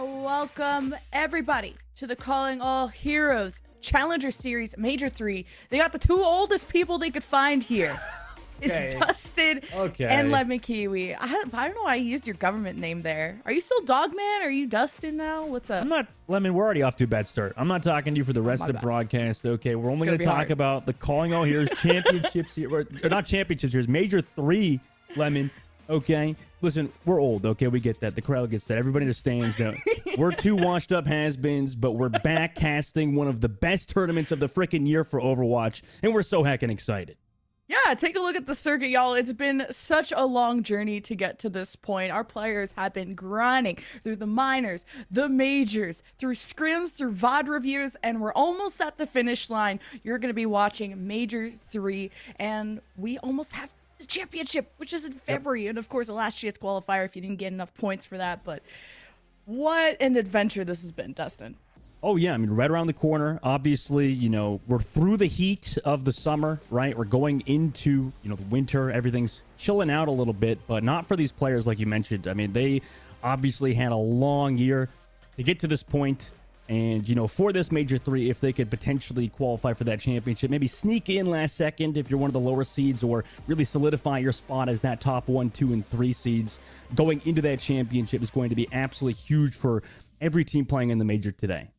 Welcome everybody to the Calling All Heroes Challenger Series Major 3. They got the two oldest people they could find here. It's Dustin and Lemon Kiwi. I don't know why I used your government name there. Are you still Dogman? Are you Dustin now? What's up? I'm not, Lemon, we're already off to a bad start. I'm not talking to you for the rest of the broadcast, okay? We're only going to talk about the Calling All Heroes Championships here, or not Championships here, Major 3, Lemon, okay? Listen, we're old, okay? We get that. The crowd gets that. Everybody understands that. We're two washed up has-beens, but we're back casting one of the best tournaments of the freaking year for Overwatch, and we're so heckin' excited. Yeah, take a look at the circuit, y'all. It's been such a long journey to get to this point. Our players have been grinding through the minors, the majors, through scrims, through VOD reviews, and we're almost at the finish line. You're going to be watching Major 3, and we almost have the championship, which is in February. And, of course, the last chance qualifier if you didn't get enough points for that. But what an adventure this has been, Dustin. Oh, yeah. I mean, right around the corner. Obviously, you know, we're through the heat of the summer, right? We're going into, you know, the winter. Everything's chilling out a little bit, but not for these players like you mentioned. I mean, they obviously had a long year to get to this point. And, you know, for this Major 3, if they could potentially qualify for that championship, maybe sneak in last second if you're one of the lower seeds, or really solidify your spot as that top 1, 2, and 3 seeds going into that championship is going to be absolutely huge for every team playing in the Major today.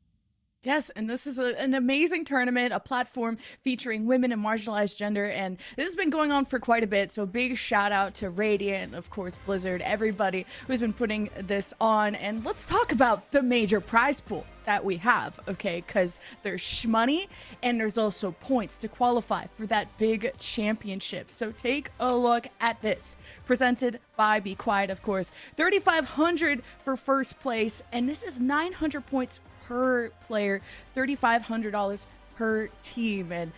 Yes, and this is an amazing tournament, a platform featuring women and marginalized gender, and this has been going on for quite a bit, so big shout out to Radiant, of course, Blizzard, everybody who's been putting this on. And let's talk about the major prize pool that we have, okay, because there's shmoney and there's also points to qualify for that big championship. So take a look at this, presented by Be Quiet, of course. 3,500 for first place, and this is 900 points per player, $3,500 per team, and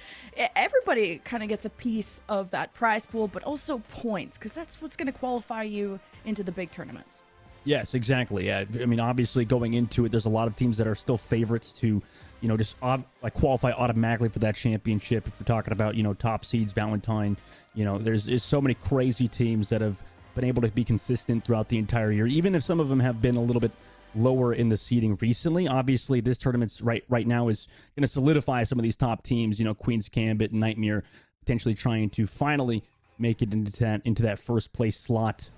everybody kind of gets a piece of that prize pool, but also points, because that's what's going to qualify you into the big tournaments. Yes, exactly. Yeah, I mean, obviously going into it, there's a lot of teams that are still favorites to, you know, just like qualify automatically for that championship. If we're talking about, you know, top seeds, Valentine, you know, there's so many crazy teams that have been able to be consistent throughout the entire year, even if some of them have been a little bit lower in the seeding recently. Obviously, this tournament's right now is going to solidify some of these top teams. You know, Queen's Gambit, Nightmare, potentially trying to finally make it into that first place slot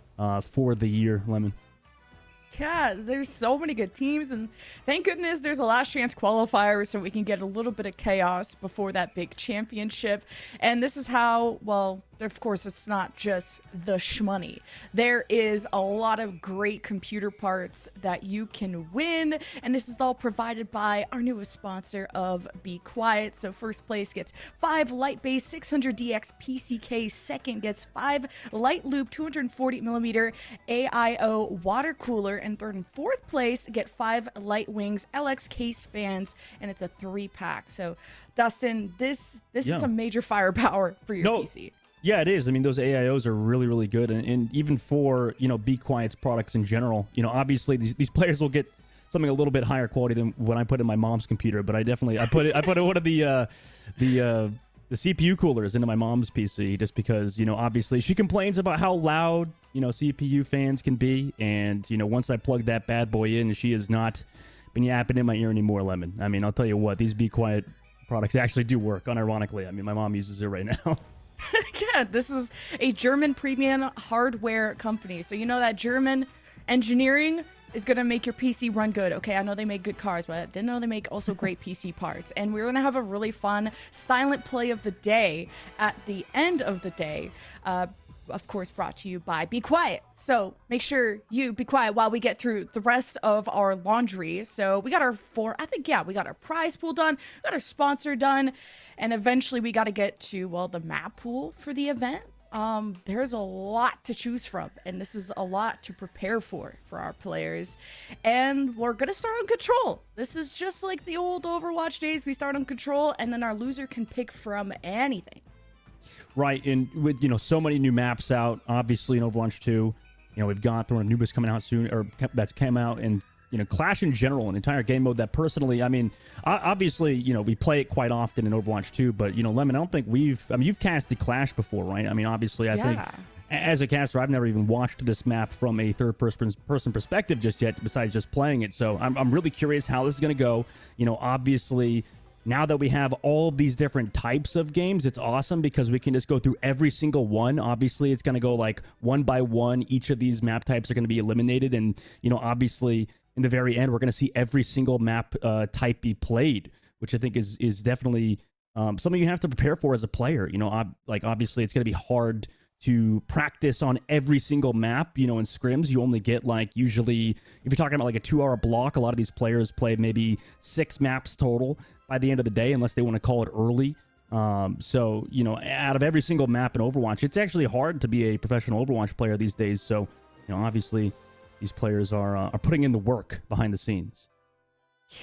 for the year. Lemon. Yeah, there's so many good teams, and thank goodness there's a last chance qualifier so we can get a little bit of chaos before that big championship. And this is how, well, of course, it's not just the shmoney. There is a lot of great computer parts that you can win, and this is all provided by our newest sponsor of Be Quiet. So first place gets 5 light base 600DX PCK, second gets 5 light loop 240mm AIO water cooler, and third and fourth place get 5 light wings LX case fans, and it's a 3-pack. So Dustin, this is some major firepower for your PC. Yeah, it is. I mean, those AIOs are really, really good. And even for, you know, Be Quiet's products in general, you know, obviously these players will get something a little bit higher quality than what I put in my mom's computer. But I put one of the CPU coolers into my mom's PC, just because, you know, obviously she complains about how loud, you know, CPU fans can be. And, you know, once I plugged that bad boy in, she has not been yapping in my ear anymore, Lemon. I mean, I'll tell you what, these Be Quiet products actually do work, unironically. I mean, my mom uses it right now. Yeah, this is a German premium hardware company. So you know that German engineering is going to make your PC run good. Okay, I know they make good cars, but I didn't know they make also great PC parts. And we're going to have a really fun silent play of the day at the end of the day. Of course, brought to you by Be Quiet. So make sure you be quiet while we get through the rest of our laundry. So we got our we got our prize pool done, we got our sponsor done, and eventually we got to get to, well, the map pool for the event. There's a lot to choose from, and this is a lot to prepare for our players. And we're gonna start on Control. This is just like the old Overwatch days. We start on Control, and then our loser can pick from anything. Right, and with, you know, so many new maps out, obviously in Overwatch 2, you know, we've got Throne of Anubis coming out soon, or that's came out, and, you know, Clash in general, an entire game mode that personally, I mean, obviously, you know, we play it quite often in Overwatch 2, but, you know, Lemon, I don't think you've casted Clash before, right? I mean, obviously, I think as a caster, I've never even watched this map from a third person perspective just yet, besides just playing it. So I'm really curious how this is going to go. Obviously, now that we have all of these different types of games, it's awesome because we can just go through every single one. Obviously, it's going to go like one by one. Each of these map types are going to be eliminated. And, obviously, in the very end, we're going to see every single map type be played, which I think is definitely something you have to prepare for as a player. Obviously, it's going to be hard to practice on every single map. In scrims, you only get usually, if you're talking about like a 2-hour block, a lot of these players play maybe 6 maps total by the end of the day, unless they want to call it early. So, out of every single map in Overwatch, it's actually hard to be a professional Overwatch player these days. So, obviously these players are putting in the work behind the scenes.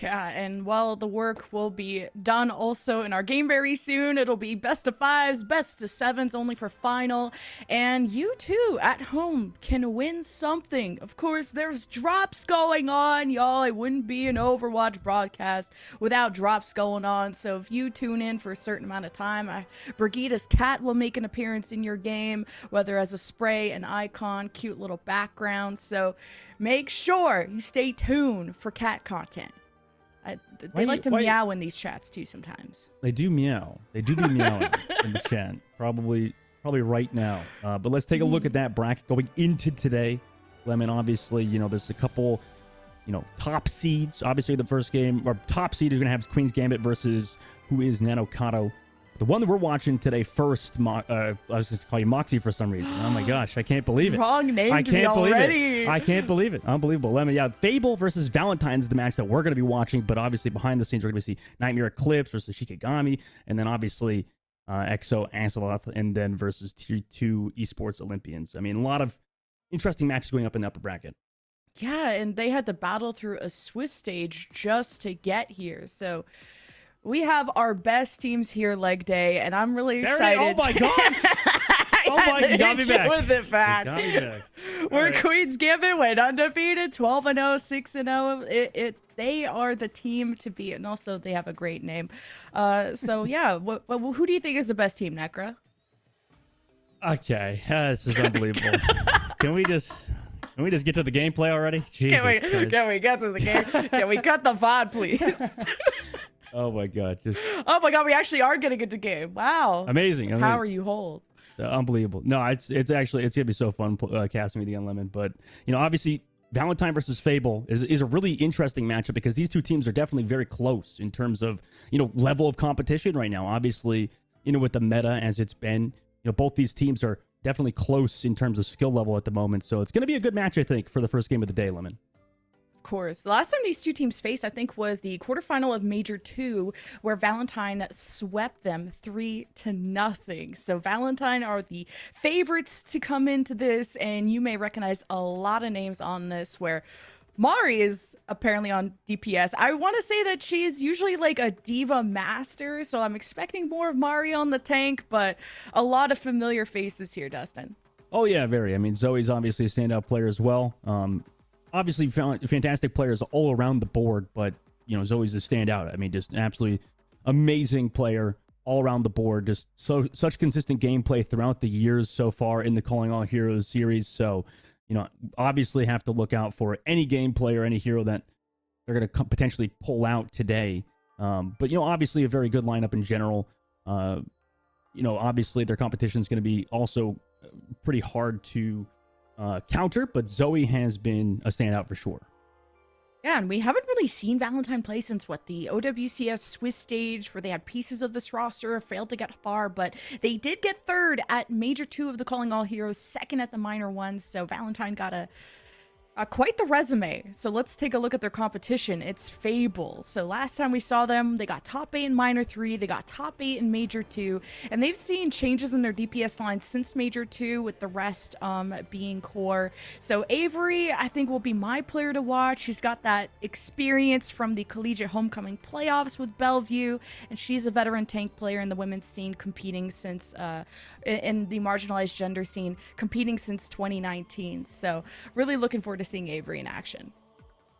Yeah, and while the work will be done also in our game very soon, it'll be best of 5s, best of 7s only for final, and you too at home can win something. Of course, there's drops going on, y'all. It wouldn't be an Overwatch broadcast without drops going on, so if you tune in for a certain amount of time, Brigida's cat will make an appearance in your game, whether as a spray, an icon, cute little background, so make sure you stay tuned for cat content. They like to meow in these chats too sometimes. They do meow. They do be meowing in the chat. Probably right now. But let's take a look at that bracket going into today. Lemon, obviously, there's a couple, top seeds. Obviously, the first game, or top seed is going to have Queen's Gambit versus who is Nanokado. The one that we're watching today first, I was just calling you Moxie for some reason. Oh my gosh, I can't believe it. Wrong name I can't believe already. it. I can't believe it. Unbelievable. Lemon, yeah, Fable versus Valentine's is the match that we're going to be watching, but obviously behind the scenes, we're going to see Nightmare Eclipse versus Shikigami, and then obviously EXO Azeroth, and then versus Tier 2 Esports Olympians. I mean, a lot of interesting matches going up in the upper bracket. Yeah, and they had to battle through a Swiss stage just to get here, so we have our best teams here leg day, and I'm really excited. Oh my god! Oh my, you got me back. With it back. You got me back. We're Queen's Gambit, went undefeated, 12-0, 6-0. They are the team to beat, and also they have a great name. So yeah, who do you think is the best team, Necra? Okay, this is unbelievable. Can we just get to the gameplay already? Jesus Christ. Can we get to the game? Can we cut the VOD, please? Oh my god! Oh my god! We actually are getting into game. Wow! Amazing! Power you hold. So unbelievable. No, it's gonna be so fun casting with the Unlimited. But obviously, Valentine versus Fable is a really interesting matchup because these two teams are definitely very close in terms of level of competition right now. Obviously, with the meta as it's been, both these teams are definitely close in terms of skill level at the moment. So it's gonna be a good match, I think, for the first game of the day, Lemon. Course. The last time these two teams faced, I think, was the quarterfinal of Major 2, where Valentine swept them 3-0. So Valentine are the favorites to come into this, and you may recognize a lot of names on this, where Mari is apparently on DPS. I want to say that she's usually like a diva master, so I'm expecting more of Mari on the tank, but a lot of familiar faces here, Dustin. Oh yeah, very. I mean, Zoe's obviously a standout player as well. Obviously, fantastic players all around the board, but Zoe's a standout. I mean, just an absolutely amazing player all around the board. Just such consistent gameplay throughout the years so far in the Calling All Heroes series. So, obviously have to look out for any gameplay or any hero that they're going to potentially pull out today. But obviously a very good lineup in general. Obviously their competition is going to be also pretty hard to counter, but Zoe has been a standout for sure. Yeah, and we haven't really seen Valentine play since, the OWCS Swiss stage, where they had pieces of this roster, failed to get far, but they did get third at Major 2 of the Calling All Heroes, second at the Minor 1, so Valentine got quite the resume. So let's take a look at their competition. It's Fable. So last time we saw them, they got top 8 in Minor 3, they got top 8 in Major 2, and they've seen changes in their DPS line since Major 2, with the rest being core. So Avery, I think, will be my player to watch. She's got that experience from the Collegiate Homecoming playoffs with Bellevue, and she's a veteran tank player in the women's scene, competing since in the marginalized gender scene, competing since 2019. So really looking forward to seeing Avery in action.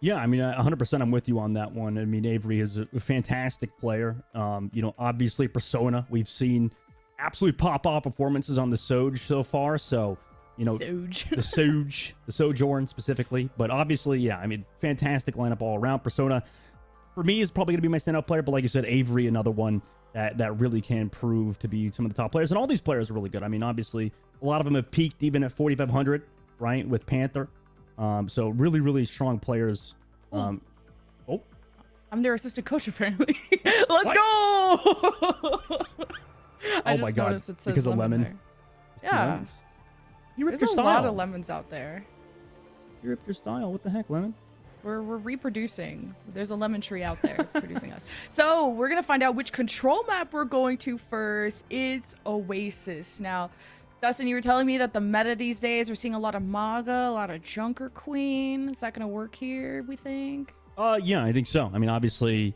Yeah, I mean, 100% I'm with you on that one. I mean, Avery is a fantastic player. Obviously Persona, we've seen absolute pop-off performances on the Soj so far. So, you know, Soge. the Sojourn specifically. But obviously, yeah, I mean, fantastic lineup all around. Persona, for me, is probably going to be my standout player. But like you said, Avery, another one that really can prove to be some of the top players. And all these players are really good. I mean, obviously, a lot of them have peaked even at 4,500, right, with Panther. So really, really strong players. Oh. I'm their assistant coach, apparently. Let's go! Oh my god, it says because of lemon. there. Yeah. Lemons. You ripped There's your a lot style. of lemons out there. You ripped your style. What the heck, lemon? We're reproducing. There's a lemon tree out there producing us. So we're going to find out which control map we're going to first. It's Oasis. Now, Dustin, you were telling me that the meta these days, we're seeing a lot of Maga, a lot of Junker Queen. Is that going to work here, we think? Yeah, I think so. I mean, obviously,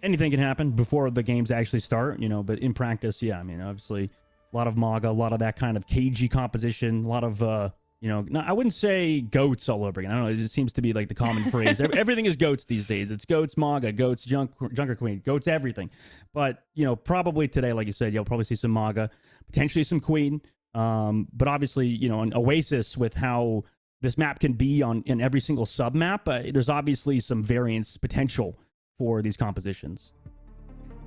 anything can happen before the games actually start, you know, but in practice, yeah, I mean, obviously, a lot of Maga, a lot of that kind of cagey composition, a lot of, you know, I wouldn't say goats all over again. I don't know. It seems to be like the common phrase. Everything is goats these days. It's goats, Maga, goats, Junker Queen, goats, everything. But, you know, probably today, like you said, you'll probably see some Maga, potentially some Queen. But obviously, you know, an Oasis with how this map can be in every single sub map, there's obviously some variance potential for these compositions.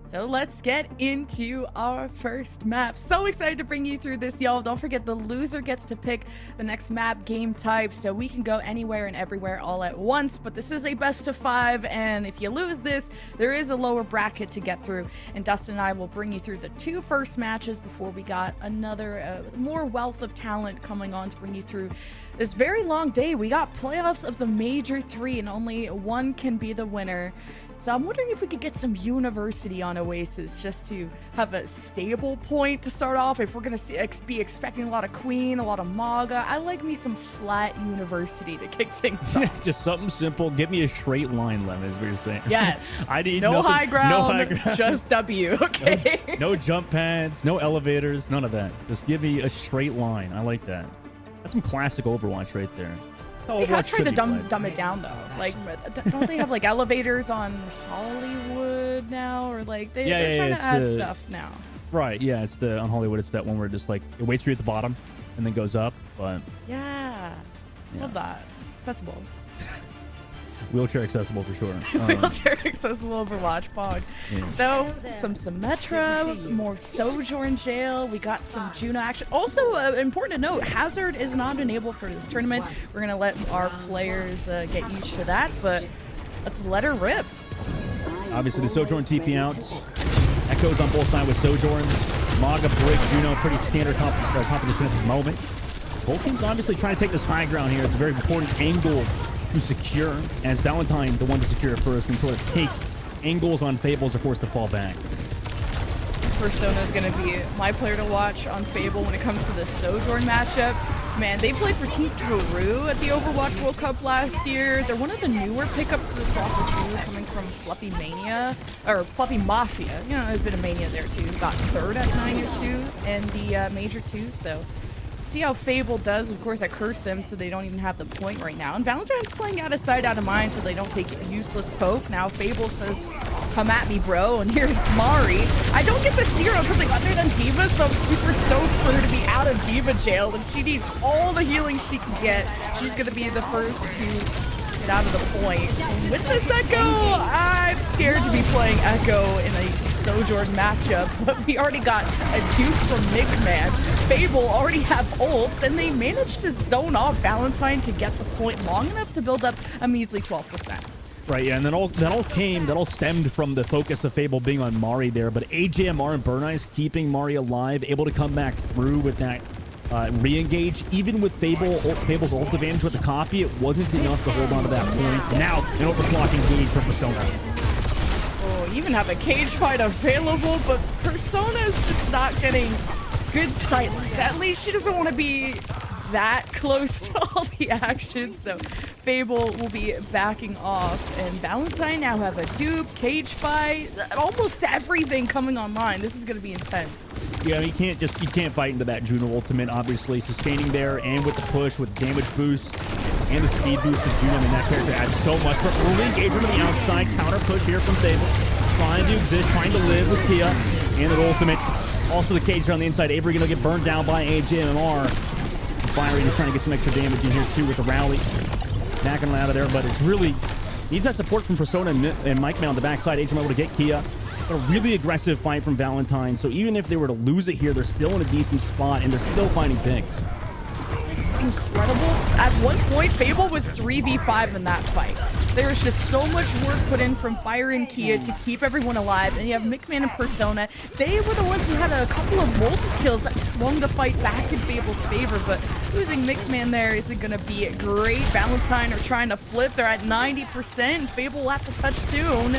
So let's get into our first map. So excited to bring you through this, y'all. Don't forget, the loser gets to pick the next map game type, so we can go anywhere and everywhere all at once. But this is a best of 5, and if you lose this, there is a lower bracket to get through. And Dustin and I will bring you through the 2 first matches before we got another more wealth of talent coming on to bring you through this very long day. We got playoffs of the major 3, and only one can be the winner. So I'm wondering if we could get some university on Oasis just to have a stable point to start off. If we're going to be expecting a lot of Queen, a lot of Maga, I like me some flat university to kick things off. Just something simple. Give me a straight line, Lemon, is what you're saying. Yes. I need no nothing, high ground, no high ground. Just W, okay? No jump pads, no elevators, none of that. Just give me a straight line. I like that. That's some classic Overwatch right there. They have tried to dumb it down though. Like, don't they have like elevators on Hollywood now, or like they're trying to add stuff now? Right. Yeah. It's on Hollywood. It's that one where it just like it waits for you at the bottom and then goes up. But yeah. Love that. Accessible. Wheelchair accessible for sure. Wheelchair accessible Overwatch Pog. Yeah. So some Symmetra, more Sojourn Jail. We got some Juno action. Also important to note, Hazard is not enabled for this tournament. We're gonna let our players get used to that, but let's let her rip. Obviously the Sojourn TP out. Echoes on both sides with Sojourns. Maga, Break, Juno, pretty standard composition at the moment. Both teams obviously trying to take this high ground here. It's a very important angle to secure, as Valentine, the one to secure it first, can sort of take angles on Fables are forced to fall back. Persona is going to be my player to watch on Fable when it comes to the Sojourn matchup. Man, they played for Team Peru at the Overwatch World Cup last year. They're one of the newer pickups to this roster too, coming from Fluffy Mania, or Fluffy Mafia. You know, there's been a Mania there too. Got 3rd at 9-2 and the Major 2, so see how Fable does. Of course, I curse them so they don't even have the point right now. And Valentine's playing out of sight, out of mind so they don't take a useless poke. Now Fable says, come at me, bro. And here's Mari. I don't get to see her on something other than D.Va, so I'm super stoked for her to be out of D.Va jail. And she needs all the healing she can get. She's going to be the first to get out of the point. And with this Echo, I'm scared to be playing Echo in a Sojourn matchup, but we already got a dupe from Nickman. Fable already have ults, and they managed to zone off Valentine to get the point long enough to build up a measly 12%. Right, yeah, and that all stemmed from the focus of Fable being on Mari there, but AJMR and Burn Eyes keeping Mari alive, able to come back through with that re-engage. Even with Fable's ult advantage with the copy, it wasn't enough to hold on to that point. And now, an overclock engage from Persona. Oh, even have a cage fight available, but Persona is just not getting good sight. At least she doesn't want to be that close to all the action, so Fable will be backing off, and Valentine now have a dupe, cage fight, almost everything coming online. This is going to be intense. Yeah, you can't fight into that Juno ultimate, obviously. Sustaining there, and with the push, with damage boost, and the speed boost of Juno, I mean, that character adds so much. For early engagement on the outside, counter push here from Fable. Trying to exist, trying to live with Tia, and the ultimate. Also the cage on the inside. Avery gonna get burned down by AJMR. Fiery just trying to get some extra damage in here too with the rally. Knocking him out of there, but it's really needs that support from Persona and Mike Man on the backside. HM able to get Kia. But a really aggressive fight from Valentine. So even if they were to lose it here, they're still in a decent spot and they're still finding picks. It's incredible. At one point, Fable was 3v5 in that fight. There was just so much work put in from Fire and Kia to keep everyone alive. And you have McMahon and Persona. They were the ones who had a couple of multi-kills that swung the fight back in Fable's favor. But losing McMahon there isn't going to be great. Valentine are trying to flip. They're at 90%. Fable will have to touch soon.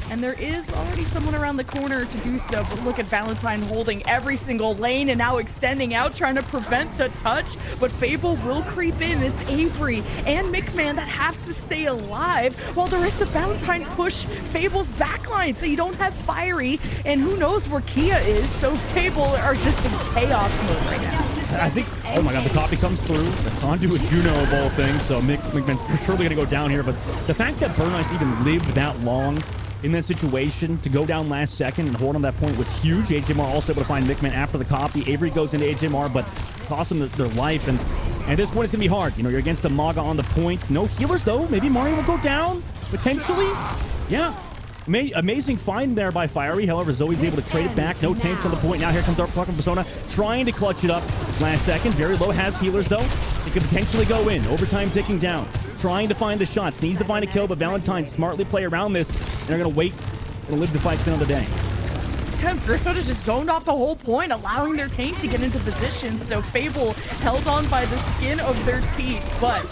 And there is already someone around the corner to do so, but look at Valentine holding every single lane and now extending out, trying to prevent the touch, but Fable will creep in. It's Avery and McMahon that have to stay alive while the rest of Valentine push Fable's backline, so you don't have Fiery, and who knows where Kia is, so Fable are just in chaos mode right now. I think, oh my god, the copy comes through. It's onto a Juno of all things, so McMahon's surely going to go down here, but the fact that Burn Ice even lived that long in that situation to go down last second and hold on that point was huge. HMR also able to find McMahon after the copy. Avery goes into HMR, but cost them their life. And at this point, it's going to be hard. You know, you're against the Maga on the point. No healers, though. Maybe Mario will go down, potentially. Yeah. Amazing find there by Fiery. However, Zoe's able to trade it back. No tanks on the point. Now here comes our fucking Persona trying to clutch it up last second. Very low, has healers, though. It could potentially go in. Overtime ticking down. Trying to find the shots. Needs to find a kill, but Valentine smartly play around this. And they're going to wait to live the fight to another day. Yeah, Persona just zoned off the whole point, allowing their tank to get into position. So Fable held on by the skin of their teeth, but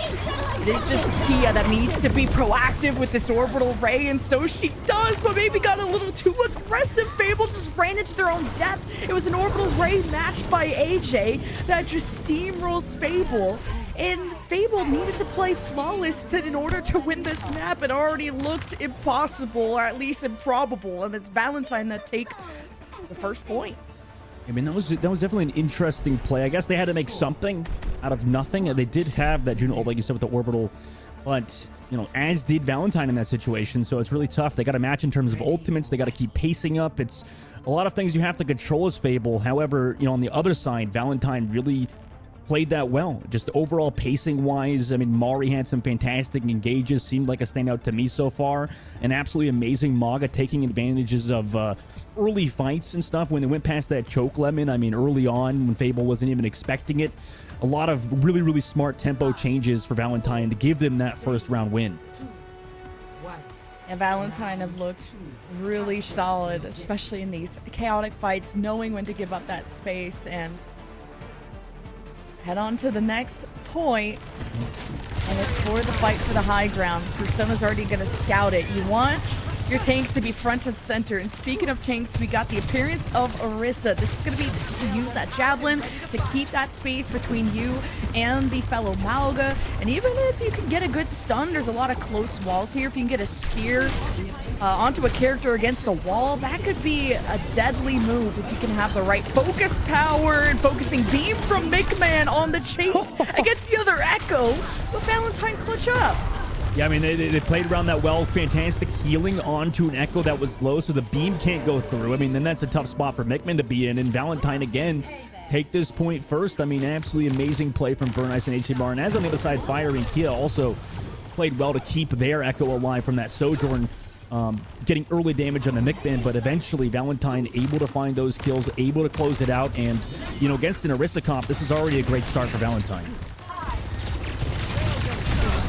it is just Kia that needs to be proactive with this orbital ray, and so she does, but maybe got a little too aggressive. Fable just ran into their own death. It was an orbital ray matched by AJ that just steamrolls Fable. And Fable needed to play flawless in order to win this map. It already looked impossible, or at least improbable, and it's Valentine that take the first point. I mean, that was definitely an interesting play. I guess they had to make something out of nothing, and they did have that Juno ult, like you said, with the orbital, but, you know, as did Valentine in that situation, so it's really tough. They got to match in terms of ultimates. They got to keep pacing up. It's a lot of things you have to control as Fable. However, you know, on the other side, Valentine really played that well, just overall pacing wise. I mean, Mari had some fantastic engages, seemed like a standout to me so far. An absolutely amazing Maga taking advantages of early fights and stuff when they went past that choke lemon. I mean, early on when Fable wasn't even expecting it. A lot of really, really smart tempo changes for Valentine to give them that first round win. And Valentine have looked really solid, especially in these chaotic fights, knowing when to give up that space and head on to the next point, and it's for the fight for the high ground. Persona's already going to scout it. You want your tanks to be front and center. And speaking of tanks, we got the appearance of Orisa. This is going to be to use that javelin to keep that space between you and the fellow Malga. And even if you can get a good stun, there's a lot of close walls here. If you can get a spear onto a character against a wall, that could be a deadly move if you can have the right focus power and focusing beam from McMahon on the chase against the other Echo. But Valentine clutch up. Yeah, I mean, they played around that well. Fantastic healing onto an Echo that was low, so the beam can't go through. I mean, then that's a tough spot for McMahon to be in. And Valentine, again, take this point first. I mean, absolutely amazing play from Burn Ice and HMR. And as on the other side, Fire and Kia also played well to keep their Echo alive from that Sojourn, getting early damage on the McMahon. But eventually, Valentine able to find those kills, able to close it out. And, you know, against an Orisa comp, this is already a great start for Valentine.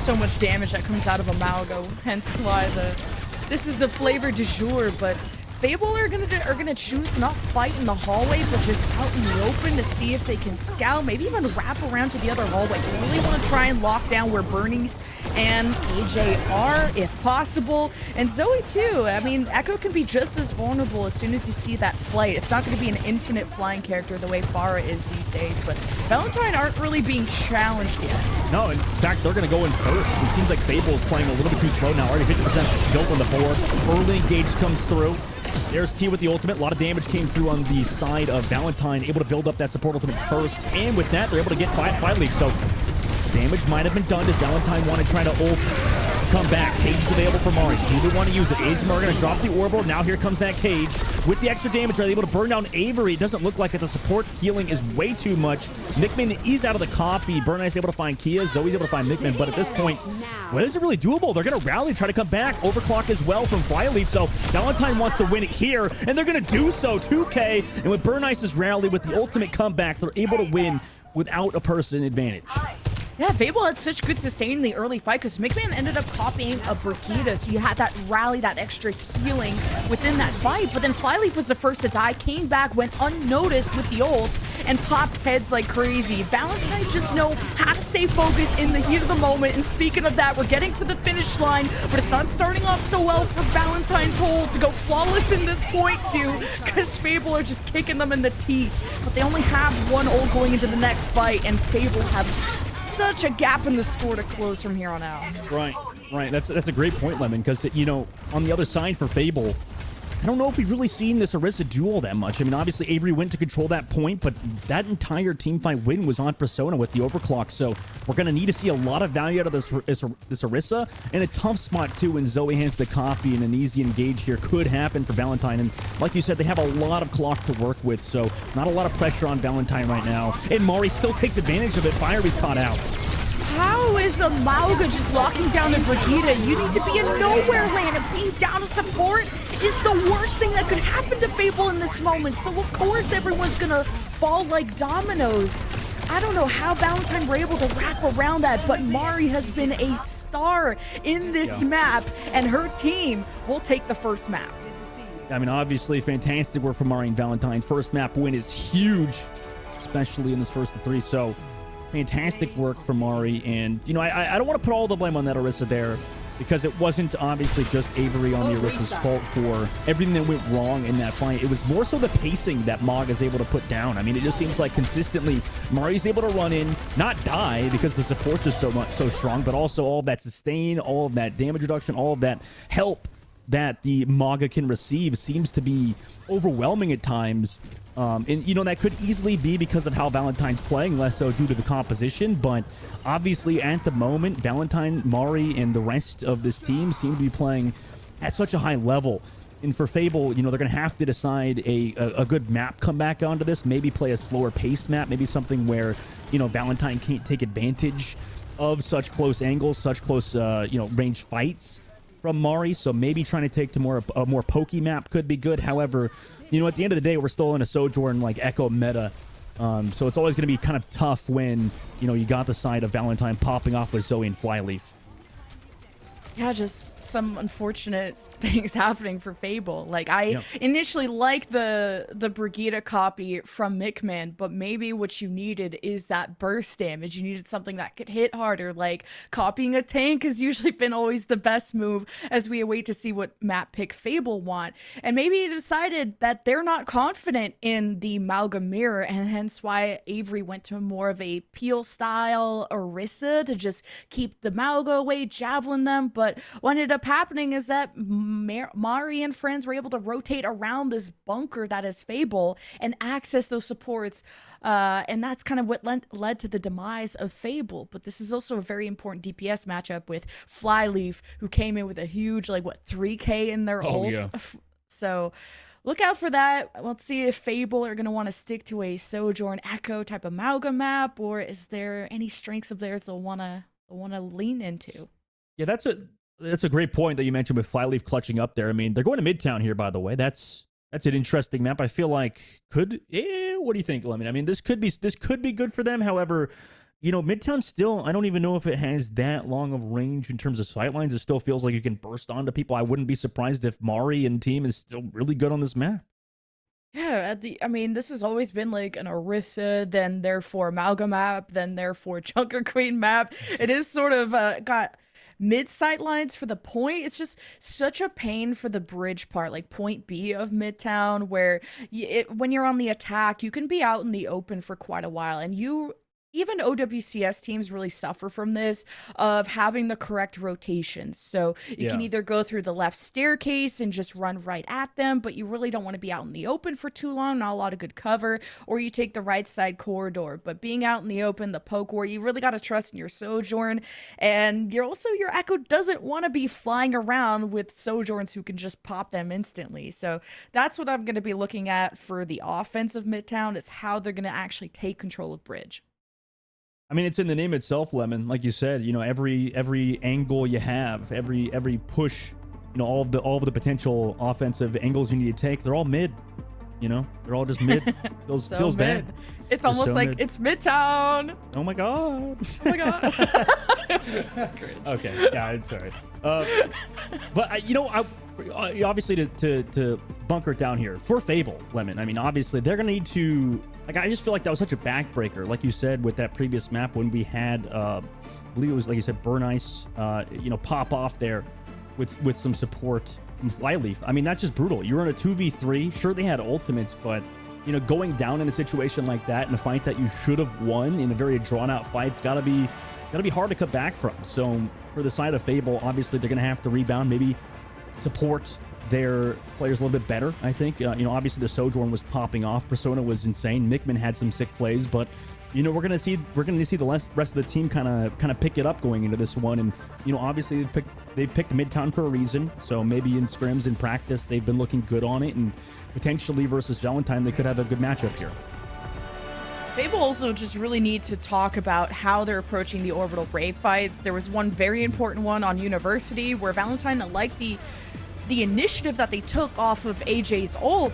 So much damage that comes out of Amalgo, hence why this is the flavor du jour. But Fable are gonna choose not fight in the hallway, but just out in the open to see if they can scout, maybe even wrap around to the other hallway. They really want to try and lock down where Bernie's and AJ are, if possible, and Zoe too. I mean, Echo can be just as vulnerable as soon as you see that flight. It's not going to be an infinite flying character the way Pharah is these days, but Valentine aren't really being challenged yet. No, in fact, they're going to go in first. It seems like Fable is playing a little bit too slow now. Already 50% built on the board. Early engage comes through. There's Key with the ultimate. A lot of damage came through on the side of Valentine, able to build up that support ultimate first, and with that, they're able to get 5 leads. So damage might have been done. Does Valentine want to try to ult come back. Cage is available for Mari. Neither want to use it. Azumar going to drop the orbital. Now here comes that Cage. With the extra damage, they're able to burn down Avery. It doesn't look like it. The support healing is way too much. Mickman is out of the copy. Burn Knight's able to find Kia. Zoe's able to find Mickman. But at this point, well, is it really doable? They're going to rally, try to come back. Overclock as well from Flyleaf. So Valentine wants to win it here, and they're going to do so. 2K. And with Burn Ice's rally, with the ultimate comeback, they're able to win without a person advantage. Yeah, Fable had such good sustain in the early fight because Mickman ended up copying a Brigida, so you had that rally, that extra healing within that fight. But then Flyleaf was the first to die, came back, went unnoticed with the ult, and popped heads like crazy. Valentine just know how to stay focused in the heat of the moment. And speaking of that, we're getting to the finish line, but it's not starting off so well for Valentine's hold to go flawless in this point too, because Fable are just kicking them in the teeth. But they only have one ult going into the next fight, and Fable have such a gap in the score to close from here on out. Right. That's a great point, Lemon, because, you know, on the other side for Fable, I don't know if we've really seen this Orisa duel that much. I mean, obviously, Avery went to control that point, but that entire teamfight win was on Persona with the overclock, so we're going to need to see a lot of value out of this Orisa, and a tough spot, too, when Zoe hands the copy, and an easy engage here could happen for Valentine, and like you said, they have a lot of clock to work with, so not a lot of pressure on Valentine right now, and Mari still takes advantage of it. Fiery's caught out. How is a Mauga just locking down the Brigida? You need to be in nowhere land, and being down to support is the worst thing that could happen to Fable in this moment. So of course everyone's gonna fall like dominoes. I don't know how Valentine were able to wrap around that, but Mari has been a star in this map, and her team will take the first map. I mean, obviously, fantastic work from Mari and Valentine. First map win is huge, especially in this first of three, so fantastic work from Mari, and you know, I don't want to put all the blame on that Orisa there, because it wasn't obviously just Avery on the Orisa's fault for everything that went wrong in that fight. It was more so the pacing that Mog is able to put down. I mean, it just seems like consistently Mari's able to run in, not die because the support is so strong, but also all of that sustain, all of that damage reduction, all of that help that the Maga can receive seems to be overwhelming at times. And, you know, that could easily be because of how Valentine's playing, less so due to the composition. But obviously, at the moment, Valentine, Mari, and the rest of this team seem to be playing at such a high level. And for Fable, you know, they're going to have to decide a good map come back onto this. Maybe play a slower paced map. Maybe something where, you know, Valentine can't take advantage of such close angles, such close, you know, range fights from Mari. So maybe trying to take to a more pokey map could be good. However, you know, at the end of the day, we're still in a Sojourn like Echo meta, so it's always going to be kind of tough when, you know, you got the side of Valentine popping off with Zoe and Flyleaf. Yeah, just some unfortunate things happening for Fable. Like, I initially liked the Brigida copy from Mickman, but maybe what you needed is that burst damage. You needed something that could hit harder. Like, copying a tank has usually been always the best move as we await to see what map pick Fable want. And maybe he decided that they're not confident in the Mauga mirror, and hence why Avery went to more of a Peel style Orisa to just keep the Mauga away, javelin them. But what ended up happening is that Mari and friends were able to rotate around this bunker that is Fable and access those supports, and that's kind of what led to the demise of Fable. But this is also a very important DPS matchup with Flyleaf, who came in with a huge, like, what, 3K in their ult. Yeah. So look out for that. Let's see if Fable are going to want to stick to a Sojourn Echo type of Mauga map, or is there any strengths of theirs they'll want to lean into? Yeah, that's a great point that you mentioned with Flyleaf clutching up there. I mean, they're going to Midtown here, by the way. That's an interesting map. I feel like what do you think, Lemon? I mean, this could be good for them. However, you know, Midtown still, I don't even know if it has that long of range in terms of sightlines. It still feels like you can burst onto people. I wouldn't be surprised if Mari and team is still really good on this map. Yeah, I mean, this has always been like an Orisa, then therefore Amalgam map, then therefore Junker Queen map. It is sort of got mid sight lines for the point. It's just such a pain for the bridge part, like point B of Midtown, where when you're on the attack, you can be out in the open for quite a while, and even OWCS teams really suffer from this of having the correct rotations. So you can either go through the left staircase and just run right at them, but you really don't want to be out in the open for too long, not a lot of good cover, or you take the right side corridor. But being out in the open, the poke war, you really got to trust in your Sojourn. And your Echo doesn't want to be flying around with Sojourns who can just pop them instantly. So that's what I'm going to be looking at for the offense of Midtown, is how they're going to actually take control of Bridge. I mean, it's in the name itself, Lemon. Like you said, you know, every angle you have, every push, you know, all of the potential offensive angles you need to take, they're all mid. You know, they're all just mid. Feels so bad. It's almost like it's Midtown. Oh my god. Oh my god. Okay, yeah, I'm sorry. But you know, obviously to bunker it down here for Fable, Lemon. I mean, obviously they're gonna need to. Like, I just feel like that was such a backbreaker, like you said, with that previous map when we had, I believe it was, like you said, Burn Ice, you know, pop off there with some support from Flyleaf. I mean, that's just brutal. You're in a 2v3. Sure, they had ultimates, but, you know, going down in a situation like that in a fight that you should have won in a very drawn-out fight, it's gotta be hard to cut back from. So for the side of Fable, obviously they're gonna have to rebound, maybe support their players a little bit better, I think. You know, obviously the Sojourn was popping off. Persona was insane. Mickman had some sick plays, but you know, we're gonna see the rest of the team kind of pick it up going into this one. And you know, obviously they've picked Midtown for a reason. So maybe in scrims, in practice, they've been looking good on it, and potentially versus Valentine, they could have a good matchup here. Fable also just really need to talk about how they're approaching the Orbital Brave fights. There was one very important one on University where Valentine liked the initiative that they took off of AJ's ult,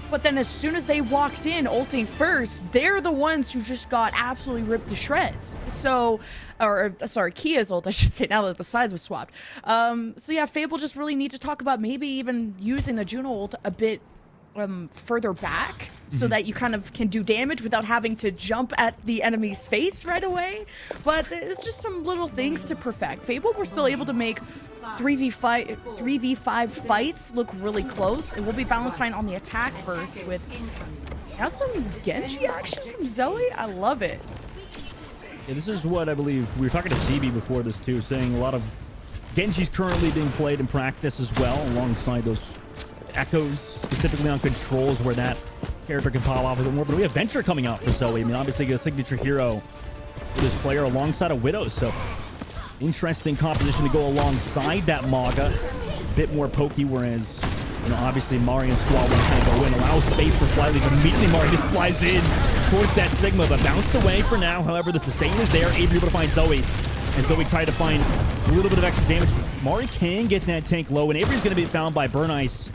but then as soon as they walked in ulting first, they're the ones who just got absolutely ripped to shreds. So, or sorry, Kia's ult, I should say, now that the sides was swapped. So yeah, Fable just really need to talk about maybe even using the Juno ult a bit further back, so that you kind of can do damage without having to jump at the enemy's face right away. But it's just some little things to perfect. Fable were still able to make 3v5 fights look really close. It will be Valentine on the attack first with now some Genji action from Zoe. I love it. Yeah, this is what I believe. We were talking to CB before this too, saying a lot of Genji's currently being played in practice as well, alongside those Echoes, specifically on controls where that character can pop off with it more. But we have Venture coming out for Zoe. I mean, obviously a signature hero for this player alongside a Widow. So interesting composition to go alongside that Maga. A bit more pokey, whereas, you know, obviously Mari and Squall want to kind of go in, allow space for Flyleaf. Immediately Mari just flies in towards that Sigma, but bounced away for now. However, the sustain is there. Avery able to find Zoe. And Zoe tried to find a little bit of extra damage. Mari can get that tank low, and Avery's going to be found by Burn Ice,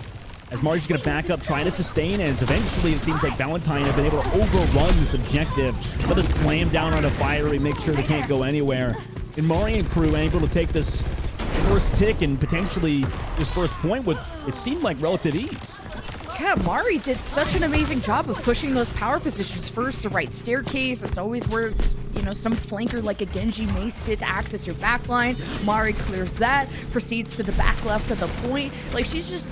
as Mari's going to back up, try to sustain, as eventually it seems like Valentine have been able to overrun this objective. Got to slam down on a fiery, make sure they can't go anywhere. And Mari and crew able to take this first tick and potentially this first point with, it seemed like, relative ease. Yeah, Mari did such an amazing job of pushing those power positions first, the right staircase. That's always where, you know, some flanker like a Genji may sit to access your backline. Mari clears that, proceeds to the back left of the point. Like, she's just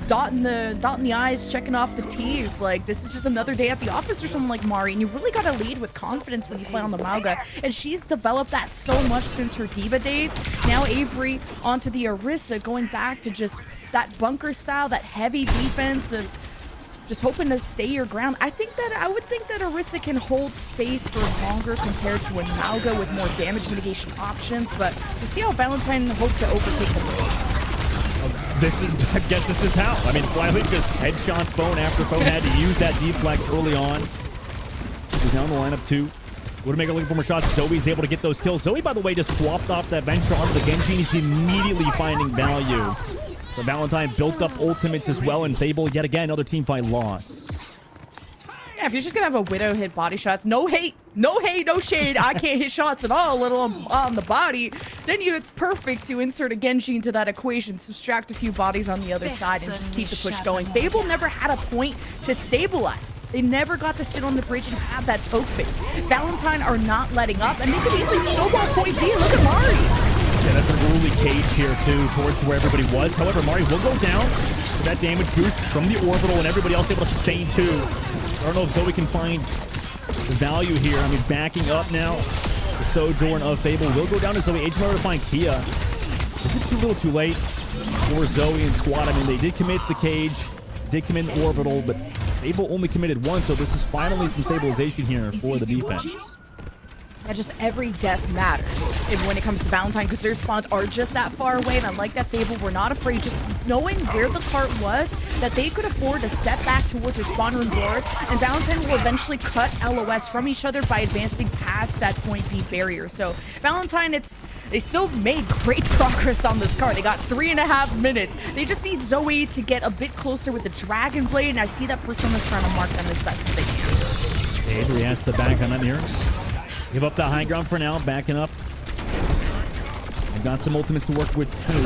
dotting the I's, checking off the T's. Like, this is just another day at the office for someone like Mari, and you really got to lead with confidence when you play on the Mauga, and she's developed that so much since her Diva days. Now Avery onto the Orisa, going back to just that bunker style, that heavy defense of just hoping to stay your ground. I would think that Orisa can hold space for longer compared to a Mauga with more damage mitigation options, but to see how Valentine hopes to overtake the bridge. I guess this is how. I mean, Flyleaf just headshots Phone after Phone had to use that deflect early on. He's now in the lineup too. Widowmaker looking for more shots. Zoe's able to get those kills. Zoe, by the way, just swapped off that Venture onto the Genji. He's immediately finding value. So Valentine built up ultimates as well, and Fable, yet again, another team fight loss. Yeah, if you're just gonna have a Widow hit body shots, no hate, no shade, I can't hit shots at all, let alone on the body, then it's perfect to insert a Genji into that equation, subtract a few bodies on the other side, and just keep the push going. Fable never had a point to stabilize. They never got to sit on the bridge and have that poke phase. Valentine are not letting up, and they could easily snowball point B. Look at Mari. Yeah, that's an early cage here, too, towards where everybody was. However, Mari will go down for that damage boost from the orbital, and everybody else able to sustain, too. I don't know if Zoe can find the value here. I mean, backing up now. The Sojourn of Fable will go down to Zoe. H-Motor to find Kia. Is it too little too late for Zoe and squad? I mean, they did commit the cage, did commit Orbital, but Fable only committed one, so this is finally some stabilization here for the defense. Yeah, just every death matters when it comes to Valentine, because their spawns are just that far away, and I like that Fable were not afraid, just knowing where the cart was, that they could afford to step back towards their spawn room doors, and Valentine will eventually cut LOS from each other by advancing past that point B barrier. So Valentine, they still made great progress on this cart. They got 3.5 minutes. They just need Zoe to get a bit closer with the Dragon Blade, and I see that Persona's trying to mark them as best as they can. Avery has to back on that here. Give up the high ground for now, backing up. They've got some ultimates to work with too.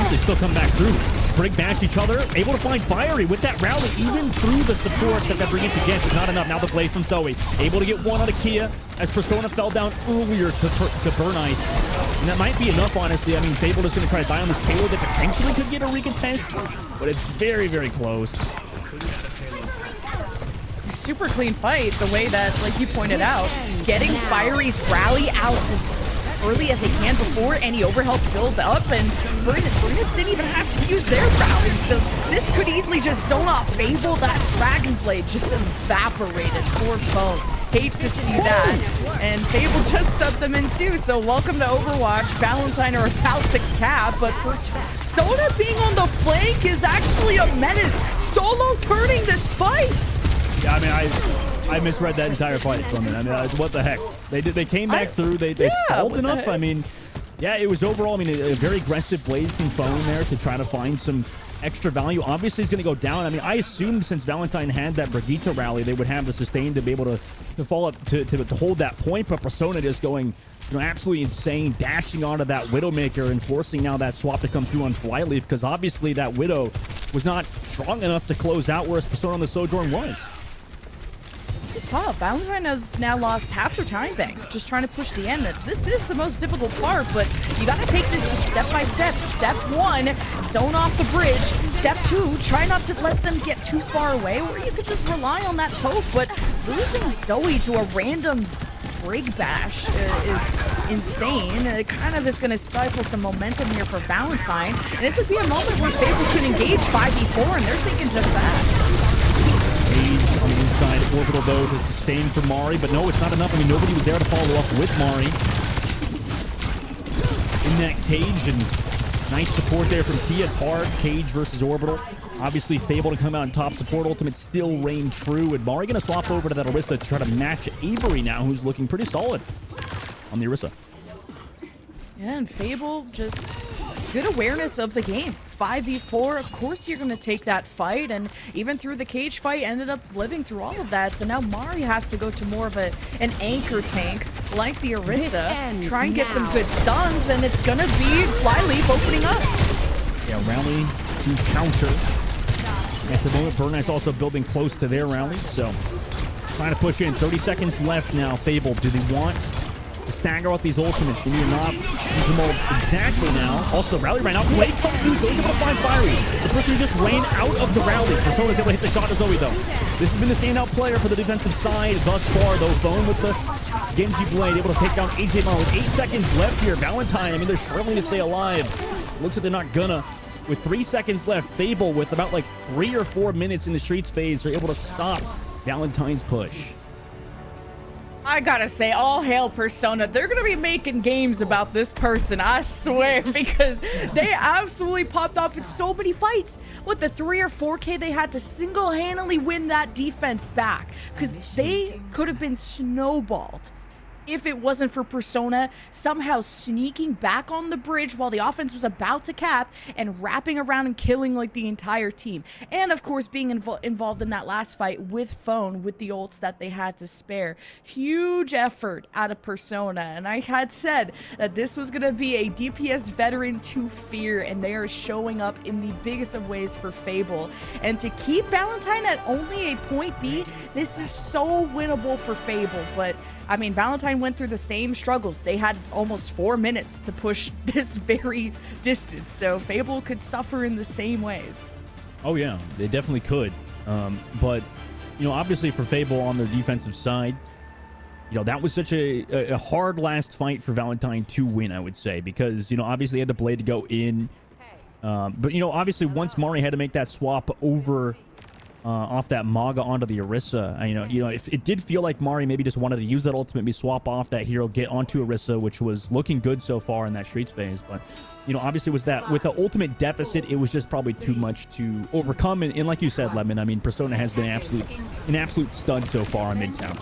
They still come back through. Bring back each other. Able to find Fiery with that rally, even through the support that they're bringing to Gets. It's not enough. Now the blade from Zoe. Able to get one on a Kia as Persona fell down earlier to burn ice. And that might be enough, honestly. I mean, Fable is going to try to die on this payload that potentially could get a recontest, but it's very, very close. Super clean fight, the way that, like you pointed out, getting Fiery's rally out as early as they can before any overhealth build up, and Burnus didn't even have to use their rally, so this could easily just zone off Fable. That Dragon Blade just evaporated. Poor Phone. Hate to see that. And Fable just set them in too, so welcome to Overwatch. Valentine are about to cap, but Persona being on the flank is actually a menace. Solo turning this fight. Yeah, I mean, I misread that entire fight from it. I mean, what the heck? They came back through. They stalled enough. I mean, yeah, it was overall, I mean, a very aggressive blade from Phone there to try to find some extra value. Obviously, it's going to go down. I mean, I assumed since Valentine had that Brigitte rally, they would have the sustain to be able to fall up to hold that point. But Persona just going, absolutely insane, dashing onto that Widowmaker and forcing now that swap to come through on Flyleaf, because obviously that Widow was not strong enough to close out, whereas Persona on the Sojourn was. This is tough. Valentine have now lost half their time bank, just trying to push the end. This is the most difficult part, but you got to take this just step by step. Step 1, zone off the bridge. Step 2, try not to let them get too far away, or you could just rely on that poke. But losing Zoe to a random Brig Bash is insane. It kind of is going to stifle some momentum here for Valentine. And this would be a moment where Fable can engage 5v4, and they're thinking just that. Cage on the inside, Orbital though to sustain for Mari, but no, it's not enough. I mean, nobody was there to follow up with Mari in that cage, and nice support there from Kia. It's hard, Cage versus Orbital. Obviously, Fable to come out on top. Support ultimate still reign true, and Mari going to swap over to that Orisa to try to match Avery now, who's looking pretty solid on the Orisa. Yeah, and Fable just good awareness of the game. 5v4, of course you're going to take that fight, and even through the cage fight, ended up living through all of that. So now Mari has to go to more of an anchor tank like the Orisa, try and get some good stuns, and it's going to be Flyleaf opening up. Yeah, rally to counter. At the moment, Burn Knight's also building close to their rally, so trying to push in. 30 seconds left now. Fable, do they want to stagger out these ultimates? Do you not use them all exactly now? Also, the rally ran out. Blade comes through. Zoe's able to find Fiery. The person who just ran out of the rally. Persona's able to hit the shot to Zoe, though. This has been the standout player for the defensive side thus far, though. Phone with the Genji Blade, able to take down AJ Mar with 8 seconds left here. Valentine, I mean, they're struggling to stay alive. Looks like they're not gonna. With 3 seconds left, Fable with about like 3 or 4 minutes in the streets phase are able to stop Valentine's push. I gotta say, all hail Persona. They're gonna be making games about this person, I swear, because they absolutely popped off in so many fights. What, the 3 or 4K they had to single-handedly win that defense back, because they could have been snowballed if it wasn't for Persona somehow sneaking back on the bridge while the offense was about to cap and wrapping around and killing like the entire team. And of course being involved in that last fight with Phone with the ults that they had to spare. Huge effort out of Persona, and I had said that this was going to be a DPS veteran to fear, and they are showing up in the biggest of ways for Fable. And to keep Valentine at only a point B, this is so winnable for Fable. But I mean, Valentine went through the same struggles. They had almost 4 minutes to push this very distance, so Fable could suffer in the same ways. Oh yeah, they definitely could. But you know, obviously for Fable on their defensive side, you know, that was such a hard last fight for Valentine to win, I would say, because, you know, obviously they had the blade to go in. But, you know, obviously once Mari had to make that swap over off that Maga onto the Orisa, you know, if it did feel like Mari maybe just wanted to use that ultimate, maybe swap off that hero, get onto Orisa, which was looking good so far in that Streets phase. But, you know, obviously was that with the ultimate deficit, it was just probably too much to overcome. And like you said, Lemon, I mean, Persona has been an absolute stud so far in Midtown.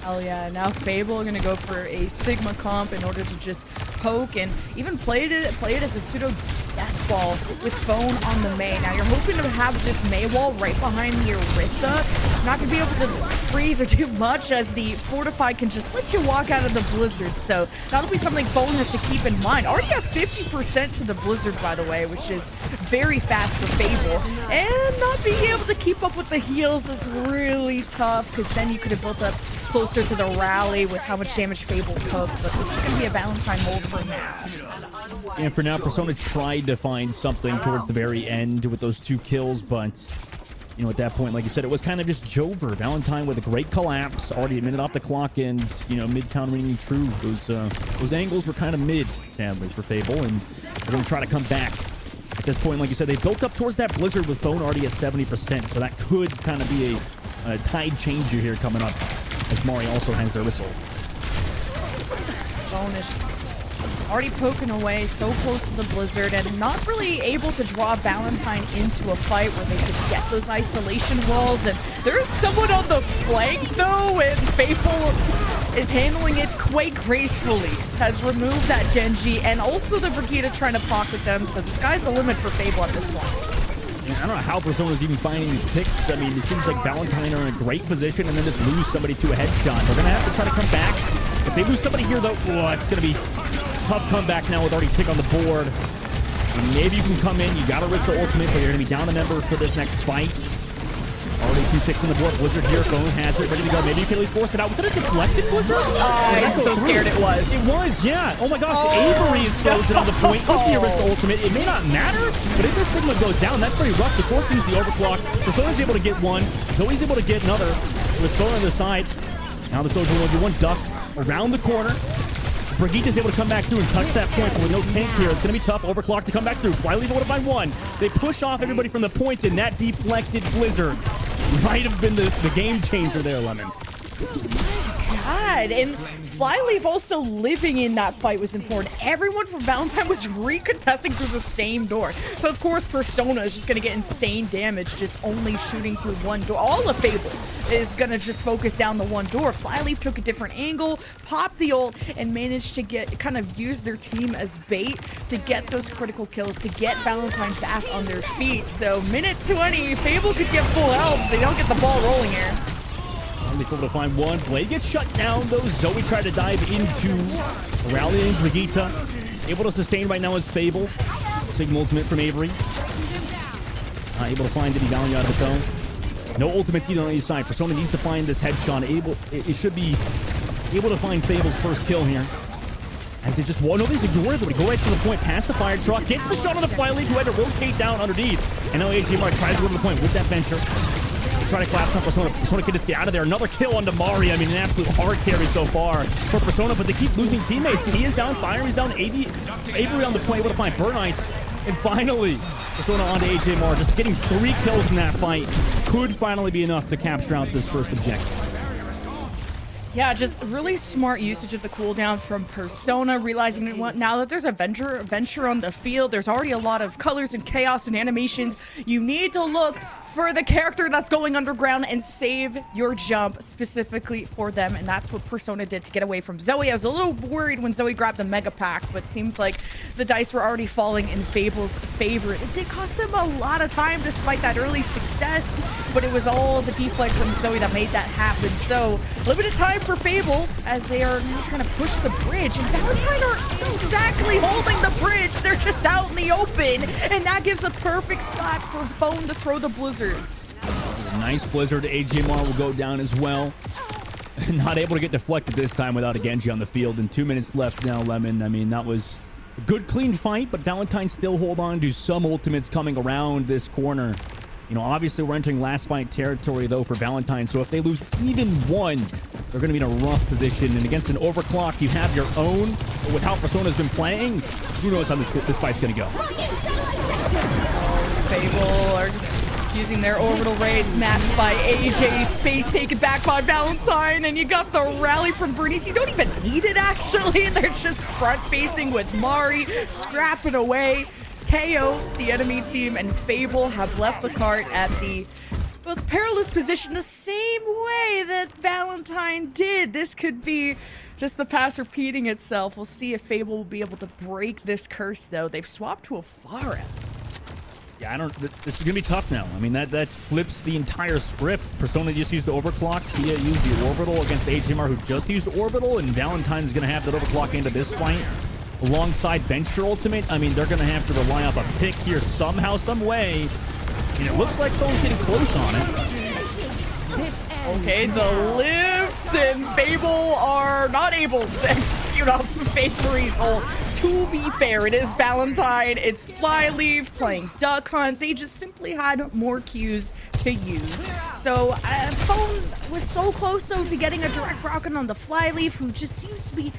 Oh yeah, now Fable gonna go for a Sigma comp in order to just poke and even play it as a pseudo death ball with Phone on the Mei. Now you're hoping to have this Mei wall right behind the Orisa. Not gonna be able to freeze or do much as the Fortify can just let you walk out of the Blizzard. So that'll be something Phone has to keep in mind. Already have 50% to the Blizzard, by the way, which is very fast for Fable. And not being able to keep up with the heals is really tough, because then you could have built up closer to the rally with how much damage Fable took, but this is going to be a Valentine hold for now. And for now, Persona tried to find something towards the very end with those 2 kills, but, you know, at that point, like you said, it was kind of just Jover. Valentine with a great collapse, already a minute off the clock, and, you know, Midtown ringing true. Those angles were kind of mid, sadly, for Fable, and they're going to try to come back. At this point, like you said, they built up towards that Blizzard with Phone already at 70%, so that could kind of be a tide changer here coming up, as Mari also has their whistle. Bonus already poking away so close to the Blizzard and not really able to draw Valentine into a fight where they could get those isolation walls. And there is someone on the flank though, and Fable is handling it quite gracefully. Has removed that Genji and also the Brigitte trying to pocket them. So the sky's the limit for Fable at this point. I don't know how Persona's even finding these picks. I mean, it seems like Valentine are in a great position and then just lose somebody to a headshot. They're going to have to try to come back. If they lose somebody here, though, it's going to be a tough comeback now with already Tick on the board. And maybe you can come in. You got to risk the ultimate, but you're going to be down a member for this next fight. Already 2 ticks on the board. Blizzard here. Phone has it. Ready to go. Maybe you can at least force it out. Was it a deflected Blizzard? I'm so scared it was. It was, yeah. Oh my gosh. Avery is frozen on the point with the Orisa ultimate. It may not matter, but if this Sigma goes down, that's pretty rough. The force use the overclock. Persona's able to get one. Zoe's able to get another with Phone on the side. Now the Soldier will do one duck around the corner. Brigitte is able to come back through and touch that point, but with no tank here, it's going to be tough. Overclock to come back through. Flyleaf able to find one. They push off everybody from the point, and that deflected Blizzard might have been the game changer there, Lemon. God, and Flyleaf also living in that fight was important. Everyone from Valentine was recontesting through the same door. So of course Persona is just gonna get insane damage just only shooting through one door. All of Fable is gonna just focus down the one door. Flyleaf took a different angle, popped the ult, and managed to kind of use their team as bait to get those critical kills, to get Valentine back on their feet. So minute 20, Fable could get full health. They don't get the ball rolling here. Only able to find one. Blade gets shut down, though. Zoe tried to dive into rallying Brigitte. Able to sustain right now is Fable. Sigma ultimate from Avery. Able to find any value out of its own. No ultimates either on either side. Persona needs to find this headshot. It should be able to find Fable's first kill here. As they just nobody's ignoring everybody. Go right to the point, past the fire truck, gets the shot on the Flyleaf, who had to rotate down underneath. And now AJ Mark tries to go to the point with that venture. Try to collapse on Persona. Persona can just get out of there. Another kill on Damari. I mean, an absolute hard carry so far for Persona, but they keep losing teammates. He is down. Fire is down. Avery on the point, able to find Burn Ice. And finally, Persona onto AJ Marr. Just getting 3 kills in that fight could finally be enough to capture out this first objective. Yeah, just really smart usage of the cooldown from Persona, realizing that now that there's a venture on the field, there's already a lot of colors and chaos and animations. You need to look for the character that's going underground and save your jump specifically for them, and that's what Persona did to get away from Zoe. I was a little worried when Zoe grabbed the Mega Pack, but it seems like the dice were already falling in Fable's favor. It did cost him a lot of time despite that early success, but it was all the deflect from Zoe that made that happen. So limited time for Fable as they are now trying to push the bridge, and Valentine are exactly holding the bridge. They're just out in the open, and that gives a perfect spot for Phone to throw the Blizzard. Nice Blizzard. AJ Marr will go down as well. Not able to get deflected this time without a Genji on the field. And 2 minutes left now, Lemon. I mean, that was a good, clean fight, but Valentine still hold on to some ultimates coming around this corner. You know, obviously we're entering last fight territory though for Valentine. So if they lose even one, they're going to be in a rough position. And against an overclock, you have your own. But with how Persona's been playing, who knows how this fight's going to go. Fable are using their orbital raids, matched by AJ. Space taken back by Valentine, and you got the rally from Bernice. You don't even need it, actually. They're just front-facing with Mari, scrapping away. KO, the enemy team, and Fable have left the cart at the most perilous position the same way that Valentine did. This could be just the past repeating itself. We'll see if Fable will be able to break this curse, though. They've swapped to a Pharah. Yeah, this is going to be tough now. I mean, that flips the entire script. Persona just used the overclock. Tia used the orbital against HMR, who just used orbital, and Valentine's going to have that overclock into this fight. Alongside Venture Ultimate, I mean, they're going to have to rely off a pick here somehow, some way. And it looks like Phone's getting close on it. Okay, the lift and Fable are not able to execute off the Fakery's ult. To be fair, it is Valentine, it's Flyleaf playing Duck Hunt. They just simply had more Qs to use. So Phone was so close though to getting a direct rocket on the Flyleaf, who just seems to be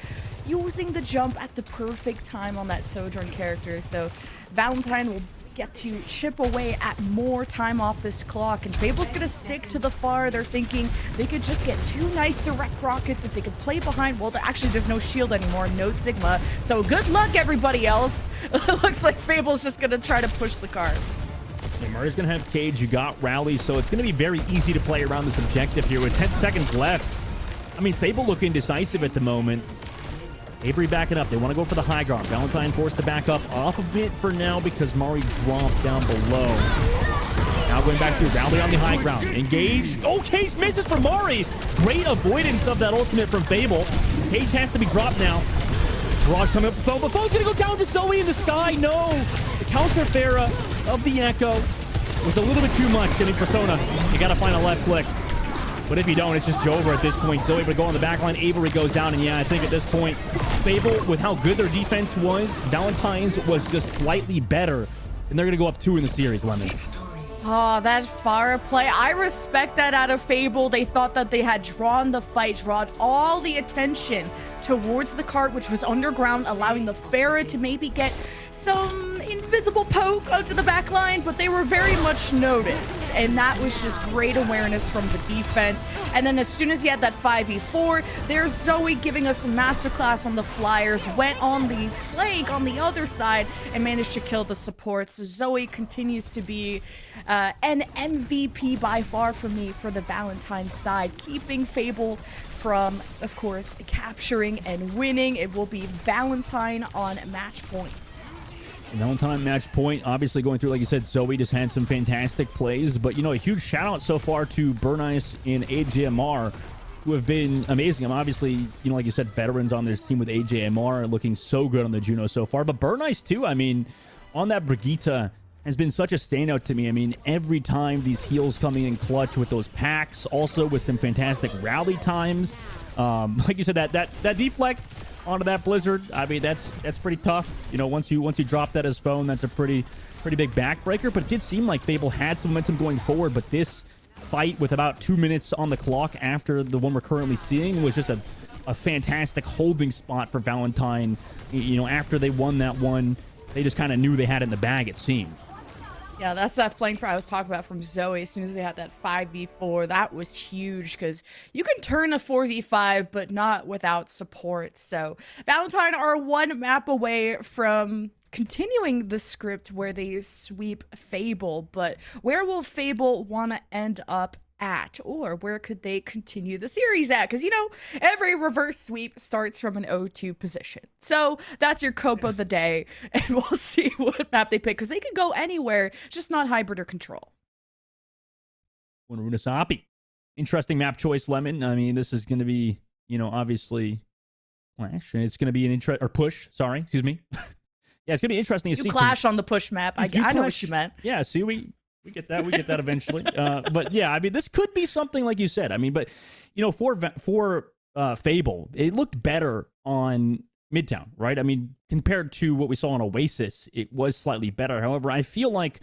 using the jump at the perfect time on that Sojourn character. So Valentine will get to chip away at more time off this clock, and Fable's gonna stick to the far. They're thinking they could just get 2 nice direct rockets if they could play behind. Well, actually there's no shield anymore, no Sigma, so good luck everybody else. Looks like Fable's just gonna try to push the card. Yeah, Murray's gonna have Cage, you got Rally, so it's gonna be very easy to play around this objective here with 10 seconds left. I mean, Fable looking decisive at the moment. Avery backing up. They want to go for the high ground. Valentine forced to back up off of it for now because Mari dropped down below. Now going back to Rally on the high ground. Engage. Oh, Cage misses for Mari. Great avoidance of that ultimate from Fable. Cage has to be dropped now. Barrage coming up for Phone, but Phone's going to go down to Zoe in the sky. No. The counter Pharah of the Echo was a little bit too much. Getting Persona. You got to find a left click. But if you don't, it's just Jover at this point. Zoe would go on the back line. Avery goes down. And yeah, I think at this point, Fable, with how good their defense was, Valentine's was just slightly better. And they're going to go up 2 in the series, Lemon. Oh, that Pharah play. I respect that out of Fable. They thought that they had drawn the fight, drawn all the attention towards the cart, which was underground, allowing the Pharah to maybe get some invisible poke onto the back line, but they were very much noticed, and that was just great awareness from the defense. And then as soon as he had that 5v4, there's Zoe giving us a masterclass on the Flyers, went on the flank on the other side and managed to kill the support. So Zoe continues to be an MVP by far for me for the Valentine side, keeping Fable from, of course, capturing and winning. It will be Valentine on match point. Valentine match point, obviously going through, like you said, Zoe just had some fantastic plays, but, you know, a huge shout out so far to Bernice and AJMR, who have been amazing. I'm obviously, you know, like you said, veterans on this team with AJMR looking so good on the Juno so far, but Bernice too, I mean, on that Brigitte has been such a standout to me. I mean, every time these heals coming in clutch with those packs, also with some fantastic rally times. Like you said, that deflect onto that Blizzard, I mean, that's pretty tough. You know, once you drop that as Phone, that's a pretty big backbreaker. But it did seem like Fable had some momentum going forward, but this fight with about 2 minutes on the clock after the one we're currently seeing was just a fantastic holding spot for Valentine. You know, after they won that one, they just kind of knew they had it in the bag, it seemed. Yeah, that's that flank I was talking about from Zoe. As soon as they had that 5v4, that was huge because you can turn a 4v5, but not without support. So Valentine are 1 map away from continuing the script where they sweep Fable. But where will Fable want to end up at, or where could they continue the series at? Because, you know, every reverse sweep starts from an 0-2 position. So that's your cope of the day, and we'll see what map they pick, because they can go anywhere, just not hybrid or control. Runasapi. Interesting map choice, Lemon. I mean, this is going to be, you know, obviously Clash. It's going to be an push, sorry, excuse me. Yeah, it's going to be interesting to see. Clash on the push map. I know what you meant. Yeah, see, we get that. We get that eventually. But yeah, I mean, this could be something like you said. I mean, but, you know, for Fable, it looked better on Midtown, right? I mean, compared to what we saw on Oasis, it was slightly better. However, I feel like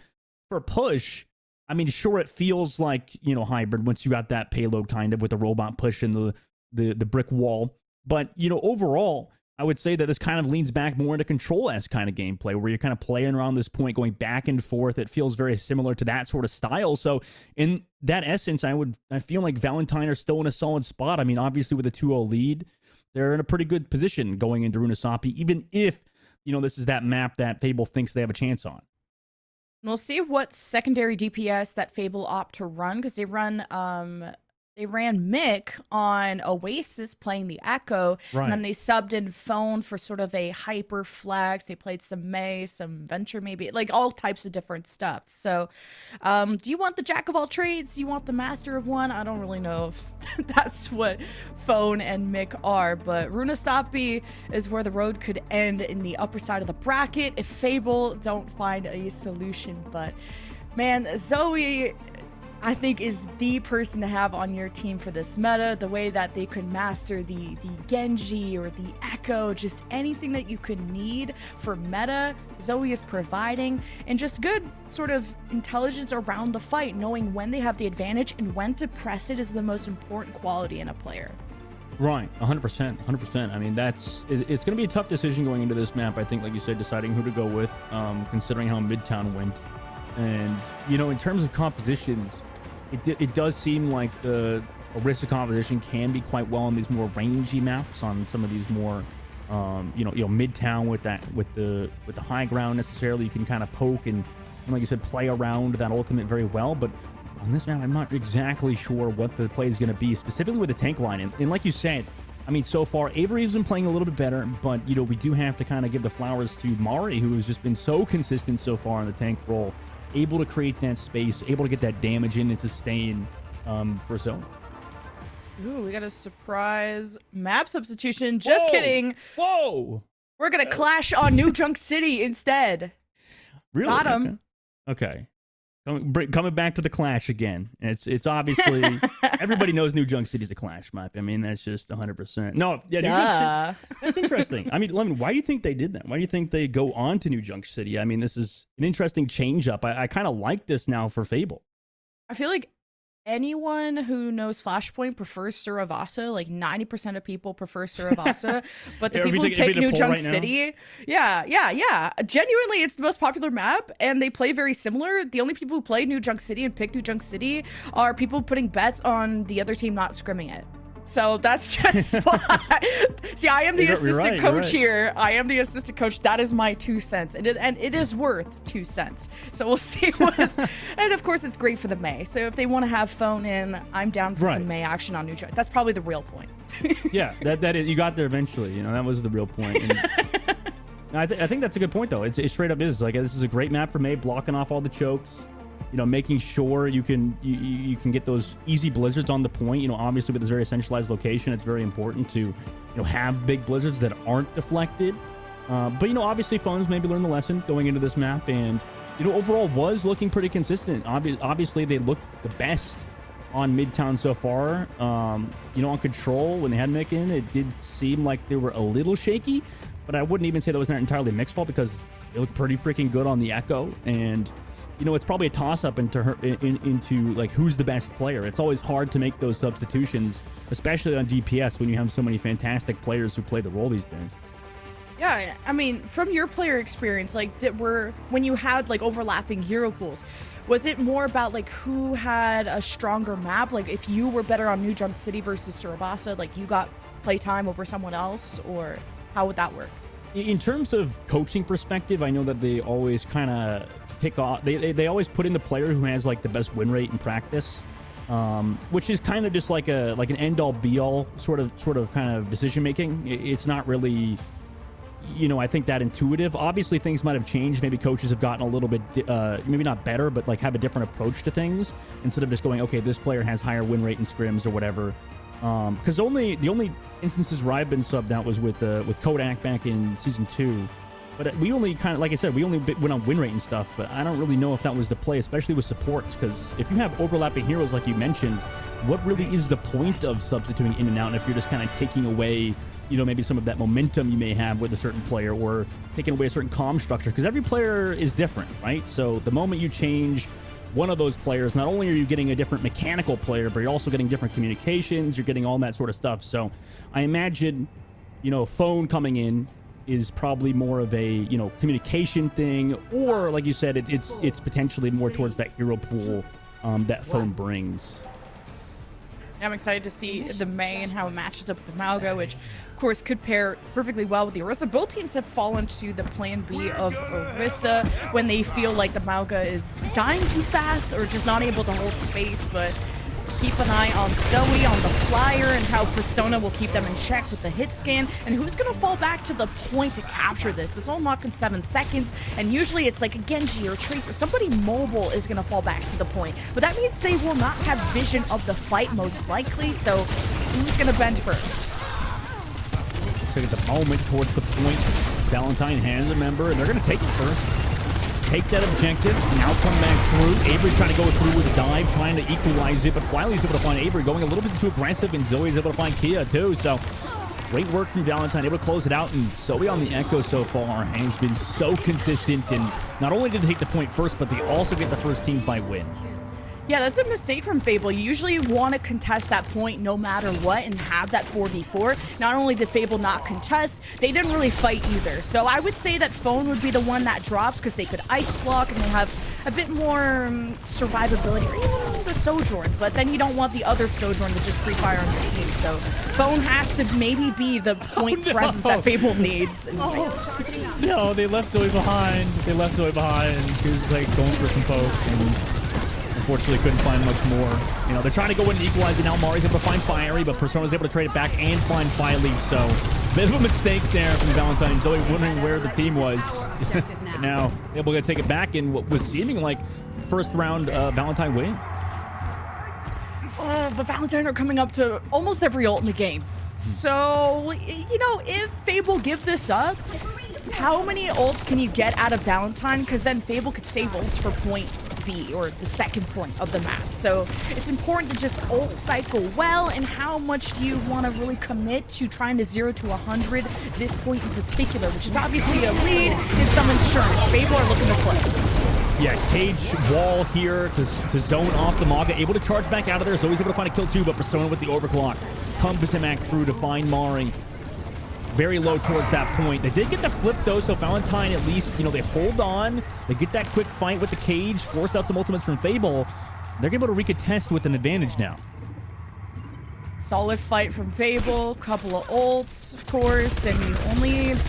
for Push, I mean, sure, it feels like, you know, hybrid once you got that payload kind of with the robot push and the brick wall. But, you know, overall, I would say that this kind of leans back more into Control-esque kind of gameplay where you're kind of playing around this point, going back and forth. It feels very similar to that sort of style. So in that essence, I feel like Valentine are still in a solid spot. I mean, obviously with a 2-0 lead, they're in a pretty good position going into Runasapi, even if, you know, this is that map that Fable thinks they have a chance on. We'll see what secondary DPS that Fable opt to run, because they ran Mick on Oasis playing the Echo, Right. and then they subbed in Phone for sort of a hyper flags. They played some Mei, some Venture, maybe, like all types of different stuff. So, do you want the jack of all trades? Do you want the master of one? I don't really know if that's what Phone and Mick are, but Runasapi is where the road could end in the upper side of the bracket if Fable don't find a solution. But man, Zoe, I think, is the person to have on your team for this meta. The way that they could master the Genji or the Echo, just anything that you could need for meta, Zoe is providing, and just good sort of intelligence around the fight, knowing when they have the advantage and when to press it is the most important quality in a player. Right, 100%, 100%. I mean, it's going to be a tough decision going into this map, I think, like you said, deciding who to go with, considering how Midtown went. And, you know, in terms of compositions, it does seem like the Orisa composition can be quite well on these more rangy maps, on some of these more, you know, Midtown with the high ground necessarily. You can kind of poke and, like you said, play around that ultimate very well. But on this map, I'm not exactly sure what the play is going to be, specifically with the tank line. And like you said, I mean, so far, Avery's been playing a little bit better, but, you know, we do have to kind of give the flowers to Mari, who has just been so consistent so far in the tank role, able to create that space, able to get that damage in and sustain for Zone. Ooh, we got a surprise map substitution. Just kidding. Whoa! We're going to clash on New Junk City instead. Really? Got him. Okay. Coming back to the Clash again. It's obviously everybody knows New Junk City's a Clash map. I mean, that's just 100%. No, yeah, New Junk City. That's interesting. I mean, Lemon, why do you think they did that? Why do you think they go on to New Junk City? I mean, this is an interesting change up. I kind of like this now for Fable. I feel like anyone who knows Flashpoint prefers Suravasa. Like 90% of people prefer Suravasa, but the people who pick New Junk City, yeah. Genuinely, it's the most popular map, and they play very similar. The only people who play New Junk City and pick New Junk City are people putting bets on the other team not scrimming it. So that's just why. See, I am the assistant coach here. I am the assistant coach. That is my 2 cents. And it is worth 2 cents. So we'll see what. And of course, it's great for the Mei. So if they want to have Phone in, I'm down for some Mei action on New Junk. That's probably the real point. Yeah, that is. You got there eventually. You know, that was the real point. And I think that's a good point, though. It straight up is. Like, this is a great map for Mei, blocking off all the chokes. You know, making sure you can get those easy blizzards on the point. You know, obviously with this very centralized location, it's very important to, you know, have big blizzards that aren't deflected. But, you know, obviously Phones maybe learned the lesson going into this map, and, you know, overall was looking pretty consistent. Obviously they looked the best on Midtown so far. You know, on Control, when they had Mick in, it did seem like they were a little shaky, but I wouldn't even say that was not entirely Mick's fault, because they looked pretty freaking good on the Echo. And, you know, it's probably a toss-up into like who's the best player. It's always hard to make those substitutions, especially on DPS when you have so many fantastic players who play the role these days. Yeah, I mean, from your player experience, like, when you had like overlapping hero pools, was it more about like who had a stronger map? Like, if you were better on New Junk City versus Surabasa, like you got playtime over someone else, or how would that work? In terms of coaching perspective, I know that they always kind of pick off. They always put in the player who has like the best win rate in practice, which is kind of just like an end all be all sort of kind of decision making. It's not really, you know, I think that intuitive. Obviously, things might have changed. Maybe coaches have gotten a little bit, maybe not better, but like have a different approach to things instead of just going, okay, this player has higher win rate in scrims or whatever. Because the only instances where I've been subbed out was with Kodak back in season 2. But we only kind of, like I said, we only went on win rate and stuff, but I don't really know if that was the play, especially with supports, because if you have overlapping heroes like you mentioned, what really is the point of substituting in and out? And if you're just kind of taking away, you know, maybe some of that momentum you may have with a certain player, or taking away a certain comm structure, because every player is different, right? So the moment you change one of those players, not only are you getting a different mechanical player, but you're also getting different communications. You're getting all that sort of stuff. So I imagine, phone coming in is probably more of a, communication thing, or like you said, it's potentially more towards that hero pool that phone brings. I'm excited to see the Mei and how it matches up with the Mauga, which, of course, could pair perfectly well with the Orisa. Both teams have fallen to the plan B of Orisa when they feel like the Mauga is dying too fast or just not able to hold space, but keep an eye on Zoe, on the flyer, and how Persona will keep them in check with the hit scan. And who's going to fall back to the point to capture this? It's all knocked in 7 seconds, and usually it's like a Genji or Tracer. Somebody mobile is going to fall back to the point. But that means they will not have vision of the fight, most likely. So who's going to bend first? So at the moment towards the point, Valentine has a member, and they're going to take it first. Take that objective, now come back through. Avery trying to go through with a dive, trying to equalize it, but Wiley's able to find Avery going a little bit too aggressive, and Zoe's able to find Kia too. So great work from Valentine, able to close it out, and Zoe on the Echo so far has been so consistent, and not only did they take the point first, but they also get the first team fight win. Yeah, that's a mistake from Fable. You usually want to contest that point no matter what and have that 4v4. Not only did Fable not contest, they didn't really fight either. So I would say that Phone would be the one that drops because they could ice block and they have a bit more survivability, or even the Sojourn. But then you don't want the other Sojourn to just free fire on the team. So Phone has to maybe be the point presence that Fable needs. No, they left Zoe behind. She was like going for some poke and unfortunately couldn't find much more. They're trying to go in and equalize it. Now Mari's able to find Fiery, but Persona's able to trade it back and find Fireleaf. So bit of a mistake there from Valentine. Zoe wondering where the team was. Now able to take it back in what was seeming like first round Valentine win. But Valentine are coming up to almost every ult in the game. So, if Fable give this up, how many ults can you get out of Valentine? Because then Fable could save ults for point B, or the second point of the map. So it's important to just ult cycle well, and how much do you want to really commit to trying to 0 to 100 this point in particular, which is obviously a lead and some insurance. Fable are looking to play. Yeah, Cage wall here to zone off the Mauga, able to charge back out of there, so he's able to find a kill too, but Persona with the overclock comes him back through to find Mari. Very low towards that point. They did get the flip though, so Valentine at least, they hold on. They get that quick fight with the Cage, force out some ultimates from Fable. They're able to recontest with an advantage now. Solid fight from Fable, couple of ults, of course, and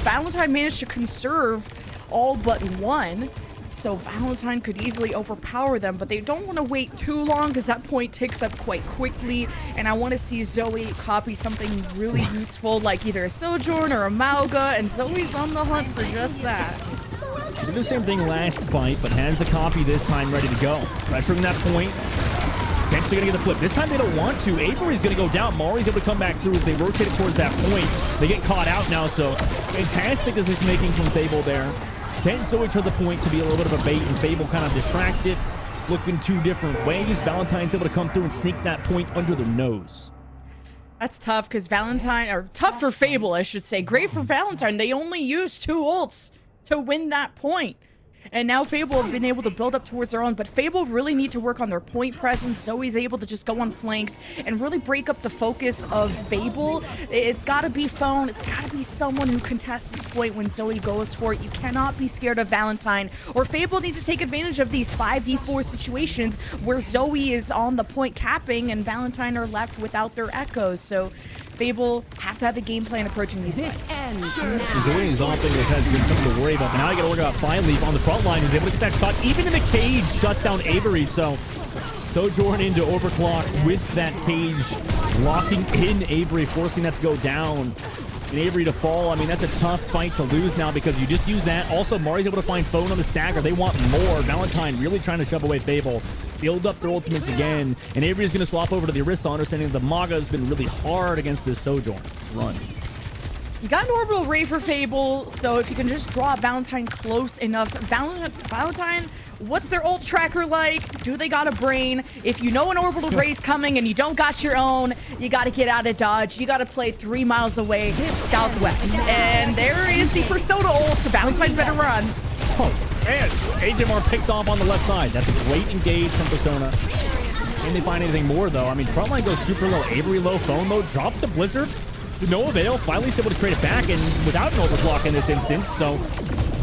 Valentine managed to conserve all but one. So Valentine could easily overpower them, but they don't want to wait too long because that point ticks up quite quickly. And I want to see Zoe copy something really useful, like either a Sojourn or a Mauga, and Zoe's on the hunt for just that. She did the same thing last fight, but has the copy this time ready to go. Pressuring that point. Potentially going to get the flip. This time they don't want to. Avery's going to go down. Mari's able to come back through as they rotate it towards that point. They get caught out now, so fantastic decision-making from Fable there. Sent Zoe to the point to be a little bit of a bait, and Fable kind of distracted, looking two different ways. Valentine's able to come through and sneak that point under their nose. That's tough because tough for Fable, I should say. Great for Valentine. They only used 2 ults to win that point. And now Fable have been able to build up towards their own, but Fable really need to work on their point presence. Zoe's able to just go on flanks and really break up the focus of Fable. It's got to be Phone. It's got to be someone who contests this point when Zoe goes for it. You cannot be scared of Valentine, or Fable needs to take advantage of these 5v4 situations where Zoe is on the point capping and Valentine are left without their echoes. So Fable have to have the game plan approaching these fights. Zoe's offing has been something to worry about, but now I got to worry about Fireleaf on the front line. He's able to get that shot, even in the Cage, shuts down Avery. So Sojourn into overclock with that Cage, locking in Avery, forcing that to go down. And Avery to fall. I mean, that's a tough fight to lose now because you just use that. Also, Mari's able to find Phone on the stagger. They want more. Valentine really trying to shove away Fable. Build up their ultimates again. And Avery's going to swap over to the Orisa, understanding that the Mauga has been really hard against this Sojourn run. You got an Orbital Ray for Fable, so if you can just draw Valentine close enough. Valentine, what's their ult tracker like? Do they got a brain? If you know an Orbital Ray's coming and you don't got your own, you got to get out of dodge. You got to play 3 miles away southwest. And there is the Persona ult. Valentine better run. Oh, And HMR picked off on the left side. That's a great engage from Persona. Can they find anything more, though? I mean, frontline goes super low. Avery low, phone low, drops the Blizzard. To no avail. Finally, he's able to trade it back, and without an overclock in this instance. So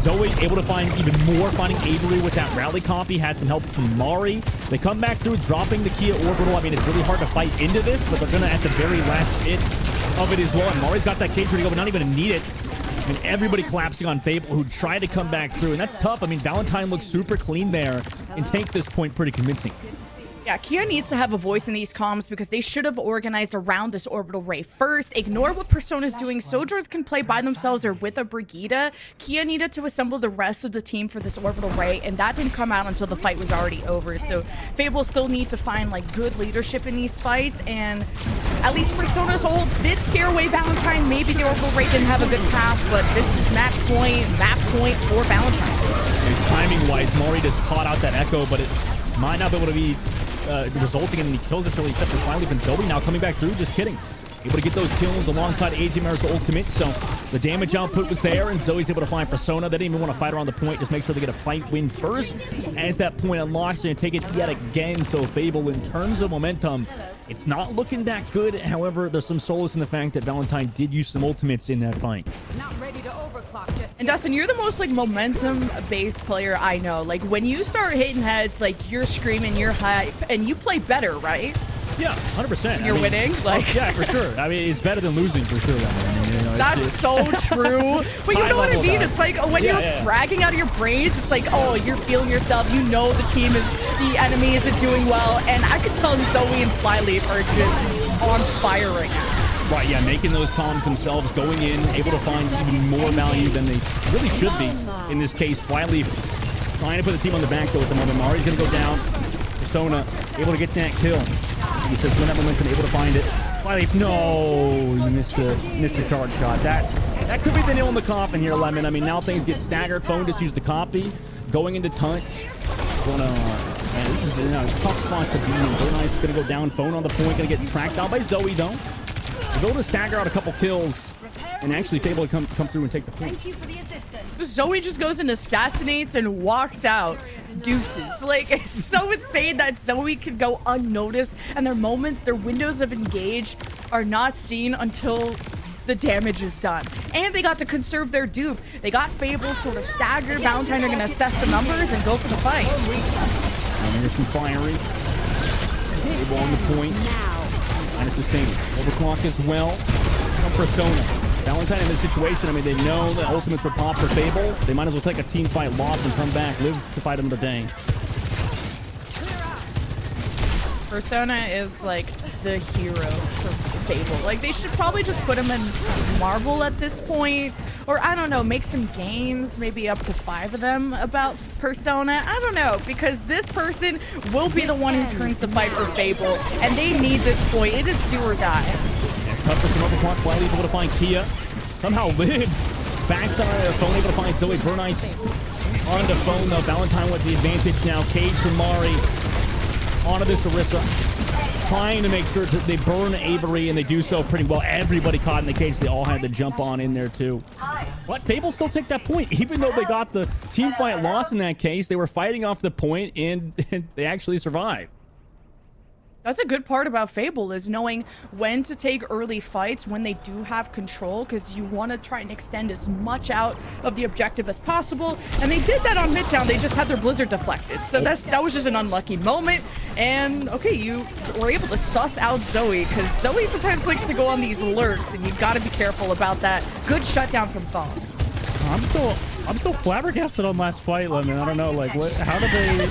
Zoe able to find even more, finding Avery with that rally copy. Had some help from Mari. They come back through, dropping the Kia Orbital. I mean, it's really hard to fight into this, but they're going to, at the very last bit of it as well. And Mari's got that cage ready to go, but not even need it. And everybody collapsing on Fable, who tried to come back through. And that's tough. I mean, Valentine looks super clean there and take this point pretty convincing. Yeah, Kia needs to have a voice in these comms because they should have organized around this orbital ray first. Ignore what Persona's doing. Sojourns can play by themselves or with a Brigida. Kia needed to assemble the rest of the team for this orbital ray, and that didn't come out until the fight was already over. So Fable still need to find like good leadership in these fights, and at least Persona's ult did scare away Valentine. Maybe the orbital ray didn't have a good path, but this is match point for Valentine. And timing-wise, Mari just caught out that echo, but it might not be able to be resulting in any kills necessarily, except for finally from Zoe now coming back through. Just kidding. Able to get those kills alongside AGMR's ultimate, so the damage output was there, and Zoe's able to find Persona. They didn't even want to fight around the point, just make sure they get a fight win first. As that point unlocks, and take it yet again. So Fable, in terms of momentum, it's not looking that good. However, there's some solace in the fact that Valentine did use some ultimates in that fight. Not ready to overclock just And yet. Dustin, you're the most like momentum-based player I know. Like when you start hitting heads, like you're screaming, you're hype, and you play better, right? Yeah, 100%. You're winning? Like yeah, for sure. I mean, it's better than losing for sure. I mean, you know, That's so true. But you know what I High-level mean? guy. It's like when Yeah, you're yeah. bragging out of your brains, it's like, oh, you're feeling yourself. You know the enemy isn't doing well. And I could tell Zoe and Flyleaf are just on fire right now. Right, yeah, making those comms themselves, going in, able to find even more value than they really should be. In this case, Flyleaf trying to put the team on the back though at the moment. Mari's going to go down. Persona able to get that kill. He says when that momentum, able to find it. Flyleaf, no, you missed the charge shot. That could be the nail in the coffin here, Lemon. I mean, now things get staggered. Phone just used the copy, going into touch. Man, this is a tough spot to be in. Very nice. Going to go down. Phone on the point. Going to get tracked down by Zoe, though. They're able to stagger out a couple kills, and actually Fable to come through and take the point. Thank you for the assistance. Zoe just goes and assassinates and walks out. Deuces. Like, it's so insane that Zoe can go unnoticed, and their moments, their windows of engage are not seen until the damage is done. And they got to conserve their dupe. They got Fable sort of staggered. Valentine are going to assess the numbers and go for the fight. And there's some fiery. Fable on the point. And it's sustained. Overclock as well. From Persona. Valentine in this situation, I mean, they know that ultimates will pop for Fable. They might as well take a team fight loss and come back, live to fight another day. Persona is like the hero for Fable. Like they should probably just put him in Marvel at this point, or I don't know, make some games, maybe up to 5 of them about Persona. I don't know, because this person will be the one who turns the fight for Fable, and they need this point. It is do or die. Cut for some overclock. Flyleaf able to find Kia. Somehow lives. Backs on their phone, able to find Zoe. Burnice on the phone though. Valentine with the advantage now. Cage from Mari. Onto this Orisa. Trying to make sure that they burn Avery, and they do so pretty well. Everybody caught in the cage. They all had to jump on in there too. But Fable still take that point. Even though they got the team fight loss in that case, they were fighting off the point, and they actually survived. That's a good part about Fable, is knowing when to take early fights when they do have control, because you want to try and extend as much out of the objective as possible. And they did that on Midtown. They just had their Blizzard deflected. So that was just an unlucky moment. And okay, you were able to suss out Zoe, because Zoe sometimes likes to go on these alerts, and you got to be careful about that. Good shutdown from Phone. I'm still flabbergasted on last fight, Lemon. I don't know, like, what? How did they?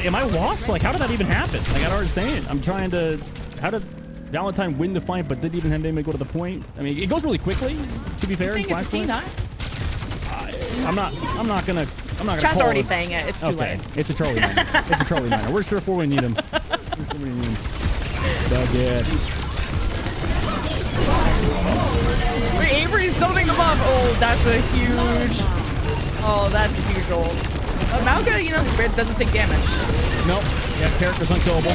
Am I lost? Like, how did that even happen? Like, I don't understand. I'm trying to. How did Valentine win the fight, but didn't even have anybody go to the point? I mean, it goes really quickly. To be fair, Saying it's a Flashpoint. C9? I'm not gonna. Chat's call already it. saying it. It's too Okay, late. it's a Charlie Miner. It's a Charlie Miner. We're sure for we need him. But yeah. Wait, Avery's zoning them up. Oh, that's a huge. Oh, that's a huge ult. Malga, you know, doesn't take damage. Nope. Yeah, character's unkillable.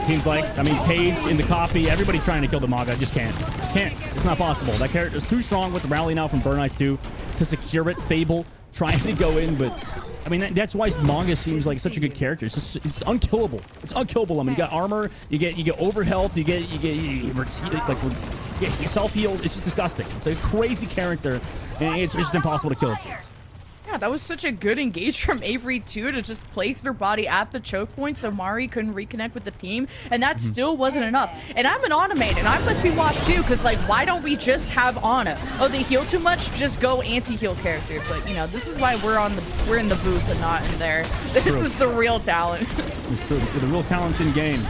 Seems like. I mean, Cage in the copy. Everybody trying to kill the Maga. Just can't. Just can't. It's not possible. That character's too strong with the rally now from Burnice too to secure it. Fable trying to go in, but I mean, that's why Manga seems like such a good character. It's unkillable. It's unkillable. I mean, you got armor, you get over health, you get self healed. It's just disgusting. It's a crazy character, and it's just impossible to kill. It seems. Yeah, that was such a good engage from Avery too, to just place their body at the choke point so Mari couldn't reconnect with the team, and that still wasn't enough. And I'm an Ana main, and I must be watched too, because like, why don't we just have Ana? Oh, they heal too much? Just go anti-heal character. But you know, this is why we're in the booth and not in there. This is the real talent. It's true. The real talent in game.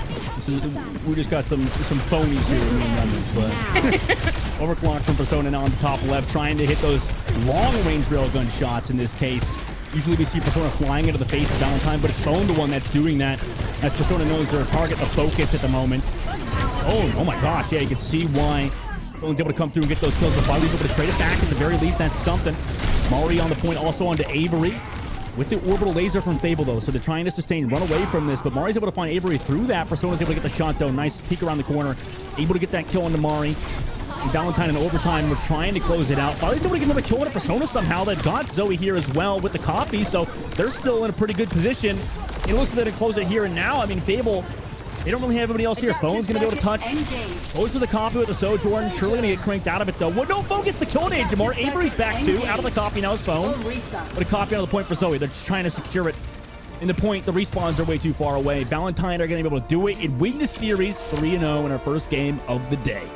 We just got some phonies here in the numbers, but overclock from Persona now on the top left, trying to hit those long-range railgun shots in this case. Usually we see Persona flying into the face of Valentine, but it's Phone the one that's doing that, as Persona knows they're a target of focus at the moment. Oh my gosh, yeah, you can see why Phone's able to come through and get those kills, but finally able to trade it back at the very least. That's something. Mari on the point, also onto Avery. With the orbital laser from Fable, though, so they're trying to sustain, run away from this, but Mari's able to find Avery through that. Persona's able to get the shot, though. Nice peek around the corner. Able to get that kill onto Mari. And Valentine in overtime, we're trying to close it out. Mari's able to get another kill on a Persona somehow. They've got Zoe here as well with the copy, so they're still in a pretty good position. It looks like they're going to close it here and now. I mean, Fable, they don't really have anybody else here. Phone's going to be able to touch. Goes for the copy with the Sojourn. Surely going to get cranked out of it, though. Well, no, Phone gets the kill on Angemore. Avery's back, too. Out of the copy now is Phone. But a copy out of the point for Zoe. They're just trying to secure it. In the point, the respawns are way too far away. Valentine are going to be able to do it and win the series 3-0 in our first game of the day.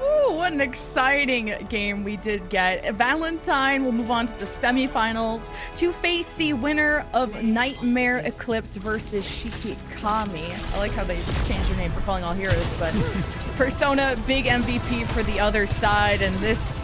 Ooh, what an exciting game we did get. Valentine will move on to the semifinals to face the winner of Nightmare Eclipse versus Shikikami. I like how they changed their name for Calling All Heroes, but Persona, big MVP for the other side, and this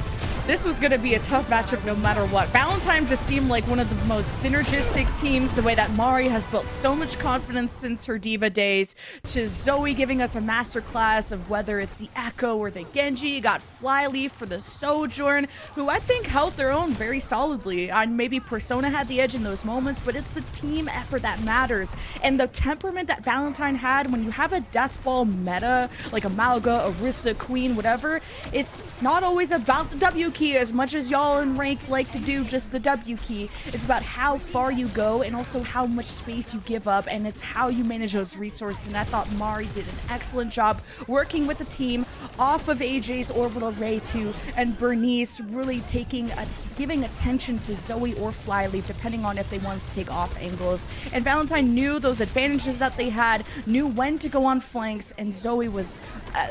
was going to be a tough matchup no matter what. Valentine just seemed like one of the most synergistic teams, the way that Mari has built so much confidence since her Diva days, to Zoe giving us a masterclass of whether it's the Echo or the Genji. You got Flyleaf for the Sojourn, who I think held their own very solidly. And maybe Persona had the edge in those moments, but it's the team effort that matters. And the temperament that Valentine had, when you have a Death Ball meta, like a Malga, Orisa, Queen, whatever, it's not always about the W key as much as y'all in ranked like to do just the W key. It's about how far you go and also how much space you give up, and it's how you manage those resources. And I thought Mari did an excellent job working with the team off of AJ's Orbital Ray 2, and Bernice really giving attention to Zoe or Flyleaf depending on if they wanted to take off angles. And Valentine knew those advantages that they had, knew when to go on flanks, and Zoe was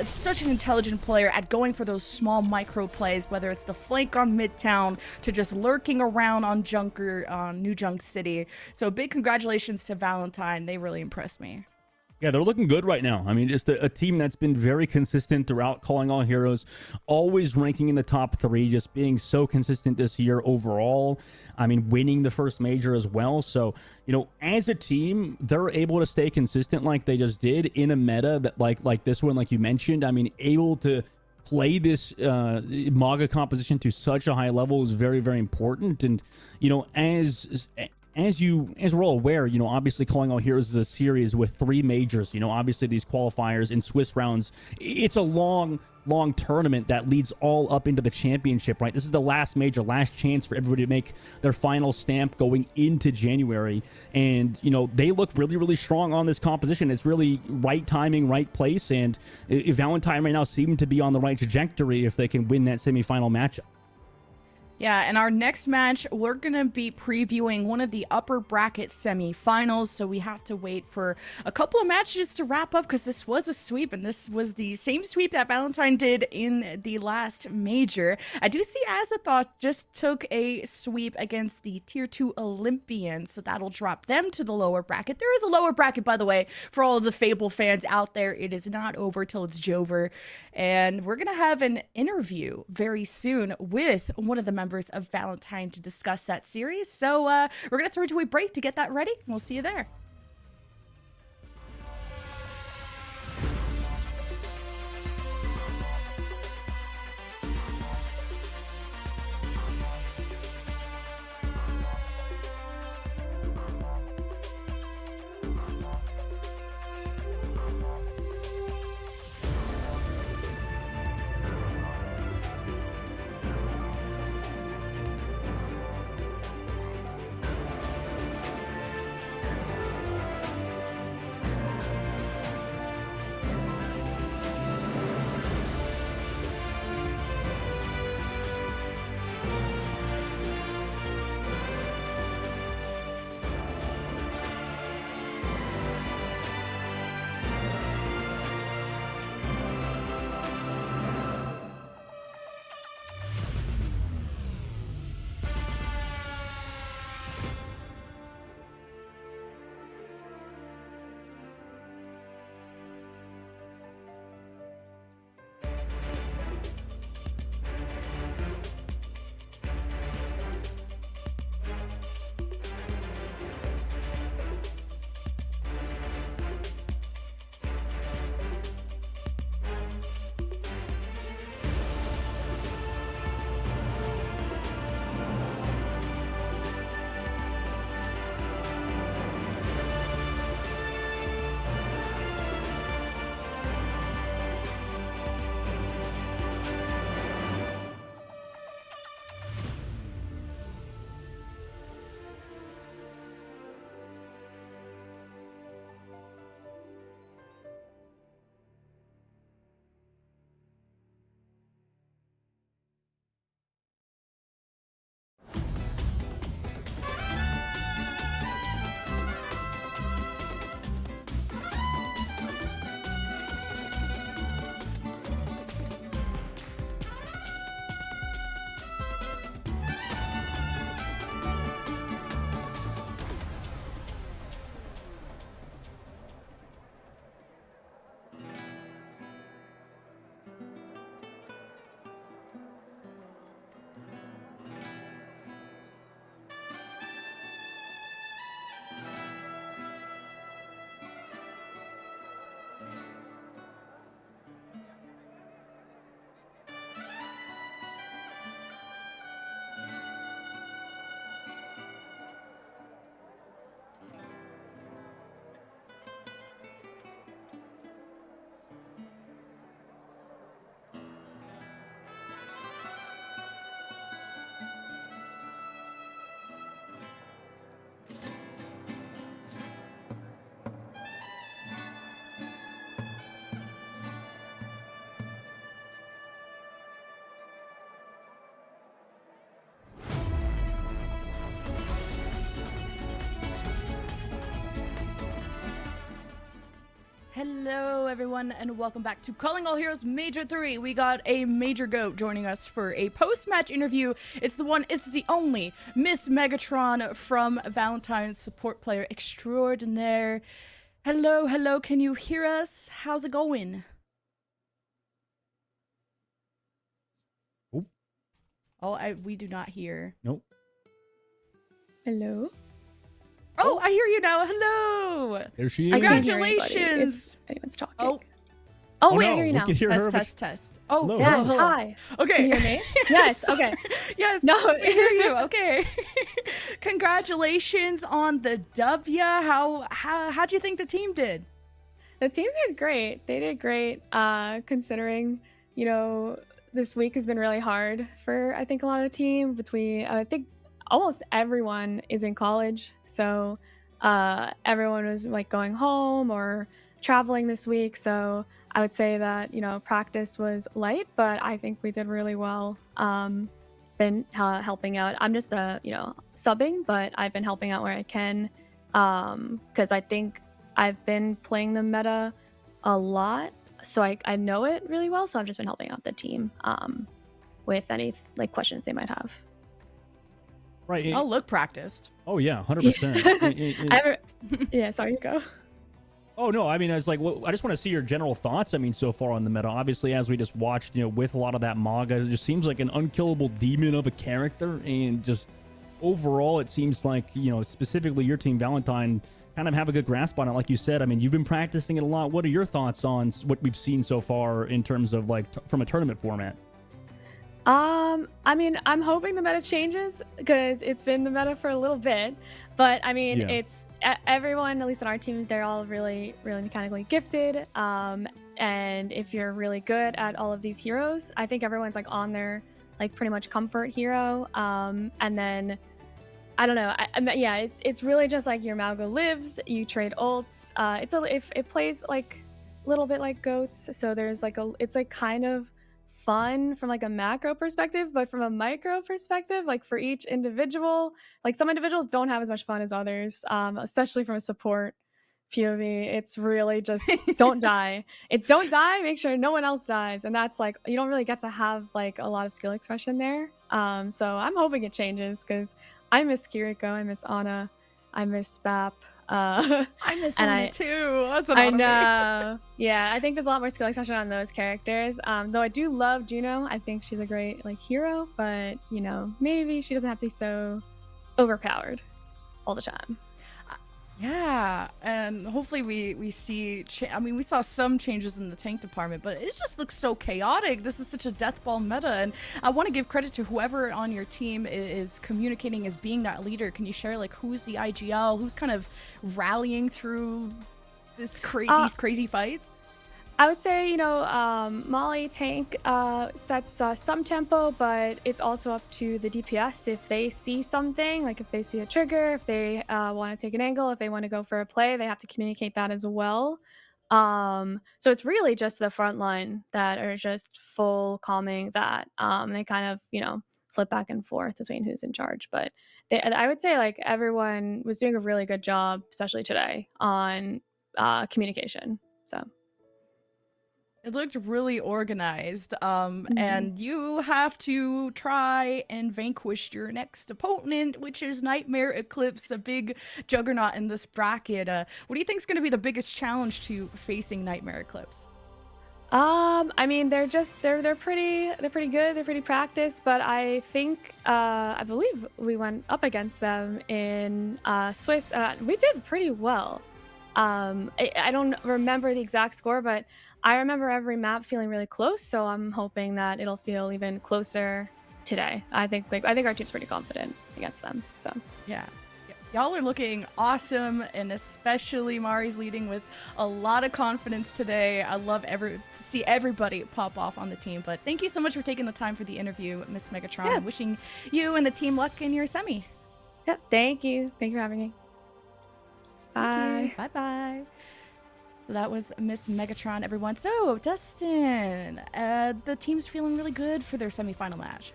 such an intelligent player at going for those small micro plays, whether it's the flank on Midtown to just lurking around on New Junk City. So big congratulations to Valentine. They really impressed me. Yeah, they're looking good right now. I mean, just a team that's been very consistent throughout Calling All Heroes, always ranking in the top 3, just being so consistent this year overall. I mean, winning the first major as well. So, you know, as a team, they're able to stay consistent like they just did in a meta that like this one, like you mentioned. I mean, able to play this Maga composition to such a high level is very, very important. And, you know, as we're all aware, you know, obviously Calling All Heroes is a series with 3 majors. You know, obviously these qualifiers and Swiss rounds, it's a long tournament that leads all up into the championship, right? This is the last major, last chance for everybody to make their final stamp going into January. And, you know, they look really, really strong on this composition. It's really right timing, right place. And Valentine right now seem to be on the right trajectory if they can win that semifinal matchup. Yeah, and our next match, we're going to be previewing one of the upper bracket semifinals, so we have to wait for a couple of matches to wrap up because this was a sweep, and this was the same sweep that Valentine did in the last major. I do see Azathoth just took a sweep against the Tier 2 Olympians, so that'll drop them to the lower bracket. There is a lower bracket, by the way, for all of the Fable fans out there. It is not over till it's Jover, and we're going to have an interview very soon with one of the members of Valentine to discuss that series. So we're going to throw it to a break to get that ready. We'll see you there. Hello, everyone, and welcome back to Calling All Heroes Major 3. We got a Major GOAT joining us for a post-match interview. It's the one, it's the only Miss Megatron from Valentine's support player extraordinaire. Hello, can you hear us? How's it going? Oop. Oh, we do not hear. Nope. Hello. Oh, I hear you now. Hello. There she is. I can't hear anybody Congratulations. if anyone's talking. Oh, Oh, wait, no, I hear you we now. can hear her. test. Oh, Hello. Yes, hello. hi. Okay. Can you hear me? Yes, okay. Yes. No. I hear you. Okay. Congratulations on the W. How'd you think the team did? The team did great. They did great, considering, this week has been really hard for, I think, a lot of the team. I think almost everyone is in college. So everyone was like going home or traveling this week. So I would say that, practice was light, but I think we did really well. Been helping out. I'm just subbing, but I've been helping out where I can, because I think I've been playing the meta a lot, so I know it really well. So I've just been helping out the team with any questions they might have. Right. Oh, look practiced. Oh yeah, 100%. Yeah, sorry, you go. Oh no, I mean, I was like, I just want to see your general thoughts. I mean, so far on the meta, obviously, as we just watched, with a lot of that Maga, it just seems like an unkillable demon of a character, and just overall, it seems like, specifically your team, Valentine, kind of have a good grasp on it. Like you said, I mean, you've been practicing it a lot. What are your thoughts on what we've seen so far in terms of from a tournament format? I mean, I'm hoping the meta changes because it's been the meta for a little bit. But I mean, Yeah. It's everyone, at least on our team, they're all really, really mechanically gifted. And if you're really good at all of these heroes, I think everyone's on their pretty much comfort hero. And then I don't know. It's really just your Malgo lives. You trade ults. It plays a little bit like goats. So there's it's kind of fun from a macro perspective, but from a micro perspective, for each individual, some individuals don't have as much fun as others, especially from a support POV. It's really just don't die. It's don't die, make sure no one else dies, and that's you don't really get to have a lot of skill expression there. So I'm hoping it changes because I miss Kiriko, I miss Ana, I miss Bap. I miss Ana too. That's an I Ana know. Yeah, I think there's a lot more skill expression on those characters. Though I do love Juno. I think she's a great hero, but maybe she doesn't have to be so overpowered all the time. Yeah, and hopefully we see. We saw some changes in the tank department, but it just looks so chaotic. This is such a deathball meta, and I want to give credit to whoever on your team is communicating as being that leader. Can you share who's the IGL, who's kind of rallying through these crazy fights? I would say, Molly tank sets some tempo, but it's also up to the DPS. If they see something, if they see a trigger, if they want to take an angle, if they want to go for a play, they have to communicate that as well. So it's really just the front line that are just full calming that. They kind of, flip back and forth between who's in charge. But I would say everyone was doing a really good job, especially today, on communication. So. It looked really organized, and you have to try and vanquish your next opponent, which is Nightmare Eclipse, a big juggernaut in this bracket. What do you think is going to be the biggest challenge to facing Nightmare Eclipse? I mean, they're pretty good. They're pretty practiced, but I think I believe we went up against them in Swiss. We did pretty well. I don't remember the exact score, but I remember every map feeling really close, so I'm hoping that it'll feel even closer today. I think our team's pretty confident against them. So yeah. Y'all are looking awesome, and especially Mari's leading with a lot of confidence today. I love to see everybody pop off on the team. But thank you so much for taking the time for the interview, Miss Megatron. Yeah. Wishing you and the team luck in your semi. yeah, thank you for having me. Bye. Bye. So that was Miss Megatron, everyone. So, Dustin, the team's feeling really good for their semifinal match.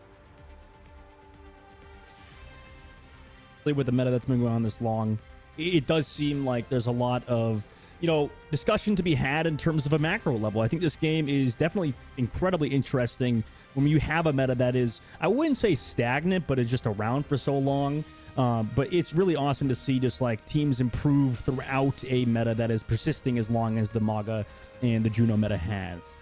With the meta that's been going on this long, it does seem like there's a lot of discussion to be had in terms of a macro level. I think this game is definitely incredibly interesting when you have a meta that is, I wouldn't say stagnant, but it's just around for so long. But it's really awesome to see just like teams improve throughout a meta that is persisting as long as the Maga and the Juno meta has.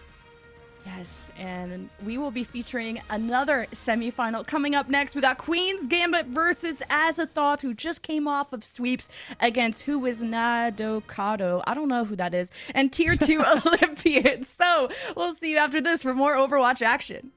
Yes, and we will be featuring another semifinal coming up next. We got Queen's Gambit versus Azathoth, who just came off of sweeps against who is Nadokado. I don't know who that is. And Tier 2 Olympians. So we'll see you after this for more Overwatch action.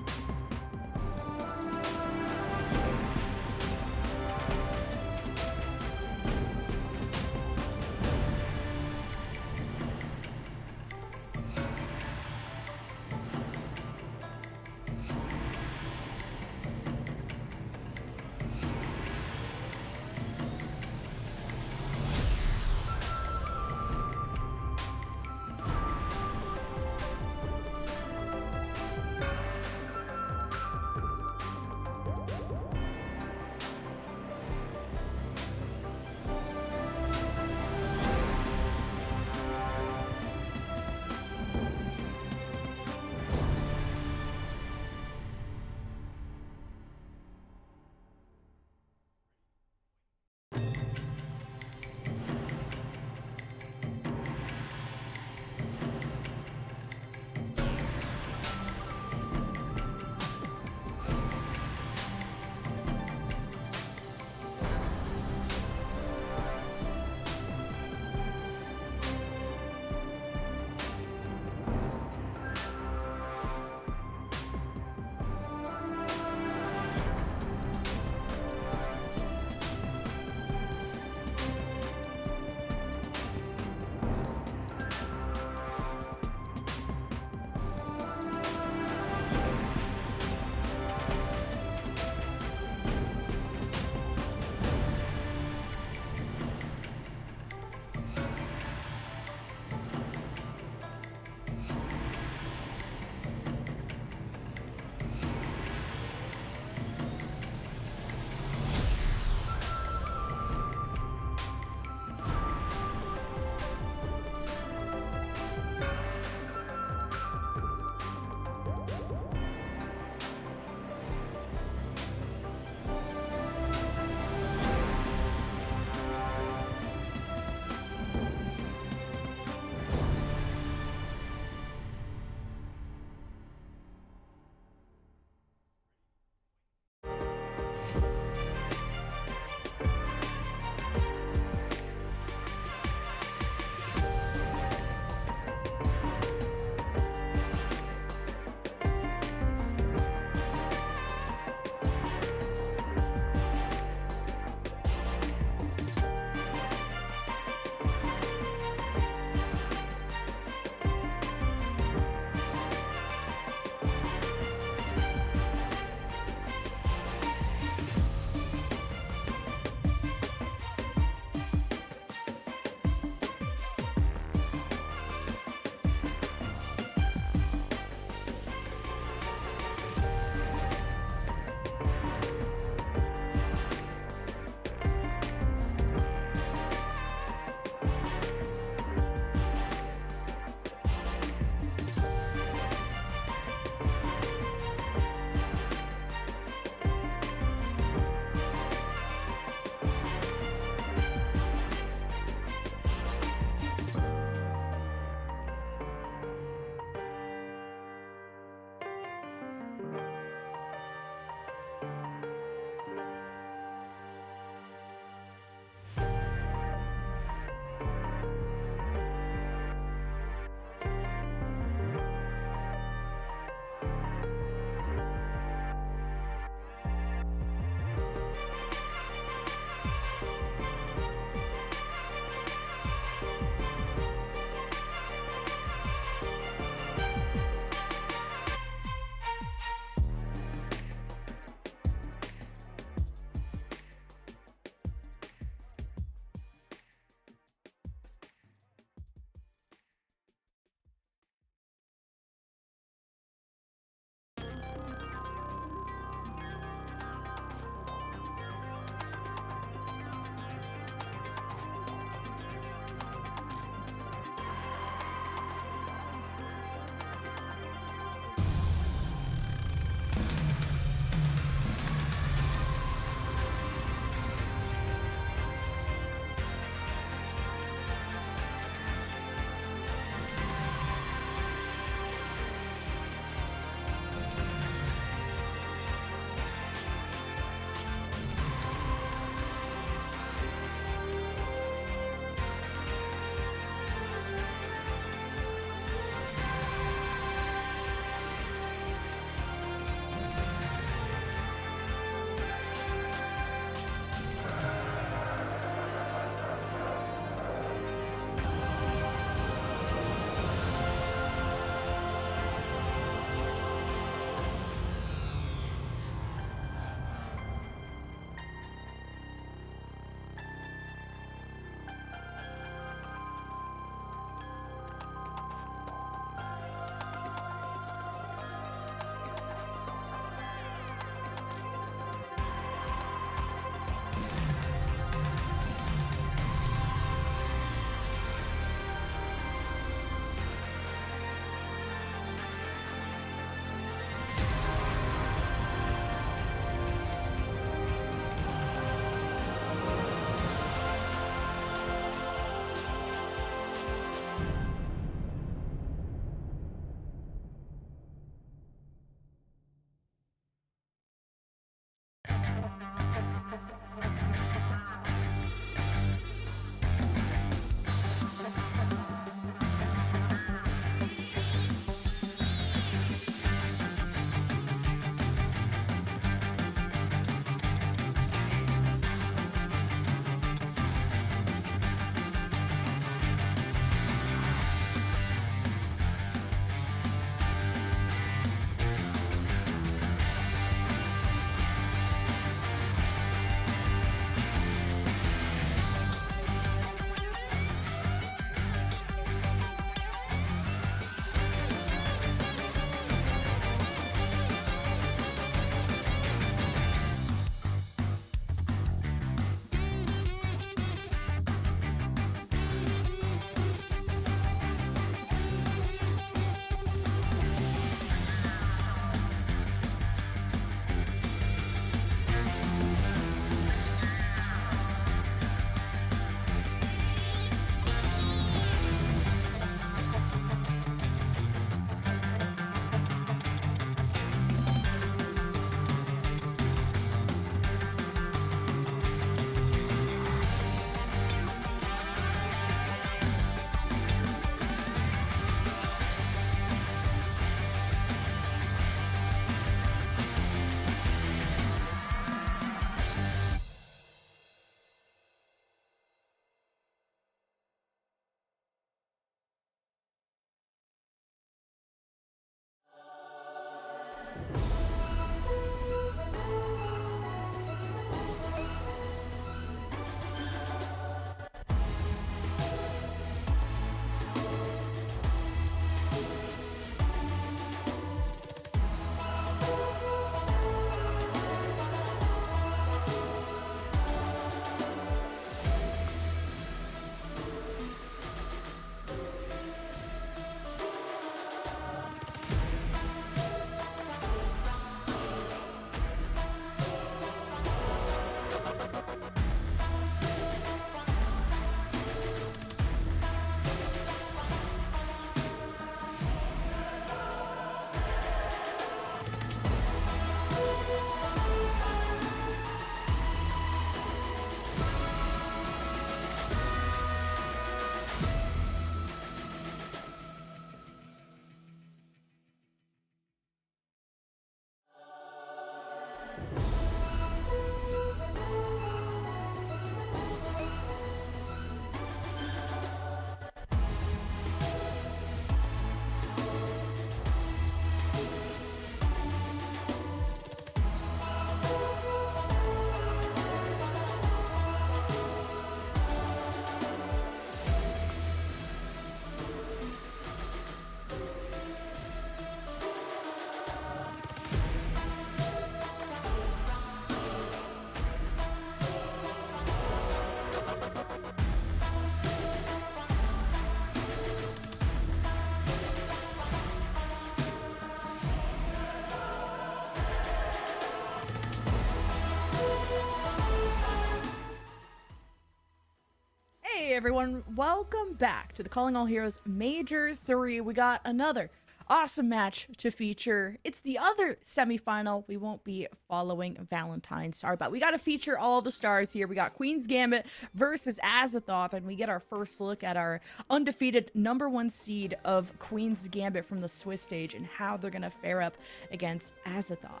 everyone, welcome back to the Calling All Heroes Major 3. We got another awesome match to feature. It's the other semifinal. We won't be following Valentine's Star, but we got to feature all the stars here. We got Queen's Gambit versus Azathoth, and we get our first look at our undefeated #1 seed of Queen's Gambit from the Swiss stage and how they're going to fare up against Azathoth.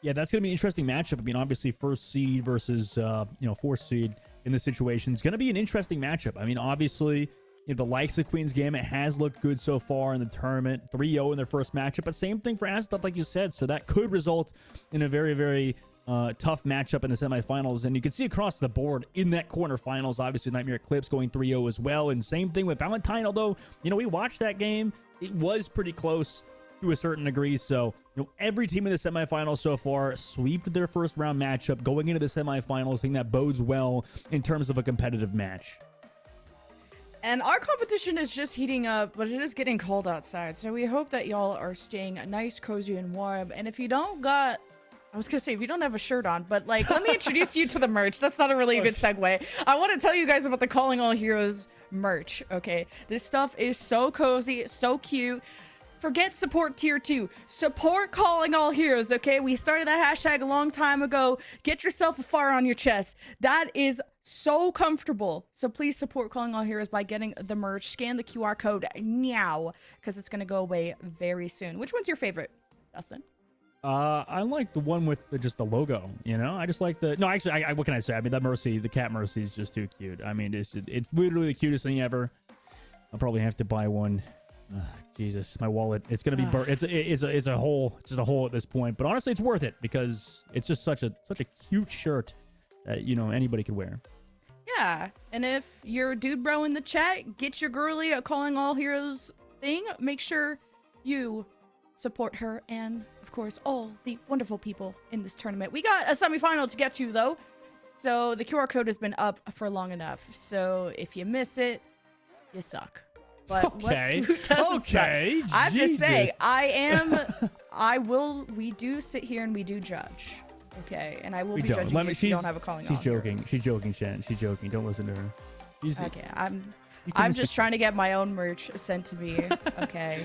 Yeah, that's going to be an interesting matchup. I mean, obviously, first seed versus, fourth seed in this situation is going to be an interesting matchup. I mean, obviously, the likes of Queen's Gambit has looked good so far in the tournament, 3-0 in their first matchup, but same thing for Azathoth, like you said. So that could result in a very, very tough matchup in the semifinals. And you can see across the board in that quarterfinals, obviously, Nightmare Eclipse going 3-0 as well. And same thing with Valentine, although, we watched that game. It was pretty close to a certain degree. So, every team in the semifinals so far sweeped their first round matchup going into the semifinals. I think that bodes well in terms of a competitive match. And our competition is just heating up, but it is getting cold outside. So we hope that y'all are staying nice, cozy, and warm. And if you don't got... I was going to say, if you don't have a shirt on, but let me introduce you to the merch. That's not a really good segue. I want to tell you guys about the Calling All Heroes merch, okay? This stuff is so cozy, so cute. Forget support tier 2. Support Calling All Heroes, okay? We started that hashtag a long time ago. Get yourself a fire on your chest. That is so comfortable. So please support Calling All Heroes by getting the merch. Scan the QR code now, because it's going to go away very soon. Which one's your favorite, Dustin? I like the one with just the logo, I just like the... No, actually, what can I say? I mean, the cat Mercy is just too cute. I mean, it's literally the cutest thing ever. I'll probably have to buy one. Jesus, my wallet. It's gonna be burnt. It's a hole. It's just a hole at this point. But honestly, it's worth it because it's just such a cute shirt that anybody could wear. Yeah, and if you're a dude bro in the chat, get your girly a Calling All Heroes thing. Make sure you support her and, of course, all the wonderful people in this tournament. We got a semifinal to get to, though. So the QR code has been up for long enough. So if you miss it, you suck. But okay. Okay. I'm just saying, we do sit here and we do judge. Okay. And I will be judging you if you don't have a Calling All Heroes. She's joking. She's joking, Shannon. She's joking. Don't listen to her. Okay. I'm just trying to get my own merch sent to me. Okay.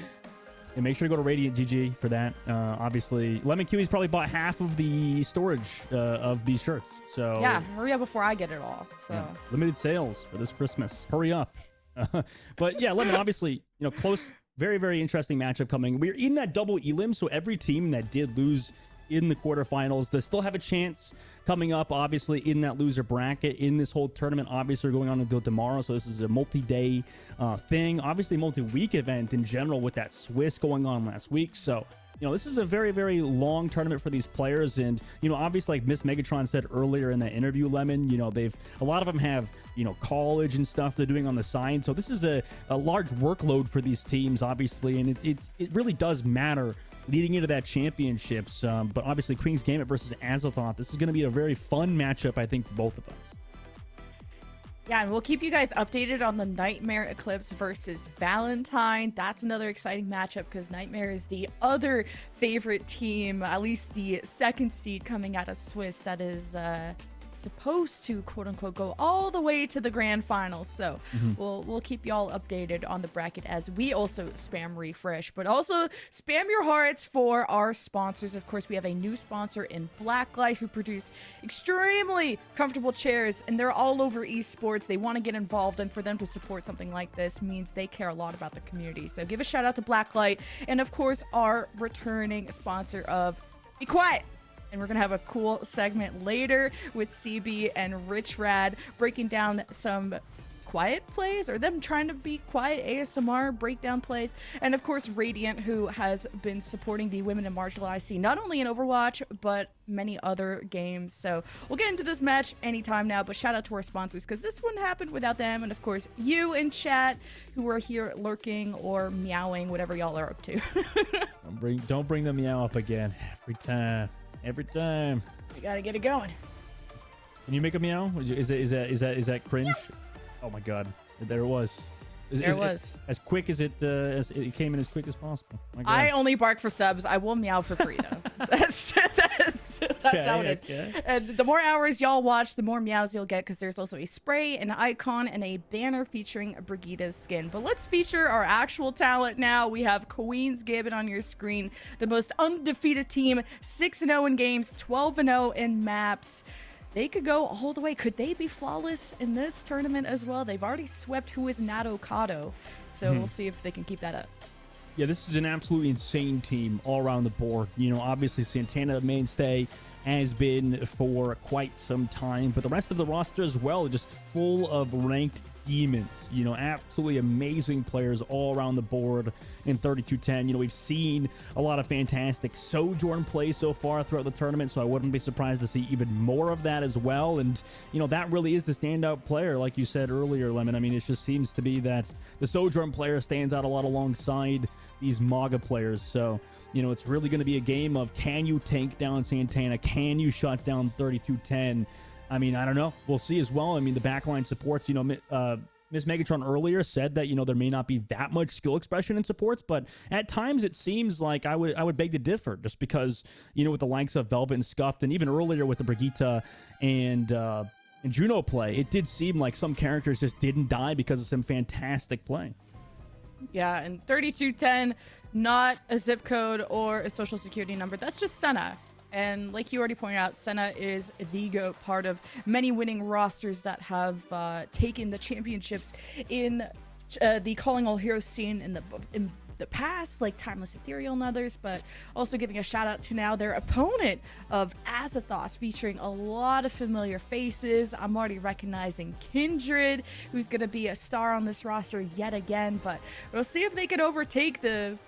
And make sure to go to Radiant GG for that. Obviously, Lemon Kiwi's probably bought half of the storage of these shirts. So yeah, hurry up before I get it all. So yeah. Limited sales for this Christmas. Hurry up. But yeah, Lemon, obviously, close, very, very interesting matchup coming. We're in that double elim, so every team that did lose in the quarterfinals, they still have a chance coming up, obviously, in that loser bracket in this whole tournament. Obviously, going on until tomorrow, so this is a multi-day thing. Obviously, multi-week event in general with that Swiss going on last week. So, this is a very, very long tournament for these players. And, obviously, like Miss Megatron said earlier in that interview, Lemon, a lot of them have, college and stuff they're doing on the side. So this is a large workload for these teams, obviously. And it really does matter leading into that championships. But obviously, Queen's Gambit versus Azathoth, this is going to be a very fun matchup, I think, for both of us. Yeah, and we'll keep you guys updated on the Nightmare Eclipse versus Valentine. That's another exciting matchup because Nightmare is the other favorite team, at least the second seed coming out of Swiss that is supposed to, quote unquote, go all the way to the grand finals. So we'll keep y'all updated on the bracket as we also spam refresh, but also spam your hearts for our sponsors. Of course, we have a new sponsor in Blacklight who produce extremely comfortable chairs, and they're all over esports. They want to get involved, and for them to support something like this means they care a lot about the community. So give a shout out to Blacklight, and of course our returning sponsor of Be Quiet. And we're going to have a cool segment later with CB and Rich Rad breaking down some quiet plays or them trying to be quiet ASMR breakdown plays. And of course, Radiant, who has been supporting the women in marginalized scene, not only in Overwatch, but many other games. So we'll get into this match anytime now, but shout out to our sponsors because this wouldn't happen without them. And of course, you in chat who are here lurking or meowing, whatever y'all are up to. Don't bring the meow up again every time. Every time. We gotta get it going. Can you make a meow? Is that cringe? Oh my god. There it was. There it was. As quick as it came in as quick as possible. My god. I only bark for subs. I will meow for free though. that's That's how it is. And the more hours y'all watch, the more meows you'll get, because there's also a spray, an icon, and a banner featuring Brigitte's skin. But let's feature our actual talent now. We have Queen's Gambit on your screen, the most undefeated team, 6-0 in games, 12-0 in maps. They could go all the way. Could they be flawless in this tournament as well? They've already swept who is Nato Kato. So we'll see if they can keep that up. Yeah, this is an absolutely insane team all around the board. You know, obviously Santana mainstay has been for quite some time, but the rest of the roster as well, just full of ranked demons. You know, absolutely amazing players all around the board in 3210. You know, we've seen a lot of fantastic Sojourn play so far throughout the tournament, so I wouldn't be surprised to see even more of that as well. And, you know, that really is the standout player, like you said earlier, Lemon. I mean, it just seems to be that the Sojourn player stands out a lot alongside these MAGA players. So, you know, it's really going to be a game of, can you take down Santana? Can you shut down 3210? I mean, I don't know. We'll see as well. I mean, the backline supports, you know, Miss Megatron earlier said that, you know, there may not be that much skill expression in supports, but at times it seems like I would beg to differ, just because, you know, with the likes of Velvet and Scuffed, and even earlier with the Brigitte and Juno play, it did seem like some characters just didn't die because of some fantastic play. Yeah, and 3210, not a zip code or a social security number. That's just Senna. And like you already pointed out, Senna is the GOAT, part of many winning rosters that have taken the championships in the Calling All Heroes scene in the past, like Timeless Ethereal and others, but also giving a shout out to now their opponent of Azathoth, featuring a lot of familiar faces. I'm already recognizing Kindred, who's going to be a star on this roster yet again, but we'll see if they can overtake the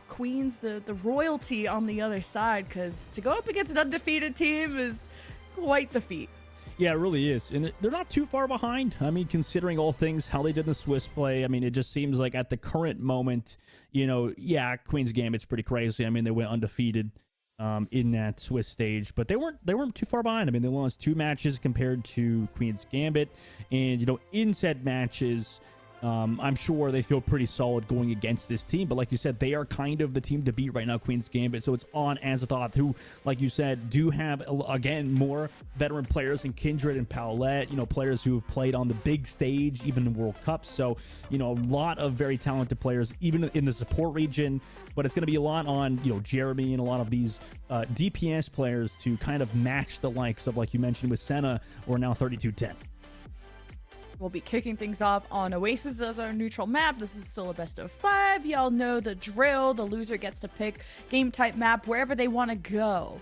Queens, the royalty on the other side, because to go up against an undefeated team is quite the feat. Yeah, it really is. And they're not too far behind. I mean, considering all things, how they did the Swiss play, I mean, it just seems like at the current moment, you know, yeah, Queen's Gambit's pretty crazy. I mean, they went undefeated in that Swiss stage, but they weren't too far behind. I mean, they lost 2 matches compared to Queen's Gambit, and, you know, in said matches, I'm sure they feel pretty solid going against this team, but like you said, they are kind of the team to beat right now, Queen's Gambit. So it's on Azathoth, who, like you said, do have, again, more veteran players in Kindred and Paulette, you know, players who have played on the big stage, even in World Cups. So, you know, a lot of very talented players, even in the support region, but it's going to be a lot on, you know, Jeremy and a lot of these DPS players to kind of match the likes of, like you mentioned, with Senna or now 3210. We'll be kicking things off on Oasis as our neutral map. This is still a best of 5. Y'all know the drill. The loser gets to pick game type map wherever they want to go.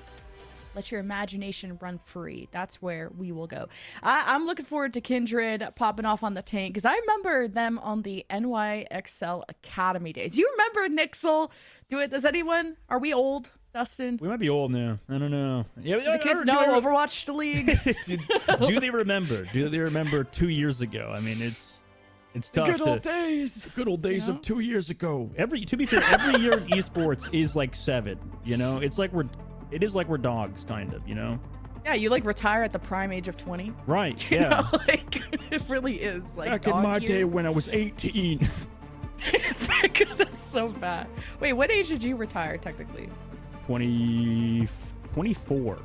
Let your imagination run free. That's where we will go. I'm looking forward to Kindred popping off on the tank, because I remember them on the NYXL Academy days. You remember Nixel? Does anyone? Are we old? Dustin? We might be old now. I don't know. Yeah, do the kids know Overwatch League? do they remember? Do they remember 2 years ago? I mean, it's tough. Good old days. Good old days You know? of 2 years ago. To be fair, every year in esports is like 7. You know, it is like we're dogs, kind of. You know. Yeah, you like retire at the prime age of 20. Right. You Yeah. know, like it really is like Back in dog my years. day when I was 18. That's so bad. Wait, what age did you retire technically? 24.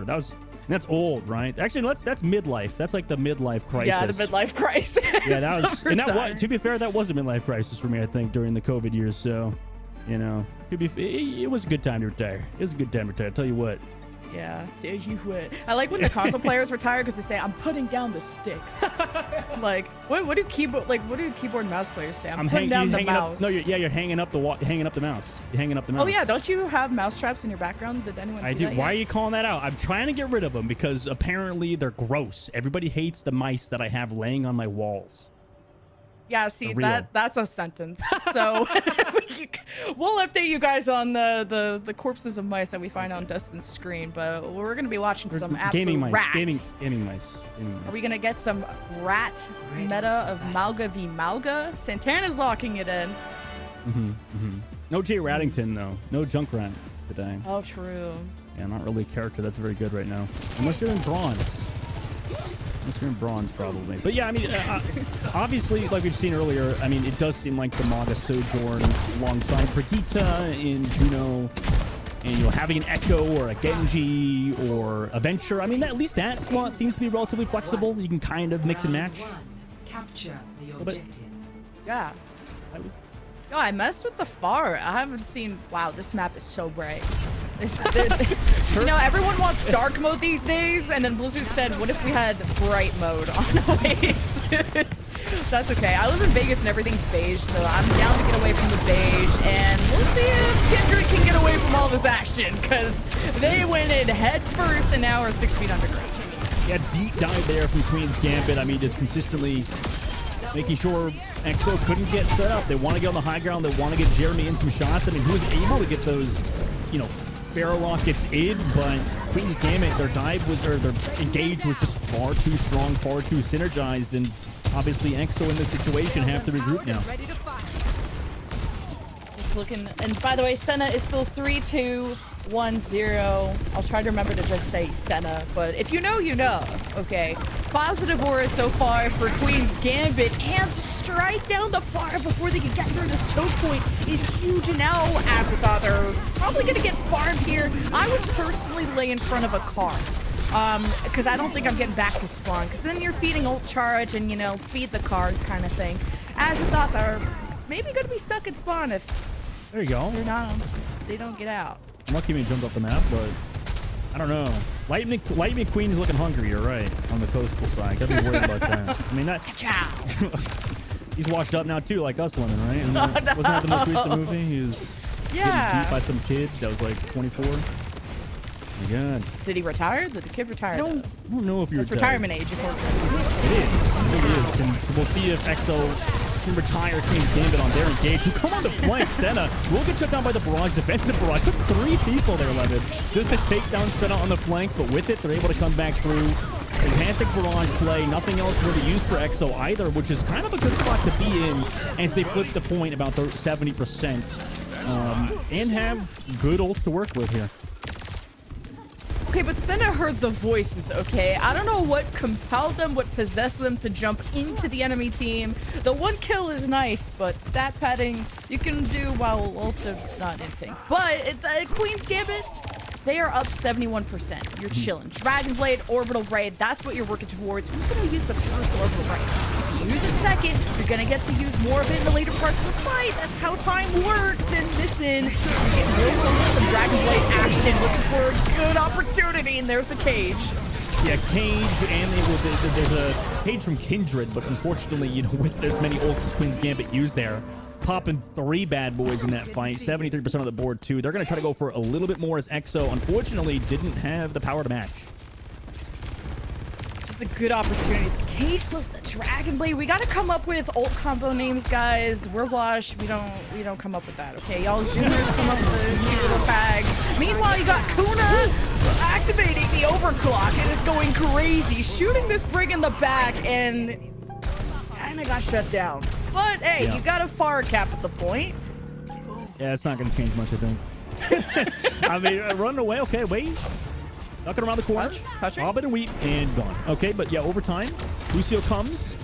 That's old, right? Actually, that's midlife. That's like the midlife crisis. Yeah, the midlife crisis. Yeah, that was, and that was, Retire. to be fair, that was a midlife crisis for me, I think, during the COVID years. So, you know, it was a good time to retire. It was a good time to retire. I'll tell you what. Yeah, you would. I like when the console players retire because they say, "I'm putting down the sticks." Like, what do keyboard and mouse players say? I'm putting down the mouse. You're hanging up the mouse. You're hanging up the mouse. Oh yeah, don't you have mouse traps in your background? Did anyone? I see do. that Why are yet? you calling that out? I'm trying to get rid of them because apparently they're gross. Everybody hates the mice that I have laying on my walls. Yeah, see Real. that's a sentence. So we'll update you guys on the corpses of mice that we find on Dustin's screen, but we're gonna be watching some absolute Gaming mice. rats. Gaming mice. Are we gonna get some rat meta of Malga v Malga? Santana's locking it in. No Jay Raddington though. No Junkrat today. Oh, true. Yeah, not really a character that's very good right now. Unless you're in bronze. Unless you're in bronze, probably. But yeah, I mean, obviously, like we've seen earlier, I mean, it does seem like the MAGA Sojourn alongside Brigitte in Juno And, you know, having an Echo or a Genji or a Venture, I mean, at least that slot seems to be relatively flexible. You can kind of mix and match. Capture the bit. objective. Yeah. No, I messed with the far. I haven't seen. Wow, this map is so bright. You know, everyone wants dark mode these days, and then Blizzard said, "What if we had bright mode on Oasis?" That's okay. I live in Vegas and everything's beige, so I'm down to get away from the beige, and we'll see if Kindred can get away from all this action, because they went in head first and now are 6 feet underground. Yeah, deep dive there from Queen's Gambit. I mean, just consistently making sure EXO couldn't get set up. They want to get on the high ground. They want to get Jeremy in some shots. I mean, who was able to get those, you know, Barrel Lock gets id, but Queen's Gambit, their dive was, or their engage was just far too strong, far too synergized, and obviously EXO in this situation have to regroup now. Ready to fire. Just looking, and by the way, Senna is still 3-2-1-0. I'll try to remember to just say Senna, but if you know, you know. Okay, positive aura so far for Queen's Gambit, and strike down the fire before they can get through this choke point is huge. And now Afterthought, they're probably gonna get farmed here. I would personally lay in front of a car. Because I don't think I'm getting back to spawn, because then you're feeding ult charge and, you know, feed the card kind of thing. As I thought, they're maybe going to be stuck at spawn if There you go. they're not, they don't get out. I'm lucky we jumped off the map, but I don't know. Lightning Queen is looking hungry, you're right, on the coastal side. Gotta be worried about that. I mean, that Ciao. he's washed up now too, like us, Lemon, right? And Oh, wasn't that the most recent movie? He was getting Yeah. beat by some kid that was like 24. Oh my God. Did he retire? Did the kid retire? I don't know if you're That's retirement age. According to It is. It is. And we'll see if EXO can retire Queen's Gambit on their engage. Who come on the flank, Senna will get shut down by the barrage, defensive barrage. Took 3 people there, Levin, just to take down Senna on the flank. But with it, they're able to come back through. Fantastic barrage play. Nothing else really used for EXO either, which is kind of a good spot to be in as they flip the point about 70% and have good ults to work with here. Okay, but Senna heard the voices, okay? I don't know what compelled them, what possessed them to jump into the enemy team. The 1 kill is nice, but stat padding you can do while also not inting. But Queen's Gambit, they are up 71%. You're chilling. Dragon Blade, Orbital Raid, that's what you're working towards. Who's going to use the first Orbital Raid? If you use it second, you're going to get to use more of it in the later parts of the fight. That's how time works. And listen, there's some Dragon Blade action, looking for a good opportunity, and there's the cage. Yeah, Cage, and there's a Cage from Kindred, but unfortunately, you know, with as many ults as Queen's Gambit used there, popping 3 bad boys in that fight, 73% of the board too. They're going to try to go for a little bit more as EXO, unfortunately, didn't have the power to match. Just a good opportunity. The Cage plus the Dragon Blade. We got to come up with ult combo names, guys. We're Wash. We don't come up with that, okay? Y'all Zoomers come up with these little tags. Meanwhile, you got Kuna activating the overclock and it's going crazy, shooting this Brig in the back, and kind of got shut down. But hey, Yeah. you got a far cap at the point. Yeah, it's not going to change much, I think. I mean, running away, okay, wait. Knocking around the corner. Touching. Hobbit and Wheat, and gone. Okay, but yeah, overtime. Lucio comes.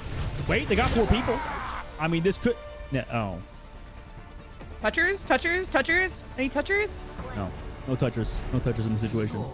Wait, they got 4 people. I mean, this could... Yeah, oh, Touchers? Any touchers? no. No touchers. No touchers in the situation.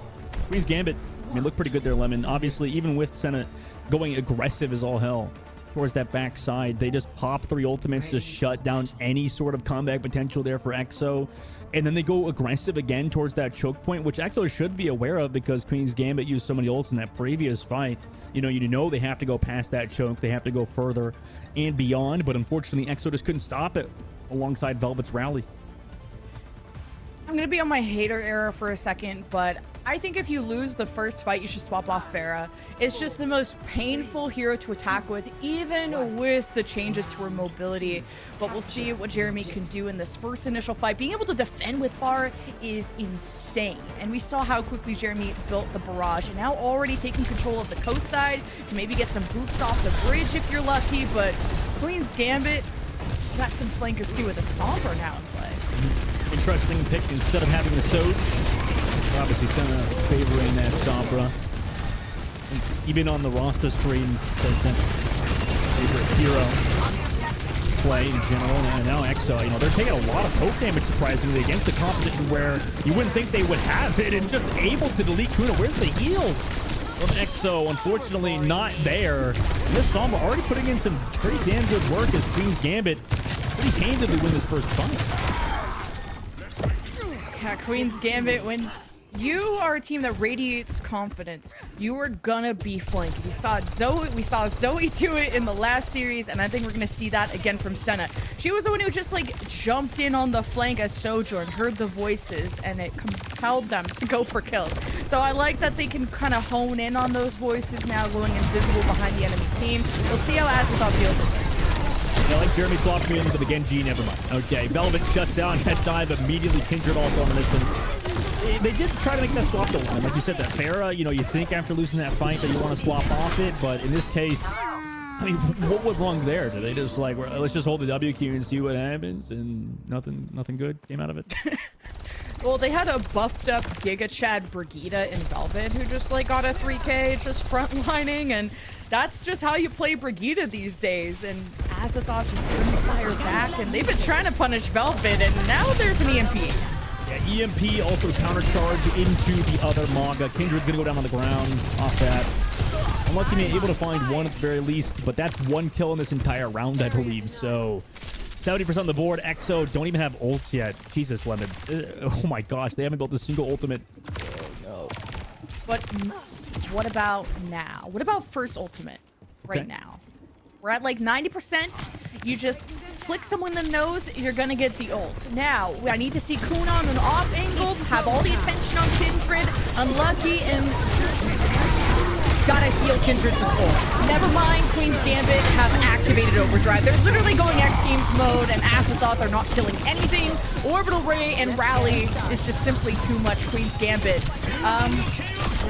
Queen's Gambit, I mean, look pretty good there, Lemon. Obviously, even with Senna going aggressive as all hell towards that backside, they just pop 3 ultimates, just shut down any sort of comeback potential there for EXO. And then they go aggressive again towards that choke point, which EXO should be aware of because Queen's Gambit used so many ults in that previous fight. You know they have to go past that choke. They have to go further and beyond. But unfortunately, EXO just couldn't stop it alongside Velvet's rally. I'm gonna be on my hater era for a second, but I think if you lose the first fight, you should swap off Pharah. It's just the most painful hero to attack with, even with the changes to her mobility. But we'll see what Jeremy can do in this first initial fight. Being able to defend with Pharah is insane. And we saw how quickly Jeremy built the barrage, and now already taking control of the coast side to maybe get some boots off the bridge if you're lucky. But Queen's Gambit got some flankers too with a Sombra now in play. Interesting pick instead of having the Soch. Obviously, Senna favoring that Sombra. Even on the roster screen, says that's favorite hero. play in general, and now EXO, they're taking a lot of poke damage, surprisingly, against the composition where you wouldn't think they would have it, and just able to delete Kuna. Where's the heals from EXO? Unfortunately, not there. And this Sombra already putting in some pretty damn good work as Queen's Gambit pretty handedly win this first fight. Yeah, Queen's Gambit, when you are a team that radiates confidence, you are gonna be flanked. We saw Zoe do it in the last series, and I think we're gonna see that again from Senna. She was the one who just like jumped in on the flank as Sojourn, heard the voices, and it compelled them to go for kills. So I like that they can kind of hone in on those voices now, going invisible behind the enemy team. We'll see how Azeroth deals with it. Yeah, like Jeremy swapped me into the Genji, never mind. Okay, Velvet shuts down, head dive, immediately Kindred also on this. And they did try to make that swap though. And like you said, that Pharah, you think after losing that fight that you want to swap off it, but in this case, I mean, what went wrong there? Did they just like, let's just hold the W key and see what happens, and nothing good came out of it? Well, they had a buffed up Giga Chad Brigitte in Velvet who just like got a 3K just frontlining, and that's just how you play Brigitte these days. And Azeroth just couldn't fire back, and they've been trying to punish Velvet, and now there's an EMP. Yeah, EMP also countercharge into the other Manga. Kindred's gonna go down on the ground off that. Unlucky being able to find one at the very least, but that's one kill in this entire round, I believe. So 70% on the board. EXO don't even have ults yet. Jesus, Lemon. Oh my gosh, they haven't built a single ultimate. Oh, no. But what about now? What about first ultimate right Okay. now? We're at like 90%. You just flick someone in the nose, you're gonna get the ult. Now, I need to see Kuna on an off angle, have all the attention on Kindred, unlucky, and gotta heal Kindred to full. Never mind, Queen's Gambit have activated Overdrive. They're literally going X Games mode, and Azeroth are not killing anything. Orbital Ray and Rally is just simply too much. Queen's Gambit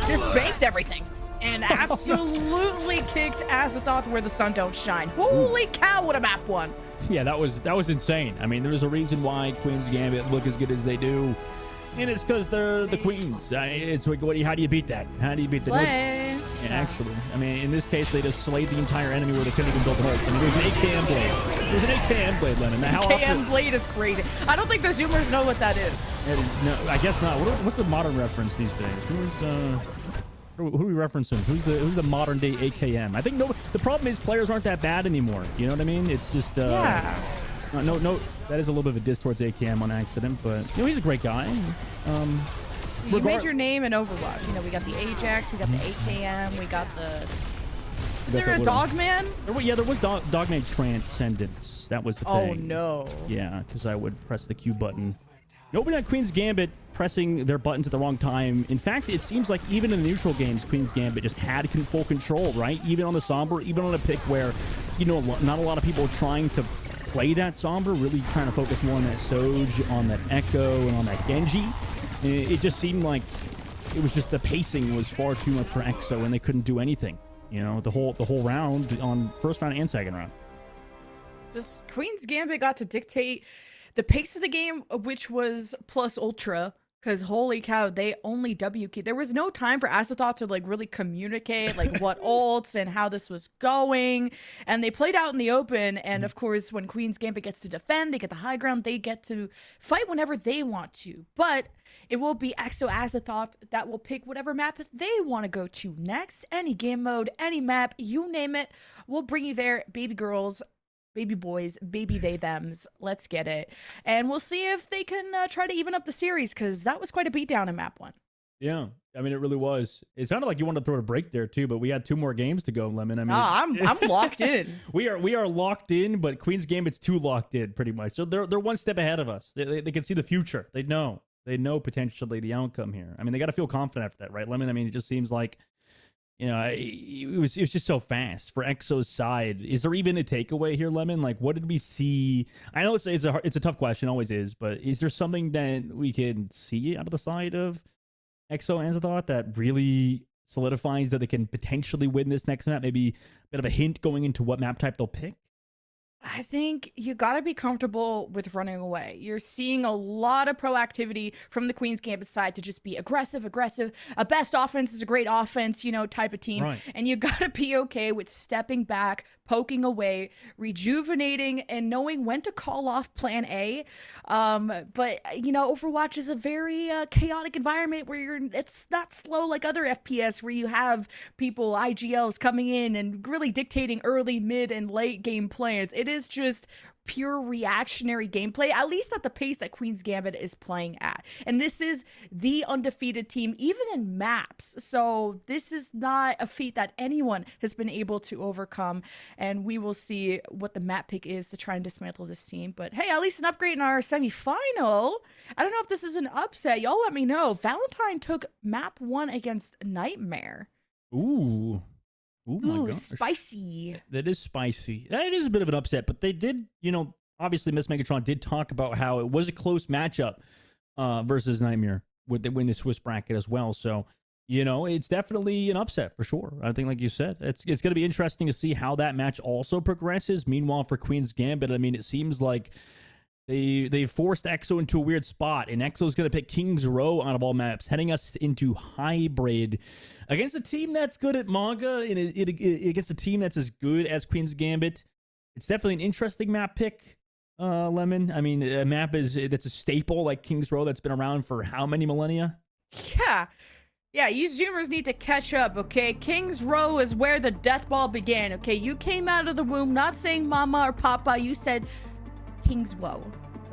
just banked everything and absolutely kicked Azeroth where the sun don't shine. Holy cow, what a map one. Yeah, that was insane. I mean, there's a reason why Queen's Gambit look as good as they do, and it's because they're the queens. It's like, how do you beat that? How do you beat that? Play. Yeah, actually, I mean, in this case, they just slayed the entire enemy where they couldn't even build a ult. I mean, there's an AKM blade. There's an AKM blade, Lennon. Now, how KM often? Blade is crazy. I don't think the Zoomers know what that is. No, I guess not. What's the modern reference these days? Who are we referencing? Who's the modern day AKM? I think the problem is players aren't that bad anymore. You know what I mean? It's just Yeah. no. That is a little bit of a diss towards AKM on accident, but he's a great guy. You made your name in Overwatch. We got the Ajax, we got the AKM, we got the... Is there a Dogman? There was Dogman Transcendence. That was the thing. Oh, no. Yeah, because I would press the Q button. Nobody on Queen's Gambit pressing their buttons at the wrong time. In fact, it seems like even in the neutral games, Queen's Gambit just had full control, right? Even on the Sombra, even on a pick where, not a lot of people are trying to play that Sombra, really trying to focus more on that Soj, on that Echo, and on that Genji. It just seemed like it was just the pacing was far too much for EXO, and they couldn't do anything. The whole round, on first round and second round. Just Queen's Gambit got to dictate the pace of the game, which was plus ultra, because holy cow, they only W key. There was no time for Azeroth to like really communicate like what ults and how this was going, and they played out in the open. And of course, when Queen's Gambit gets to defend, they get the high ground, they get to fight whenever they want to. But it will be EXO Azeroth that will pick whatever map they want to go to next. Any game mode, any map, you name it, we'll bring you there, baby girls, baby boys, baby they thems. Let's get it. And we'll see if they can try to even up the series, because that was quite a beatdown in map one. Yeah, I mean, it really was. It sounded like you wanted to throw a break there too, but we had 2 more games to go, Lemon. I mean, I'm locked in. we are locked in, but Queen's Gambit's too locked in, pretty much. So they're one step ahead of us. They can see the future. They know potentially the outcome here. I mean, they got to feel confident after that, right, Lemon? I mean, it just seems like, it was just so fast for EXO's side. Is there even a takeaway here, Lemon? Like, what did we see? I know it's a tough question, always is, but is there something that we can see out of the side of EXO and Azeroth that really solidifies that they can potentially win this next map? Maybe a bit of a hint going into what map type they'll pick? I think you got to be comfortable with running away. You're seeing a lot of proactivity from the Queen's Gambit side to just be aggressive. A best offense is a great offense, type of team. Right. And you got to be okay with stepping back, poking away, rejuvenating, and knowing when to call off plan A. But, Overwatch is a very chaotic environment where it's not slow like other FPS where you have people, IGLs coming in and really dictating early, mid, and late game plans. It is just pure reactionary gameplay, at least at the pace that Queen's Gambit is playing at. And this is the undefeated team, even in maps. So this is not a feat that anyone has been able to overcome. And we will see what the map pick is to try and dismantle this team. But hey, at least an upgrade in our semifinal. I don't know if this is an upset. Y'all let me know. Valentine took map 1 against Nightmare. Ooh. Oh my Ooh, gosh. spicy. That is spicy. That is a bit of an upset, but they did, obviously Miss Megatron did talk about how it was a close matchup versus Nightmare with the win the Swiss bracket as well. So, it's definitely an upset for sure. I think, like you said, it's going to be interesting to see how that match also progresses. Meanwhile, for Queen's Gambit, I mean, it seems like they forced EXO into a weird spot, and EXO's going to pick King's Row out of all maps, heading us into Hybrid against a team that's good at manga and against a team that's as good as Queen's Gambit. It's definitely an interesting map pick, Lemon. I mean, a map that's a staple like King's Row that's been around for how many millennia? Yeah, you Zoomers need to catch up, okay? King's Row is where the death ball began, okay? You came out of the womb not saying mama or papa, you said King's Woe,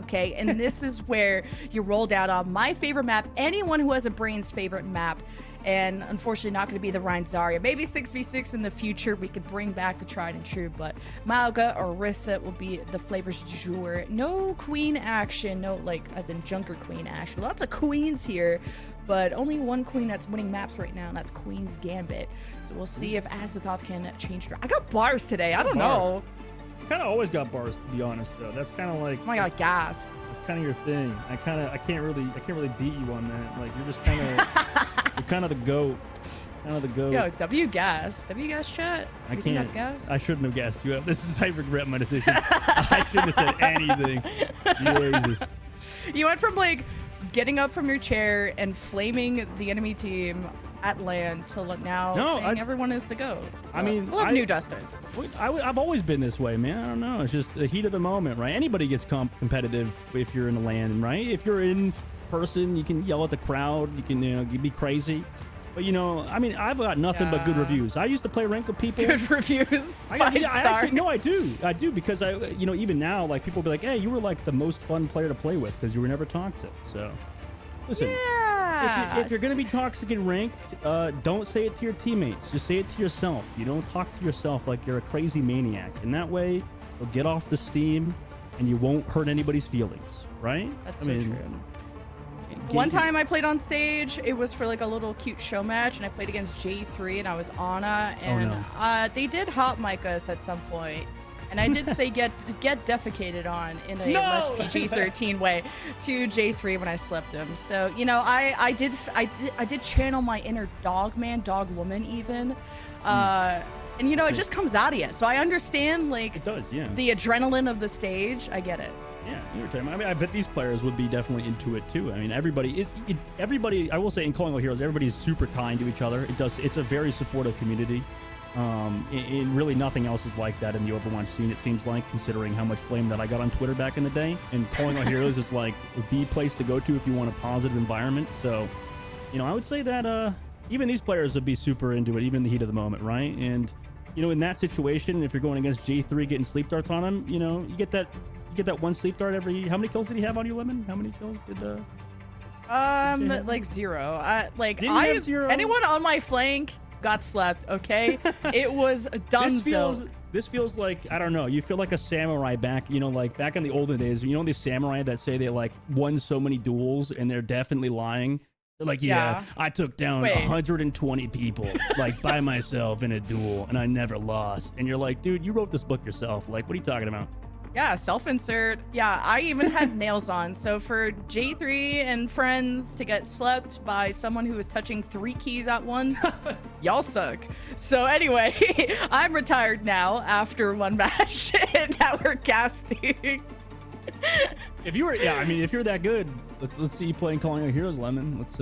okay? And this is where you rolled out on my favorite map, anyone who has a brain's favorite map, and unfortunately not going to be the Rein Zarya. Maybe 6v6 in the future, we could bring back the tried and true, but Mauga or Orisa will be the flavors du jour. No queen action, no, as in Junker queen action. Lots of queens here, but only one queen that's winning maps right now, and that's Queen's Gambit. So we'll see if Azathoth can change her. I got bars today, I don't know. Kind of always got bars, to be honest, though. That's kind of like, Oh my god, gas. that's kind of your thing. I can't really beat you on that. Like, you're just kind of you're kind of the goat. Yo, W gas chat. I You think can't. that's gas? I shouldn't have gassed you up. I regret my decision. I shouldn't have said anything. Jesus. You went from getting up from your chair and flaming the enemy team at land to now saying everyone is the GOAT. I mean, love New Dustin. I've always been this way, man. I don't know. It's just the heat of the moment, right? Anybody gets competitive if you're in the land, right? If you're in person, you can yell at the crowd. You can, you be crazy. But, I mean, I've got nothing but good reviews. I used to play rank with people. Good reviews. I do because even now, people will be like, hey, you were the most fun player to play with because you were never toxic. So, listen. Yeah. If you're going to be toxic in ranked, don't say it to your teammates. Just say it to yourself. You don't talk to yourself like you're a crazy maniac. And that way, you'll get off the steam and you won't hurt anybody's feelings, right? That's so true. One time I played on stage, it was for a little cute show match, and I played against J3 and I was Ana, and they did hot mic us at some point. And I did say get defecated on in a less PG-13 way to J3 when I slept him. So I did channel my inner dog man, dog woman even, and it just comes out of you. So I understand it does, yeah. the adrenaline of the stage. I get it. Yeah, you're talking about. I mean, I bet these players would be definitely into it too. I mean, everybody. I will say in Calling All Heroes, everybody's super kind to each other. It's a very supportive community. And really nothing else is like that in the Overwatch scene, it seems like, considering how much flame that I got on Twitter back in the day. And Calling All Heroes is the place to go to if you want a positive environment. So, I would say that even these players would be super into it, even in the heat of the moment, right? And, in that situation, if you're going against J3 getting sleep darts on him, you get that one sleep dart every... How many kills did he have on you, Lemon? How many kills did... 0. Did he have 0? Anyone on my flank got slept, okay? It was done. This feels like, I don't know, you feel like a samurai back, back in the olden days. These samurai that say they won so many duels and they're definitely lying. They're like, yeah, I took down 120 people by myself in a duel and I never lost. And you're like, dude, you wrote this book yourself. What are you talking about? Yeah, self-insert. Yeah, I even had nails on. So for J3 and friends to get slept by someone who is touching 3 keys at once, y'all suck. So anyway, I'm retired now after one match, and now we're casting. If you were, yeah, I mean, if you're that good, let's see you playing Calling Out Heroes, Lemon. Let's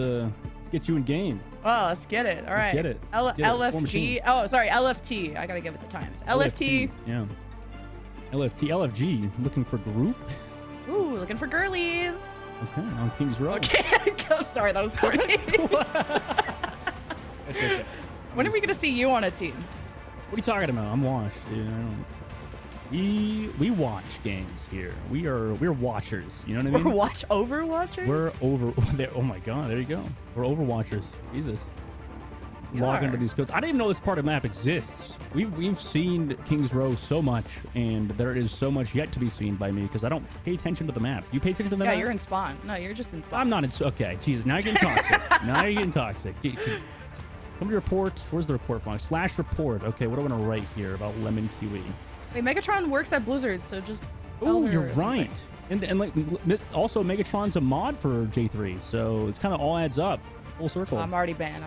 get you in game. Well, let's get it. All right. Let's get it. Let's get it. War LFG. Machine. Oh, sorry, LFT. I gotta give it the times. LFT. Yeah. LFG, looking for group. Ooh, looking for girlies. Okay, on King's Row. Okay, sorry, that was corny. That's okay. When are we gonna see you on a team? What are you talking about? I'm washed, dude. I don't. We watch games here. We're watchers. You know what I mean? We're Overwatchers? We're over. Oh my god! There you go. We're Overwatchers. Jesus. You Log are. into these codes. I didn't even know this part of the map exists. We've seen King's Row so much, and there is so much yet to be seen by me because I don't pay attention to the map. You pay attention to the Yeah, map? you're in spawn. No, you're just in spawn. I'm not in. Okay, Jesus. Now you're getting toxic. Now you're getting toxic. Somebody report. Where's the report file? / report. Okay, what do I want to write here about Lemon QE? Wait, Megatron works at Blizzard, so just. Oh, tell her you're or something. right. And like also Megatron's a mod for J3, so it's kind of all adds up, full circle. I'm already banned.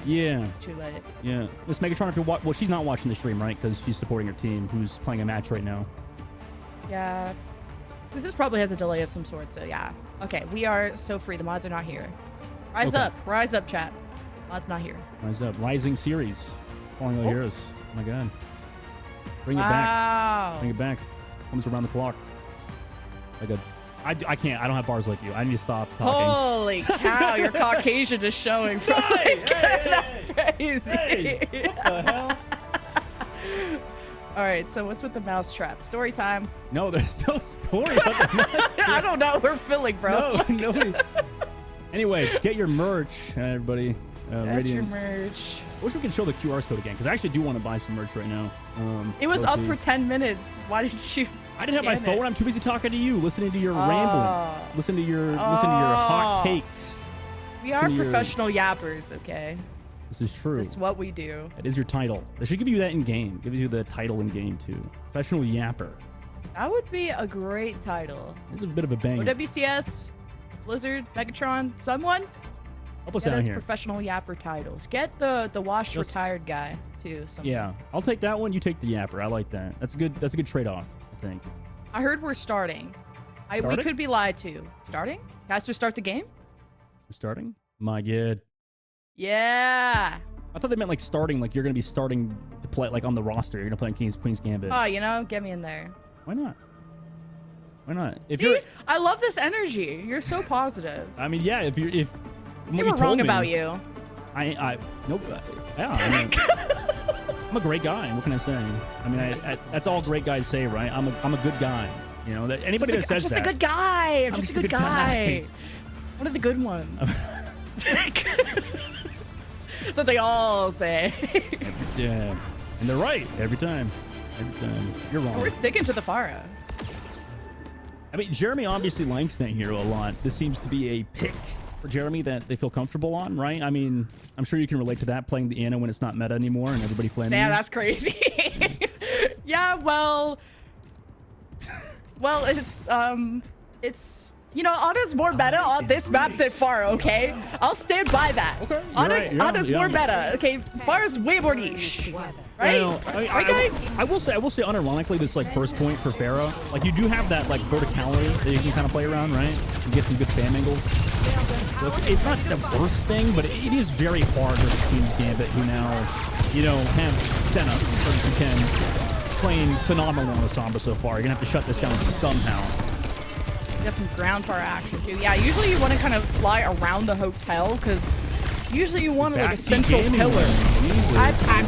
Yeah, It's too late. yeah. Miss Megatron, if you're well, she's not watching the stream, right? Because she's supporting her team, who's playing a match right now. Yeah. This probably has a delay of some sort, so yeah. Okay, we are so free. The mods are not here. Rise up, chat. Mods not here. Rise up, Rising Series, Calling All Heroes. Oh my God, bring it back, Wow. bring it back. Comes around the clock. Like a, I can't. I don't have bars like you. I need to stop talking. Holy cow, your Caucasian is showing. That's crazy. What the hell? All right, so what's with the mousetrap? Story time. No, there's no story about that. I don't know. We're filling, bro. No, nobody. Anyway, get your merch, everybody. That's your Radiant. merch. I wish we could show the QR code again, because I actually do want to buy some merch right now. It was we'll up see. for 10 minutes. Why did you? I didn't have my scan phone. it? I'm too busy talking to you, listening to your rambling, listening to your hot Oh. takes. We are listen to your- professional yappers, okay? This is true. That's what we do. That is your title. They should give you that in game. Give you the title in game too. Professional yapper. That would be a great title. This is a bit of a banger. WCS, Blizzard, Megatron, someone Help us get out us here. professional yapper titles. Get the washed Just- retired guy too. someone. Yeah, I'll take that one. You take the yapper. I like that. That's a good. That's a good trade-off, I think. I heard we're starting. We Starting? could be lied to. Starting? Caster, start the game? We're starting. My God. Yeah. I thought they meant like starting, like you're gonna be starting to play like on the roster. You're gonna play Queen's Gambit. Oh, you know, get me in there. Why not? Why not? If See, you're, I love this energy. You're so positive. I mean, yeah. If They you were told wrong me, about you. Nope. Yeah. I mean, I'm a great guy. What can I say? I mean, that's all great guys say, right? I'm a good guy. You know, that anybody that says I'm just that. a good guy. I'm just a good guy. guy. One of the good ones. That's what they all say. Yeah, and they're right every time. Every time. You're wrong. We're sticking to the Pharah. I mean, Jeremy obviously likes that hero a lot. This seems to be a pick for Jeremy that they feel comfortable on, right? I mean, I'm sure you can relate to that, playing the Ana when it's not meta anymore and everybody flaming. Yeah, you. that's crazy. Yeah, well, it's you know, Ana's more meta on this map than Pharah. Okay, I'll stand by that. Okay, you're right, yeah, Ana's yeah. more meta. Okay, Pharah's way more niche. Right? Well, Right, guys? I will say, unironically, this like first point for Pharah, like you do have that like verticality that you can kind of play around, right? You get some good spam angles. So it's not the worst thing, but it is very hard for Queen's Gambit, who now, you know, have Senna, as you can, playing phenomenal on the Sombra so far. You're gonna have to shut this down somehow. You have some ground power action too. Yeah, usually you want to kind of fly around the hotel because usually you want like a Backseat central gaming pillar. room, easily. I'm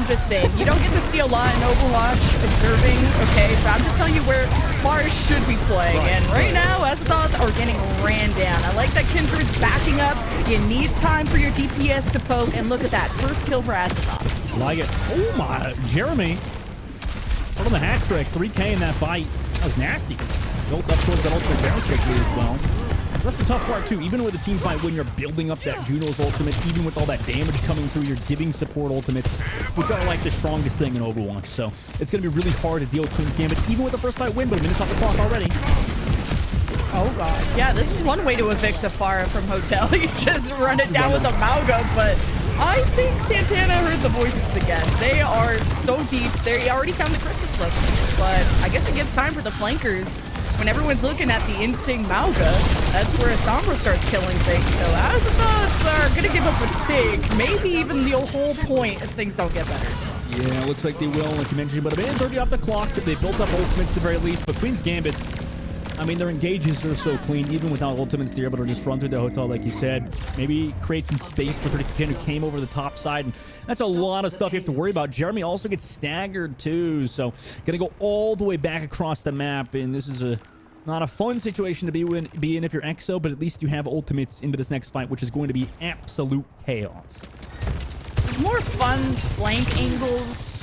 just saying. You don't get to see a lot in Overwatch observing, okay? But I'm just telling you where Mars should be playing. Right, and right right. now, Azeroth are getting ran down. I like that Kindred's backing up. You need time for your DPS to poke. And look at that. First kill for Azeroth. Like it. Oh my, Jeremy. Put on the hat trick. 3K in that fight. That was nasty. Built up towards that ultimate barrel trick as well. That's the tough part too. Even with a team fight, when you're building up that Juno's ultimate, even with all that damage coming through, you're giving support ultimates, which are like the strongest thing in Overwatch. So it's going to be really hard to deal with Queen's Gambit, even with the first fight win, but a minute's off the clock already. Oh god. Yeah, this is one way to evict the Pharah from Hotel. You just run it down with a Mauga, but I think Santana heard the voices again. They are so deep. They already found the Christmas slip, but I guess it gives time for the flankers. When everyone's looking at the insane Mauga, that's where Sombra starts killing things. So Azathos are gonna give up a take, maybe even the whole point if things don't get better. Yeah, looks like they will, like you mentioned, but a minute's already off the clock. They built up ultimates at the very least, but Queen's Gambit, I mean, their engages are so clean. Even without ultimates, they're able to just run through the Hotel, like you said. Maybe create some space for 30 who came over the top side. And that's a lot of stuff you have to worry about. Jeremy also gets staggered, too. So, going to go all the way back across the map. And this is not a fun situation to be in if you're EXO, but at least you have ultimates into this next fight, which is going to be absolute chaos. More fun flank angles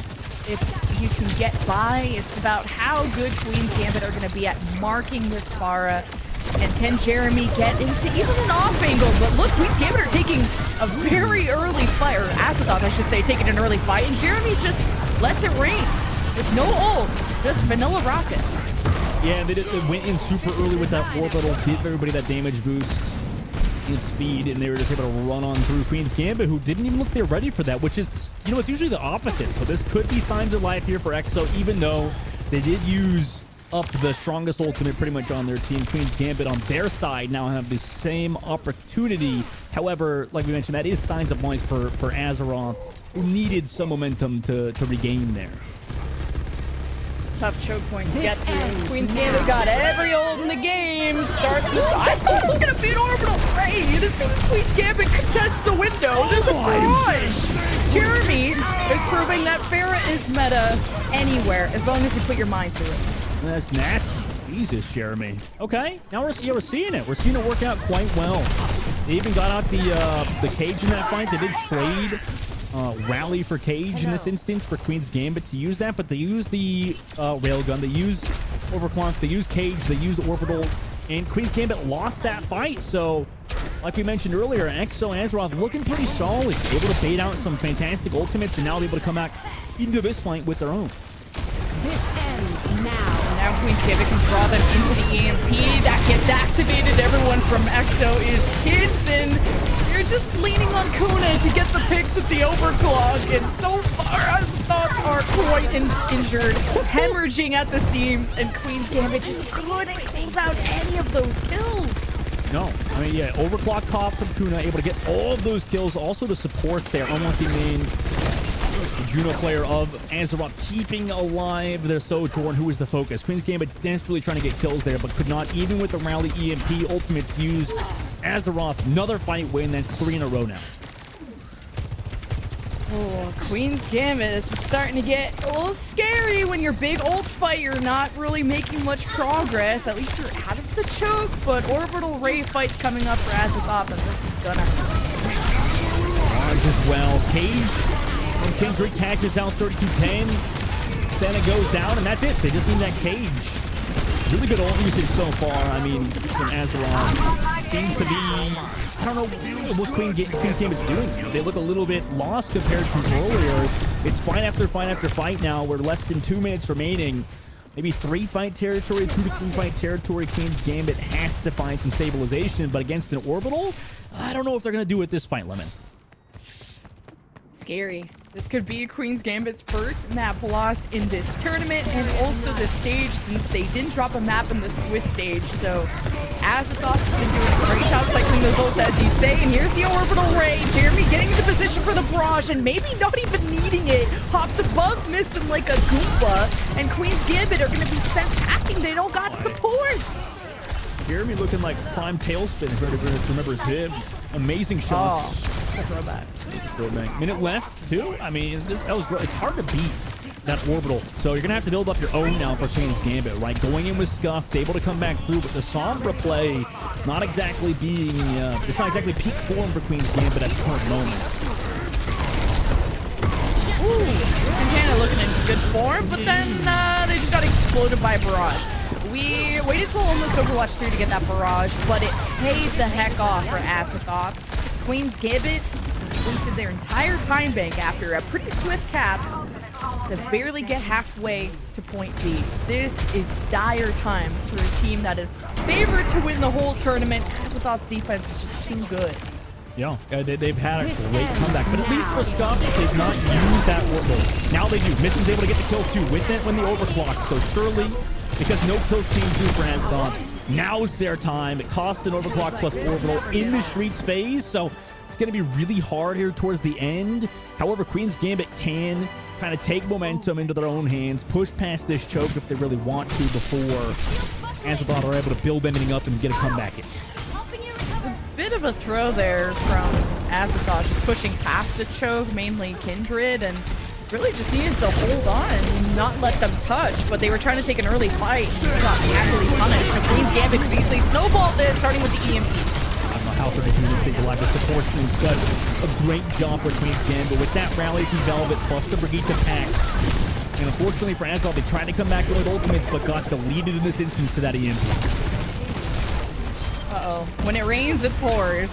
if you can get by. It's about how good Queen's Gambit are going to be at marking this Pharah. And can Jeremy get into even an off angle? But look, Queen's Gambit are taking a very early fight, or Azathos, I should say, taking an early fight. And Jeremy just lets it rain with no ult, just vanilla rockets. Yeah, they went in super early with that orbital, give everybody that damage boost and speed, and they were just able to run on through Queen's Gambit, who didn't even look like they were ready for that, which is, you know, it's usually the opposite. So this could be signs of life here for EXO, even though they did use up the strongest ultimate pretty much on their team. Queen's Gambit on their side now have the same opportunity. However, like we mentioned, that is signs of life for Azeroth, who needed some momentum to regain there. Tough choke point to get through. Queen's Gambit got every ult in the game. Starts with, I thought it was going to be an orbital raid. As soon as Queen's Gambit contests the window, there's a barrage. Jeremy is proving that Pharah is meta anywhere, as long as you put your mind to it. That's nasty. Jesus, Jeremy. Okay, now we're seeing it. We're seeing it work out quite well. They even got out the cage in that fight. They did trade rally for cage in this instance for Queen's Gambit to use that, but they used the railgun, they used overclock, they used cage, they used orbital, and Queen's Gambit lost that fight. So like we mentioned earlier, EXO Azeroth looking pretty solid, able to bait out some fantastic ultimates, and now able to come back into this fight with their own. This ends now. Now Queen's Gambit can draw them into the EMP. That gets activated. Everyone from EXO is kids, and you're just leaning on Kuna to get the picks at the overclock. And so far, Azathos are quite injured, hemorrhaging at the seams, and Queen's Gambit just couldn't close out any of those kills. No, I mean, yeah, overclock cop from Kuna, able to get all of those kills. Also the supports there, unlucky main. The Juno player of Azeroth keeping alive their Sojourn, who is the focus. Queen's Gambit desperately trying to get kills there, but could not, even with the rally EMP ultimates used. Azeroth, another fight win. That's 3 in a row now. Oh, Queen's Gambit, this is starting to get a little scary. When you're big ult fight, you're not really making much progress. At least you're out of the choke, but Orbital Ray fight's coming up for Azathos, and this is gonna hurt. As well. Cage and Kendrick catches out 32-10. Then it goes down, and that's it. They just need that cage. Really good ult usage so far. I mean, from Azeroth. Seems to be, I don't know what Queen's Gambit's doing. You know, they look a little bit lost compared to earlier. It's fight after fight after fight now. We're less than 2 minutes remaining. Maybe 3 fight territory, 2 to 3 fight territory. Queen's Gambit has to find some stabilization, but against an orbital, I don't know if they're going to do it this fight, Lemon. Scary. This could be Queen's Gambit's first map loss in this tournament, and also the stage, since they didn't drop a map in the Swiss stage. So Azathos has been doing a great job cycling those ults, as you say. And here's the Orbital Ray. Jeremy getting into position for the barrage, and maybe not even needing it. Hops above, missing like a Goomba. And Queen's Gambit are going to be sent packing. They don't got support. Jeremy looking like prime tailspin, if everybody remembers him. Amazing shots. Oh, throwback. Minute left, too. I mean, that was great. It's hard to beat that orbital. So you're going to have to build up your own now for Queen's Gambit, right? Going in with Scuffed, able to come back through, but the Sombra play not exactly being, it's not exactly peak form for Queen's Gambit at the current moment. Ooh, Santana looking in good form, but then they just got exploded by a barrage. We waited till almost Overwatch 3 to get that barrage, but it paid the heck off for Azathoth. Queen's Gambit wasted their entire time bank after a pretty swift cap to barely get halfway to point B. This is dire times for a team that is favored to win the whole tournament. Azathoth's defense is just too good. Yeah, they've had a great comeback, but at least for Scuff, they've not used that orbital. Now they do. Mission's able to get the kill too with it when the overclock. So surely, because no kills came through for Azathoth, now's their time. It cost an overclock plus orbital in the Streets phase, so it's going to be really hard here towards the end. However, Queen's Gambit can kind of take momentum into their own hands, push past this choke if they really want to before Azathoth are able to build anything up and get a comeback in. Bit of a throw there from Azathoth, just pushing past the choke, mainly Kindred, and really just needed to hold on and not let them touch, but they were trying to take an early fight and got happily punished. So Queen's Gambit could easily snowball this, starting with the EMP. I don't know how 32 minutes take alive. The support's doing such a great job for Queen's Gambit with that rally from Velvet plus the Brigitte Pax. And unfortunately for Azathoth, they tried to come back with ultimates, but got deleted in this instance to that EMP. Uh-oh. When it rains, it pours.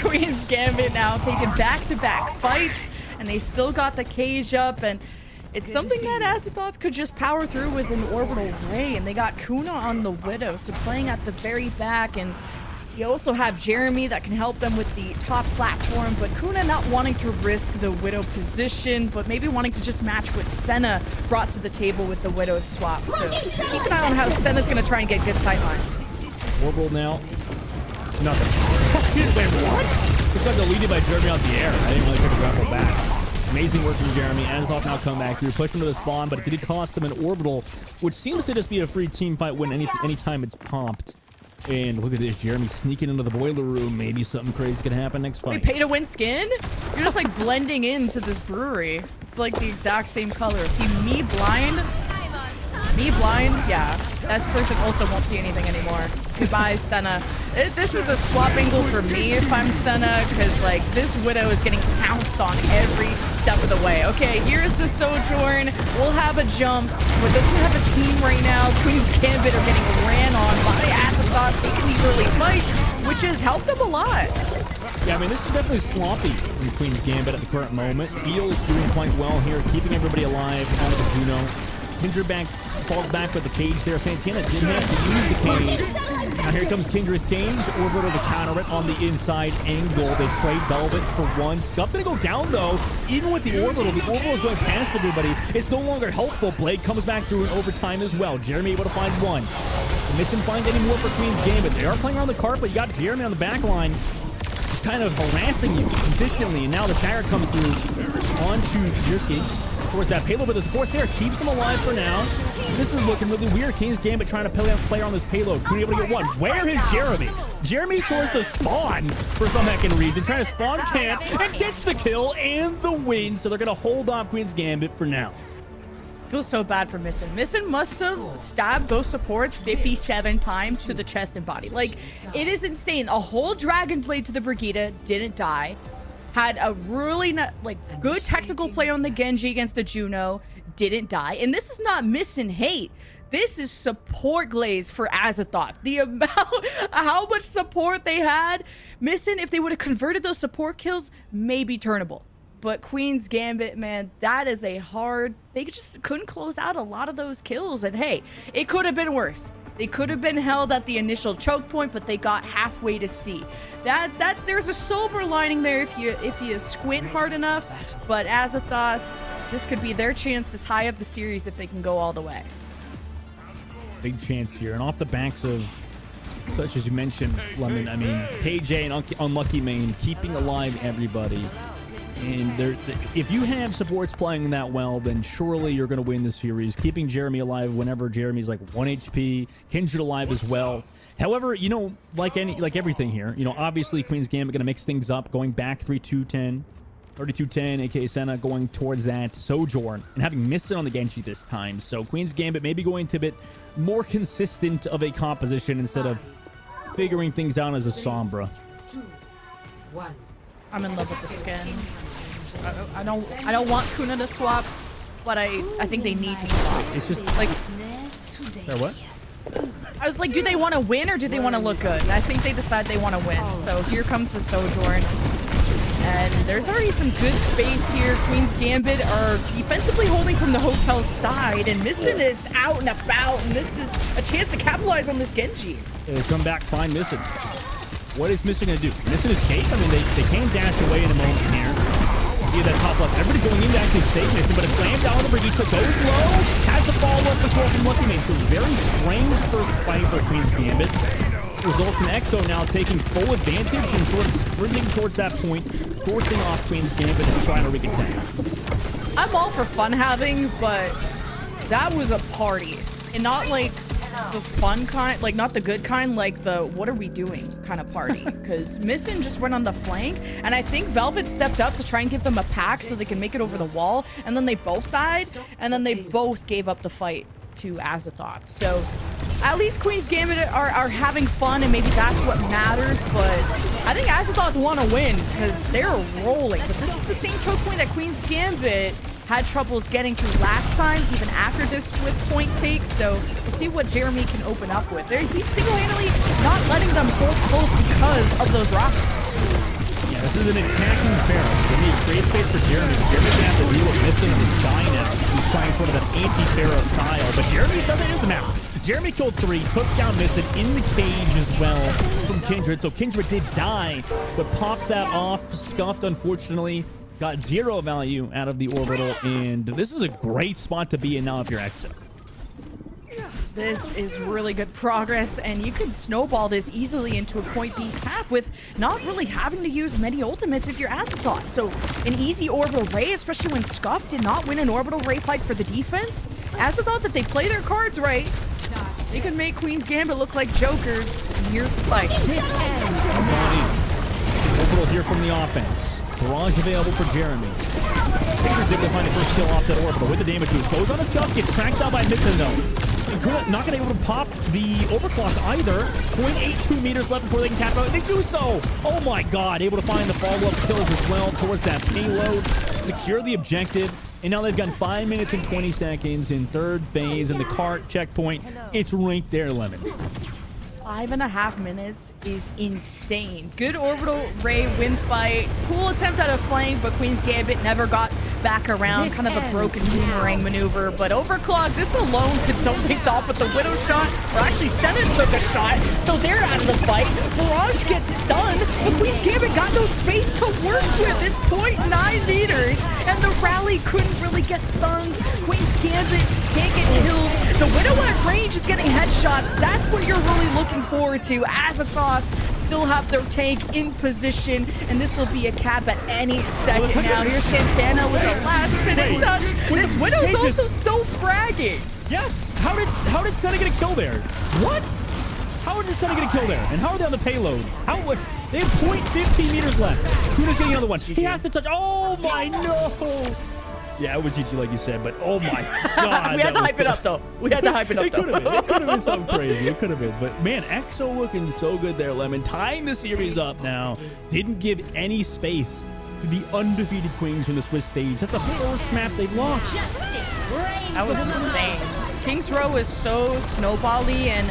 Queen's Gambit now taking back-to-back fights, and they still got the cage up, and it's something that Azathoth could just power through with an orbital ray, and they got Kuna on the Widow, so playing at the very back, and you also have Jeremy that can help them with the top platform, but Kuna not wanting to risk the Widow position, but maybe wanting to just match what Senna brought to the table with the Widow swap. So keep an eye on how Senna's going to try and get good sightlines. Orbital now. Nothing. Wait, what? This got deleted by Jeremy out the air. I didn't really take a grapple back. Amazing work from Jeremy. Azathoth now come back through, push him to the spawn, but it did cost him an orbital, which seems to just be a free team fight win anytime it's popped. And look at this, Jeremy sneaking into the boiler room. Maybe something crazy could happen next fight. Wait, pay to win skin? You're just like blending into this brewery. It's like the exact same color. See, me blind? Me blind? Yeah. That person also won't see anything anymore. Goodbye, Senna. This is a swap angle for me if I'm Senna, because like this Widow is getting pounced on every step of the way. Okay, here's the Sojourn. We'll have a jump, but doesn't have a team right now. Queen's Gambit are getting ran on by Azathoth, taking these early fights, which has helped them a lot. Yeah, I mean, this is definitely sloppy from Queen's Gambit at the current moment. Eel's doing quite well here, keeping everybody alive on the Juno. Kindred falls back with the cage there. Santana didn't have to use the cage. Now here comes Kindra's cage. Orbital to counter it on the inside angle. They trade Velvet for one. Scuff gonna go down though. Even with the orbital is going past everybody. It's no longer helpful. Blade comes back through in overtime as well. Jeremy able to find one. The mission find any more for Queen's Gambit. They are playing around the carpet. You got Jeremy on the back line, kind of harassing you consistently, and now the stagger comes through onto Jerski. Of course, that payload with the support there keeps him alive for now. This is looking really weird. King's Gambit trying to play on this payload. Couldn't able to get one. Where is Jeremy? Jeremy towards the spawn for some heckin' reason, trying to spawn camp and gets the kill and the win. So they're gonna hold off Queen's Gambit for now. Feels so bad for Missin. Missin must have stabbed those supports 57 times to the chest and body. Like, it is insane. A whole Dragon Blade to the Brigitte, didn't die. Had a really good technical play on the Genji against the Juno, didn't die. And this is not Missin hate. This is support glaze for Azathoth. The amount, how much support they had. Missin, if they would have converted those support kills, maybe turnable. But Queen's Gambit, man, that is a hard... They just couldn't close out a lot of those kills. And hey, it could have been worse. They could have been held at the initial choke point, but they got halfway to C. That there's a silver lining there if you squint hard enough. But Azathoth, this could be their chance to tie up the series if they can go all the way. Big chance here. And off the backs of, such as you mentioned, Lemon, I mean, KJ and Unlucky Main keeping alive everybody. And if you have supports playing that well, then surely you're going to win the series. Keeping Jeremy alive whenever Jeremy's like 1 HP, Kindred alive as well. However, you know, like everything here, you know, obviously Queen's Gambit going to mix things up, going back 3-2-10, 32-10, aka Senna going towards that Sojourn and having missed it on the Genji this time. So Queen's Gambit maybe going to a bit more consistent of a composition instead of figuring things out as a Sombra. 2, 1. I'm in love with the skin. I don't want Kuna to swap, but I think they need to swap. It's just like what? I was like, do they want to win or do they want to look good? And I think they decide they want to win. So here comes the Sojourn. And there's already some good space here. Queen's Gambit are defensively holding from the hotel's side. And Misten is out and about. And this is a chance to capitalize on this Genji. They come back, find Misten. What is Misten going to do? Misten escape? I mean, they can dash away in a moment here. See that top left. Everybody's going in to actually save Misten, but a slam down on the Brigitte goes low. Has the follow-up as well from Lucky Mane. So very strange first fight for Queen's Gambit. Results in Exo now taking full advantage and sort of sprinting towards that point, forcing off Queen's Gambit and trying to recontest. I'm all for fun having, but that was a party. And not like the fun kind, like not the good kind, like the what are we doing kind of party. Because Misten just went on the flank, and I think Velvet stepped up to try and give them a pack so they can make it over the wall, and then they both died, and then they both gave up the fight to Azathoth. So at least Queen's Gambit are having fun, and maybe that's what matters. But I think Azathoth want to win because they're rolling. But this is the same choke point that Queen's Gambit had troubles getting through last time, even after this Swift point take. So we'll see what Jeremy can open up with. He's single-handedly not letting them hold close because of those rockets. Yeah, this is an attacking Pharaoh. They need create space for Jeremy. Jeremy's gonna have to deal with Misten in the sky now. He's trying sort of an anti-Pharaoh style, but Jeremy doesn't use the map. Jeremy killed 3, took down Misten in the cage as well from Kindred. So Kindred did die, but popped that off. Scuffed, unfortunately, got 0 value out of the orbital, and this is a great spot to be in now if you're Exo. This is really good progress, and you can snowball this easily into a point B cap with not really having to use many ultimates if you're Azathoth. So an easy orbital ray, especially when Scuff did not win an orbital ray fight for the defense. Azathoth, if they play their cards right, they can make Queen's Gambit look like jokers. And here's the fight. This ends now. Orbital here from the offense. Barrage available for Jeremy. Fingers able to find the first kill off that orbital with the damage boost. Goes on a Scuff, gets tracked down by Misten though. Not going to be able to pop the overclock either. 0.82 meters left before they can cap out. They do so. Oh my god. Able to find the follow-up kills as well towards that payload. Secure the objective. And now they've got 5 minutes and 20 seconds in third phase. And the cart checkpoint, it's right there, Lemon. 5.5 minutes is insane. Good orbital ray win fight. Cool attempt at a flank, but Queen's Gambit never got back around. This kind of a broken ends boomerang maneuver. But overclock, this alone could zone things off with the Widow shot. Or actually, Seven took a shot, so they're out of the fight. Barrage gets stunned, but Queen's Gambit got no space to work with. It's 0.9 meters, and the rally couldn't really get stuns. Queen's Gambit can't get kills. The Widow at range is getting headshots. That's what you're really looking forward to. Azathoth still have their tank in position, and this will be a cap at any second now. Here's Santana with a last-minute touch. This Widow's also still fragging. Yes. How did Senna get a kill there? What? How did Senna get a kill there? And how are they on the payload? They have 0.15 meters left. Kuna's getting another one. He has to touch. Oh my no. Yeah, it was GG like you said, but oh my god. We had to hype it up though. It could have been something crazy. It could have been. But man, Exo looking so good there, Lemon. Tying the series up now. Didn't give any space to the undefeated Queens from the Swiss stage. That's the first map they've lost. That was insane. King's Row is so snowbally, and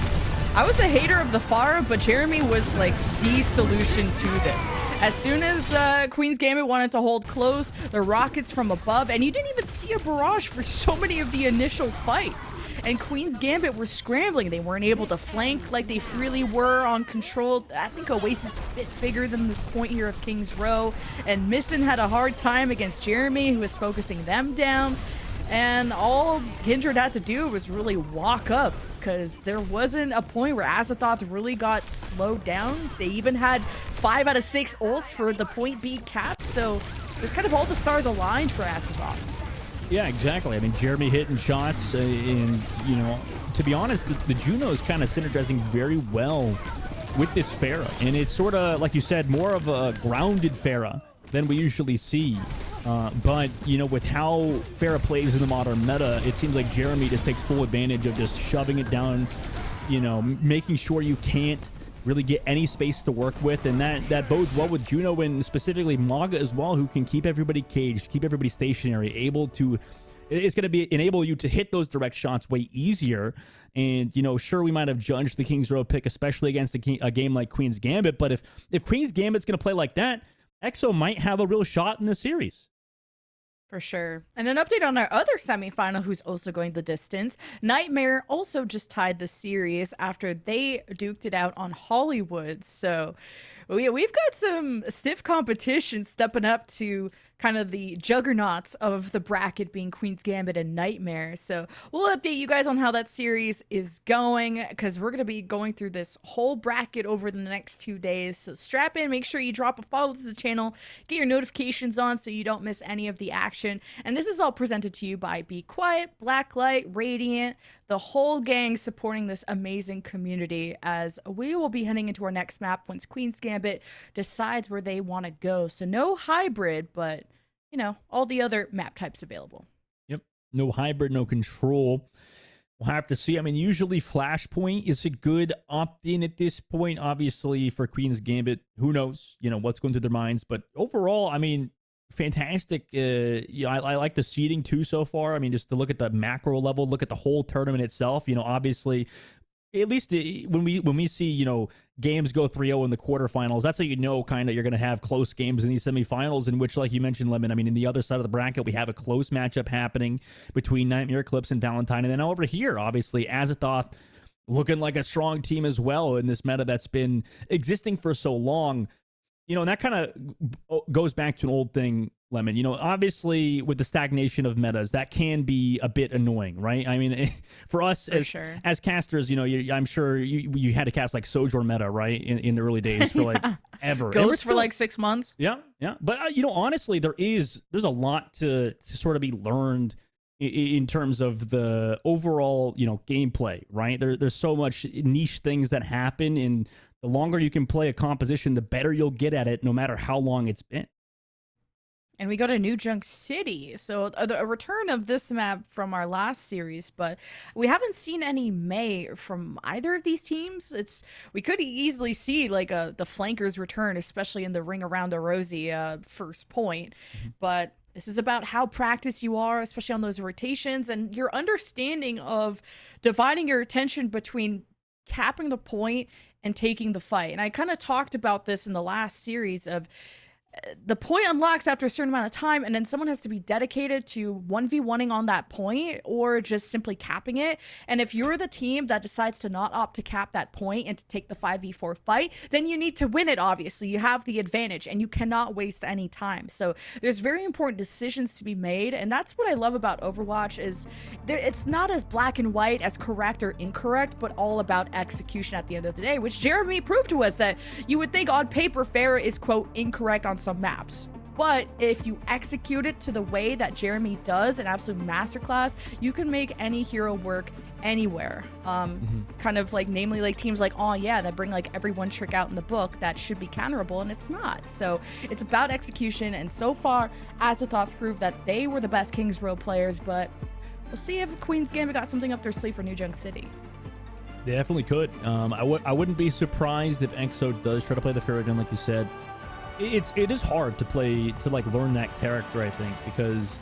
I was a hater of the Pharah, but Jeremy was like the solution to this. As soon as Queen's Gambit wanted to hold close, the rockets from above, and you didn't even see a barrage for so many of the initial fights. And Queen's Gambit were scrambling. They weren't able to flank like they freely were on Control. I think Oasis is a bit bigger than this point here of King's Row. And Misten had a hard time against Jeremy, who was focusing them down. And all Kindred had to do was really walk up, because there wasn't a point where Azathoth really got slowed down. They even had 5 out of 6 ults for the point B cap, so it's kind of all the stars aligned for Azathoth. Yeah, exactly. I mean, Jeremy hitting shots, and, you know, to be honest, the Juno is kind of synergizing very well with this Pharah. And it's sort of, like you said, more of a grounded Pharah than we usually see. But, you know, with how Pharah plays in the modern meta, it seems like Jeremy just takes full advantage of just shoving it down, you know, making sure you can't really get any space to work with. And that bodes well with Juno and specifically Maga as well, who can keep everybody caged, keep everybody stationary, able to It's going to enable you to hit those direct shots way easier. And, you know, sure, we might have judged the Kings Row pick, especially against a game like Queen's Gambit. But if Queen's Gambit's going to play like that, Exo might have a real shot in this series. For sure. And an update on our other semifinal, who's also going the distance. Nightmare also just tied the series after they duked it out on Hollywood. So we've got some stiff competition stepping up to kind of the juggernauts of the bracket, being Queen's Gambit and Nightmare. So we'll update you guys on how that series is going, because we're going to be going through this whole bracket over the next 2 days. So strap in, make sure you drop a follow to the channel, get your notifications on so you don't miss any of the action. And this is all presented to you by Be Quiet, Blacklight, Radiant, the whole gang supporting this amazing community, as we will be heading into our next map once Queen's Gambit decides where they want to go. So no hybrid, but, you know, all the other map types available. Yep. No hybrid, no control. We'll have to see. I mean, usually Flashpoint is a good opt-in at this point. Obviously, for Queen's Gambit, who knows, you know, what's going through their minds. But overall, I mean, fantastic. You know, I like the seeding too so far. I mean, just to look at the macro level, look at the whole tournament itself. You know, obviously, at least when we see, you know, games go 3-0 in the quarterfinals, that's how you know kind of you're going to have close games in these semifinals, in which, like you mentioned, Lemon, I mean, in the other side of the bracket, we have a close matchup happening between Nightmare Eclipse and Valentine. And then over here, obviously, Azathoth looking like a strong team as well in this meta that's been existing for so long. You know, and that kind of goes back to an old thing, Lemon. You know, obviously with the stagnation of metas, that can be a bit annoying, right? I mean, for us as casters, you know, I'm sure you had to cast like Sojourn meta, right, in the early days for like ever. Goats for like 6 months. Yeah. But you know, honestly, there's a lot to sort of be learned in terms of the overall, you know, gameplay, right? There's so much niche things that happen, and the longer you can play a composition, the better you'll get at it, no matter how long it's been. And we go to New Junk City. So a return of this map from our last series, but we haven't seen any Mei from either of these teams. We could easily see like the flankers return, especially in the ring around the Rosie first point. But this is about how practiced you are, especially on those rotations, and your understanding of dividing your attention between capping the point and taking the fight. And I kind of talked about this in the last series of the point unlocks after a certain amount of time, and then someone has to be dedicated to 1v1ing on that point or just simply capping it. And if you're the team that decides to not opt to cap that point and to take the 5v4 fight, then you need to win it. Obviously, you have the advantage and you cannot waste any time. So there's very important decisions to be made, and that's what I love about Overwatch is it's not as black and white, as correct or incorrect, but all about execution at the end of the day, which Jeremy proved to us that you would think on paper Pharah is, quote, incorrect on some maps. But if you execute it to the way that Jeremy does, an absolute masterclass, you can make any hero work anywhere. Kind of like, namely like teams like, oh yeah, that bring like every one trick out in the book that should be counterable, and it's not. So it's about execution, and so far Azathoth proved that they were the best Kings Row players, but we'll see if Queen's Gambit got something up their sleeve for New Junk City. They definitely could. I wouldn't be surprised if EXO does try to play the Pharah gun, like you said. It is hard to play, to like learn that character, I think, because,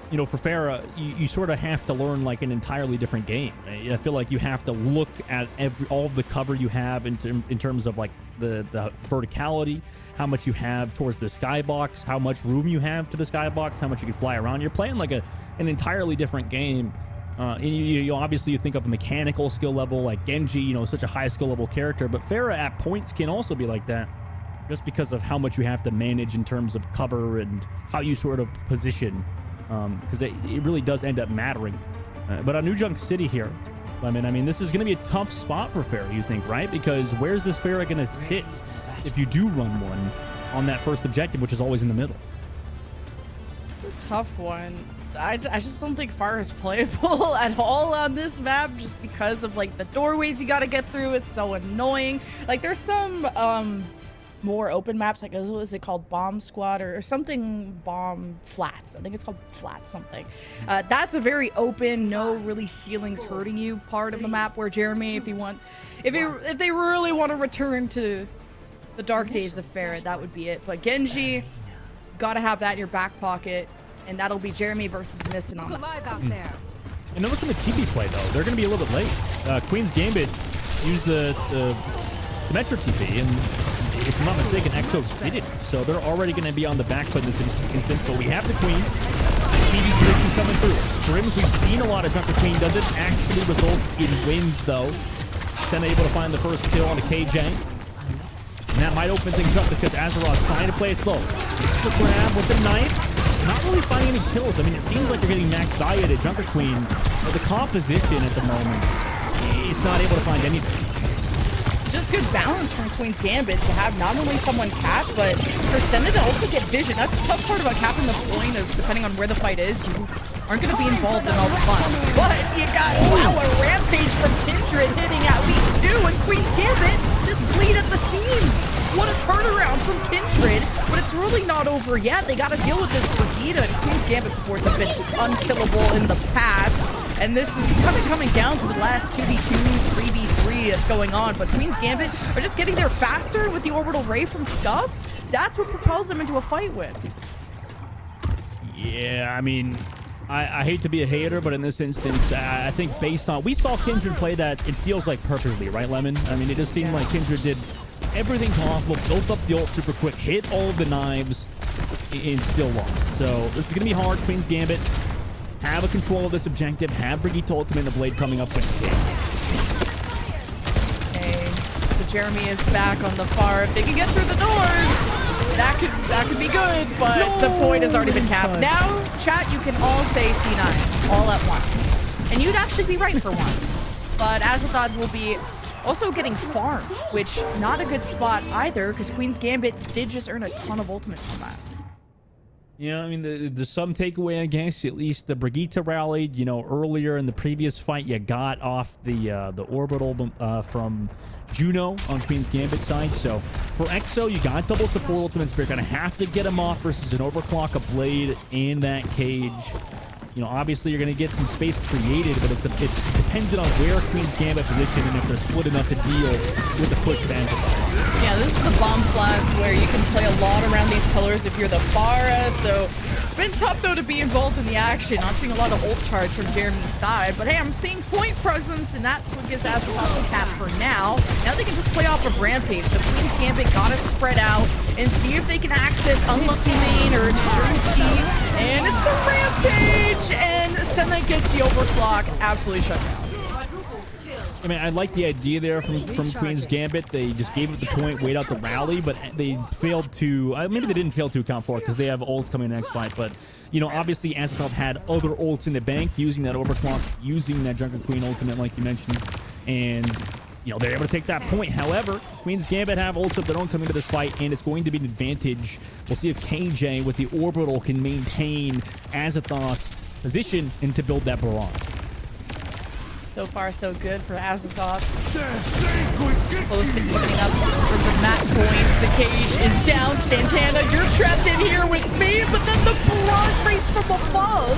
you know, for Pharah, you sort of have to learn like an entirely different game. I feel like you have to look at all of the cover you have in terms of like the verticality, how much you have towards the skybox, how much room you have to the skybox, how much you can fly around. You're playing like an entirely different game. And you obviously you think of a mechanical skill level like Genji, you know, such a high skill level character, but Pharah at points can also be like that, just because of how much you have to manage in terms of cover and how you sort of position, because it really does end up mattering. But on New Junk City here, I mean, this is going to be a tough spot for Pharah, you think, right? Because where's this Pharah going to sit if you do run one on that first objective, which is always in the middle? It's a tough one. I just don't think Pharah is playable at all on this map, just because of like the doorways you got to get through. It's so annoying. Like there's some more open maps, like what is it called, Bomb Squad or something, Bomb Flats, I think it's called Flats something. That's a very open, no really ceilings hurting you part of the map, where Jeremy, if they really want to return to the dark days of Pharah, that would be it. But Genji, gotta have that in your back pocket. And that'll be Jeremy versus Missin on that. Alive out there. And notice in the TP play, though, they're going to be a little bit late. Queen's Gambit used the Symmetra TP, and if I'm not mistaken, Exo did it. So they're already going to be on the back foot in this instance. So we have the Queen. TV predictions coming through. Scrims, we've seen a lot of Junker Queen. Doesn't actually result in wins, though. Senna able to find the first kill on a KJ. And that might open things up because Azeroth trying to play it slow. The grab with the knife. Not really finding any kills. I mean, it seems like you're getting max diet at Junker Queen, but the composition at the moment, it's not able to find anything. Just good balance from Queen's Gambit to have not only someone cap, but for Senna to also get vision. That's the tough part about capping the point is depending on where the fight is, you aren't going to be involved in all the fun. But you got, wow, a rampage from Kindred hitting at least 2, and Queen's Gambit just bleed at the seams. What a turnaround from Kindred, but it's really not over yet. They got to deal with this Brigitte, and Queen's Gambit supports have been unkillable in the past. And this is kind of coming down to the last 2v2, 3v3 that's going on. But Queen's Gambit are just getting there faster with the Orbital Ray from Scuff. That's what propels them into a fight with. Yeah, I mean, I hate to be a hater, but in this instance, I think based on... We saw Kindred play that, it feels like perfectly, right, Lemon? I mean, it just seemed like Kindred did everything possible, built up the ult super quick, hit all of the knives, and still lost. So this is going to be hard. Queen's Gambit have a control of this objective, have Brigitte ultimate and the blade coming up with kick. Okay, so Jeremy is back on the far. If they can get through the doors, that could be good, but the point has already been capped. Now, chat, you can all say C9 all at once. And you'd actually be right for once. But Azeroth will be also getting farmed, which not a good spot either, because Queen's Gambit did just earn a ton of ultimates from that. Yeah, I mean, there's some takeaway, I guess. At least the Brigitte rallied, you know, earlier in the previous fight. You got off the orbital from Juno on Queen's Gambit side. So for Exo, you got double support ultimates, but you're going to have to get him off versus an overclock, a blade, and that cage. You know, obviously, you're going to get some space created, but it's dependent on where Queen's Gambit position and if they're split enough to deal with the push of Azeroth. Yeah, this is the bomb flats where you can play a lot around these pillars if you're the Pharah. So it's been tough, though, to be involved in the action. Not seeing a lot of ult charge from Jeremy's side. But hey, I'm seeing point presence, and that's what gives Azeroth the cap for now. Now they can just play off of Rampage. So Queen's Gambit got to spread out and see if they can access Unlucky Main or Drewski. And it's the Rampage! And Senna gets the overclock, absolutely shut down. I mean, I like the idea there from Queen's Gambit. They just gave it the point, wait out the rally, but they failed to... maybe they didn't fail to account for it because they have ults coming next fight. But, you know, obviously Azeroth had other ults in the bank, using that overclock, using that Junker Queen ultimate like you mentioned. And, you know, they're able to take that point. However, Queen's Gambit have ults of their own coming to this fight, and it's going to be an advantage. We'll see if KJ with the orbital can maintain Azeroth's position and to build that barrage. So far, so good for Azeroth. Close to evening up for the map points. The cage is down. Santana, you're trapped in here with me, but then the barrage rates from above.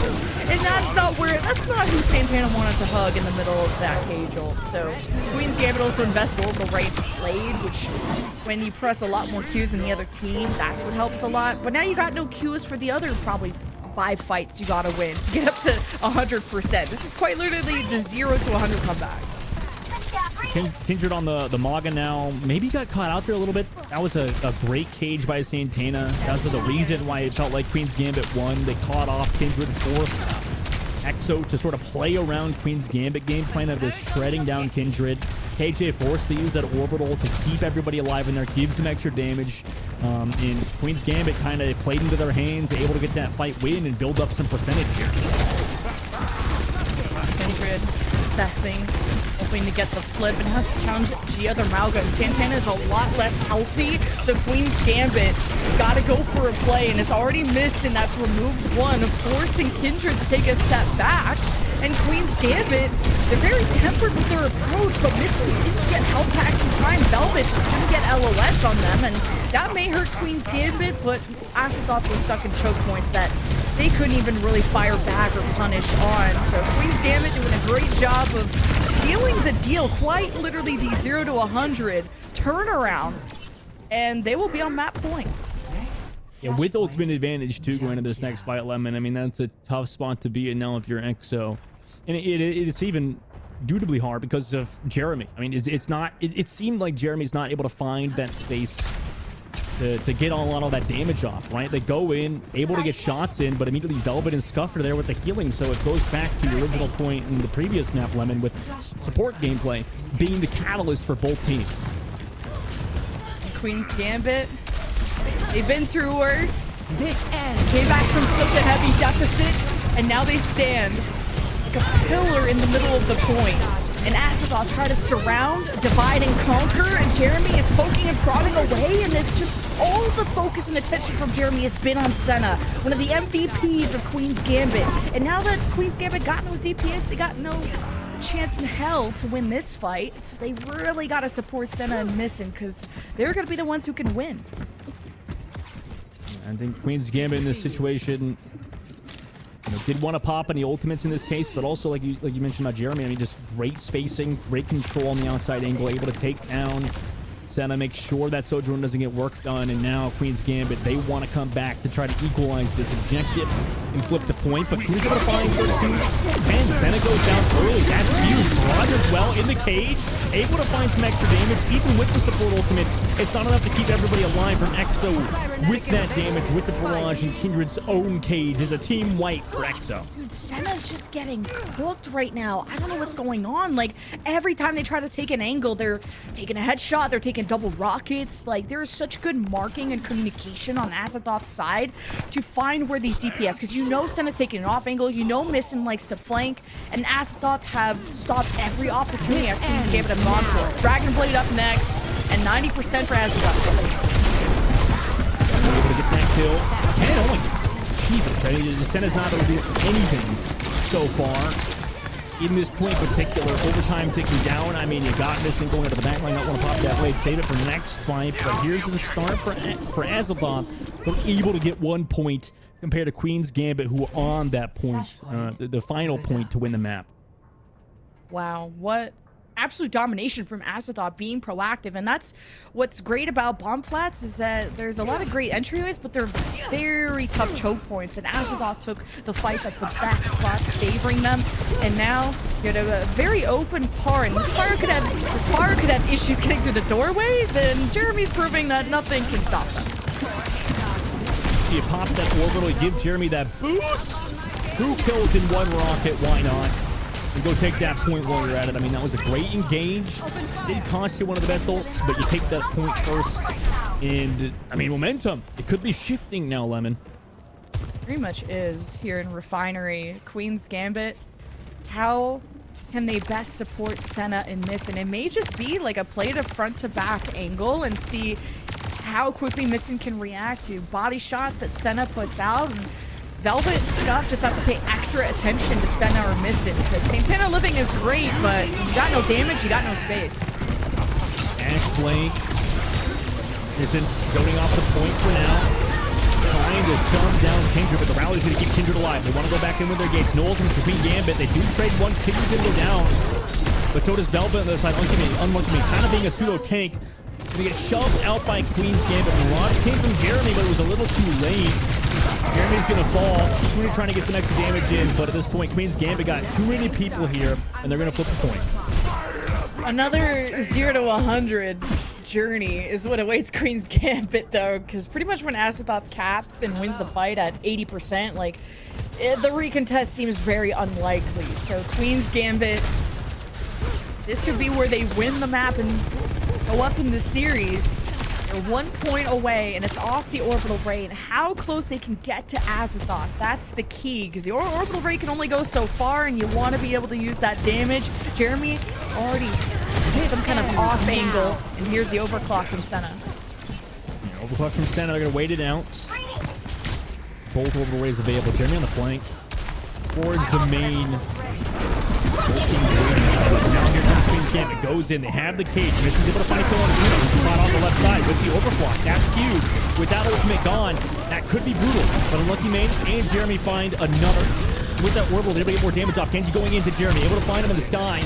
And that's not who Santana wanted to hug in the middle of that cage ult. So Queen's Gambit also invests orbital right blade, which when you press a lot more Qs than the other team, that's what helps a lot. But now you got no Qs for the other probably 5 fights you gotta win to get up to 100%. This is quite literally the 0 to 100 comeback. Kindred on the Maga now. Maybe got caught out there a little bit. That was a great cage by Santana. That was the reason why it felt like Queen's Gambit won. They caught off Kindred, forced Exo to sort of play around Queen's Gambit game plan of just shredding down Kindred. KJ forced to use that orbital to keep everybody alive in there, give some extra damage. And Queen's Gambit kind of played into their hands, able to get that fight win and build up some percentage here. Kindred assessing, hoping to get the flip, and has to challenge Gia the Malga. And Santana is a lot less healthy, so Queen's Gambit got to go for a play, and it's already missed, and that's removed one, forcing Kindred to take a step back. And Queen's Gambit, they're very tempered with their approach, but Missing didn't get health packs in time. Velvet didn't get LOS on them, and that may hurt Queen's Gambit, but Azeroth was stuck in choke points that they couldn't even really fire back or punish on. So Queen's Gambit doing a great job of sealing the deal, quite literally the 0 to 100 turnaround, and they will be on map point. Yeah, with ultimate advantage too going into this next fight, Lemon. I mean, that's a tough spot to be in now if you're EXO. And it's even dutably hard because of Jeremy. I mean, it's not... It seemed like Jeremy's not able to find that space to get a lot of that damage off, right? They go in, able to get shots in, but immediately Velvet and Scuff are there with the healing, so it goes back to the original point in the previous map, Lemon, with support gameplay being the catalyst for both teams. Queen's Gambit, they've been through worse. This ends. Came back from such a heavy deficit, and now they stand like a pillar in the middle of the point. And Azeroth try to surround, divide, and conquer, and Jeremy is poking and prodding away, and it's just all the focus and attention from Jeremy has been on Senna, one of the MVPs of Queen's Gambit. And now that Queen's Gambit got no DPS, they got no chance in hell to win this fight, so they really got to support Senna and Missing, because they're going to be the ones who can win. I think Queen's Gambit in this situation, you know, did want to pop any ultimates in this case, but also like you mentioned about Jeremy, I mean, just great spacing, great control on the outside angle, able to take down Senna, make sure that Sojourn doesn't get work done, and now Queen's Gambit, they want to come back to try to equalize this objective and flip the point, but Queen's able to find 32, and Senna goes down early. That's huge. Mirage as well in the cage, able to find some extra damage, even with the support ultimates. It's not enough to keep everybody alive from EXO with that damage, with the Barrage and Kindred's own cage. Is a team wipe for EXO. Dude, Senna's just getting cooked right now. I don't know what's going on. Like, every time they try to take an angle, they're taking a headshot, they're taking double rockets. Like, there's such good marking and communication on Azeroth's side to find where these DPS, because you know Senna's taking an off angle, you know Missing likes to flank, and Azeroth have stopped every opportunity at Queen's Gambit and Monfort. Dragon Blade up next, and 90% for Azeroth. Able to get that kill. And only, Jesus, I mean, Senna's not able to do anything so far. In this point in particular, overtime ticking down. I mean, you got Missing going into the back line. Not want to pop that blade, save it for next fight. But here's the start for Azeroth. They're able to get 1 point compared to Queen's Gambit, who are on that point, the final point to win the map. Wow, what absolute domination from Azeroth, being proactive. And that's what's great about bomb flats, is that there's a lot of great entryways, but they're very tough choke points, and Azeroth took the fights at the best spots, favoring them. And now you're at a very open part, and the Spire could have issues getting through the doorways, and Jeremy's proving that nothing can stop them. You pop that orbital, you give Jeremy that boost. 2 kills in 1 rocket, why not? And go take that point while you're at it. I mean, that was a great engage. Did cost you one of the best ults, but you take that point first. And, I mean, momentum. It could be shifting now, Lemon. Very much is here in Refinery. Queen's Gambit, how can they best support Senna in this? And it may just be like a play to front to back angle and see how quickly Missing can react to body shots that Senna puts out. And Velvet and Scuff just have to pay extra attention to Senna or Missing, because Santana Living is great, but you got no damage, you got no space. Ash Blake isn't zoning off the point for now. Trying to dumb down Kindred, but the rally's going to keep Kindred alive. They want to go back in with their gates. No ultimate for Queen Gambit. They do trade one. Kindred's going to go down, but so does Velvet on the other side. Unlucky, kind of being a pseudo tank. Going to get shoved out by Queen's Gambit. Mirage came from Jeremy, but it was a little too late. Jeremy's going to fall. Queen trying to get some extra damage in, but at this point, Queen's Gambit got too many people here, and they're going to flip the point. Another 0 to 100 journey is what awaits Queen's Gambit, though, because pretty much when Azeroth caps and wins the fight at 80%, like, the recontest seems very unlikely. So Queen's Gambit, this could be where they win the map and go up in the series. They're 1 point away, and it's off the Orbital Ray. And how close they can get to Azeroth, that's the key, because the Orbital Ray can only go so far, and you want to be able to use that damage. Jeremy already hit some kind of off angle, and here's the overclock from Senna. Yeah, overclock from Senna. They're going to wait it out. Both Orbital Rays available. Jeremy on the flank towards the main. Now here comes Queen's Gambit. Goes in. They have the cage. Mission's able to find a kill on the unit. Spot on the left side with the overclock. That's huge. With that ultimate gone, that could be brutal. But Unlucky Main and Jeremy find another. With that orbital, they're able to get more damage off. Kenji going into Jeremy. Able to find him in the sky.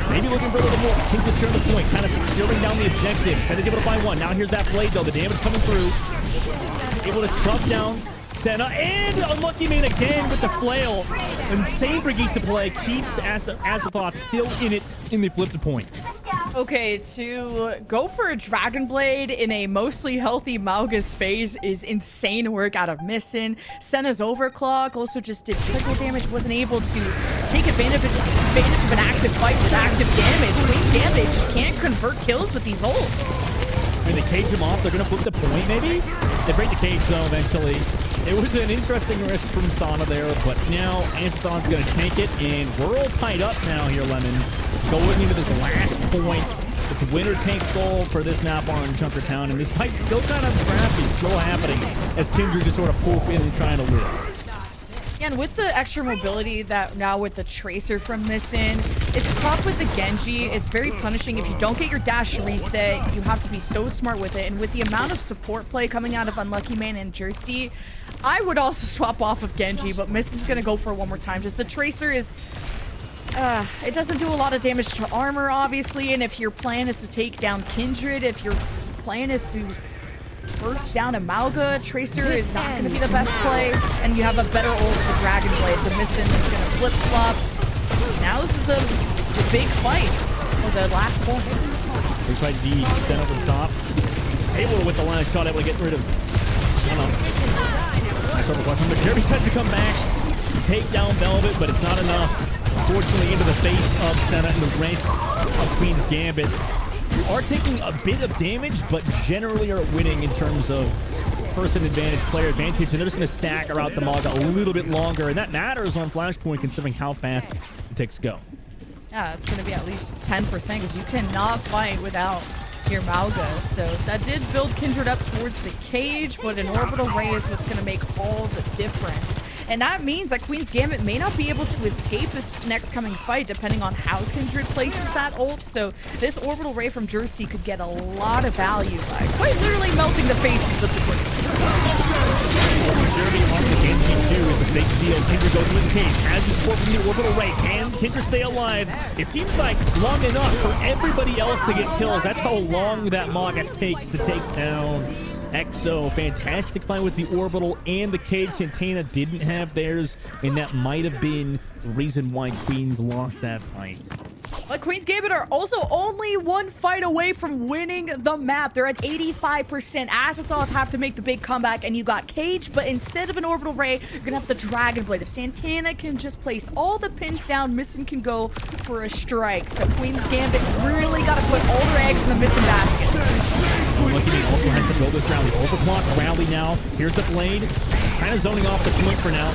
Maybe looking for a little more. Kindred turn the point, kind of securing down the objective. Senna's able to find one. Now here's that blade, though. The damage coming through. Able to truck down Senna, and Unlucky Man again with the flail. And Saber geeks to play, keeps Azathoth still in it, and they flip the point. Okay, to go for a Dragon Blade in a mostly healthy Mauga space is insane work out of Missin. Senna's Overclock also just did trickle damage, wasn't able to take advantage of an active fight with active damage. Queen's Gambit just can't convert kills with these ults. When they cage him off, they're going to flip the point, maybe? They break the cage, though, eventually. It was an interesting risk from Sana there, but now Azathoth's going to tank it, and we're all tied up now here, Lemon. Going into this last point. It's winner takes all for this map on Junkertown, and this fight's still kind of scrappy, still happening, as Kindred just sort of poof in and trying to live. And with the extra mobility that now with the Tracer from Missin, it's tough with the Genji. It's very punishing. If you don't get your dash reset, you have to be so smart with it. And with the amount of support play coming out of Unlucky Man and Jersey, I would also swap off of Genji, but Missin's going to go for it one more time. Just the Tracer is... it doesn't do a lot of damage to armor, obviously. And if your plan is to take down Kindred, if your plan is to... burst down a Mauga, Tracer is not going to be the best play, and you have a better ult for Dragon Blade. So Missin is going to flip-flop. Now this is the big fight for the last point. They tried D, stand over the top. Able with the line of shot, able to get rid of Senna. Nice overclock from the Jeremy tries to come back, take down Velvet, but it's not enough. Unfortunately, into the face of Senna and the ranks of Queen's Gambit. You are taking a bit of damage, but generally are winning in terms of person advantage, player advantage, and they're just going to stagger out the Mauga a little bit longer, and that matters on Flashpoint considering how fast the ticks go. Yeah, it's going to be at least 10% because you cannot fight without your Mauga. So that did build Kindred up towards the cage, but an Orbital Ray is what's going to make all the difference. And that means that Queen's Gambit may not be able to escape this next coming fight depending on how Kindred places that ult. So this Orbital Ray from Jersey could get a lot of value by quite literally melting the faces of the Queen. Jeremy on the Genji too is a big deal. Kindred goes into the cage, has the support from the Orbital Ray. Can Kindred stay alive? It seems like long enough for everybody else to get kills. That's how long that Mauga takes to take down EXO. Fantastic fight with the Orbital and the cage. Santana didn't have theirs, and that might have been the reason why Queens lost that fight. But Queen's Gambit are also only one fight away from winning the map. They're at 85%. Azathoth have to make the big comeback, and you got Cage, but instead of an Orbital Ray, you're going to have the Dragon Blade. If Santana can just place all the pins down, Missin can go for a strike. So Queen's Gambit really got to put all their eggs in the Missin basket. Lucky Man also has to build this round. The Overclock rally now. Here's the Blade. Kind of zoning off the point for now.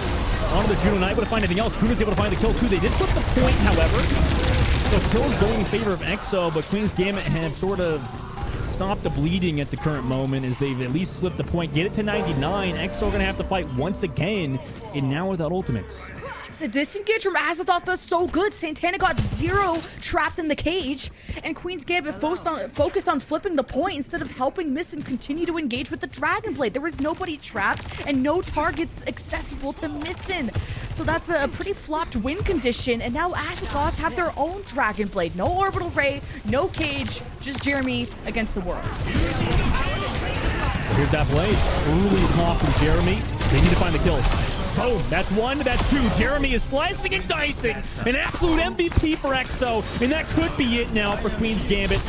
On to the Juno, not able to find anything else. Kuna's able to find the kill too. They did flip the point, however. So kills going in favor of EXO, but Queen's Gambit have sort of stopped the bleeding at the current moment as they've at least slipped the point. Get it to 99. EXO are going to have to fight once again, and now without ultimates. The disengage from Azathoth was so good. Santana got 0 trapped in the cage, and Queen's Gambit focused on flipping the point instead of helping Missin continue to engage with the Dragon Blade. There was nobody trapped and no targets accessible to Missin. So that's a pretty flopped win condition, and now Azathoth have their own Dragon Blade. No Orbital Ray, no cage, just Jeremy against the world. Here's that Blade. Early pop from Jeremy. They need to find the kills. Boom. That's one. That's two. Jeremy is slicing and dicing. An absolute MVP for EXO. And that could be it now for Queen's Gambit.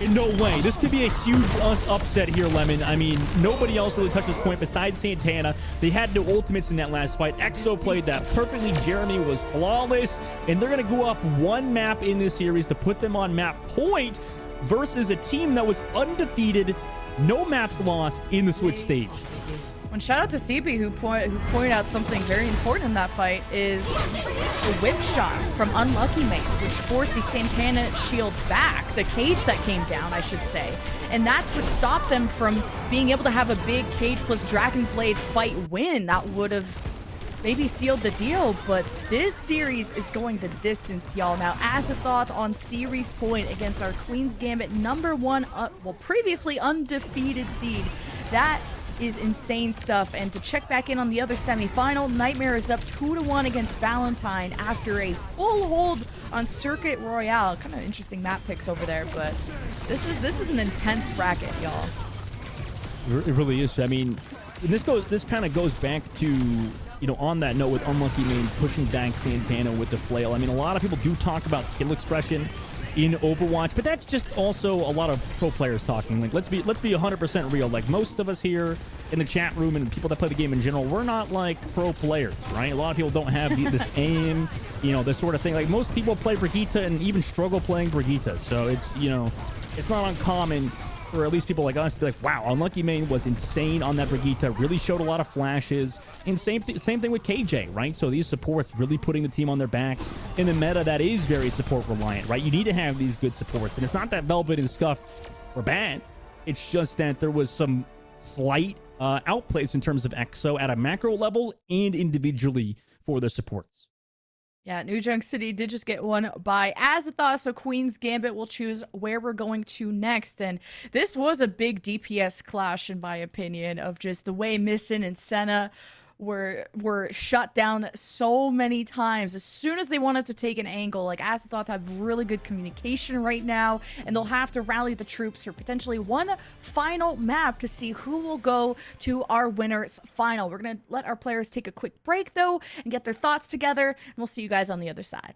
In no way. This could be a huge upset here, Lemon. I mean, nobody else really touched this point besides Santana. They had no ultimates in that last fight. EXO played that perfectly. Jeremy was flawless. And they're going to go up one map in this series to put them on map point versus a team that was undefeated, no maps lost in the Switch stage. And shout out to CB who pointed out something very important in that fight is the whip shot from Unlucky Man, which forced the Santana shield back, the cage that came down, I should say. And that's what stopped them from being able to have a big cage plus Dragon Blade fight win. That would have maybe sealed the deal, but this series is going the distance, y'all. Now, Azathoth on series point against our Queen's Gambit #1, previously undefeated seed. That is insane stuff. And to check back in on the other semifinal, Nightmare is up 2-1 against Valentine after a full hold on Circuit Royale. Kind of interesting map picks over there, but this is an intense bracket, y'all. It really is. I mean, this kind of goes back to, you know, on that note with Unlucky Main pushing back Santana with the flail. I mean, a lot of people do talk about skill expression in Overwatch, but that's just also a lot of pro players talking. Like, let's be 100% real. Like, most of us here in the chat room and people that play the game in general, we're not like pro players, right? A lot of people don't have this aim, you know, this sort of thing. Like, most people play Brigitte and even struggle playing Brigitte. So it's, you know, it's not uncommon for at least people like us to be like, wow, Unlucky Main was insane on that Brigitte, really showed a lot of flashes. And same thing with KJ, right? So these supports really putting the team on their backs in the meta that is very support reliant, right? You need to have these good supports. And it's not that Velvet and Scuff were bad. It's just that there was some slight outplays in terms of EXO at a macro level and individually for their supports. Yeah, New Junk City did just get one by Azathoth, so Queen's Gambit will choose where we're going to next. And this was a big DPS clash, in my opinion, of just the way Missin and Senna were shut down so many times. As soon as they wanted to take an angle, like Azathoth have really good communication right now, and they'll have to rally the troops for potentially one final map to see who will go to our winners final. We're gonna let our players take a quick break though and get their thoughts together, and we'll see you guys on the other side.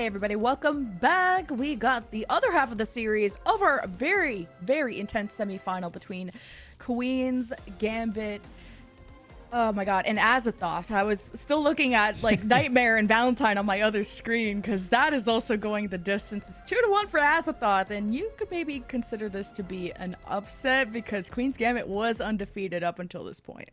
everybody, welcome back. We got the other half of the series of our very, very intense semifinal between Queen's Gambit, oh my god, and Azathoth. I was still looking at like Nightmare and Valentine on my other screen because that is also going the distance. It's 2-1 for Azathoth, and you could maybe consider this to be an upset because Queen's Gambit was undefeated up until this point.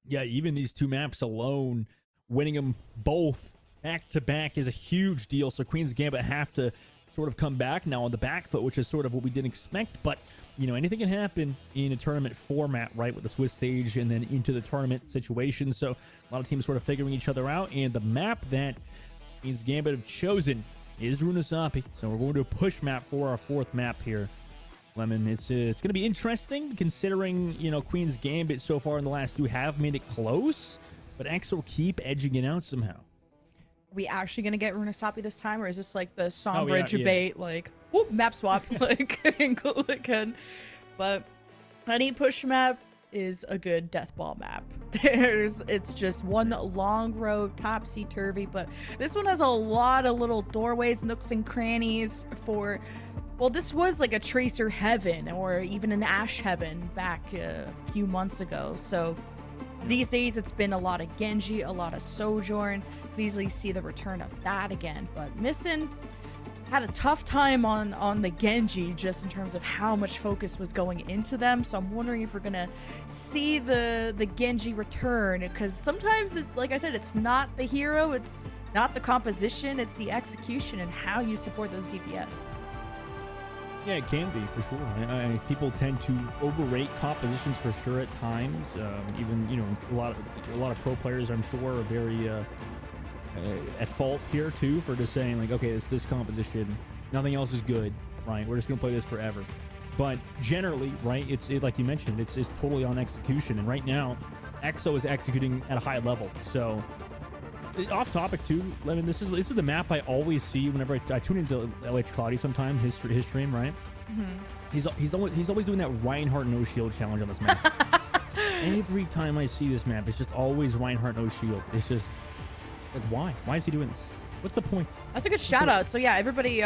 Yeah, even these two maps alone, winning them both back to back is a huge deal. So Queen's Gambit have to sort of come back now on the back foot, which is sort of what we didn't expect. But, you know, anything can happen in a tournament format, right, with the Swiss stage and then into the tournament situation. So a lot of teams sort of figuring each other out. And the map that Queen's Gambit have chosen is Runesapi. So we're going to a push map for our fourth map here. Lemon, it's going to be interesting considering, you know, Queen's Gambit so far in the last two have made it close, but X will keep edging it out somehow. Are we actually gonna get Runesapi this time, or is this like the Sombra yeah. debate, like whoop, map swap, like again? But any push map is a good death ball map. It's just one long road, topsy-turvy, but this one has a lot of little doorways, nooks and crannies for, well, this was like a Tracer Heaven or even an Ash Heaven back a few months ago. So these days it's been a lot of Genji, a lot of Sojourn. Could easily see the return of that again, but Missing had a tough time on the Genji just in terms of how much focus was going into them. So I'm wondering if we're gonna see the Genji return, because sometimes it's like I said, it's not the hero, it's not the composition, it's the execution and how you support those DPS. Yeah, it can be for sure. People tend to overrate compositions for sure at times. Even, you know, a lot of pro players, I'm sure, are very at fault here too for just saying like, okay, it's this composition, nothing else is good, right? We're just gonna play this forever. But generally, right, it's like you mentioned, it's totally on execution, and right now, EXO is executing at a high level. So, off topic too, Lemon, this is the map I always see whenever I tune into LH Cloudy sometime, his stream, right? Mm-hmm. He's always doing that Reinhardt no shield challenge on this map. Every time I see this map, it's just always Reinhardt no shield. It's just like, why? Why is he doing this? What's the point? That's a good shout out. So yeah, everybody,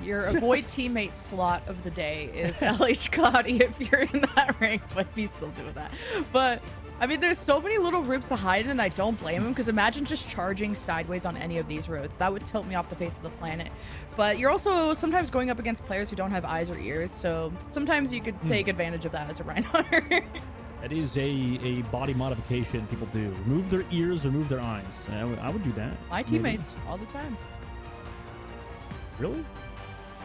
your avoid teammate slot of the day is LH Cloudy if you're in that rank, but he's still doing that. But I mean, there's so many little rooms to hide in, and I don't blame him, because imagine just charging sideways on any of these roads. That would tilt me off the face of the planet. But you're also sometimes going up against players who don't have eyes or ears, so sometimes you could take advantage of that as a Reinhardt. That is a body modification people do. Remove their ears, remove their eyes. I would do that. My teammates, all the time. Really?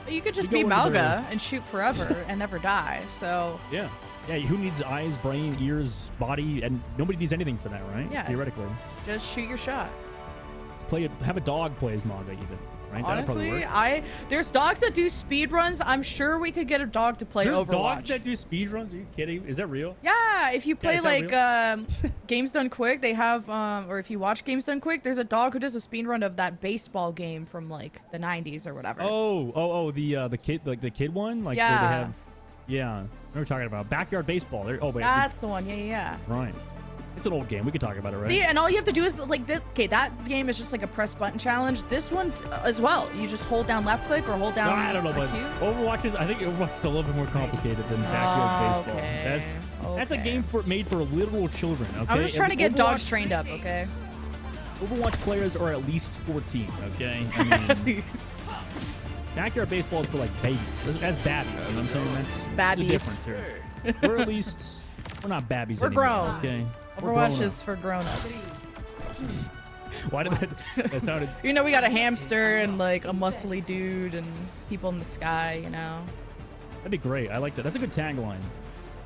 You could just be Malga and shoot forever and never die, so... Yeah. Yeah, who needs eyes, brain, ears, body, and nobody needs anything for that, right? Yeah. Theoretically. Just shoot your shot. Have a dog play as manga even, right? Honestly, there's dogs that do speed runs. I'm sure we could get a dog to play Overwatch. There's dogs that do speed runs? Are you kidding? Is that real? Yeah, if you play like Games Done Quick, they have or if you watch Games Done Quick, there's a dog who does a speed run of that baseball game from like the 90s or whatever. The kid one? Like yeah. Where they have, yeah. We're talking about Backyard Baseball. That's the one. Yeah. Right. It's an old game. We could talk about it, right? See, and all you have to do is like okay, that game is just like a press button challenge. This one as well. You just hold down left click or hold down. No, I don't know, but I think Overwatch is a little bit more complicated than Backyard Baseball. Okay. That's a game made for literal children. Okay. I'm just trying to get dogs trained up. Okay. Overwatch players are at least 14. Okay. I mean, Backyard Baseball is for like babies. That's babbies. You know what I'm saying? That's the difference here. We're not babbies We're anymore. grown. Okay. Overwatch is for grown-ups. Why did that sounded... You know, we got a hamster and like a muscly dude and people in the sky, you know. That'd be great. I like that. That's a good tagline.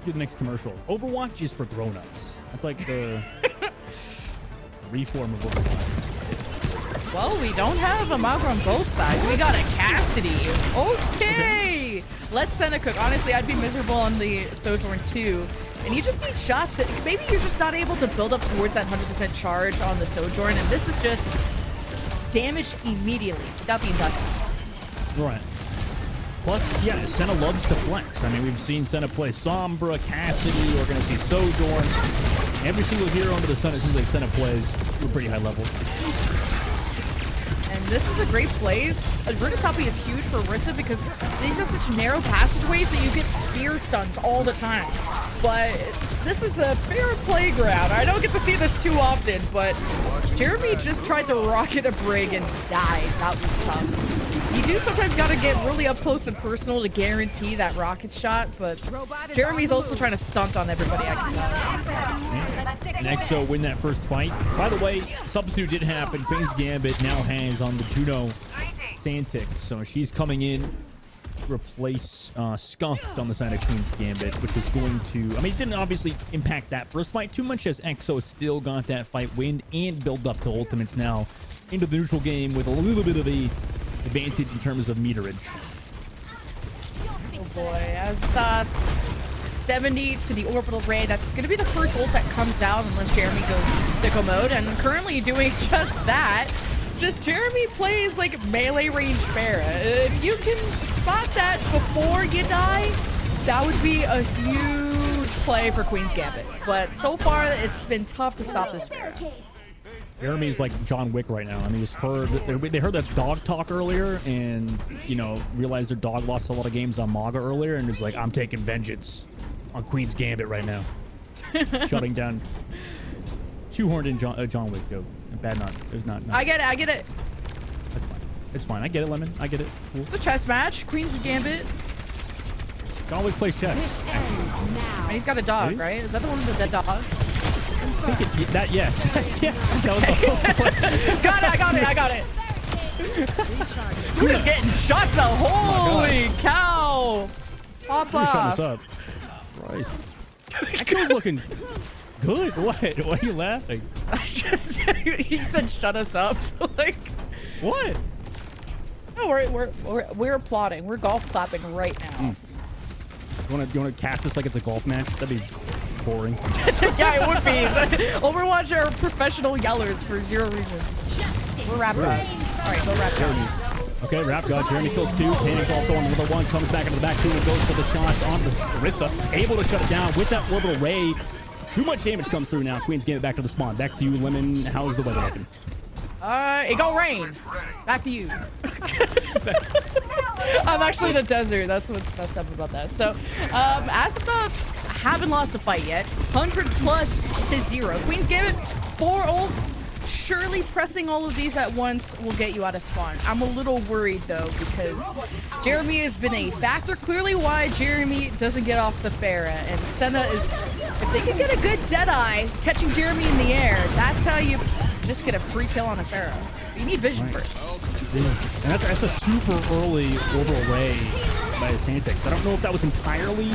Do the next commercial. Overwatch is for grown-ups. That's like the reform of Overwatch. Well, we don't have a Malga on both sides. We got a Cassidy. Okay. Let's send a cook. Honestly, I'd be miserable on the Sojourn too. And you just need shots that maybe you're just not able to build up towards that 100% charge on the Sojourn. And this is just damage immediately without being done. Right. Plus, yeah, Senna loves to flex. I mean, we've seen Senna play Sombra, Cassidy. We're going to see Sojourn. Every single hero under the sun, it seems like Senna plays to a pretty high level. And this is a great place. Runasapi is huge for Orisa because these are such narrow passageways that you get spear stuns all the time. But this is a fair playground. I don't get to see this too often, but Jeremy just tried to rocket a Brig and died. That was tough. You do sometimes got to get really up close and personal to guarantee that rocket shot, but Jeremy's also trying to stunt on everybody. I can tell. And EXO win that first fight. By the way, substitute did happen. Queen's Gambit now hangs on the Juno Santix, so she's coming in to replace Scuffed on the side of Queen's Gambit, which is going to, I mean, it didn't obviously impact that first fight too much, as EXO still got that fight win and build up to ultimates now into the neutral game with a little bit of a advantage in terms of meterage. Oh boy, as 70 to the orbital ray. That's going to be the first ult that comes out unless Jeremy goes sicko mode, and currently doing just that. Just Jeremy plays like melee range Pharah. If you can spot that before you die, that would be a huge play for Queen's Gambit. But so far, it's been tough to stop this Pharah. Jeremy's like John Wick right now. I mean, they heard that dog talk earlier, and you know, realized their dog lost a lot of games on Maga earlier, and is like, I'm taking vengeance on Queen's Gambit right now, shutting down. Shoehorned in John Wick joke. Bad not. It was not. I get it. I get it. That's fine. It's fine. I get it, Lemon. I get it. Cool. It's a chess match. Queen's Gambit. John Wick plays chess. This ends now. And he's got a dog, Really? right? Is that the one with the dead dog? I think that yes. Yeah. That was the whole point. Got it. I got it. I got it. Who's getting shots up? Holy cow! Pop Let me shut off. this up. Christ. Echo's looking good. What? Why are you laughing? I just he said shut us up. Like, What? no, we're applauding. We're golf clapping right now. You wanna cast this like it's a golf match? That'd be boring. Yeah, it would be. But Overwatch are professional yellers for zero reason. We're rap gods. All right, go rap gods. Okay, Rap God. Jeremy kills two. Panics also on another one. Comes back into the back two and goes for the shots on the Orisa. Able to shut it down with that orbital ray. Too much damage comes through now. Queen's Gambit back to the spawn. Back to you, Lemon. How's the weather looking? It go rain. Back to you. I'm actually in a desert. That's what's messed up about that. So, Asathah haven't lost a fight yet. 100 plus to 0. Queen's Gambit, 4 ults. Surely pressing all of these at once will get you out of spawn. I'm a little worried though, because Jeremy has been a factor. Clearly why Jeremy doesn't get off the Pharah. And Senna is, if they can get a good Deadeye catching Jeremy in the air, that's how you just get a free kill on a Pharah. You need vision first. And that's a super early orbital ray by Santix. I don't know if that was entirely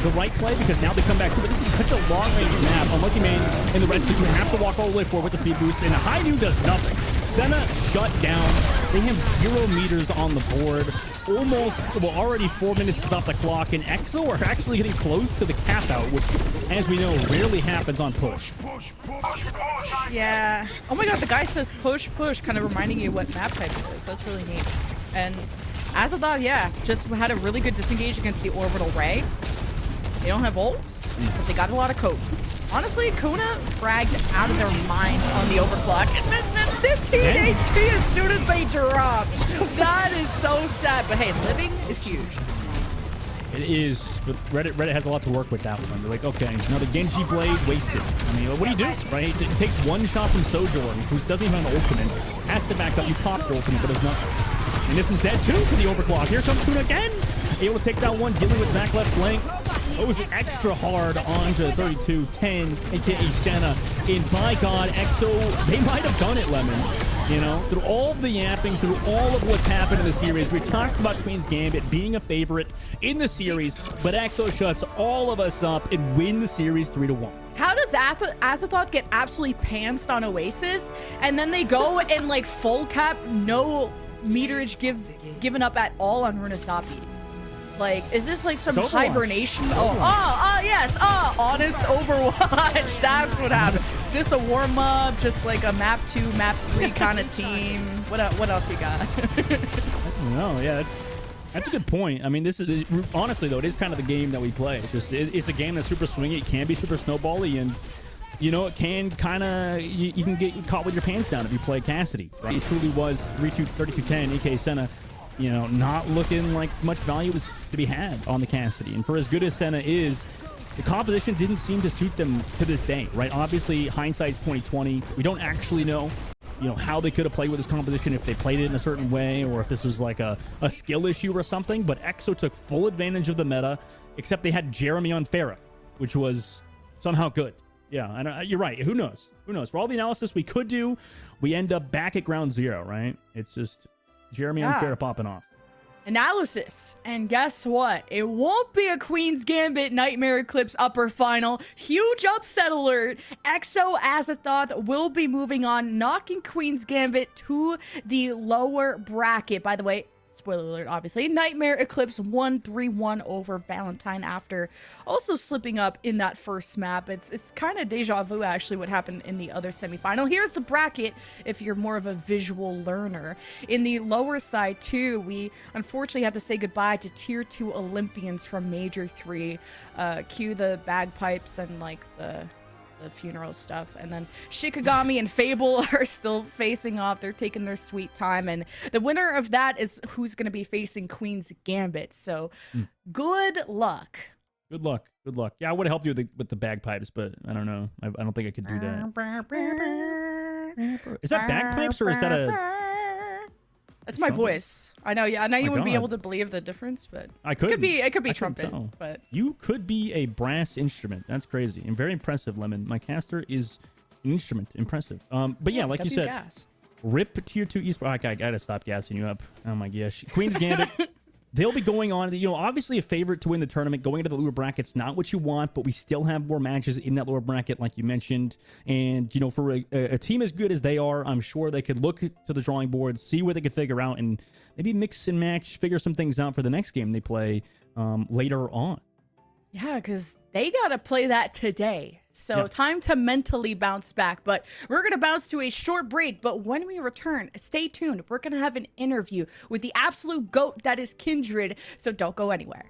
the right play, because now they come back through, but this is such a long range map. Unlucky Main and the rest of you have to walk all the way forward with the speed boost, and the high noon does nothing. Senna shut down. They have 0 meters on the board. Almost, well, already 4 minutes is off the clock, and EXO are actually getting close to the cap out, which, as we know, rarely happens on push. Yeah. Oh my god, the guy says push, push, kind of reminding you what map type it is. That's really neat. And Asathah, yeah, just had a really good disengage against the orbital ray. They don't have ults, but they got a lot of cope. Honestly, Kuna fragged out of their mind on the overclock and missed 15 HP as soon as they dropped. That is so sad. But hey, living is huge. It is, but Reddit has a lot to work with that one. They're like, okay, now the Genji Blade wasted. I mean, what do you do, right? It takes one shot from Sojourn, who doesn't even have an ultimate. Has to back up. You pop the ultimate, but there's nothing. And this one's dead too to the overclock. Here comes Kuna again. Able to take down one, dealing with back left flank. Goes extra hard onto 32-10, aka Senna. And by God, EXO, they might have done it, Lemon. You know, through all of the yapping, through all of what's happened in the series, we talked about Queen's Gambit being a favorite in the series, but EXO shuts all of us up and win the series 3-1. How does Asathah get absolutely pantsed on Oasis, and then they go and like full cap, no meterage given up at all on Runasapi? Like, is this like some hibernation? Oh, yes. Oh, honest Overwatch. That's what happened. Just a warm up, just like a map 2, map 3 kind of team. What else you got? No, yeah, that's a good point. I mean, this is honestly though, it is kind of the game that we play. It's a game that's super swingy. It can be super snowbally, and you know, it can kind of, you can get caught with your pants down if you play Cassidy. Right? It truly was 32-10. EK Senna, you know, not looking like much value was to be had on the Cassidy. And for as good as Senna is, the composition didn't seem to suit them to this day, right? Obviously, hindsight's 2020. We don't actually know, you know, how they could have played with this composition, if they played it in a certain way, or if this was like a skill issue or something. But EXO took full advantage of the meta, except they had Jeremy on Pharah, which was somehow good. Yeah, and you're right. Who knows? Who knows? For all the analysis we could do, we end up back at ground zero, right? It's just Jeremy on Pharah popping off. Analysis. And guess what? It won't be a Queen's Gambit Nightmare Eclipse upper final. Huge upset alert. EXO Azathoth will be moving on, knocking Queen's Gambit to the lower bracket. By the way, spoiler alert, obviously. Nightmare Eclipse won 3-1 over Valentine after also slipping up in that first map. It's kind of deja vu, actually, what happened in the other semifinal. Here's the bracket if you're more of a visual learner. In the lower side, too, we unfortunately have to say goodbye to Tier 2 Olympians from Major 3. Cue the bagpipes and, like, the funeral stuff, and then Shikigami and Fable are still facing off. They're taking their sweet time, and the winner of that is who's going to be facing Queen's Gambit. So good luck. Good luck. Good luck. Yeah, I would have helped you with the bagpipes, but I don't know. I don't think I could do that. Is that bagpipes or is that a... That's my voice. I know. Yeah, I know you wouldn't be God. able to believe the difference, but I could. It could be I couldn't trumpet. tell. But You could be a brass instrument. That's crazy and very impressive, Lemon. My caster is an instrument. Impressive. But yeah, like you W said, gas. rip Tier 2 esports. I gotta stop gassing you up. Oh my gosh. Queen's Gambit. They'll be going on, you know, obviously a favorite to win the tournament. Going into the lower bracket's not what you want, but we still have more matches in that lower bracket, like you mentioned. And, you know, for a team as good as they are, I'm sure they could look to the drawing board, see what they could figure out, and maybe mix and match, figure some things out for the next game they play later on. Yeah, because they got to play that today. So time to mentally bounce back. But we're going to bounce to a short break. But when we return, stay tuned. We're going to have an interview with the absolute GOAT that is Kindred. So don't go anywhere.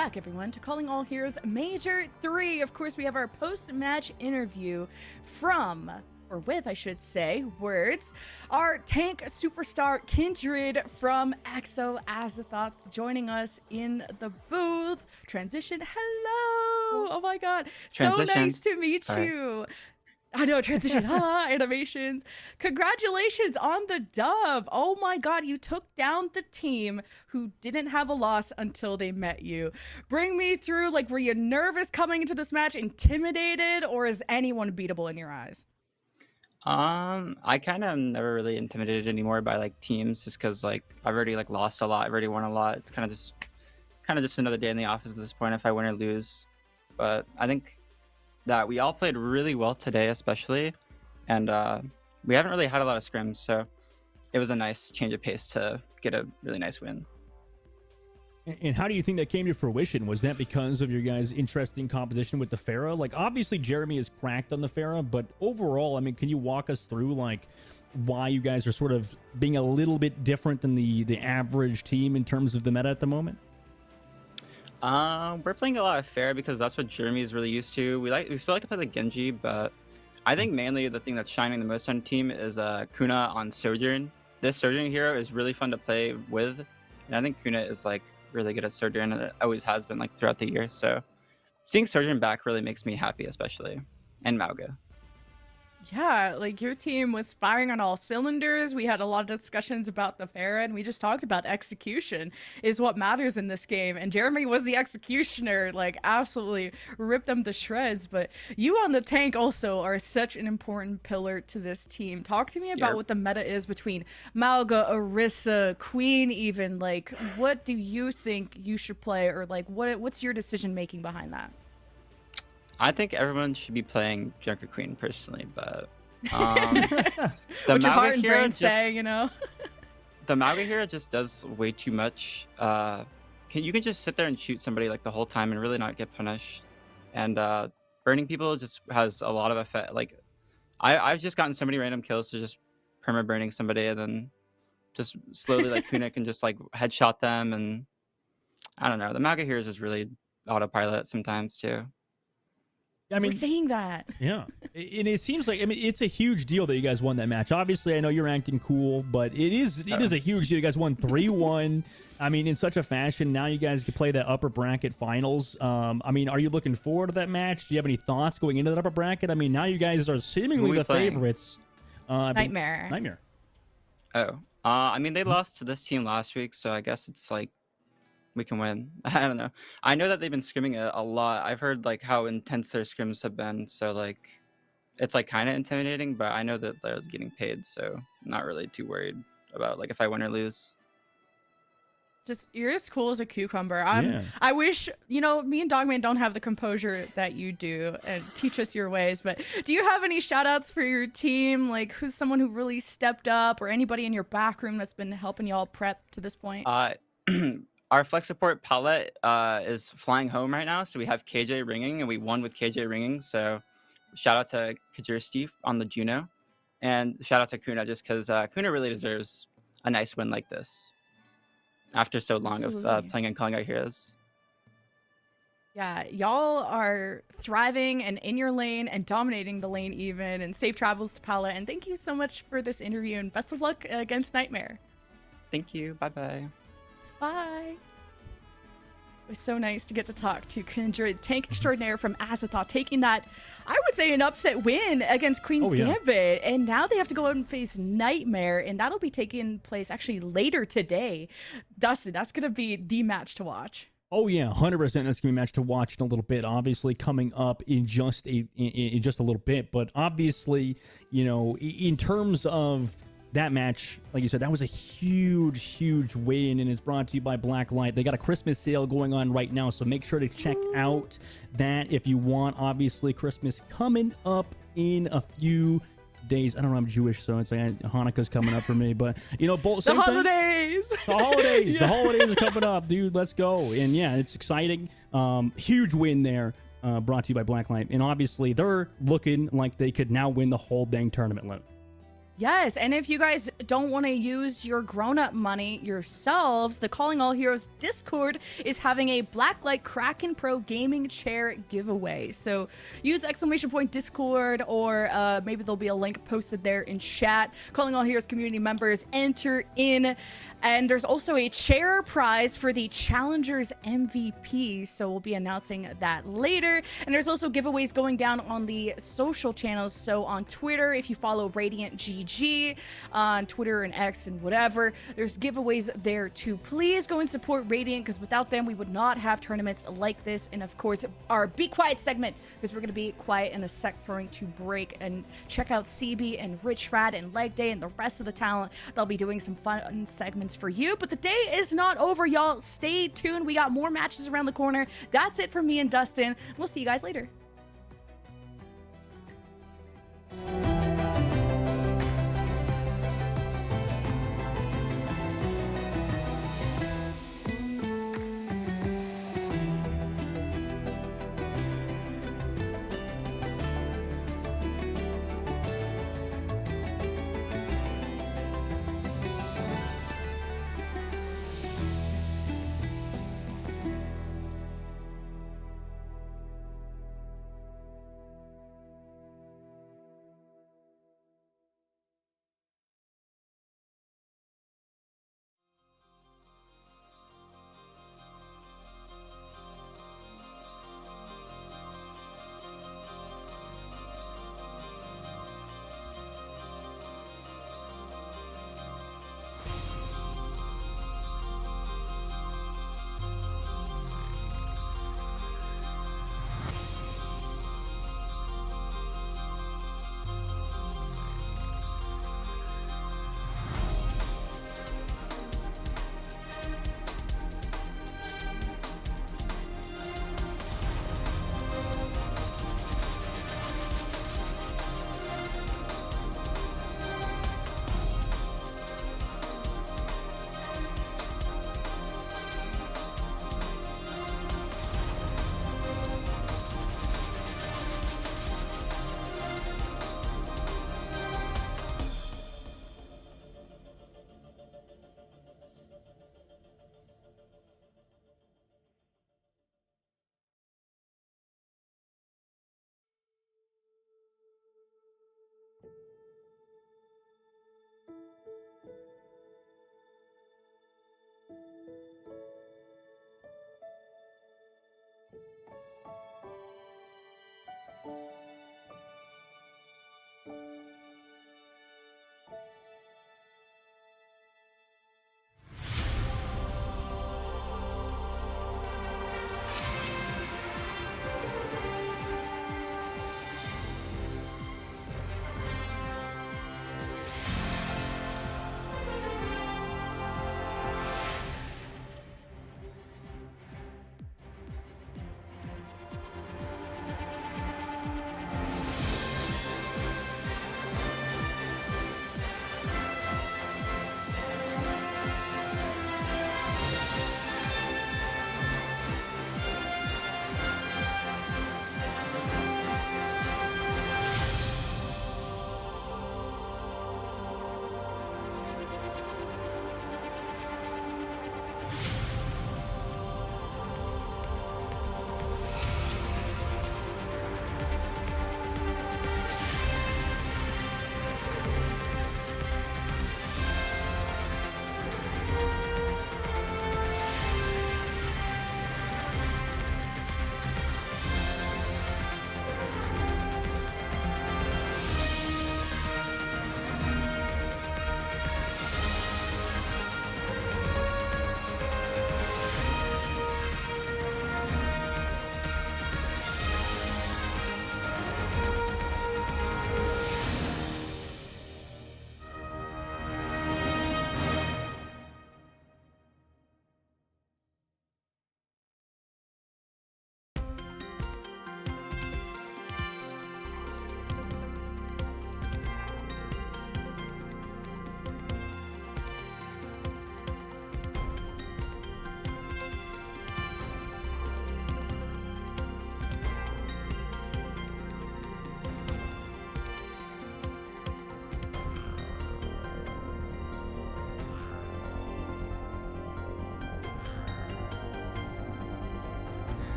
back, everyone, to Calling All Heroes Major 3. Of course, we have our post-match interview from, or with, I should say, words, our tank superstar Kindred from EXO Azathoth joining us in the booth. Transition, hello! Oh my god, so Transition. nice to meet you. I know, transition, animations. Congratulations on the dub. Oh my god, you took down the team who didn't have a loss until they met you. Bring me through, like, were you nervous coming into this match, intimidated, or is anyone beatable in your eyes? I kind of am never really intimidated anymore by like teams, just because like I've already like lost a lot, I've already won a lot. It's kind of just another day in the office at this point if I win or lose. But I think that we all played really well today, especially, and we haven't really had a lot of scrims, so it was a nice change of pace to get a really nice win. And how do you think that came to fruition? Was that because of your guys' interesting composition with the Pharah? Like, obviously, Jeremy is cracked on the Pharah, but overall, I mean, can you walk us through, like, why you guys are sort of being a little bit different than the average team in terms of the meta at the moment? We're playing a lot of Pharah because that's what Jeremy is really used to. We still like to play the Genji, but I think mainly the thing that's shining the most on the team is Kuna on Sojourn. This Sojourn hero is really fun to play with, and I think Kuna is like really good at Sojourn, and it always has been like throughout the year. So seeing Sojourn back really makes me happy, especially, and Mauga. Yeah, like your team was firing on all cylinders. We had a lot of discussions about the Pharah, and we just talked about execution is what matters in this game. And Jeremy was the executioner, like absolutely ripped them to shreds. But you on the tank also are such an important pillar to this team. Talk to me about what the meta is between Mauga, Orisa, Queen even. Like, what do you think you should play, or like what's your decision making behind that? I think everyone should be playing Junker Queen personally, but the What your heart and hero brain say, you know? the Mauga hero just does way too much. You can just sit there and shoot somebody like the whole time and really not get punished. And burning people just has a lot of effect. Like I've just gotten so many random kills to just perma burning somebody, and then just slowly like Kuna can just like headshot them, and I don't know. The Mauga hero is just really autopilot sometimes too. I mean, We're saying that. yeah. And it seems like, I mean, it's a huge deal that you guys won that match. Obviously, I know you're acting cool, but it is a huge deal. You guys won 3-1. I mean, in such a fashion. Now you guys can play the upper bracket finals. I mean, are you looking forward to that match? Do you have any thoughts going into that upper bracket? I mean, now you guys are seemingly the favorites. Nightmare. Oh, I mean, they lost to this team last week, so I guess it's like we can win. I don't know. I know that they've been scrimming a lot. I've heard like how intense their scrims have been, so like it's like kind of intimidating, but I know that they're getting paid, so I'm not really too worried about like if I win or lose. Just, you're as cool as a cucumber. Yeah. I wish, you know, me and Dogman don't have the composure that you do, and teach us your ways. But do you have any shout outs for your team? Like, who's someone who really stepped up, or anybody in your back room that's been helping y'all prep to this point? Our flex support Palette is flying home right now, so we have KJ ringing, and we won with KJ ringing. So shout out to Kajir Steve on the Juno, and shout out to Kuna just because Kuna really deserves a nice win like this after so long of playing and calling out heroes. Yeah, y'all are thriving and in your lane and dominating the lane even, and safe travels to Paula. And thank you so much for this interview, and best of luck against Nightmare. Thank you. Bye-bye. Bye. It was so nice to get to talk to Kindred, tank extraordinaire from Azathoth, taking that, I would say, an upset win against Queen's Gambit. And now they have to go out and face Nightmare, and that'll be taking place actually later today. Dustin, that's going to be the match to watch. Oh yeah, 100%. That's gonna be a match to watch in a little bit. Obviously, coming up in just a little bit. But obviously, you know, in terms of that match, like you said, that was a huge win, and it's brought to you by Blacklight. They got a Christmas sale going on right now, so make sure to check out that if you want. Obviously, Christmas coming up in a few days. I don't know, I'm Jewish, so it's like Hanukkah's coming up for me, but you know, both the holidays. The holidays. The holidays are coming up, dude. Let's go. And yeah, it's exciting. Huge win there, brought to you by Blacklight, and obviously they're looking like they could now win the whole dang tournament. Yes, and if you guys don't want to use your grown-up money yourselves, the Calling All Heroes Discord is having a Blacklight Kraken Pro gaming chair giveaway. So use !Discord, or maybe there'll be a link posted there in chat. Calling All Heroes community members enter in. And there's also a chair prize for the Challengers MVP, so we'll be announcing that later. And there's also giveaways going down on the social channels. So on Twitter, if you follow Radiant GG, on Twitter and X and whatever, there's giveaways there too. Please go and support Radiant, because without them, we would not have tournaments like this. And of course, our Be Quiet segment, because we're going to be quiet in a sec, throwing to break. And check out CB and Rich Rad and Leg Day and the rest of the talent. They'll be doing some fun segments for you. But the day is not over, y'all. Stay tuned. We got more matches around the corner. That's it from me and Dustin. We'll see you guys later.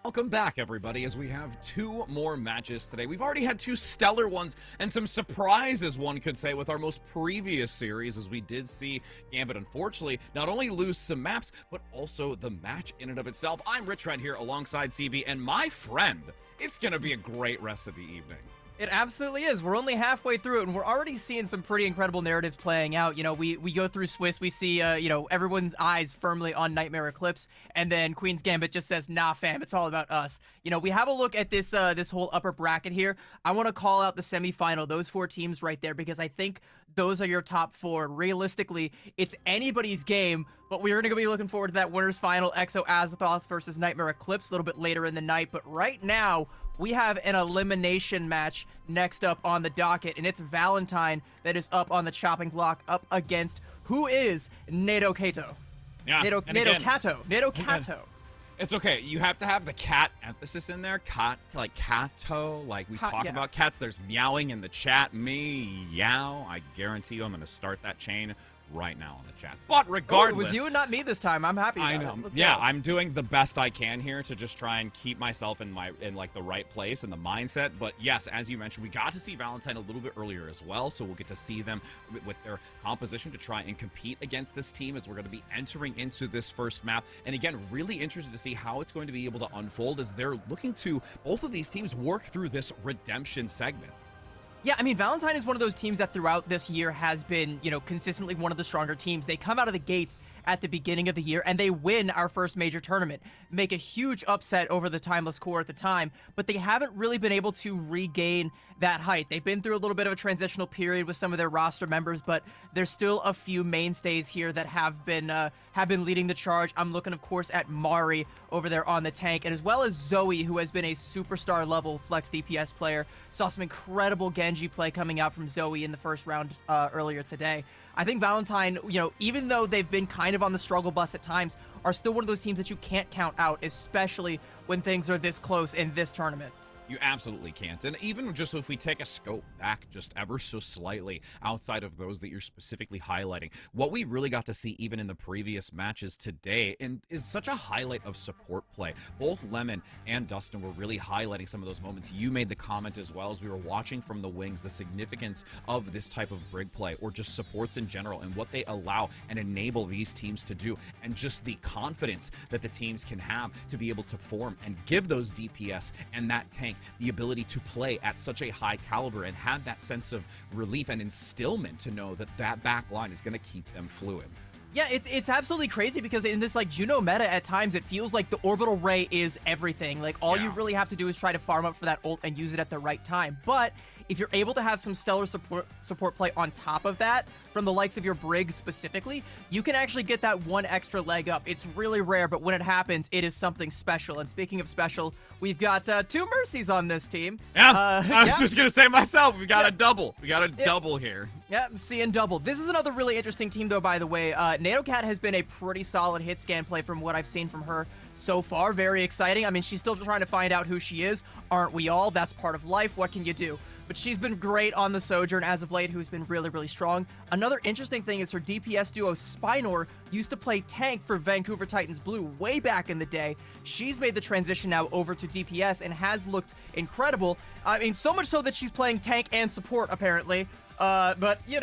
Welcome back, everybody, as we have 2 more matches today. We've already had 2 stellar ones and some surprises, one could say, with our most previous series, as we did see Gambit, unfortunately, not only lose some maps, but also the match in and of itself. I'm Rich Red here alongside CB, and my friend, it's going to be a great rest of the evening. It absolutely is. We're only halfway through it, and we're already seeing some pretty incredible narratives playing out. You know, we go through Swiss, we see, everyone's eyes firmly on Nightmare Eclipse, and then Queen's Gambit just says, nah, fam, it's all about us. You know, we have a look at this this whole upper bracket here. I want to call out the semifinal, those 4 teams right there, because I think those are your top 4. Realistically, it's anybody's game, but we're going to be looking forward to that winners final, Exo Azathoth versus Nightmare Eclipse, a little bit later in the night. But right now, we have an elimination match next up on the docket, and it's Valentine that is up on the chopping block up against who is Nato Kato. Yeah, Nato Kato. It's okay. You have to have the cat emphasis in there. Cat, like Kato. Like we talk yeah. about cats. There's meowing in the chat. Meow. I guarantee you I'm going to start that chain right now on the chat. But regardless, it was you and not me this time. I'm happy about I know. Let's Yeah, go. I'm doing the best I can here to just try and keep myself in like the right place and the mindset. But yes, as you mentioned, we got to see Valentine a little bit earlier as well, so we'll get to see them with their composition to try and compete against this team as we're going to be entering into this first map. And again, really interested to see how it's going to be able to unfold as they're looking to both of these teams work through this redemption segment. Yeah, I mean, Valentine is one of those teams that throughout this year has been, consistently one of the stronger teams. They come out of the gates at the beginning of the year, and they win our first major tournament, make a huge upset over the Timeless Core at the time, but they haven't really been able to regain that height. They've been through a little bit of a transitional period with some of their roster members, but there's still a few mainstays here that have been leading the charge. I'm looking, of course, at Mari over there on the tank, and as well as Zoe, who has been a superstar level flex DPS player. Saw some incredible Genji play coming out from Zoe in the first round earlier today. I think Valentine, even though they've been kind of on the struggle bus at times, are still one of those teams that you can't count out, especially when things are this close in this tournament. You absolutely can't. And even just if we take a scope back just ever so slightly outside of those that you're specifically highlighting, what we really got to see even in the previous matches today is such a highlight of support play. Both Lemon and Dustin were really highlighting some of those moments. You made the comment as well as we were watching from the wings, the significance of this type of brig play or just supports in general and what they allow and enable these teams to do, and just the confidence that the teams can have to be able to form and give those DPS and that tank the ability to play at such a high caliber and have that sense of relief and instillment to know that that back line is going to keep them fluid. Yeah, it's absolutely crazy because in this Juno meta at times it feels like the orbital ray is everything. Like all you really have to do is try to farm up for that ult and use it at the right time. But if you're able to have some stellar support play on top of that, from the likes of your Brig specifically, you can actually get that one extra leg up. It's really rare, but when it happens, it is something special. And speaking of special, we've got 2 Mercies on this team. Yeah, I was just going to say myself, we got a double. We got a double here. Yeah, seeing double. This is another really interesting team, though, by the way. NatoKat has been a pretty solid hit scan play from what I've seen from her so far. Very exciting. I mean, she's still trying to find out who she is. Aren't we all? That's part of life. What can you do? But she's been great on the Sojourn as of late, who's been really, really strong. Another interesting thing is her DPS duo, Spinor, used to play tank for Vancouver Titans Blue way back in the day. She's made the transition now over to DPS and has looked incredible. I mean, so much so that she's playing tank and support, apparently. But, You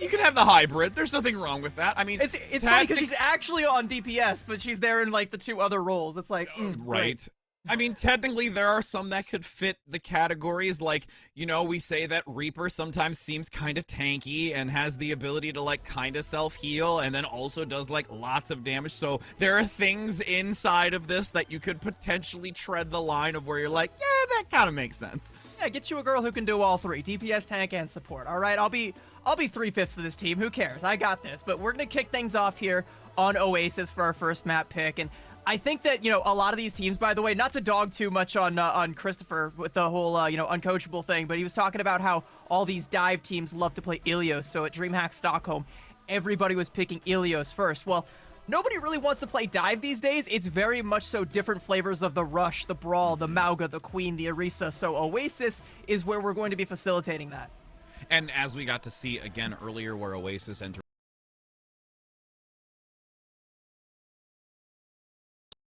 can have the hybrid. There's nothing wrong with that. I mean, it's funny because she's actually on DPS, but she's there in the 2 other roles. It's like, right. Great. I mean, technically, there are some that could fit the categories. Like, we say that Reaper sometimes seems kind of tanky and has the ability to, kind of self-heal and then also does, lots of damage. So there are things inside of this that you could potentially tread the line of where you're like, yeah, that kind of makes sense. Yeah, get you a girl who can do all 3, DPS, tank, and support. All right, I'll be 3/5 of this team. Who cares? I got this. But we're going to kick things off here on Oasis for our first map pick. And I think that, a lot of these teams, by the way, not to dog too much on Christopher with the whole, uncoachable thing, but he was talking about how all these dive teams love to play Ilios. So at DreamHack Stockholm, everybody was picking Ilios first. Well, nobody really wants to play dive these days. It's very much so different flavors of the Rush, the Brawl, the Mauga, the Queen, the Orisa. So Oasis is where we're going to be facilitating that. And as we got to see again earlier where Oasis entered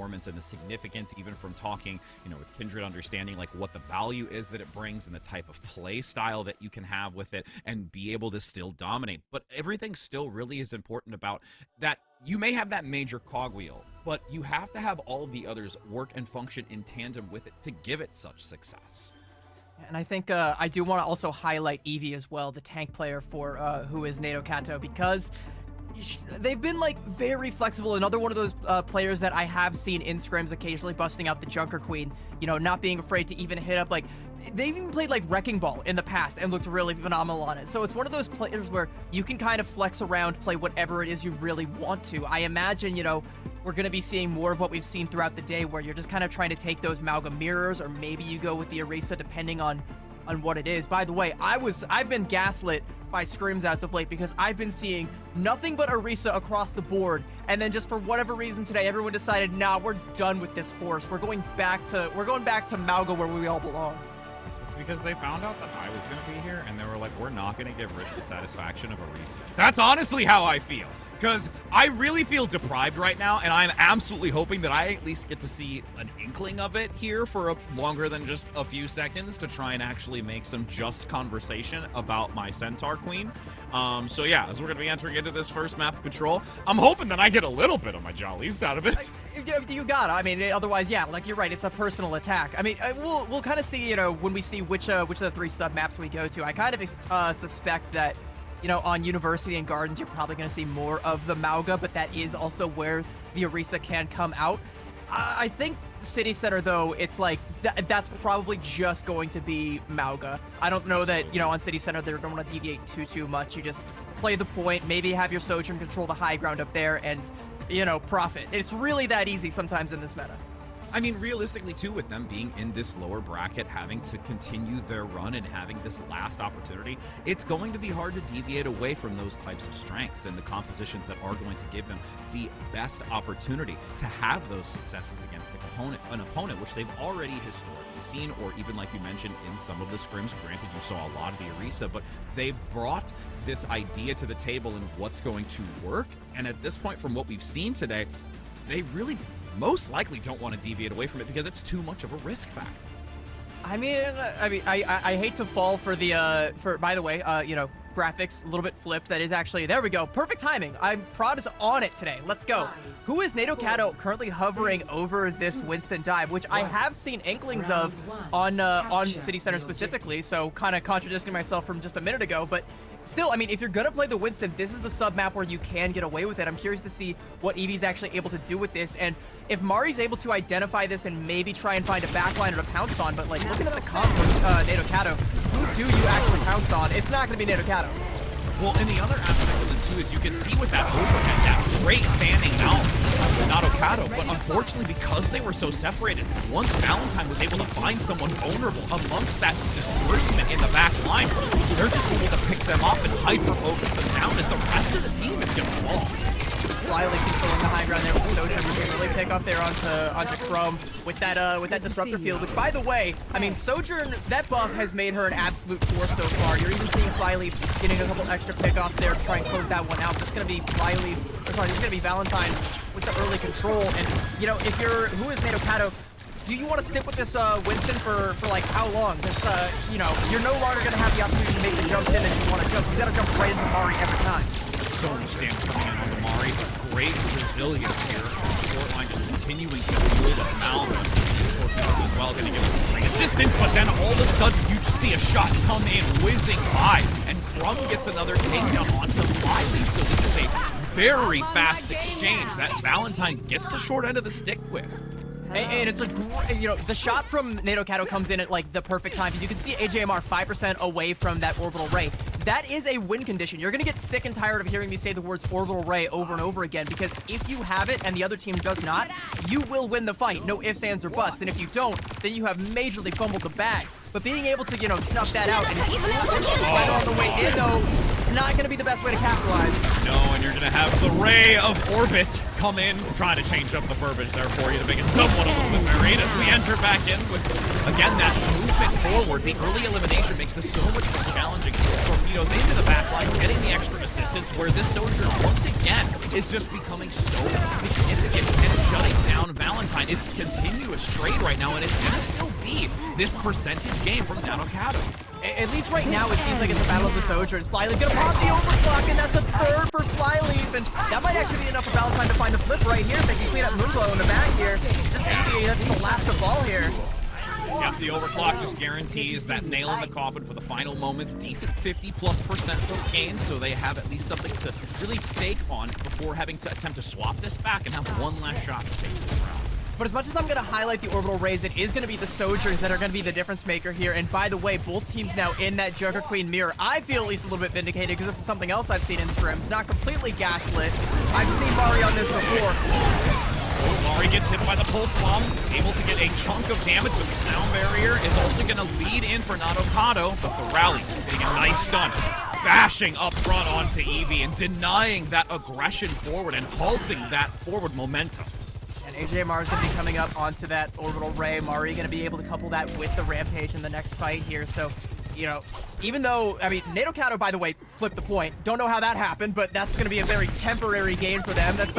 performance and the significance, even from talking, with Kindred, understanding like what the value is that it brings and the type of play style that you can have with it and be able to still dominate. But everything still really is important about that. You may have that major cogwheel, but you have to have all of the others work and function in tandem with it to give it such success. And I think I do want to also highlight Eevee as well, the tank player for who is Nato Kato, because they've been like very flexible. Another one of those players that I have seen in scrims occasionally busting out the Junker Queen, not being afraid to even hit up like they've even played like Wrecking Ball in the past and looked really phenomenal on it. So it's one of those players where you can kind of flex around, play whatever it is you really want to. I imagine, we're going to be seeing more of what we've seen throughout the day where you're just kind of trying to take those Mauga mirrors, or maybe you go with the Orisa depending on what it is. By the way, I've been gaslit by scrims as of late because I've been seeing nothing but Orisa across the board, and then just for whatever reason today everyone decided, nah, we're done with this horse. We're going back to Mauga where we all belong. It's because they found out that I was going to be here, and they were like, we're not going to give Rich the satisfaction of Orisa. That's honestly how I feel, because I really feel deprived right now, and I'm absolutely hoping that I at least get to see an inkling of it here for longer than just a few seconds to try and actually make some just conversation about my Centaur Queen. So yeah, as we're going to be entering into this first map of Control, I'm hoping that I get a little bit of my jollies out of it. You gotta. I mean, otherwise, yeah, like you're right, it's a personal attack. I mean, we'll kind of see, when we see which of the 3 sub maps we go to. I kind of suspect that, on University and Gardens, you're probably going to see more of the Mauga, but that is also where the Orisa can come out. I think City Center, though, it's like that's probably just going to be Mauga. I don't know that, on City Center, they don't want to deviate too much. You just play the point, maybe have your Sojourn control the high ground up there, and, profit. It's really that easy sometimes in this meta. I mean, realistically, too, with them being in this lower bracket, having to continue their run and having this last opportunity, it's going to be hard to deviate away from those types of strengths and the compositions that are going to give them the best opportunity to have those successes against an opponent, which they've already historically seen, or even like you mentioned in some of the scrims. Granted, you saw a lot of the Orisa, but they've brought this idea to the table and what's going to work. And at this point, from what we've seen today, they really most likely don't want to deviate away from it because it's too much of a risk factor. I hate to fall for the by the way, graphics a little bit flipped. That is actually, there we go, perfect timing. Prod is on it today. Let's go. Who is Nato Kato currently hovering over this Winston dive, which I have seen inklings of on City Center specifically, so kind of contradicting myself from just a minute ago, but still, I mean, if you're going to play the Winston, this is the sub-map where you can get away with it. I'm curious to see what Eevee's actually able to do with this, and if Mari's able to identify this and maybe try and find a backliner to pounce on, but like, looking at the comp with Nato Kato, who do you actually pounce on? It's not going to be Nato Kato. Well, and the other aspect of this, too, is you can see with that overhead, that great fanning out of Nato Kato, but unfortunately, because they were so separated, once Valentine was able to find someone vulnerable amongst that disbursement in the back line, they're just able to pick them up and hyper-focus them down as the rest of the team is going to fall. Riley controlling the high ground there with Sojourn. We can really pick up there onto Chrome with that disruptor field, which, by the way, I mean, Sojourn, that buff has made her an absolute force so far. You're even seeing Flyleaf getting a couple extra pickoffs there to try and close that one out. It's going to be it's going to be Valentine with the early control. And, who is Nato Kato? Do you want to stick with this Winston for like how long? This, you're no longer going to have the opportunity to make the jumps in and you want to jump. You got to jump right into Mari every time. So much damage coming in on the Mari, but great resilience here. Fortline just continuing to fuel this Mal. Fortnite as well, going to give some great assistance, but then all of a sudden you just see a shot come in whizzing by, and Crumb gets another takedown onto Flyleaf. So this is a very fast exchange that Valentine gets the short end of the stick with. And it's a great, the shot from Nato Kato comes in at like the perfect time. You can see AJMR 5% away from that orbital ray. That is a win condition. You're going to get sick and tired of hearing me say the words orbital ray over and over again, because if you have it and the other team does not, you will win the fight. No ifs, ands, or buts. And if you don't, then you have majorly fumbled the bag. But being able to, snuff that out and right on the way in, though, not going to be the best way to capitalize. No, and you're going to have the ray of orbit come in, trying to change up the verbiage there for you to make it somewhat a little bit varied as we enter back in with, again, that movement forward. The early elimination makes this so much more challenging. Torpedoes into the backline, getting the extra assist instance where this Sojourn, once again, is just becoming so significant and shutting down Valentine. It's continuous trade right now, and it's going to still be this percentage game from NaNoCado. At least right now, it seems like it's a battle of the Sojourns. Flyleaf gonna pop the overclock, and that's a third for Flyleaf, and that might actually be enough for Valentine to find the flip right here. If they can clean up Moonglow in the back here. Just ABA, that's the last of all here. Yep, the overclock just guarantees that nail in the coffin for the final moments. Decent 50+% for Kane, so they have at least something to really stake on before having to attempt to swap this back and have one last shot to take this round. But as much as I'm going to highlight the Orbital Rays, it is going to be the Sojourns that are going to be the difference maker here. And by the way, both teams now in that Junker Queen mirror. I feel at least a little bit vindicated because this is something else I've seen in scrims. Not completely gaslit. I've seen Mari on this before. Mari gets hit by the pulse bomb, able to get a chunk of damage, but the sound barrier is also going to lead in for NaNoCado, but the rally getting a nice stun. Bashing up front onto Eevee and denying that aggression forward and halting that forward momentum. And AJMR is going to be coming up onto that Orbital Ray. Mari going to be able to couple that with the Rampage in the next fight here. So, you know, even though, I mean, NaNoCado, by the way, flipped the point. Don't know how that happened, but that's going to be a very temporary gain for them. That's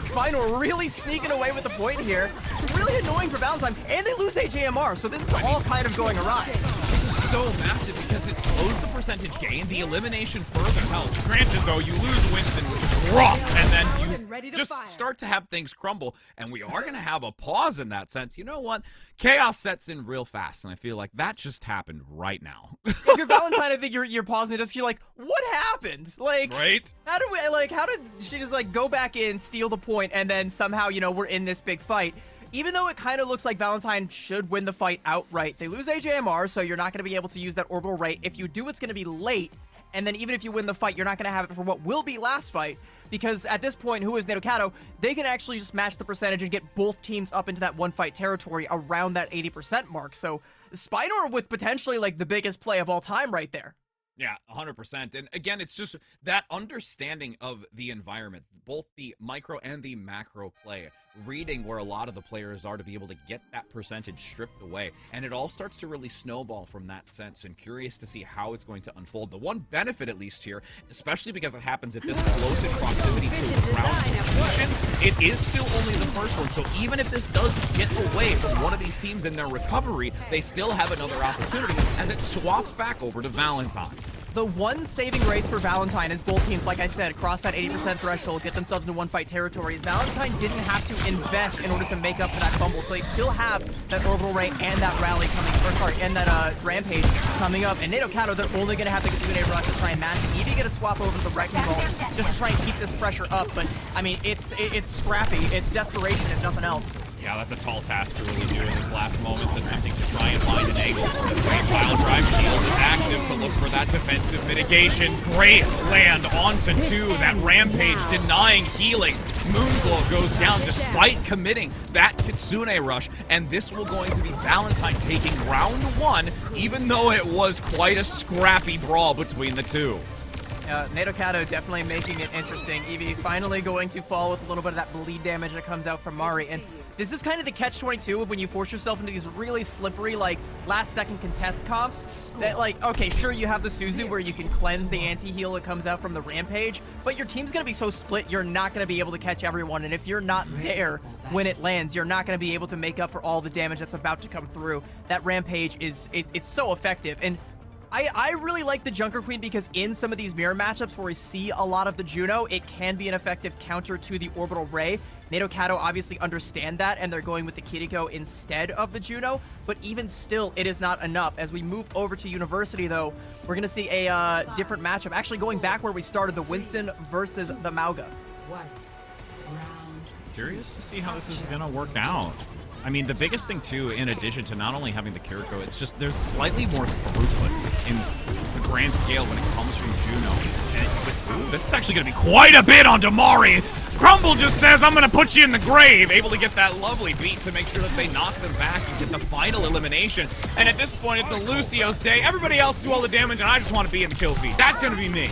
Spinor really sneaking away with the point here. Really annoying for Valentine. And they lose AJMR, so this is all kind of going awry. This is so massive because it slows the percentage gain. The elimination further helps. Granted, though, you lose Winston, which is rough, and then you just start to have things crumble, and we are going to have a pause in that sense. You know what? Chaos sets in real fast, and I feel like that just happened right now. If you're Valentine, I think you're pausing just you're like, what happened? Like, right? How did she just like go back in, steal the point, and then somehow, you know, we're in this big fight? Even though it kind of looks like Valentine should win the fight outright, they lose AJMR, so you're not going to be able to use that Orbital Ray. If you do, it's going to be late, and then even if you win the fight, you're not going to have it for what will be last fight, because at this point, who is NaNoCado? They can actually just match the percentage and get both teams up into that one-fight territory around that 80% mark. So Spinor with potentially like the biggest play of all time right there. Yeah, 100%. And again, it's just that understanding of the environment, both the micro and the macro play, reading where a lot of the players are to be able to get that percentage stripped away. And it all starts to really snowball from that sense, and curious to see how it's going to unfold. The one benefit, at least here, especially because it happens at this close in proximity to the ground position, it is still only the first one. So even if this does get away from one of these teams in their recovery, they still have another opportunity as it swaps back over to Valentine. The one saving grace for Valentine is both teams, like I said, cross that 80% threshold, get themselves into one-fight territory. Valentine didn't have to invest in order to make up for that fumble, so they still have that Orbital Ray and that rally coming, and that Rampage coming up. And NaNoCado, they're only going to have to get to rush to try and match it. Eevee get a swap over to the Wrecking Ball just to try and keep this pressure up, but I mean, it's scrappy. It's desperation, if nothing else. Yeah, that's a tall task to really do in these last moments, attempting to try and find an angle. Pile drive shield is active to look for that defensive mitigation. Great land onto two. That Rampage denying healing. Moonglow goes down despite committing that Kitsune rush, and this will going to be Valentine taking round one, even though it was quite a scrappy brawl between the two. NaNoCado definitely making it interesting. Eevee finally going to fall with a little bit of that bleed damage that comes out from Mari. And this is kind of the catch-22 of when you force yourself into these really slippery, like, last-second contest comps. That, like, okay, sure, you have the Suzu where you can cleanse the anti-heal that comes out from the Rampage, but your team's going to be so split, you're not going to be able to catch everyone. And if you're not there when it lands, you're not going to be able to make up for all the damage that's about to come through. That Rampage is it's so effective. And I really like the Junker Queen because in some of these mirror matchups where we see a lot of the Juno, it can be an effective counter to the Orbital Ray. NaNoCado obviously understand that, and they're going with the Kiriko instead of the Juno, but even still, it is not enough. As we move over to University, though, we're going to see a different matchup. Actually, going back where we started, the Winston versus the Mauga. Curious to see how this is going to work out. I mean, the biggest thing, too, in addition to not only having the Kiriko, it's just there's slightly more throughput in the grand scale when it comes from Juno. And this is actually going to be quite a bit on Damari. Crumble just says, I'm going to put you in the grave. Able to get that lovely beat to make sure that they knock them back and get the final elimination. And at this point, it's a Lucio's day. Everybody else do all the damage, and I just want to be in the kill feed. That's going to be me.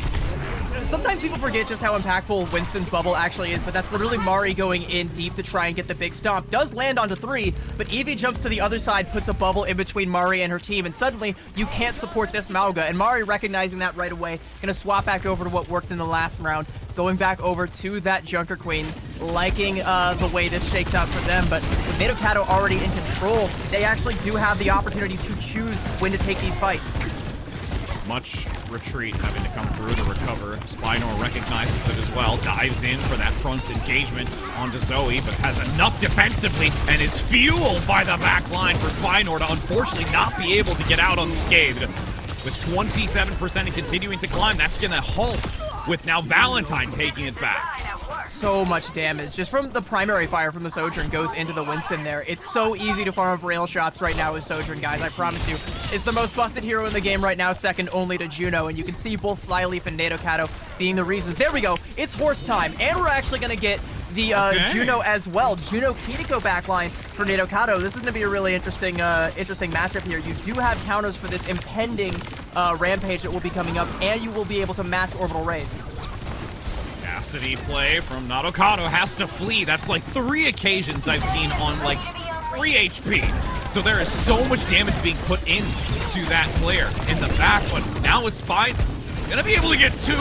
sometimes people forget just how impactful Winston's bubble actually is, but that's literally Mari going in deep to try and get the big stomp. Does land onto 3, but Eevee jumps to the other side, puts a bubble in between Mari and her team, and suddenly you can't support this Mauga. And Mari, recognizing that right away, gonna swap back over to what worked in the last round, going back over to that Junker Queen, liking the way this shakes out for them. But with Nadokado already in control, they actually do have the opportunity to choose when to take these fights. Much retreat having to come through to recover. Spinor recognizes it as well, dives in for that front engagement onto Zoe, but has enough defensively and is fueled by the back line for Spinor to unfortunately not be able to get out unscathed. With 27% and continuing to climb, that's going to halt with now Valentine taking it back. So much damage just from the primary fire from the Sojourn goes into the Winston there. It's so easy to farm up rail shots right now with Sojourn, guys. I promise you. It's the most busted hero in the game right now, second only to Juno. And you can see both Flyleaf and Nadokado being the reasons. There we go. It's horse time. And we're actually going to get the Juno as well. Juno Kiriko backline for Nadokado. This is going to be a really interesting matchup here. You do have counters for this impending rampage that will be coming up, and you will be able to match orbital rays. Cassidy play from Nadokado has to flee. That's like 3 occasions I've seen on like 3 HP. So there is so much damage being put into that player in the back, but now with Spine, gonna be able to get 2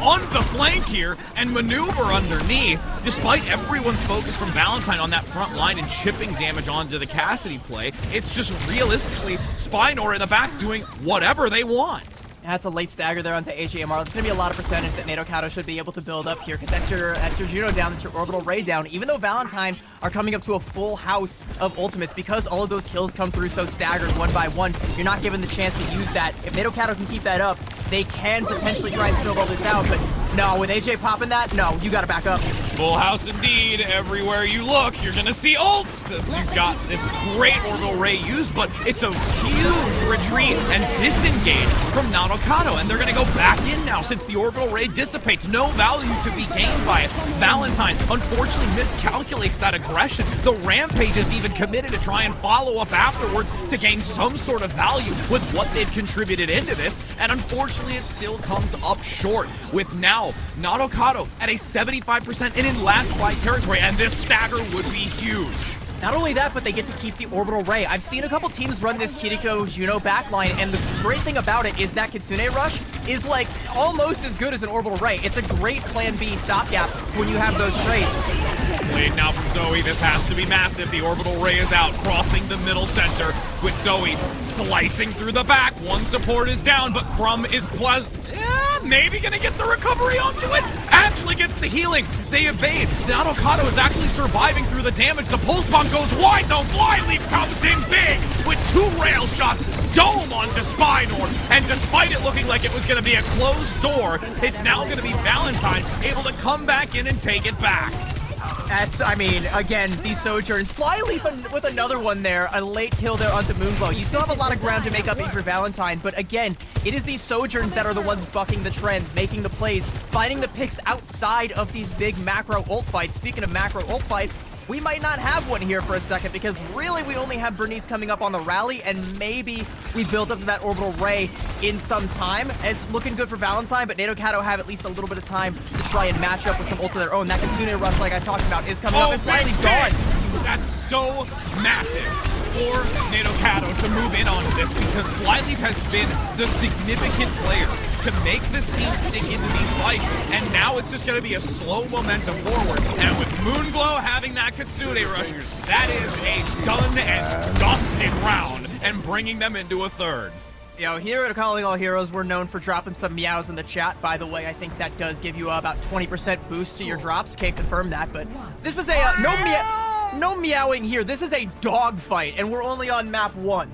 on the flank here and maneuver underneath, despite everyone's focus from Valentine on that front line and chipping damage onto the Cassidy play. It's just realistically Spinor in the back doing whatever they want. That's a late stagger there onto HAMR. It's going to be a lot of percentage that Nadokado should be able to build up here, because that's your Juno down, that's your orbital ray down. Even though Valentine are coming up to a full house of ultimates, because all of those kills come through so staggered one by one, you're not given the chance to use that. If Nadokado can keep that up, they can potentially try and snowball this out, but no, with AJ popping that, no, you got to back up. Full house indeed. Everywhere you look, you're gonna see ults as you've got this great orbital ray used, but it's a huge retreat and disengage from Nadokado, and they're gonna go back in now since the orbital ray dissipates. No value to be gained by it. Valentine unfortunately miscalculates that aggression. The Rampage is even committed to try and follow up afterwards to gain some sort of value with what they've contributed into this, and unfortunately it still comes up short with now Nadokado at a 75% and in last fight territory, and this stagger would be huge. Not only that, but they get to keep the orbital ray. I've seen a couple teams run this Kiriko Juno backline, and the great thing about it is that Kitsune Rush is like almost as good as an orbital ray. It's a great plan B stopgap when you have those traits. Played now from Zoe. This has to be massive. The orbital ray is out, crossing the middle center with Zoe slicing through the back. One support is down, but Crumb is maybe gonna get the recovery onto it. Actually gets the healing. They evade. Nadokado is actually surviving through the damage. The pulse bomb goes wide though. Flyleaf comes in big with 2 rail shots. Dome onto Spinor, and despite it looking like it was gonna be a closed door, it's now gonna be Valentine able to come back in and take it back. That's, I mean, again, these Sojourns. Flyleaf with another one there, a late kill there onto Moonglow. You still have a lot of ground to make up for Valentine, but again, it is these Sojourns that are the ones bucking the trend, making the plays, finding the picks outside of these big macro ult fights. Speaking of macro ult fights, we might not have one here for a second, because really we only have Bernice coming up on the rally, and maybe we build up to that orbital ray in some time. It's looking good for Valentine, but Nadokado have at least a little bit of time to try and match up with some ults of their own. That Kitsune Rush, like I talked about, is coming up and finally gone. That's so massive for Nadokado to move in on this, because Flyleaf has been the significant player to make this team stick into these fights, and now it's just going to be a slow momentum forward. And with Moonglow having that Kitsune Rush, that is a done and dusted round, and bringing them into a third. Yo, here at Calling All Heroes, we're known for dropping some meows in the chat. By the way, I think that does give you about 20% boost to your drops. Can't confirm that, but this is a no meowing here. This is a dog fight, and we're only on map 1.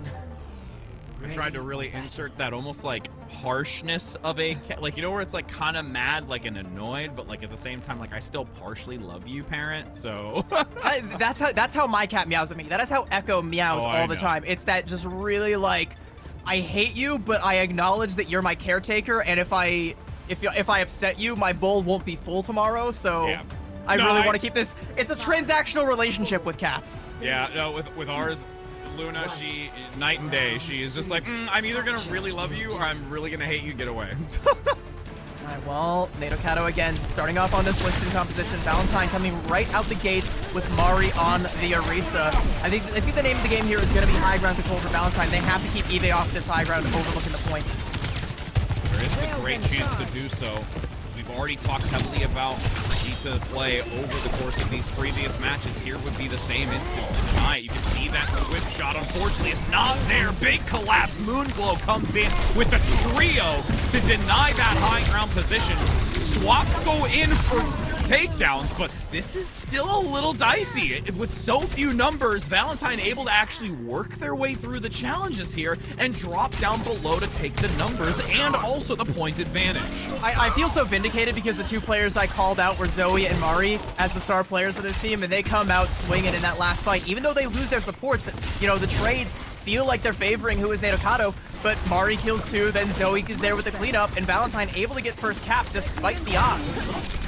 I tried to really insert that almost like harshness of a like, you know, where it's like kind of mad, like and annoyed, but like at the same time, like I still partially love you, parent. So that's how my cat meows at me. That is how Echo meows all the time. It's that just really like, I hate you, but I acknowledge that you're my caretaker, and if I upset you, my bowl won't be full tomorrow. So yeah. I really want to keep this. It's a transactional relationship with cats. Yeah, no, with ours. Luna, she, night and day, she is just like, I'm either gonna really love you or I'm really gonna hate you, get away. All right, well, Nadokado again, starting off on this Winston composition. Valentine coming right out the gates with Mari on the Orisa. I think the name of the game here is going to be high ground control for Valentine. They have to keep Eve off this high ground, overlooking the point. There is a great chance to do so. We've already talked heavily about Vita play over the course of these previous matches. Here would be the same instance tonight. You can see that whip shot, unfortunately, it's not there. Big collapse. Moonglow comes in with a trio to deny that high ground position. Swaps go in for takedowns, but this is still a little dicey. With so few numbers, Valentine able to actually work their way through the challenges here and drop down below to take the numbers and also the point advantage. I feel so vindicated because the two players I called out were Zoe and Mari as the star players of this team, and they come out swinging in that last fight. Even though they lose their supports, you know, the trades feel like they're favoring who is Nadokado, but Mari kills 2, then Zoe is there with the cleanup, and Valentine able to get first cap despite the odds.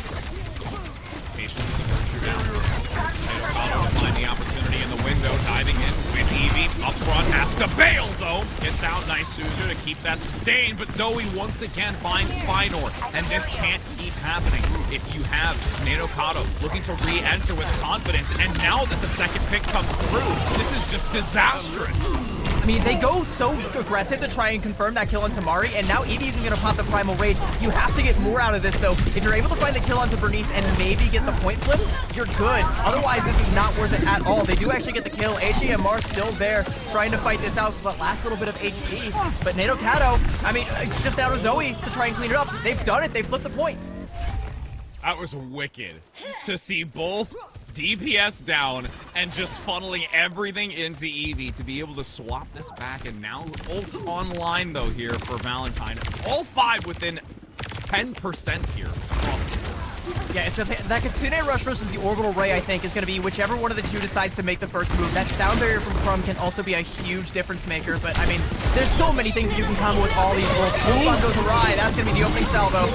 Patience with the first shoot down. Nadokado to find the opportunity in the window, diving in with Eevee. Up front, has to bail though. Gets out, nice Suzu to keep that sustained, but Zoe once again finds Spinor, and this can't keep happening. If you have Nadokado looking to re-enter with confidence, and now that the second pick comes through, this is just disastrous. I mean, they go so aggressive to try and confirm that kill on Tamari, and now Eevee isn't going to pop the Primal Rage. You have to get more out of this, though. If you're able to find the kill onto Bernice and maybe get the point flip, you're good. Otherwise, this is not worth it at all. They do actually get the kill. HEMR still there, trying to fight this out with the last little bit of HP. But Nadokado, I mean, it's just down to Zoe to try and clean it up. They've done it. They've flipped the point. That was wicked to see both DPS down and just funneling everything into Eevee to be able to swap this back, and now ult's online though here for Valentine. All 5 within 10% here across the board. Yeah, it's that Kitsune Rush versus the Orbital Ray, I think, is going to be whichever one of the two decides to make the first move. That sound barrier from Crumb can also be a huge difference maker, but I mean, there's so many things that you can combo with all these ults. One goes awry, that's going to be the opening salvo.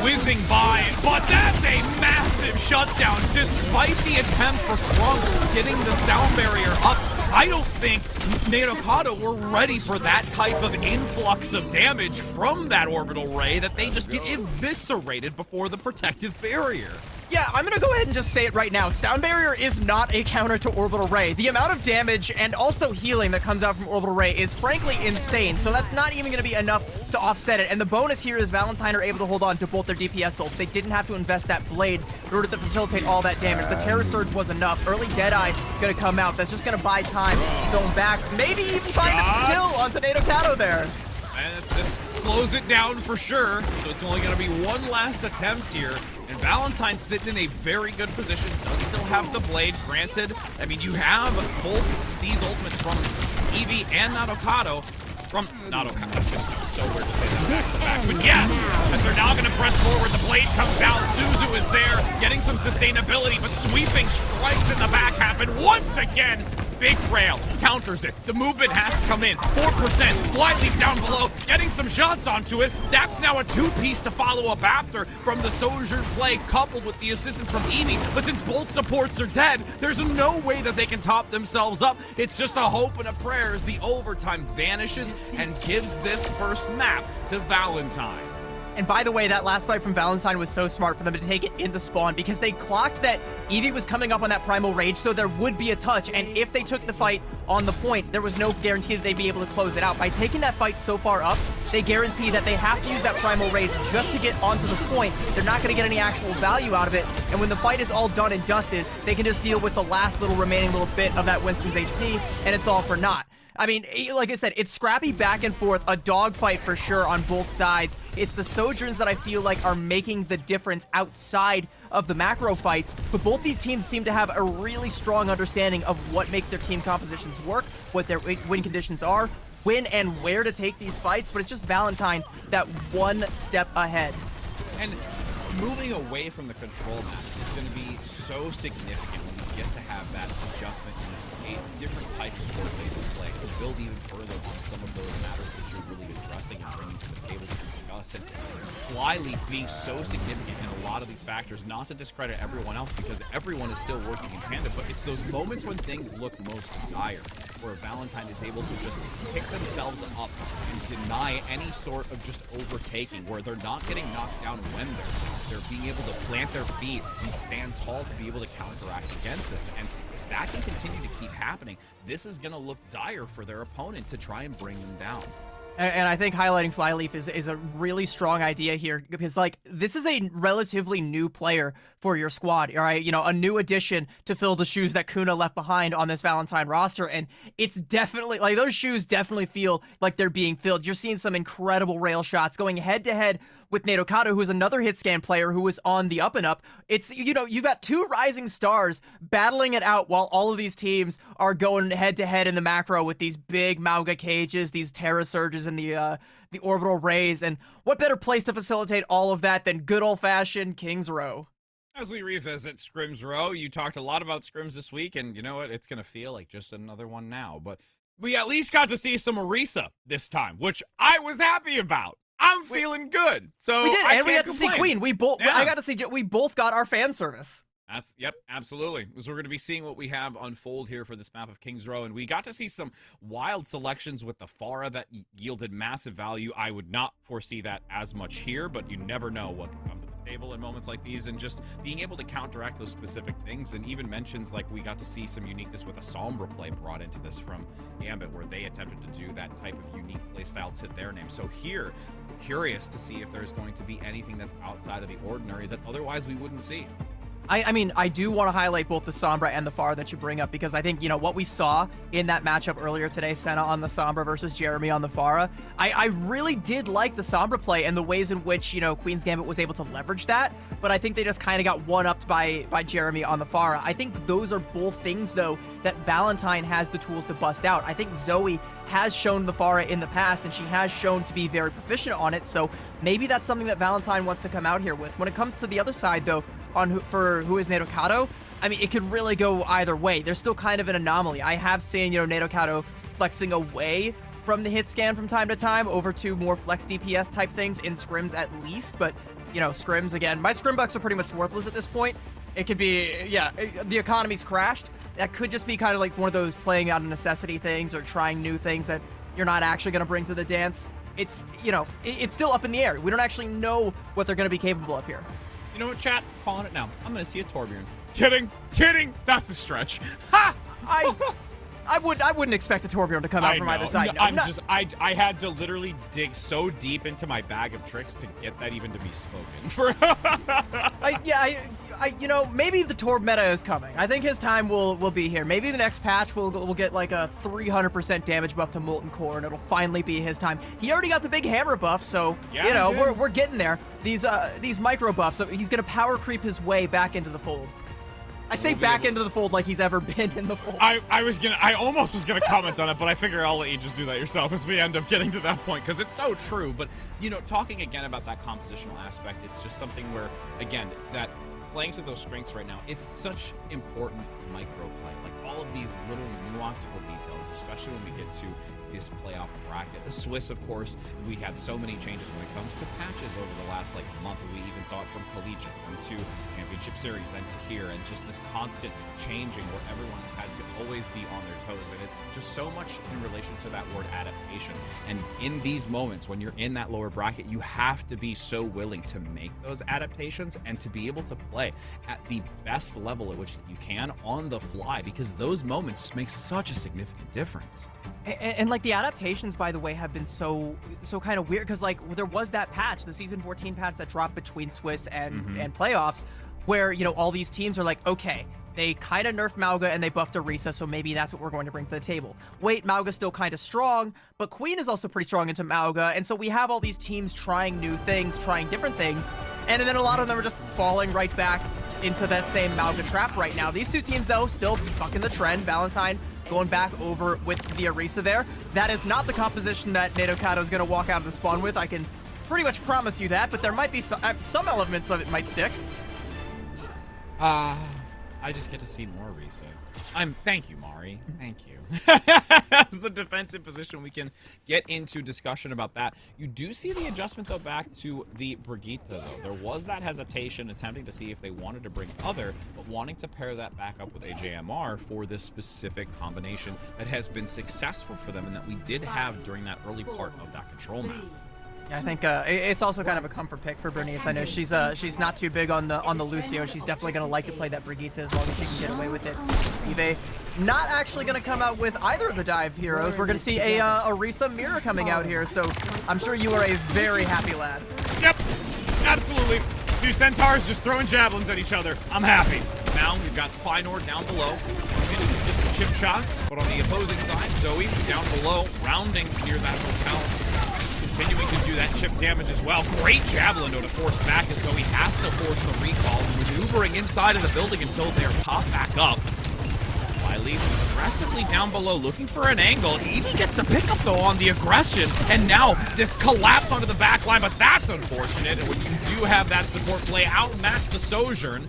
Whizzing by, but that's a massive shutdown despite the attempt for Crumb getting the sound barrier up. I don't think Nadokado were ready for that type of influx of damage from that Orbital Ray, that they just get eviscerated before the protective barrier. Yeah, I'm gonna go ahead and just say it right now. Sound Barrier is not a counter to Orbital Ray. The amount of damage and also healing that comes out from Orbital Ray is frankly insane, so that's not even gonna be enough to offset it. And the bonus here is Valentine are able to hold on to both their DPS ults. They didn't have to invest that blade in order to facilitate all that damage. The Terror Surge was enough. Early Deadeye gonna come out. That's just gonna buy time going back. Maybe even find a kill onto Nadokado there. And it slows it down for sure, so it's only going to be one last attempt here. And Valentine's sitting in a very good position, does still have the blade, granted. I mean, you have both these ultimates from Eevee and Nadokado. From Nadokado, so weird to say that back. But yes, as they're now going to press forward, the blade comes out. Suzu is there, getting some sustainability, but sweeping strikes in the back half, and once again, Big Rail counters it. The movement has to come in. 4%, slightly down below, getting some shots onto it. That's now a 2-piece to follow up after from the Sojourn play, coupled with the assistance from Eevee. But since both supports are dead, there's no way that they can top themselves up. It's just a hope and a prayer as the overtime vanishes and gives this first map to Valentine. And by the way, that last fight from Valentine was so smart for them to take it in the spawn, because they clocked that Eevee was coming up on that Primal Rage, so there would be a touch. And if they took the fight on the point, there was no guarantee that they'd be able to close it out. By taking that fight so far up, they guarantee that they have to use that Primal Rage just to get onto the point. They're not going to get any actual value out of it. And when the fight is all done and dusted, they can just deal with the last little remaining little bit of that Winston's HP, and it's all for naught. I mean, like I said, it's scrappy back and forth, a dogfight for sure on both sides. It's the Sojourns that I feel like are making the difference outside of the macro fights, but both these teams seem to have a really strong understanding of what makes their team compositions work, what their win conditions are, when and where to take these fights, but it's just Valentine that one step ahead. And moving away from the control map is going to be so significant when you get to have that adjustment in a different type of coordinated play to build even further on some of those matters that you're really addressing and bringing to the table to discuss. And Flyleaf being so significant in a lot of these factors, not to discredit everyone else because everyone is still working in tandem, but it's those moments when things look most dire where Valentine is able to just pick themselves up and deny any sort of just overtaking, where they're not getting knocked down when they're being able to plant their feet and stand tall to be able to counteract against this. And if that can continue to keep happening, this is going to look dire for their opponent to try and bring them down. And I think highlighting Flyleaf is a really strong idea here, because like this is a relatively new player for your squad, all right? You know, a new addition to fill the shoes that Kuna left behind on this Valentine roster, and it's definitely like those shoes definitely feel like they're being filled. You're seeing some incredible rail shots going head to head with Nadokado, who's another hit scan player who was on the up and up. It's, you know, you've got two rising stars battling it out while all of these teams are going head to head in the macro with these big Mauga cages, these Terra Surges, and the orbital rays. And what better place to facilitate all of that than good old fashioned King's Row? As we revisit Scrims Row, you talked a lot about Scrims this week, and you know what? It's going to feel like just another one now. But we at least got to see some Orisa this time, which I was happy about. I'm feeling good. So we did, I and we can't got to see complain. Queen. We both, Yeah. I got to see, we both got our fan service. Yep, absolutely. So we're going to be seeing what we have unfold here for this map of King's Row, and we got to see some wild selections with the Pharah that yielded massive value. I would not foresee that as much here, but you never know what can come to the table in moments like these, and just being able to counteract those specific things. And even mentions like we got to see some uniqueness with a Sombra play brought into this from Gambit, where they attempted to do that type of unique playstyle to their name. So here, curious to see if there's going to be anything that's outside of the ordinary that otherwise we wouldn't see. I mean, I do want to highlight both the Sombra and the Pharah that you bring up, because I think, you know, what we saw in that matchup earlier today, Senna on the Sombra versus Jeremy on the Pharah, I really did like the Sombra play and the ways in which, you know, Queen's Gambit was able to leverage that, but I think they just kind of got one-upped by Jeremy on the Pharah. I think those are both things, though, that Valentine has the tools to bust out. I think Zoe has shown the Pharah in the past, and she has shown to be very proficient on it, so maybe that's something that Valentine wants to come out here with. When it comes to the other side, though, on who is Nadokado, I mean, it could really go either way. There's still kind of an anomaly. I have seen, you know, Nadokado flexing away from the hit scan from time to time over to more flex DPS type things in scrims at least, but, you know, scrims, again, my scrim bucks are pretty much worthless at this point. It could be, yeah, the economy's crashed. That could just be kind of like one of those playing out of necessity things or trying new things that you're not actually going to bring to the dance. It's, you know, it's still up in the air. We don't actually know what they're going to be capable of here. You know what, chat? Calling it now. I'm going to see a Torbjorn. Kidding. That's a stretch. Ha! I wouldn't expect a Torbjorn to come out from either side. No, I had to literally dig so deep into my bag of tricks to get that even to be spoken. You know, maybe the Torb meta is coming. I think his time will be here. Maybe the next patch we'll get like a 300% damage buff to Molten Core, and it'll finally be his time. He already got the big hammer buff, so yeah, you know we're getting there. These micro buffs, so he's gonna power creep his way back into the fold. I say back into the fold like he's ever been in the fold. I almost was gonna comment on it, but I figure I'll let you just do that yourself as we end up getting to that point, because it's so true. But, you know, talking again about that compositional aspect, it's just something where, again, that playing to those strengths right now, it's such important micro play. Like all of these little nuanceable details, especially when we get to this playoff bracket. The Swiss, of course, we had so many changes when it comes to patches over the last like month. We even saw it from Collegiate into Championship Series, then to here, and just this constant changing where everyone has had to always be on their toes. And it's just so much in relation to that word adaptation. And in these moments, when you're in that lower bracket, you have to be so willing to make those adaptations and to be able to play at the best level at which you can on the fly, because those moments make such a significant difference. And like the adaptations, by the way, have been so kind of weird, because like there was that patch, the season 14 patch that dropped between Swiss and playoffs, where, you know, all these teams are like, okay, they kind of nerfed Mauga and they buffed Orisa, so maybe that's what we're going to bring to the table. Wait, Mauga's still kind of strong, but Queen is also pretty strong into Mauga, and so we have all these teams trying new things, trying different things, and then a lot of them are just falling right back into that same Mauga trap right now. These two teams, though, still fucking the trend. Valentine going back over with the Orisa there. That is not the composition that Nadokado is going to walk out of the spawn with. I can pretty much promise you that, but there might be some elements of it might stick. I I just get to see more Orisa. Thank you, Mari. Thank you. As the defensive position, we can get into discussion about that. You do see the adjustment, though, back to the Brigitte, though. There was that hesitation attempting to see if they wanted to bring other, but wanting to pair that back up with AJMR for this specific combination that has been successful for them and that we did have during that early part of that control map. Yeah, I think it's also kind of a comfort pick for Bernice. I know she's not too big on the Lucio. She's definitely gonna like to play that Brigitte as long as she can get away with it. Eve not actually gonna come out with either of the dive heroes. We're gonna see a Orisa Mirror coming out here, so I'm sure you are a very happy lad. Yep, absolutely. Two Centaurs just throwing javelins at each other. I'm happy. Now we've got Spinor down below. We're gonna get the chip shots, but on the opposing side, Zoe down below, rounding near that hotel. Continuing to do that chip damage as well. Great javelin though to force back as Zoe has to force the recall, maneuvering inside of the building until they're topped back up. Wiley aggressively down below, looking for an angle. Even gets a pickup though on the aggression, and now this collapse onto the back line, but that's unfortunate. And when you do have that support play outmatch the Sojourn,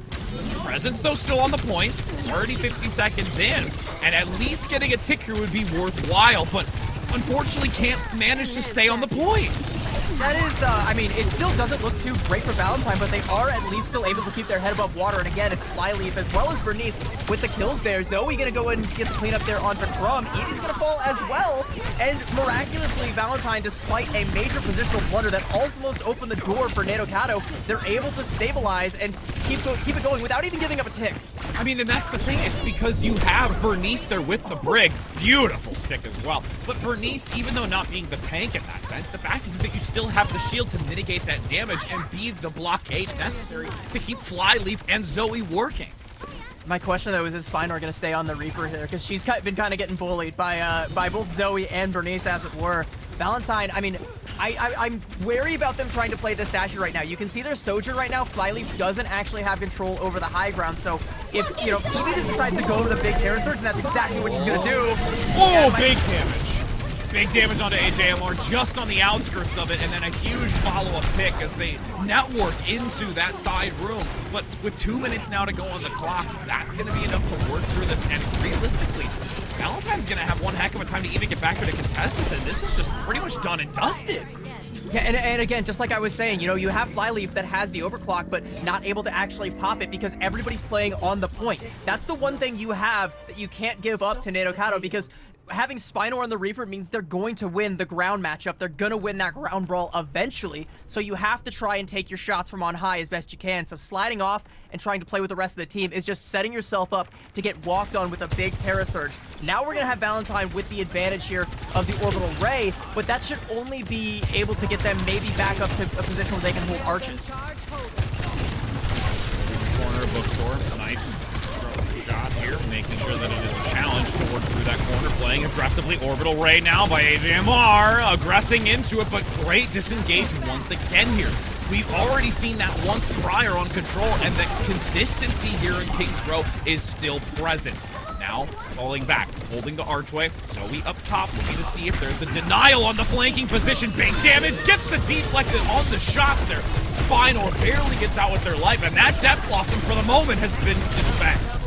Presence though still on the point, already 50 seconds in, and at least getting a tick here would be worthwhile, but unfortunately can't manage to stay on the point. That is, I mean, it still doesn't look too great for Valentine, but they are at least still able to keep their head above water. And again, it's Flyleaf as well as Bernice with the kills there. Zoe gonna go in and get the cleanup there onto Crumb. Edie's gonna fall as well. And miraculously, Valentine, despite a major positional blunder that almost opened the door for Nadokado, they're able to stabilize and keep it going without even giving up a tick. I mean, and that's the thing. It's because you have Bernice there with the Brig. Beautiful stick as well. But Bernice, even though not being the tank in that sense, the fact is that you still have the shield to mitigate that damage and be the blockade necessary to keep Flyleaf and Zoe working. My question though is Spinor going to stay on the Reaper here? Because she's been kind of getting bullied by both Zoe and Bernice, as it were. Valentine, I mean, I'm wary about them trying to play this Dasher right now. You can see their Sojourn right now. Flyleaf doesn't actually have control over the high ground. So if, you know, Evie just decides to go to the big Terror Surge, and that's exactly what she's going to do. Oh, big damage. Big damage onto AJMR just on the outskirts of it, and then a huge follow-up pick as they network into that side room. But with 2 minutes now to go on the clock, that's going to be enough to work through this. And realistically, Valentine's going to have one heck of a time to even get back here to contest this, and this is just pretty much done and dusted. Yeah, and again, just like I was saying, you know, you have Flyleaf that has the overclock, but not able to actually pop it because everybody's playing on the point. That's the one thing you have that you can't give up to Nadokado, because having Spinor on the Reaper means they're going to win the ground matchup. They're going to win that ground brawl eventually. So you have to try and take your shots from on high as best you can. So sliding off and trying to play with the rest of the team is just setting yourself up to get walked on with a big Terra Surge. Now we're going to have Valentine with the advantage here of the Orbital Ray, but that should only be able to get them maybe back up to a position where they can hold arches. Corner bookstore, nice shot here, making sure that it is a challenge to work through that corner, playing aggressively. Orbital Ray now by AJMR, aggressing into it, but great disengage once again here. We've already seen that once prior on Control, and the consistency here in King's Row is still present. Now, falling back, holding the archway. Zoe up top, looking to see if there's a denial on the flanking position. Big damage, gets the deflected on the shots there. Spinor barely gets out with their life, and that Death Blossom for the moment has been dispensed.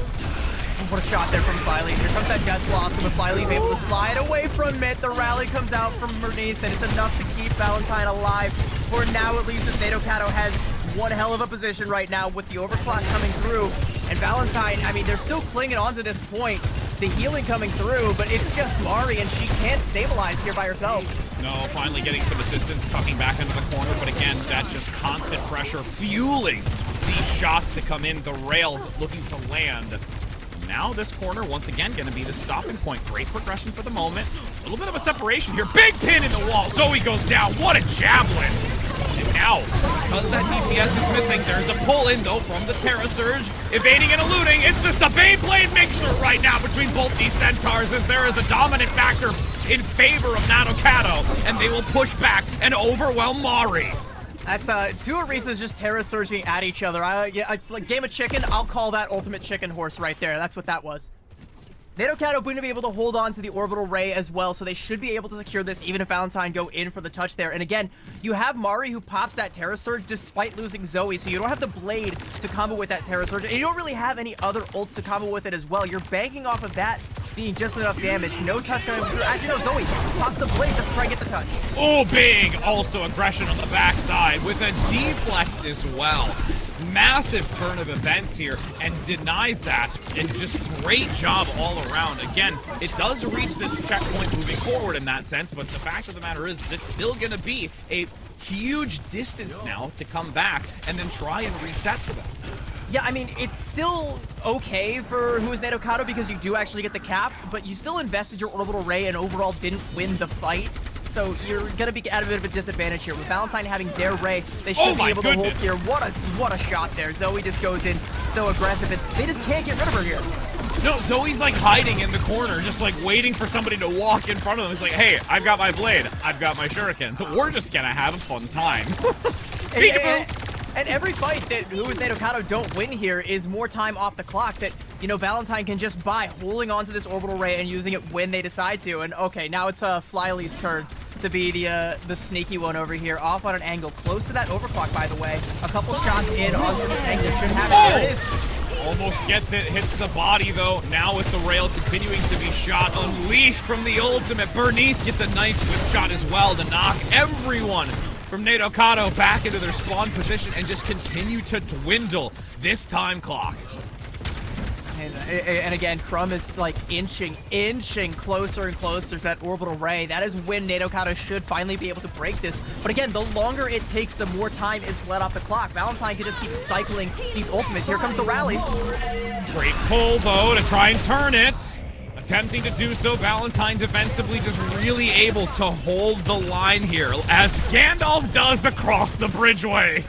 What a shot there from Flyleaf. Here comes that Death Blossom, with Flyleaf able to slide away from it. The rally comes out from Bernice, and it's enough to keep Valentine alive. For now, at least, as Nadokado has one hell of a position right now with the overclock coming through. And Valentine, I mean, they're still clinging on to this point. The healing coming through, but it's just Mari, and she can't stabilize here by herself. No, finally getting some assistance, tucking back into the corner, but again, that's just constant pressure fueling these shots to come in. The rails looking to land. Now this corner, once again, going to be the stopping point. Great progression for the moment. A little bit of a separation here. Big pin in the wall. Zoe goes down. What a javelin. And now, because that DPS is missing, there's a pull-in, though, from the Terra Surge. Evading and eluding. It's just a Beyblade mixer right now between both these Centaurs, as there is a dominant factor in favor of Nadokado, and they will push back and overwhelm Mari. That's two Orisas just Terra Surging at each other. Yeah, it's like game of chicken. I'll call that ultimate chicken horse right there. That's what that was. Nadokado going to be able to hold on to the orbital ray as well, so they should be able to secure this even if Valentine go in for the touch there. And again, you have Mari who pops that Terra Surge despite losing Zoe, so you don't have the blade to combo with that Terra Surge, and you don't really have any other ults to combo with it as well. You're banking off of that being just enough damage. No touch coming through. Actually, no, Zoe pops the blade just to try and get the touch. Oh, big also aggression on the backside with a deflect as well. Massive turn of events here and denies that, and just great job all around. Again, it does reach this checkpoint moving forward in that sense, but the fact of the matter is it's still going to be a huge distance now to come back and then try and reset for them. Yeah, I mean, it's still okay for Who is Nadokado because you do actually get the cap, but you still invested your orbital ray and overall didn't win the fight. So you're going to be at a bit of a disadvantage here. With Valentine having their ray, they should be able to hold here. What a shot there. Zoe just goes in so aggressive, and they just can't get rid of her here. No, Zoe's like hiding in the corner, just like waiting for somebody to walk in front of them. It's like, hey, I've got my blade, I've got my shuriken, so we're just going to have a fun time. And every fight that Who is Nadokado don't win here is more time off the clock that, you know, Valentine can just buy, holding onto this orbital ray and using it when they decide to. And okay, now it's Flyleaf's turn to be the sneaky one over here, off on an angle, close to that overclock, by the way. A couple shots in onto the tank. This should have it. There it is. Almost gets it, hits the body though. Now with the rail continuing to be shot, unleashed from the ultimate. Bernice gets a nice whip shot as well to knock everyone from Nadokado back into their spawn position and just continue to dwindle this time clock. And again, Crumb is like inching closer and closer to that orbital ray. That is when Nadokado should finally be able to break this. But again, the longer it takes, the more time is let off the clock. Valentine can just keep cycling these ultimates. Here comes the rally. Great pull though to try and turn it. Attempting to do so, Valentine defensively just really able to hold the line here, as Gandalf does across the bridgeway.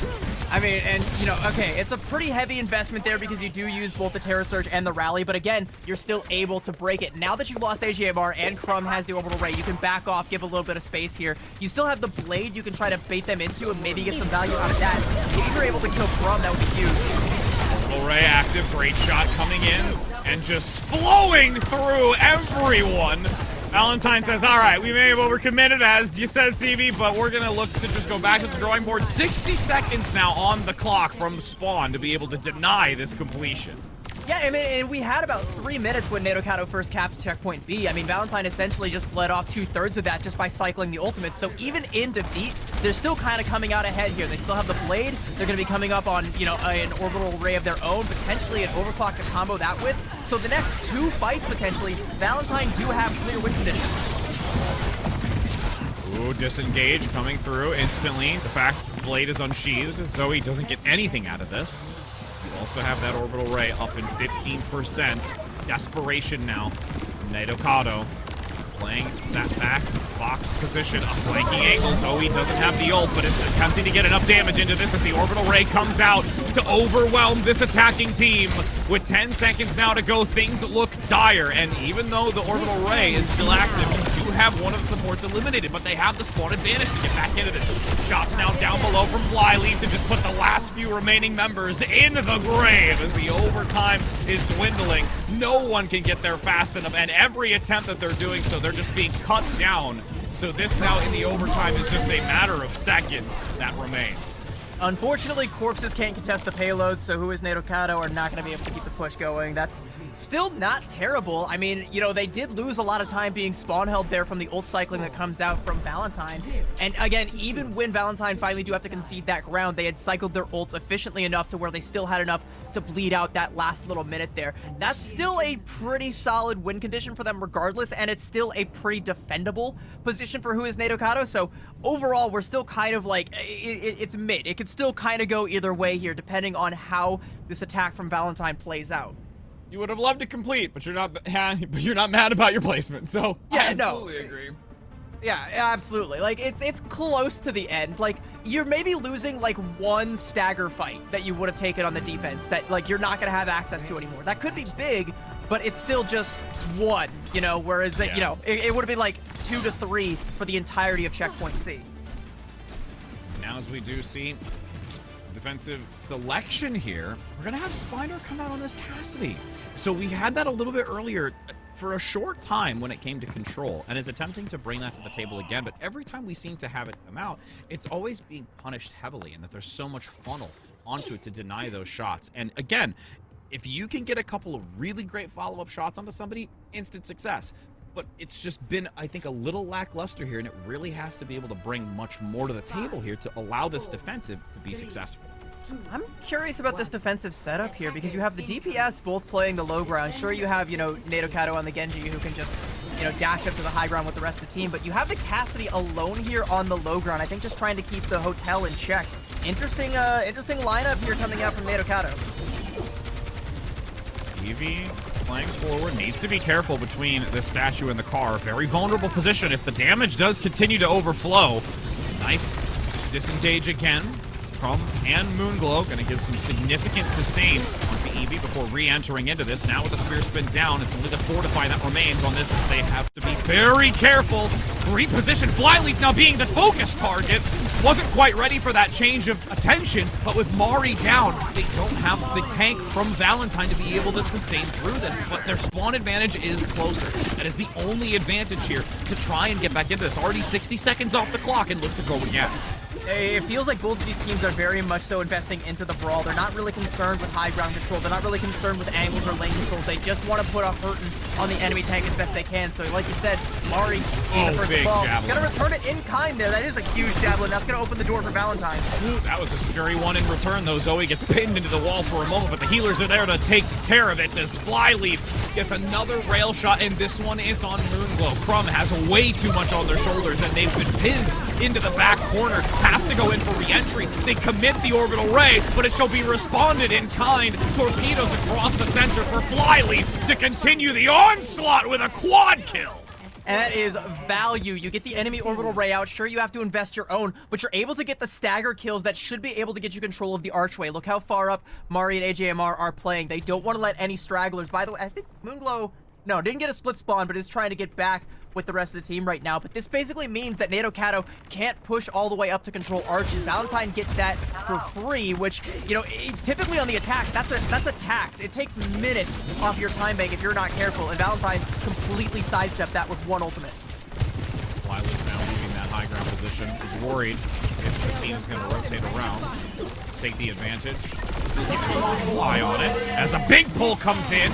I mean, and, you know, okay, it's a pretty heavy investment there because you do use both the Terra Surge and the Rally, but again, you're still able to break it. Now that you've lost AGMR and Crumb has the Orbital Ray, you can back off, give a little bit of space here. You still have the Blade you can try to bait them into and maybe get some value out of that. If you're able to kill Crumb, that would be huge. Orbital Ray active, great shot coming in and just flowing through everyone. Valentine says, all right, we may have overcommitted, as you said, CV, but we're going to look to just go back to the drawing board. 60 seconds now on the clock from the spawn to be able to deny this completion. Yeah, I mean, and we had about 3 minutes when Nadokado first capped checkpoint B. I mean, Valentine essentially just bled off 2/3 of that just by cycling the ultimate. So even in defeat, they're still kind of coming out ahead here. They still have the Blade. They're going to be coming up on, you know, an orbital ray of their own, potentially an overclock to combo that with. So the next 2 fights, potentially, Valentine do have clear win conditions. Ooh, disengage coming through instantly. The fact the Blade is unsheathed, Zoe doesn't get anything out of this. You also have that orbital ray up in 15%. Desperation now. Nadokado playing that back box position, a flanking angle. Zoe doesn't have the ult, but is attempting to get enough damage into this as the orbital ray comes out to overwhelm this attacking team. With 10 seconds now to go, things look dire. And even though the orbital ray is still active, you do have one of the supports eliminated, but they have the spawn advantage to get back into this. Shots now down below from Flyleaf to just put the last few remaining members in the grave as the overtime is dwindling. No one can get there fast enough, and every attempt that they're doing so, they're just being cut down. So this now in the overtime is just a matter of seconds that remain. Unfortunately, corpses can't contest the payload, so Who is Nadokado are not going to be able to keep the push going. That's still not terrible. I mean, you know, they did lose a lot of time being spawn held there from the ult cycling that comes out from Valentine. And again, even when Valentine finally do have to concede that ground, they had cycled their ults efficiently enough to where they still had enough to bleed out that last little minute there. That's still a pretty solid win condition for them regardless, and it's still a pretty defendable position for Who is Nadokado. So overall, we're still kind of like, it's mid. It could still kind of go either way here, depending on how this attack from Valentine plays out. You would have loved to complete, but you're not mad about your placement. So yeah, I absolutely agree. Yeah, absolutely. Like it's close to the end. Like you're maybe losing like one stagger fight that you would have taken on the defense that like you're not gonna have access to anymore. That could be big, but it's still just one, you know, whereas you know, it would have been like 2 to 3 for the entirety of checkpoint C. Now as we do see defensive selection here, we're gonna have Spiner come out on this Cassidy. So we had that a little bit earlier. for a short time when it came to control, and is attempting to bring that to the table again. But every time we seem to have it come out, it's always being punished heavily, and that there's so much funnel onto it to deny those shots. And again, if you can get a couple of really great follow-up shots onto somebody, instant success. But it's just been, I think, a little lackluster here, and it really has to be able to bring much more to the table here to allow this defensive to be successful. I'm curious about this defensive setup here, because you have the DPS both playing the low ground. Sure, you have, Nadokado on the Genji who can just, dash up to the high ground with the rest of the team, but you have the Cassidy alone here on the low ground. I think just trying to keep the hotel in check. Interesting lineup here coming out from Nadokado. Eevee playing forward, needs to be careful between the statue and the car. Very vulnerable position if the damage does continue to overflow. Nice disengage again. Crumb and Moonglow going to give some significant sustain onto Eevee before re-entering into this. Now with the Spear Spin down, it's only the Fortify that remains on this as they have to be very careful. Reposition Flyleaf now being the focus target. Wasn't quite ready for that change of attention, but with Mari down, they don't have the tank from Valentine to be able to sustain through this, but their spawn advantage is closer. That is the only advantage here to try and get back into this. Already 60 seconds off the clock and look to go again. It feels like both of these teams are very much so investing into the brawl. They're not really concerned with high ground control. They're not really concerned with angles or lane controls. They just want to put a hurting on the enemy tank as best they can. So like you said, Mari in the first ball. Gonna return it in kind there. That is a huge javelin. That's gonna open the door for Valentine. Ooh, that was a scary one in return, though. Zoe gets pinned into the wall for a moment, but the healers are there to take care of it as Flyleaf gets another rail shot, and this one is on Moonglow. Crumb has way too much on their shoulders, and they've been pinned into the back corner. Has to go in for re-entry. They commit the orbital ray, but it shall be responded in kind. Torpedoes across the center for Flyleaf to continue the onslaught with a quad kill. And that is value. You get the enemy orbital ray out. Sure, you have to invest your own, but you're able to get the stagger kills that should be able to get you control of the archway. Look how far up Mari and AJMR are playing. They don't want to let any stragglers. By the way, I think Moonglow, no, didn't get a split spawn, but is trying to get back with the rest of the team right now. But this basically means that Nadokado can't push all the way up to control arches. Valentine gets that for free, which, typically on the attack, that's a tax. It takes minutes off your time bank if you're not careful, and Valentine completely sidestepped that with one ultimate. Flyleaf now leaving that high ground position. Is worried if the team is going to rotate around, take the advantage. Still keeping a watchful eye on it as a big pull comes in.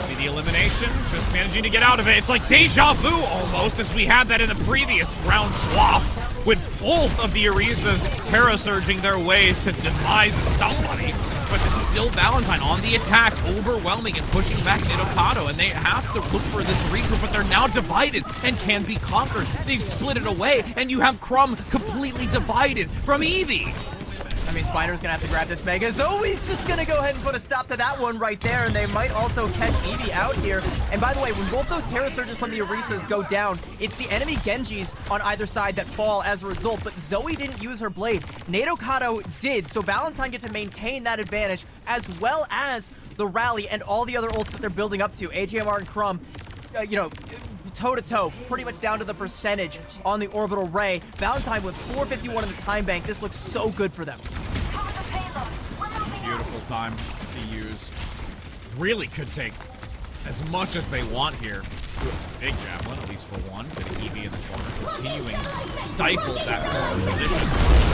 Be the elimination, just managing to get out of it. It's like deja vu almost, as we had that in the previous round swap, with both of the Orizas Terra surging their way to demise somebody. But this is still Valentine on the attack, overwhelming and pushing back Nadokado, and they have to look for this regroup, but they're now divided and can be conquered. They've split it away, and you have Crumb completely divided from Eevee. I mean, Spider's gonna have to grab this Mega. Zoe's just gonna go ahead and put a stop to that one right there, and they might also catch Eevee out here. And by the way, when both those Terra Surges from the Orisas go down, it's the enemy Genjis on either side that fall as a result, but Zoe didn't use her blade. Nadokado did, so Valentine gets to maintain that advantage, as well as the rally and all the other ults that they're building up to. AJMR and Crumb, toe-to-toe, pretty much down to the percentage on the orbital ray. Valentine with 451 in the time bank. This looks so good for them. Beautiful time to use. Really could take as much as they want here. Big javelin, at least for one. Getting Eevee in the corner, continuing to stifle that position.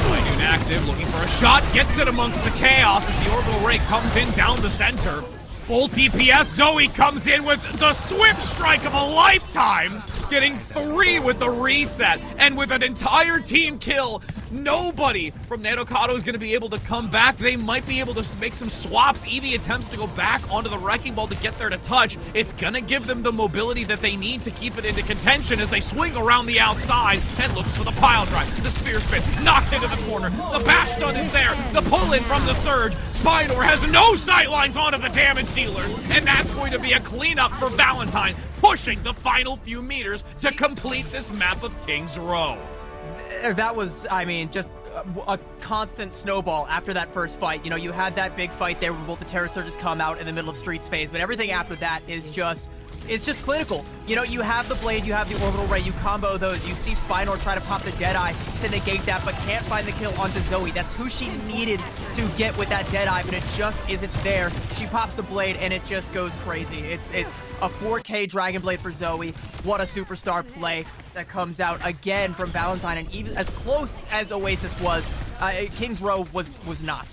Flynoon active, looking for a shot, gets it amongst the chaos as the orbital ray comes in down the center. Full DPS, Zoe comes in with the swift strike of a lifetime, getting 3 with the reset, and with an entire team kill, nobody from Nadokado is going to be able to come back. They might be able to make some swaps. Eevee attempts to go back onto the Wrecking Ball to get there to touch. It's going to give them the mobility that they need to keep it into contention as they swing around the outside and looks for the pile drive. The Spear Spin knocked into the corner. The Bash Stun is there. The pull-in from the Surge. Spinor has no sight lines onto the damage dealer, and that's going to be a cleanup for Valentine, pushing the final few meters to complete this map of King's Row. That was, I mean, just a constant snowball after that first fight. You had that big fight there where both the Terra Surges come out in the middle of Streets phase, but everything after that is just it's just clinical. You know, you have the blade, you have the orbital ray, you combo those. You see Spinor try to pop the Deadeye to negate that, but can't find the kill onto Zoe. That's who she needed to get with that Deadeye, but it just isn't there. She pops the blade, and it just goes crazy. It's a 4K Dragon Blade for Zoe. What a superstar play that comes out again from Valentine, and even as close as Oasis was, King's Row was not.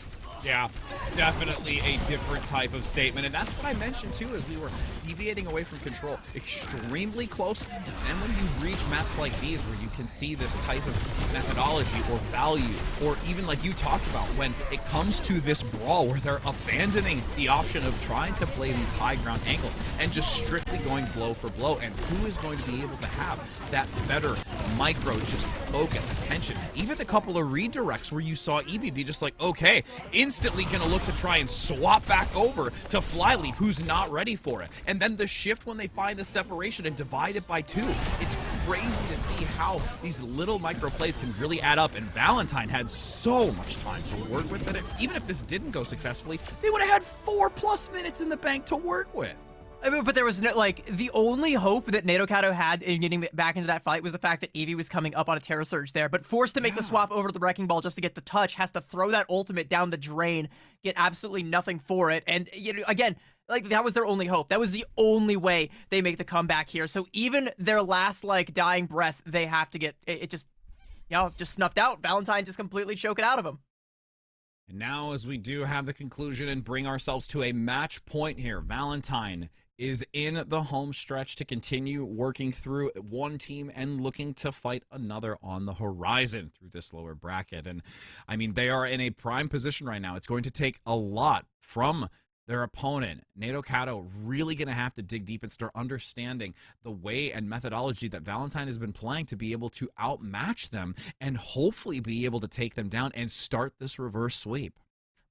Yeah, definitely a different type of statement. And that's what I mentioned too, as we were deviating away from control. Extremely close. And when you reach maps like these where you can see this type of methodology or value, or even like you talked about, when it comes to this brawl where they're abandoning the option of trying to play these high ground angles and just strictly going blow for blow, and who is going to be able to have that better micro just focus, attention. Even the couple of redirects where you saw Eevee be just like, okay, instantly gonna look to try and swap back over to Flyleaf, who's not ready for it. And then the shift when they find the separation and divide it by 2. It's crazy to see how these little micro plays can really add up, and Valentine had so much time to work with that even if this didn't go successfully, they would have had 4+ minutes in the bank to work with. I mean, but there was no, like, the only hope that Nadokado had in getting back into that fight was the fact that Eevee was coming up on a Terror Surge there, but forced to make the swap over to the Wrecking Ball just to get the touch, has to throw that ultimate down the drain, get absolutely nothing for it, and, you know, again, like, that was their only hope. That was the only way they make the comeback here. So even their last, like, dying breath, they have to get, it just, you know, just snuffed out. Valentine just completely choke it out of him. And now, as we do have the conclusion and bring ourselves to a match point here, Valentine is in the home stretch to continue working through one team and looking to fight another on the horizon through this lower bracket. And I mean, they are in a prime position right now. It's going to take a lot from their opponent. Nadokado really going to have to dig deep and start understanding the way and methodology that Valentine has been playing to be able to outmatch them and hopefully be able to take them down and start this reverse sweep.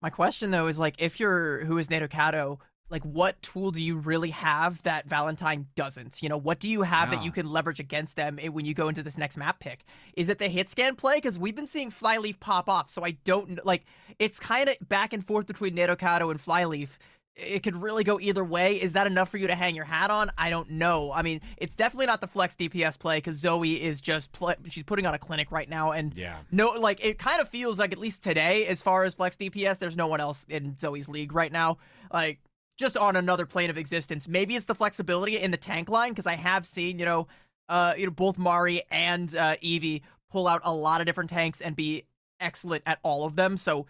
My question, though, is, like, if you're who is Nadokado, like, what tool do you really have that Valentine doesn't? You know, what do you have that you can leverage against them when you go into this next map pick? Is it the hit scan play? Because we've been seeing Flyleaf pop off, so I don't, like, it's kind of back and forth between Nadokado and Flyleaf. It could really go either way. Is that enough for you to hang your hat on? I don't know. I mean, it's definitely not the flex DPS play, because Zoe is just she's putting on a clinic right now, and no, like, it kind of feels like, at least today, as far as flex DPS, there's no one else in Zoe's league right now. Like, just on another plane of existence. Maybe it's the flexibility in the tank line, because I have seen, both Mari and Eevee pull out a lot of different tanks and be excellent at all of them. So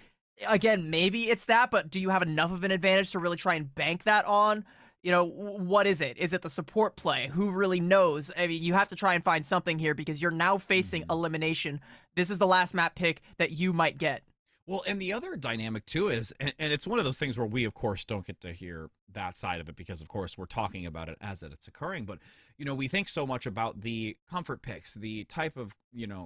again, maybe it's that, but do you have enough of an advantage to really try and bank that on? You know, what is it? Is it the support play? Who really knows? I mean, you have to try and find something here, because you're now facing elimination. This is the last map pick that you might get. Well, and the other dynamic, too, is, and it's one of those things where we, of course, don't get to hear that side of it because, of course, we're talking about it as it's occurring. But, you know, we think so much about the comfort picks, the type of,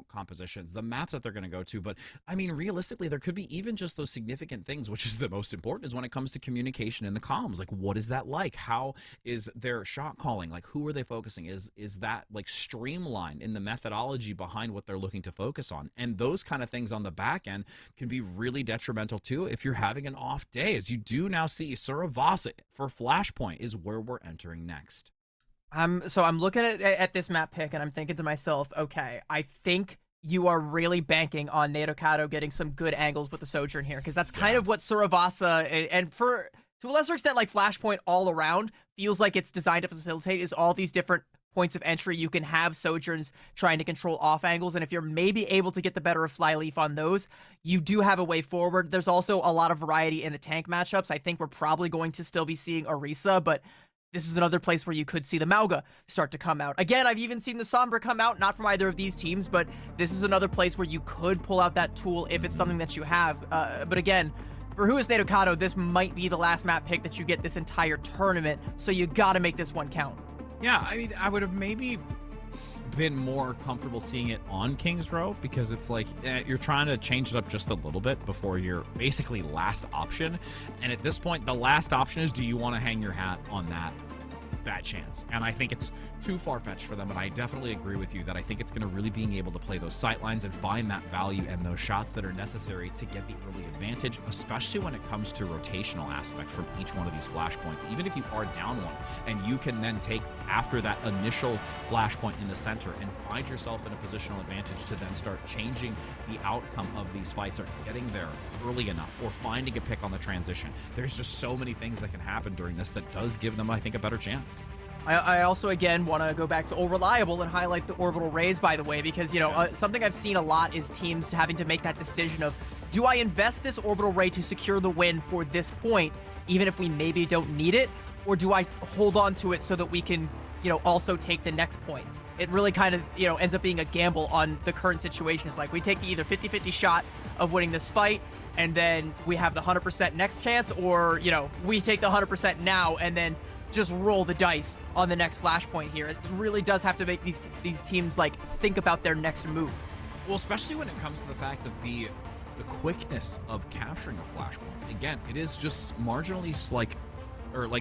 compositions, the maps that they're going to go to. But, I mean, realistically, there could be even just those significant things, which is the most important, is when it comes to communication in the comms. Like, what is that like? How is their shot calling? Like, who are they focusing? Is that, like, streamlined in the methodology behind what they're looking to focus on? And those kind of things on the back end can be really detrimental, too, if you're having an off day, as you do now see Suravasa for Flashpoint is where we're entering next. So I'm looking at this map pick, and I'm thinking to myself, okay, I think you are really banking on Nadokado getting some good angles with the Sojourn here, because that's kind of what Suravasa, and for to a lesser extent, like Flashpoint all around, feels like it's designed to facilitate, is all these different points of entry. You can have Sojourns trying to control off angles, and if you're maybe able to get the better of Flyleaf on those, you do have a way forward. There's also a lot of variety in the tank matchups. I think we're probably going to still be seeing Orisa, but this is another place where you could see the Mauga start to come out. Again, I've even seen the Sombra come out, not from either of these teams, but this is another place where you could pull out that tool if it's something that you have. But again, for Who is Nadokado, this might be the last map pick that you get this entire tournament, so you gotta make this one count. Yeah, I mean, I would have maybe been more comfortable seeing it on King's Row, because it's like you're trying to change it up just a little bit before your basically last option. And at this point, the last option is, do you want to hang your hat on that that chance. And I think it's too far-fetched for them, and I definitely agree with you that I think it's going to really being able to play those sightlines and find that value and those shots that are necessary to get the early advantage, especially when it comes to rotational aspect from each one of these flashpoints. Even if you are down one, and you can then take after that initial flashpoint in the center and find yourself in a positional advantage to then start changing the outcome of these fights or getting there early enough or finding a pick on the transition. There's just so many things that can happen during this that does give them, I think, a better chance. I also, again, want to go back to Reliable and highlight the orbital raise, by the way, because, you know, something I've seen a lot is teams having to make that decision of, do I invest this orbital ray to secure the win for this point, even if we maybe don't need it, or do I hold on to it so that we can, you know, also take the next point? It really kind of, you know, ends up being a gamble on the current situation. It's like we take the either 50-50 shot of winning this fight, and then we have the 100% next chance, or, you know, we take the 100% now and then just roll the dice on the next flashpoint here. It really does have to make these teams like think about their next move. Well, especially when it comes to the fact of the quickness of capturing a flashpoint. Again, it is just marginally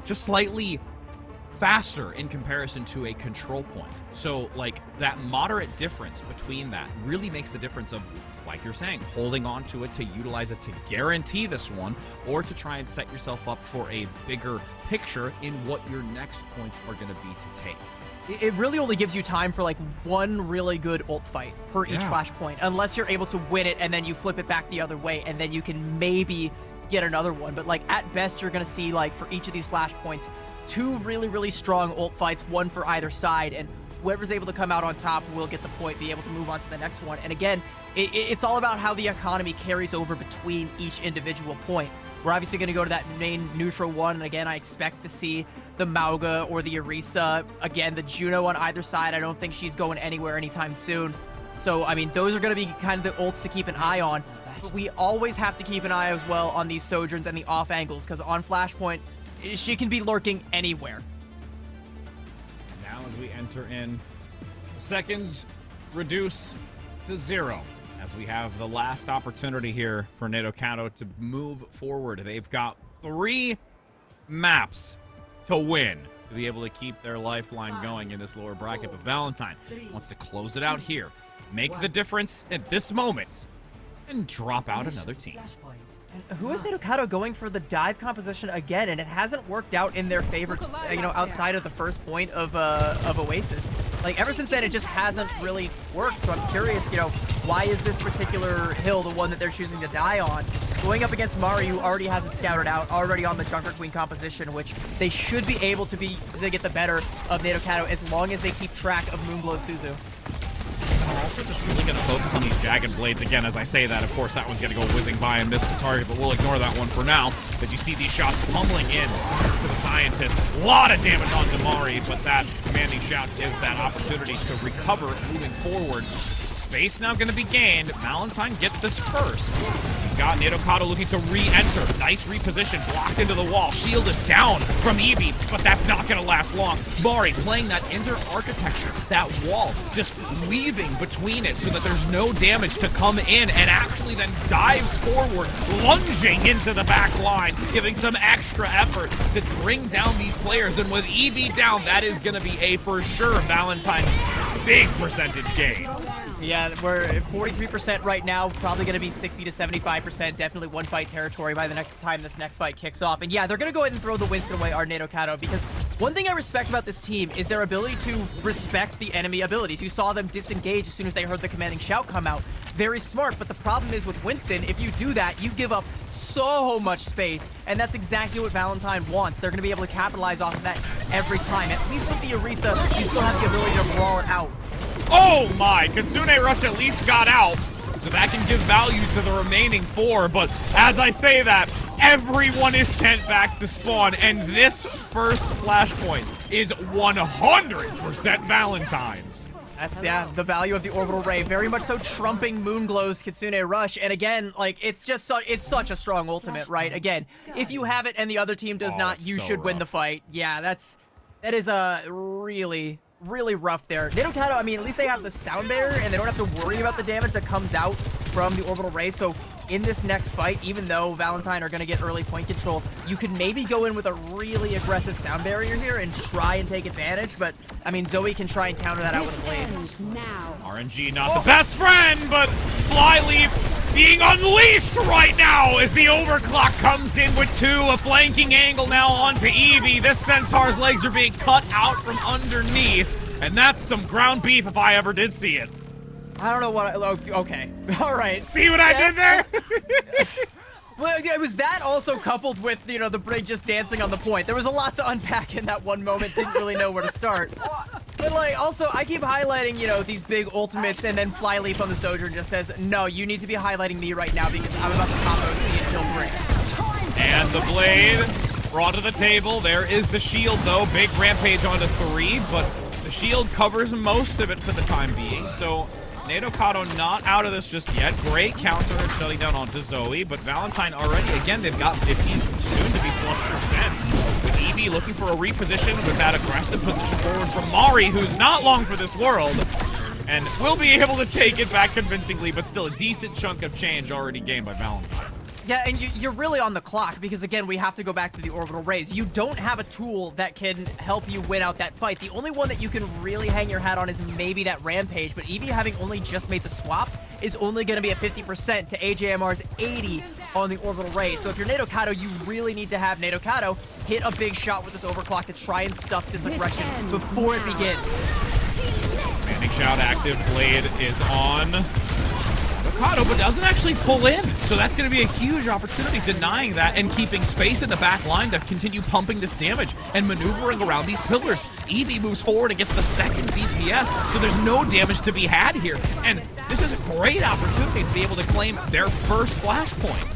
just slightly faster in comparison to a control point. So like that moderate difference between that really makes the difference of, like you're saying, holding on to it to utilize it to guarantee this one, or to try and set yourself up for a bigger picture in what your next points are going to be to take. It really only gives you time for like one really good ult fight per each flashpoint, unless you're able to win it and then you flip it back the other way and then you can maybe get another one. But like at best, you're going to see like for each of these flashpoints, 2 really, really strong ult fights, one for either side, and whoever's able to come out on top will get the point, be able to move on to the next one. And again, it's all about how the economy carries over between each individual point. We're obviously going to go to that main neutral one, and again, I expect to see the Mauga or the Orisa. Again, the Juno on either side, I don't think she's going anywhere anytime soon. So, I mean, those are going to be kind of the ults to keep an eye on. But we always have to keep an eye as well on these Sojourns and the off angles, because on Flashpoint, she can be lurking anywhere. Now as we enter in, seconds reduce to 0. As we have the last opportunity here for Nadokado to move forward. They've got 3 maps to win to be able to keep their lifeline going in this lower bracket. But Valentine wants to close it out here, make the difference at this moment, and drop out another team. Who is Nadokado going for the dive composition again? And it hasn't worked out in their favor, you know, outside of the first point of Oasis. Like, ever since then, it just hasn't really worked. So I'm curious, you know, why is this particular hill the one that they're choosing to die on? Going up against Mari, who already has it scouted out, already on the Junker Queen composition, which they should be able to get the better of Nadokado as long as they keep track of Moonglow Suzu. I'm also just really going to focus on these Jagged Blades. Again, as I say that, of course, that one's going to go whizzing by and miss the target, but we'll ignore that one for now, as you see these shots pummeling in to the Scientist. A lot of damage on Damari, but that commanding shout gives that opportunity to recover moving forward. Space now going to be gained. Valentine gets this first. You've got Nadokado looking to re-enter. Nice reposition, blocked into the wall. Shield is down from Eevee, but that's not going to last long. Mari playing that inter-architecture, that wall, just weaving between it so that there's no damage to come in, and actually then dives forward, lunging into the back line, giving some extra effort to bring down these players. And with Eevee down, that is going to be a for sure Valentine big percentage gain. Yeah, we're at 43% right now, probably going to be 60 to 75%, definitely one fight territory by the next time this next fight kicks off. And yeah, they're going to go ahead and throw the Winston away, our Nadokado, because one thing I respect about this team is their ability to respect the enemy abilities. You saw them disengage as soon as they heard the commanding shout come out. Very smart, but the problem is with Winston, if you do that, you give up so much space, and that's exactly what Valentine wants. They're going to be able to capitalize off of that every time. At least with the Orisa, you still have the ability to brawl it out. Oh my! Kitsune Rush at least got out, so that can give value to the remaining 4, but as I say that, everyone is sent back to spawn, and this first flashpoint is 100% Valentine's. That's, yeah, the value of the orbital ray, very much so trumping Moonglow's Kitsune Rush. And again, like, it's just it's such a strong ultimate, right? Again, if you have it and the other team does not, you should win the fight. Yeah, that is a really rough there. Nadokado, I mean, at least they have the sound barrier and they don't have to worry about the damage that comes out from the orbital ray. So in this next fight, even though Valentine are going to get early point control, you could maybe go in with a really aggressive sound barrier here and try and take advantage. But, I mean, Zoe can try and counter that out with a blade. RNG not the best friend, but Flyleaf being unleashed right now as the overclock comes in with 2. A flanking angle now onto Eevee. This Centaur's legs are being cut out from underneath, and that's some ground beef if I ever did see it. I don't know what okay. All right. See what I did there? Well, it was that also coupled with, you know, the Brig just dancing on the point. There was a lot to unpack in that one moment. Didn't really know where to start. But, like, also, I keep highlighting, you know, these big ultimates, and then Flyleaf on the Sojourn just says, no, you need to be highlighting me right now because I'm about to combo C and kill Brig. And the blade brought to the table. There is the shield, though. Big Rampage onto 3, but the shield covers most of it for the time being, so Nadokado not out of this just yet. Great counter and shutting down onto Zoe, but Valentine already, again, they've got 15, soon to be +%. With Eevee looking for a reposition with that aggressive position forward from Mari, who's not long for this world, and will be able to take it back convincingly, but still a decent chunk of change already gained by Valentine. Yeah, and you're really on the clock because, again, we have to go back to the orbital raise. You don't have a tool that can help you win out that fight. The only one that you can really hang your hat on is maybe that Rampage, but Eevee having only just made the swap is only going to be at 50% to AJMR's 80 on the orbital raise. So if you're Nadokado, you really need to have Nadokado hit a big shot with this overclock to try and stuff this aggression before it begins. Commanding Shout active, Blade is on Nadokado, but doesn't actually pull in. So that's going to be a huge opportunity, denying that and keeping space in the back line to continue pumping this damage and maneuvering around these pillars. Eevee moves forward and gets the second DPS, so there's no damage to be had here. And this is a great opportunity to be able to claim their first flashpoint.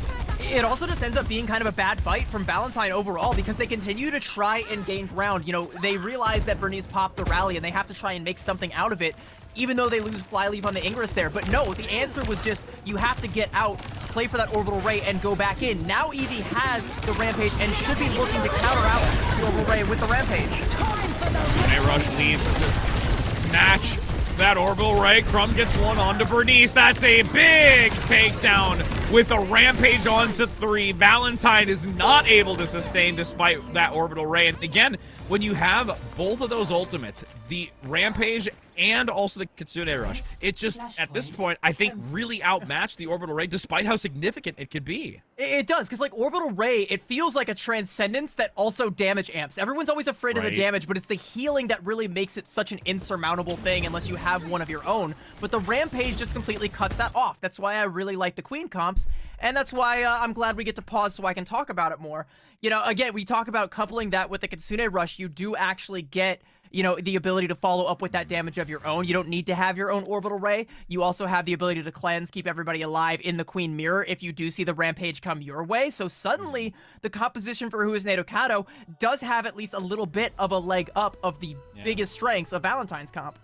It also just ends up being kind of a bad fight from Valentine overall because they continue to try and gain ground. You know, they realize that Bernice popped the rally and they have to try and make something out of it, even though they lose Flyleaf on the Ingress there. But no, the answer was just, you have to get out, play for that orbital ray, and go back in. Now Eevee has the Rampage and should be looking to counter out the orbital ray with the Rampage. When a rush leads to match that orbital ray, Crumb gets one onto Bernice. That's a big takedown with a Rampage onto 3. Valentine is not able to sustain despite that orbital ray. And again, when you have both of those ultimates, the Rampage and also the Kitsune Rush, it just, at this point, I think really outmatched the orbital ray despite how significant it could be. It does, because like orbital ray, it feels like a transcendence that also damage amps. Everyone's always afraid of the damage, but it's the healing that really makes it such an insurmountable thing unless you have one of your own. But the Rampage just completely cuts that off. That's why I really like the Queen comps, and that's why I'm glad we get to pause so I can talk about it more. You know, again, we talk about coupling that with the Kitsune Rush. You do actually get, you know, the ability to follow up with that damage of your own. You don't need to have your own orbital ray. You also have the ability to cleanse, keep everybody alive in the Queen Mirror if you do see the Rampage come your way. So suddenly, the composition for Who is Nadokado does have at least a little bit of a leg up of the biggest strengths of Valentine's comp.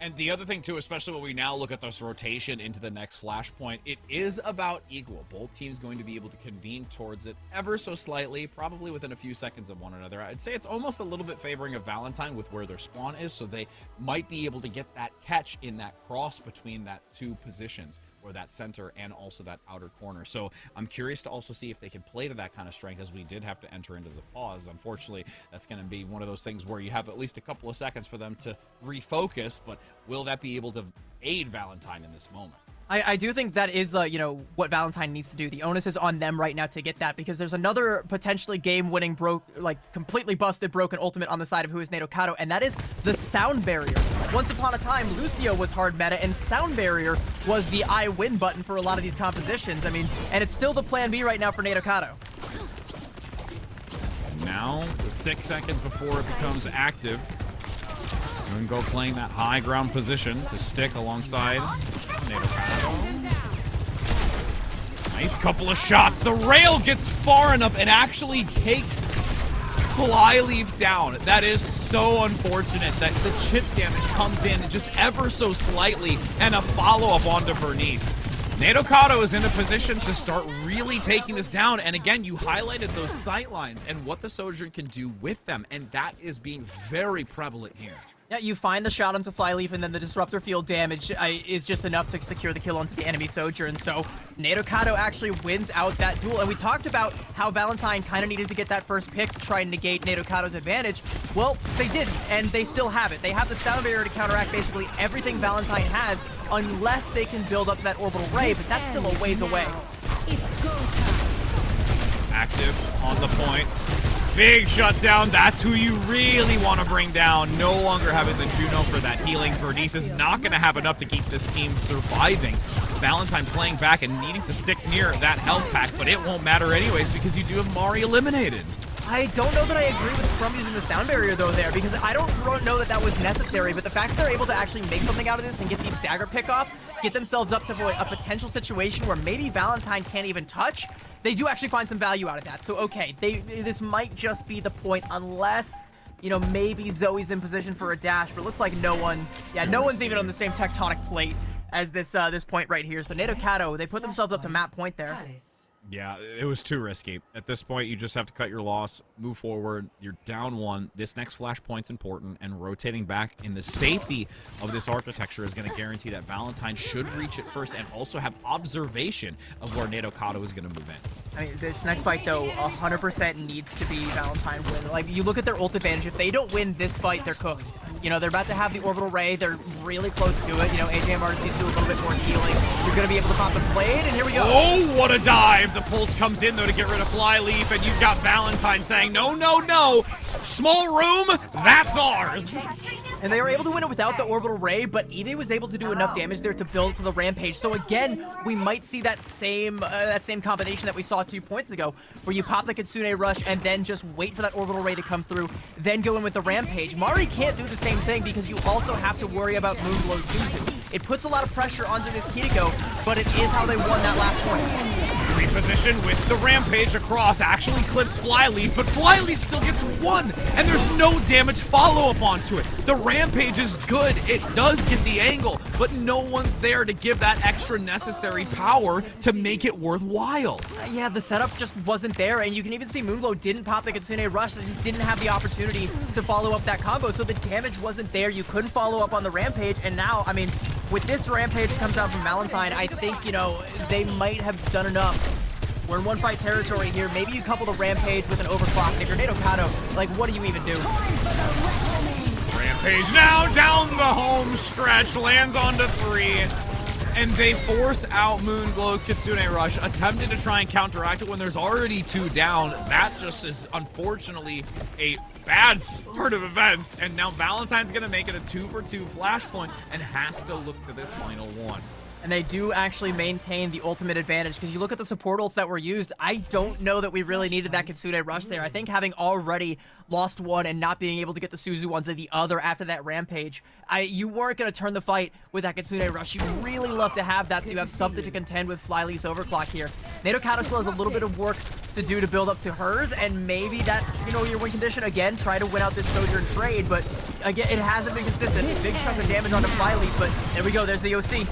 And the other thing, too, especially when we now look at this rotation into the next flashpoint, it is about equal. Both teams going to be able to convene towards it ever so slightly, probably within a few seconds of one another. I'd say it's almost a little bit favoring of Valentine with where their spawn is, so they might be able to get that catch in that cross between that two positions, or that center and also that outer corner. So I'm curious to also see if they can play to that kind of strength, as we did have to enter into the pause. Unfortunately, that's going to be one of those things where you have at least a couple of seconds for them to refocus, but will that be able to aid Valentine in this moment? I do think that is, you know, what Valentine needs to do. The onus is on them right now to get that, because there's another potentially game-winning, completely busted, broken ultimate on the side of Who is Nadokado, and that is the Sound Barrier. Once upon a time, Lucio was hard meta, and Sound Barrier was the I win button for a lot of these compositions. I mean, and it's still the plan B right now for Nadokado. Now, with 6 seconds before it becomes active, Go playing that high ground position to stick alongside Nadokado. Nice couple of shots. The rail gets far enough and actually takes Flyleaf down. That is so unfortunate that the chip damage comes in just ever so slightly, and a follow-up onto Bernice. Nadokado is in a position to start really taking this down. And again, you highlighted those sight lines and what the Sojourn can do with them. And that is being very prevalent here. Yeah, you find the shot onto Flyleaf, and then the Disruptor field damage is just enough to secure the kill onto the enemy Sojourn. So Nadokado actually wins out that duel. And we talked about how Valentine kind of needed to get that first pick to try and negate Nadokado's advantage. Well, they didn't, and they still have it. They have the Sound Barrier to counteract basically everything Valentine has, unless they can build up that Orbital Ray, but that's still a ways away. It's go time. Active on the point. Big shutdown. That's who you really want to bring down. No longer having the Juno for that healing. Verdice is not going to have enough to keep this team surviving. Valentine playing back and needing to stick near that health pack, but it won't matter anyways because you do have Mari eliminated. I don't know that I agree with From using the Sound Barrier though there, because I don't know that that was necessary, but the fact that they're able to actually make something out of this and get these stagger pickoffs, get themselves up to a potential situation where maybe Valentine can't even touch, they do actually find some value out of that. So okay, this might just be the point unless, you know, maybe Zoe's in position for a dash, but it looks like no one's even on the same tectonic plate as this point right here. So Nadokado, they put themselves up to map point there. Yeah, it was too risky. At this point, you just have to cut your loss, move forward. You're down one. This next flashpoint's important, and rotating back in the safety of this architecture is going to guarantee that Valentine should reach it first and also have observation of where Nadokado is going to move in. I mean, this next fight, though, 100% needs to be Valentine win. Like, you look at their ult advantage. If they don't win this fight, they're cooked. You know, they're about to have the Orbital Ray. They're really close to it. You know, AJMR just needs to do a little bit more healing. You're going to be able to pop the blade, and here we go. Oh, what a dive! The pulse comes in, though, to get rid of Flyleaf, and you've got Valentine saying, no, no, no! Small room, that's ours! And they were able to win it without the Orbital Ray, but Eevee was able to do enough damage there to build for the Rampage. So again, we might see that same combination that we saw 2 points ago, where you pop the Kitsune Rush and then just wait for that Orbital Ray to come through, then go in with the Rampage. Mari can't do the same thing because you also have to worry about Moonglow Suzu. It puts a lot of pressure onto this Kiriko, but it is how they won that last point. Reposition with the Rampage across, actually clips Flyleaf, but Flyleaf still gets one, and there's no damage follow-up onto it. The Rampage is good, it does get the angle, but no one's there to give that extra necessary power to make it worthwhile. Yeah, the setup just wasn't there, and you can even see Moonglow didn't pop the Kitsune Rush, they just didn't have the opportunity to follow up that combo, so the damage wasn't there, you couldn't follow up on the Rampage, and now, I mean, with this Rampage that comes out from Valentine, I think, you know, they might have done enough. We're in one fight territory here. Maybe you couple the Rampage with an overclock. And if you're Nadokado, like, what do you even do? Rampage now down the home stretch, lands onto 3, and they force out Moonglow's Kitsune Rush, attempting to try and counteract it when there's already 2 down. That just is unfortunately a bad start of events, and now Valentine's gonna make it a 2-for-2 flashpoint and has to look to this final one. And they do actually maintain the ultimate advantage, because you look at the support ults that were used, I don't know that we really needed that Kitsune Rush there. I think having already lost one and not being able to get the Suzu onto the other after that Rampage, you weren't going to turn the fight with that Kitsune Rush. You'd really love to have that so you have something to contend with Flyleaf's overclock here. Nadokado still has a little bit of work to do to build up to hers, and maybe that's, you know, your win condition. Again, try to win out this Sojourn trade, but again, it hasn't been consistent. Big chunk of damage onto Flyleaf, but there we go, there's the OC.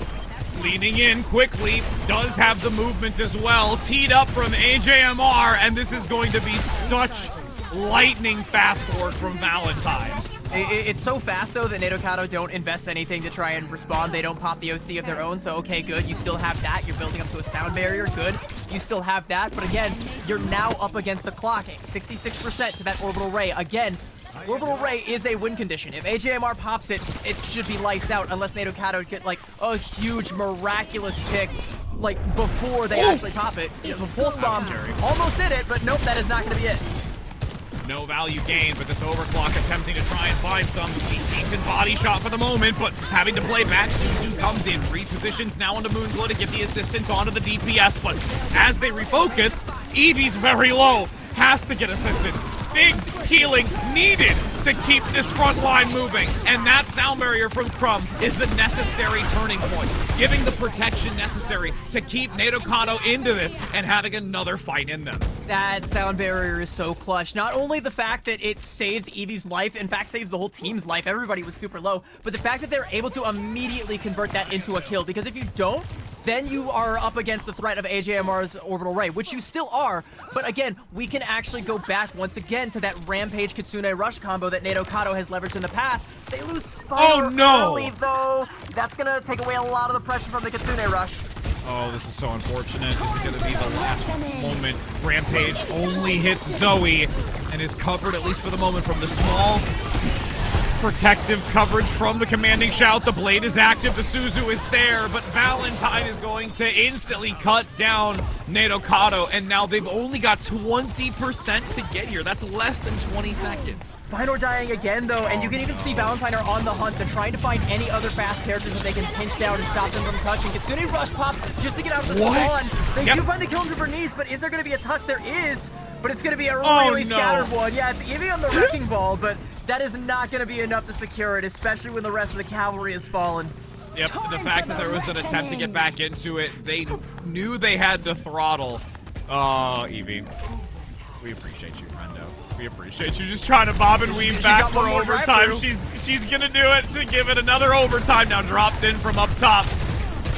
Leaning in quickly, does have the movement as well. Teed up from AJMR, and this is going to be such lightning fast work from Valentine. It's so fast, though, that Nadokado don't invest anything to try and respond. They don't pop the OC of their own, so okay, good. You still have that. You're building up to a sound barrier. Good. You still have that, but again, you're now up against the clock. 66% to that Orbital Ray. Again, Orbital Ray is a win condition. If AJMR pops it, it should be lights out unless Nadokado get like a huge miraculous pick like before they actually pop it. The Pulse Bomb almost did it, but nope, that is not going to be it. No value gained, but this overclock attempting to try and find some decent body shot for the moment, but having to play back. Suzu comes in, repositions now onto Moonglow to get the assistance onto the DPS, but as they refocus, Eevee's very low, has to get assistance. Big healing needed to keep this front line moving, and that sound barrier from Crumb is the necessary turning point, giving the protection necessary to keep Nadokado into this and having another fight in them. That sound barrier is so clutch. Not only the fact that it saves Eevee's life, in fact saves the whole team's life, everybody was super low, but the fact that they're able to immediately convert that into a kill, because if you don't, then you are up against the threat of AJMR's Orbital Ray, which you still are. But again, we can actually go back once again to that Rampage Kitsune Rush combo that Nato Kato has leveraged in the past. They lose Spire early, though. That's going to take away a lot of the pressure from the Kitsune Rush. Oh, this is so unfortunate. This is going to be the last moment. Rampage only hits Zoe and is covered, at least for the moment, from the small protective coverage from the commanding shout. The blade is active, the Suzu is there, but Valentine is going to instantly cut down Nato Kato, and now they've only got 20% to get here. That's less than 20 seconds. Spinor dying again, though, and you can even see Valentine are on the hunt. They're trying to find any other fast characters that they can pinch down and stop them from touching. Kitsune Rush pop just to get out of the spawn. They do find the kill to Bernice, but is there going to be a touch? There is, but it's going to be a really scattered one. Yeah, it's Eevee on the Wrecking Ball, but that is not going to be enough to secure it, especially when the rest of the cavalry has fallen. Yep, the fact that there was an attempt to get back into it, they knew they had to throttle. Oh, Eevee. We appreciate you, friendo. We appreciate you just trying to bob and weave back for overtime. She's gonna do it to give it another overtime. Now dropped in from up top.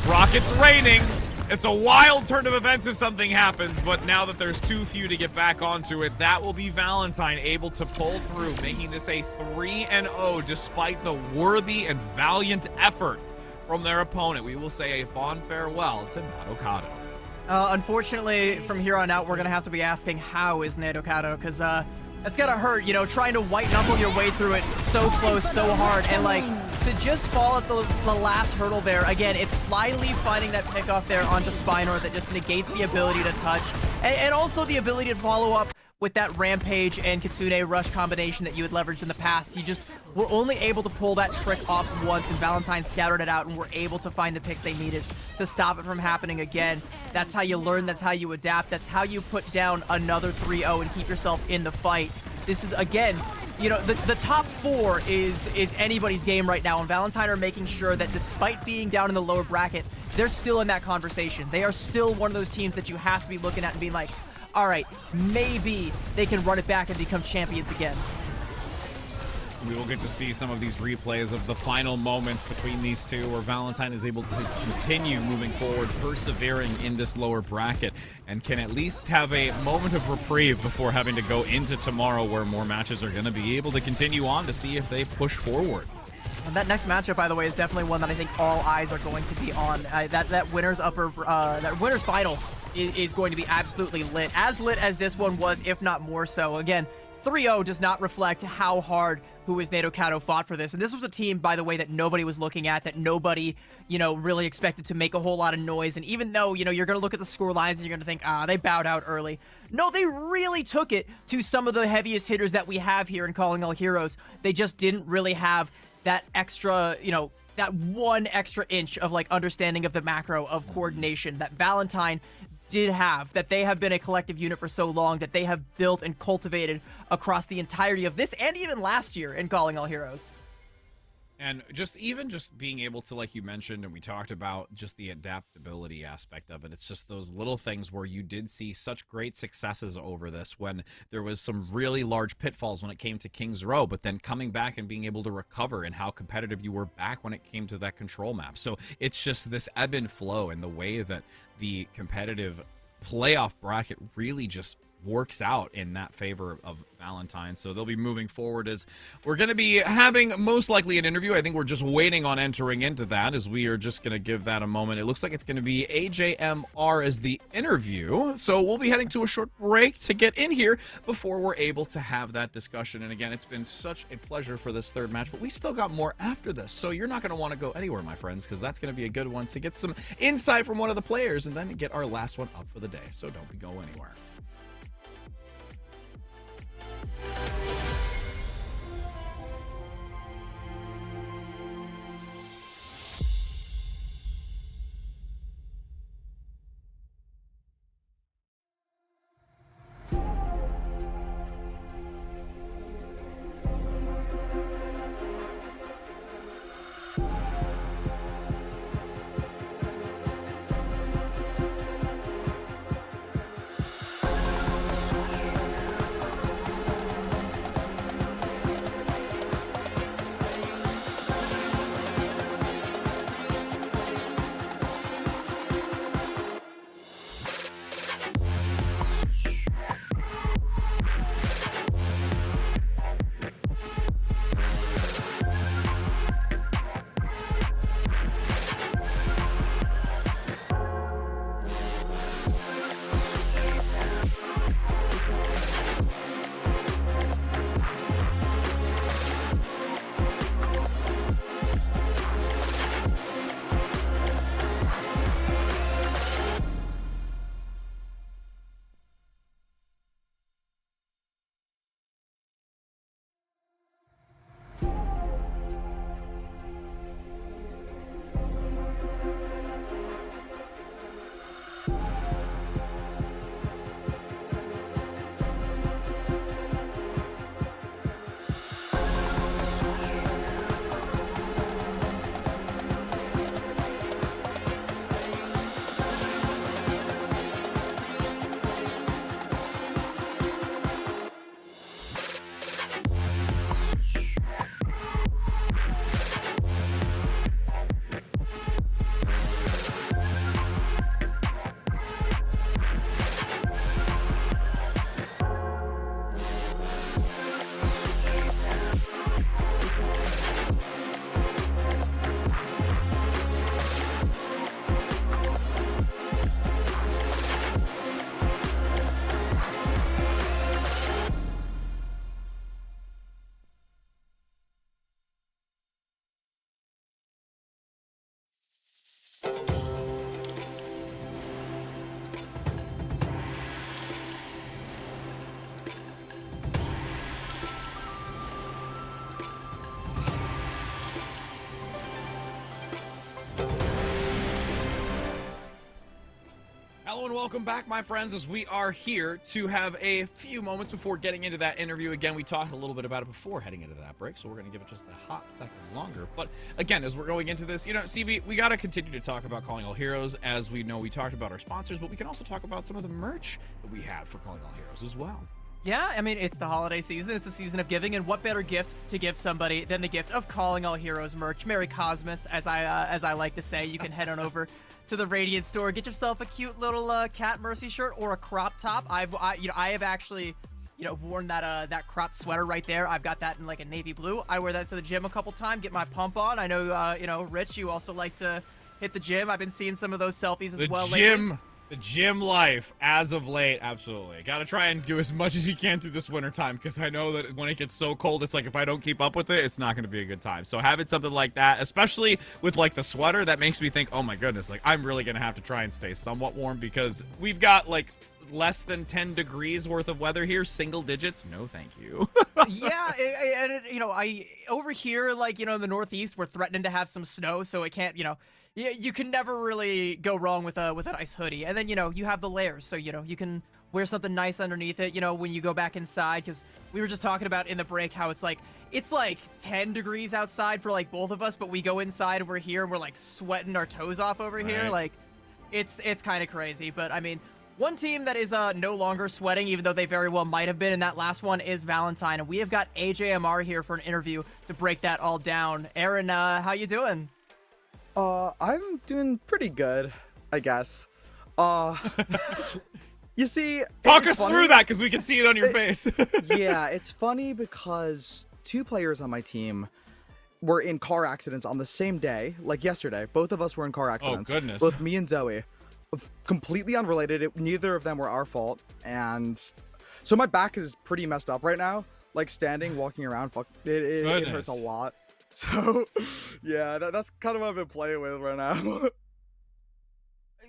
Rockets raining. It's a wild turn of events if something happens, but now that there's too few to get back onto it, that will be Valentine able to pull through, making this a 3-0 despite the worthy and valiant effort from their opponent. We will say a fond farewell to Nato Kato. Unfortunately, from here on out, we're going to have to be asking how is Nato Kato, because that's got to hurt, you know, trying to white knuckle your way through it so close, so hard, and like, to just fall at the last hurdle there. Again, it's Flyleaf finding that pickoff there onto Spinor that just negates the ability to touch, and also the ability to follow up with that Rampage and Kitsune Rush combination that you had leveraged in the past. You just were only able to pull that trick off once, and Valentine scattered it out and were able to find the picks they needed to stop it from happening again. That's how you learn, that's how you adapt, that's how you put down another 3-0 and keep yourself in the fight. This is, again, you know, the top four is anybody's game right now, and Valentine are making sure that despite being down in the lower bracket, they're still in that conversation. They are still one of those teams that you have to be looking at and being like, all right, maybe they can run it back and become champions again. We will get to see some of these replays of the final moments between these two where Valentine is able to continue moving forward, persevering in this lower bracket, and can at least have a moment of reprieve before having to go into tomorrow where more matches are going to be able to continue on to see if they push forward. And that next matchup, by the way, is definitely one that I think all eyes are going to be on. That winner's final is going to be absolutely lit. As lit as this one was, if not more so. Again, 3-0 does not reflect how hard Who Is Nato Kato fought for this. And this was a team, by the way, that nobody was looking at, that nobody, you know, really expected to make a whole lot of noise. And even though, you know, you're going to look at the score lines and you're going to think, they bowed out early. No, they really took it to some of the heaviest hitters that we have here in Calling All Heroes. They just didn't really have that extra, you know, that one extra inch of, like, understanding of the macro of coordination that Valentine did have, that they have been a collective unit for so long, that they have built and cultivated across the entirety of this and even last year in Calling All Heroes. And just being able to, like you mentioned, and we talked about just the adaptability aspect of it. It's just those little things where you did see such great successes over this when there was some really large pitfalls when it came to King's Row, but then coming back and being able to recover and how competitive you were back when it came to that control map. So it's just this ebb and flow and the way that the competitive playoff bracket really just works out in that favor of Valentine. So they'll be moving forward as we're going to be having most likely an interview. I think we're just waiting on entering into that as we are just going to give that a moment. It looks like it's going to be AJMR as the interview. So we'll be heading to a short break to get in here before we're able to have that discussion. And again, it's been such a pleasure for this third match, but we still got more after this. So you're not going to want to go anywhere, my friends, because that's going to be a good one to get some insight from one of the players and then get our last one up for the day. So don't go anywhere. welcome back, my friends, as we are here to have a few moments before getting into that interview. Again, we talked a little bit about it before heading into that break, so we're going to give it just a hot second longer. But again, as we're going into this, CB, we got to continue to talk about Calling All Heroes. As we know, we talked about our sponsors, but we can also talk about some of the merch that we have for Calling All Heroes as well. Yeah, I mean, it's the holiday season. It's the season of giving, and what better gift to give somebody than the gift of Calling All Heroes merch? Merry Cosmos, as I like to say. You can head on over to the Radiant store, get yourself a cute little Cat Mercy shirt or a crop top. I have actually, worn that crop sweater right there. I've got that in like a navy blue. I wear that to the gym a couple times, get my pump on. I know, Rich, you also like to hit the gym. I've been seeing some of those selfies as well lately. The gym life, as of late, absolutely. Gotta try and do as much as you can through this winter time, because I know that when it gets so cold, it's like if I don't keep up with it, it's not gonna be a good time. So having something like that, especially with like the sweater, that makes me think, oh my goodness, like I'm really gonna have to try and stay somewhat warm, because we've got like less than 10 degrees worth of weather here, single digits. No, thank you. Yeah, and I over here, like, in the Northeast, we're threatening to have some snow, so it can't, you can never really go wrong with a nice hoodie. And then, you have the layers, so, you can wear something nice underneath it, when you go back inside, because we were just talking about in the break how it's like 10 degrees outside for like both of us, but we go inside and we're here and we're like sweating our toes off over here. Like, it's kind of crazy. But I mean, one team that is no longer sweating, even though they very well might have been, and that last one is Valentine. And we have got AJMR here for an interview to break that all down. Aaron, how you doing? I'm doing pretty good, I guess. You see, talk us through that, because we can see it on your face. Yeah, it's funny because 2 players on my team were in car accidents on the same day, like yesterday. Both of us were in car accidents. Oh, goodness. Both me and Zoe. Completely unrelated. Neither of them were our fault. And so my back is pretty messed up right now. Like standing, walking around, it hurts a lot. So, yeah, that's kind of what I've been playing with right now.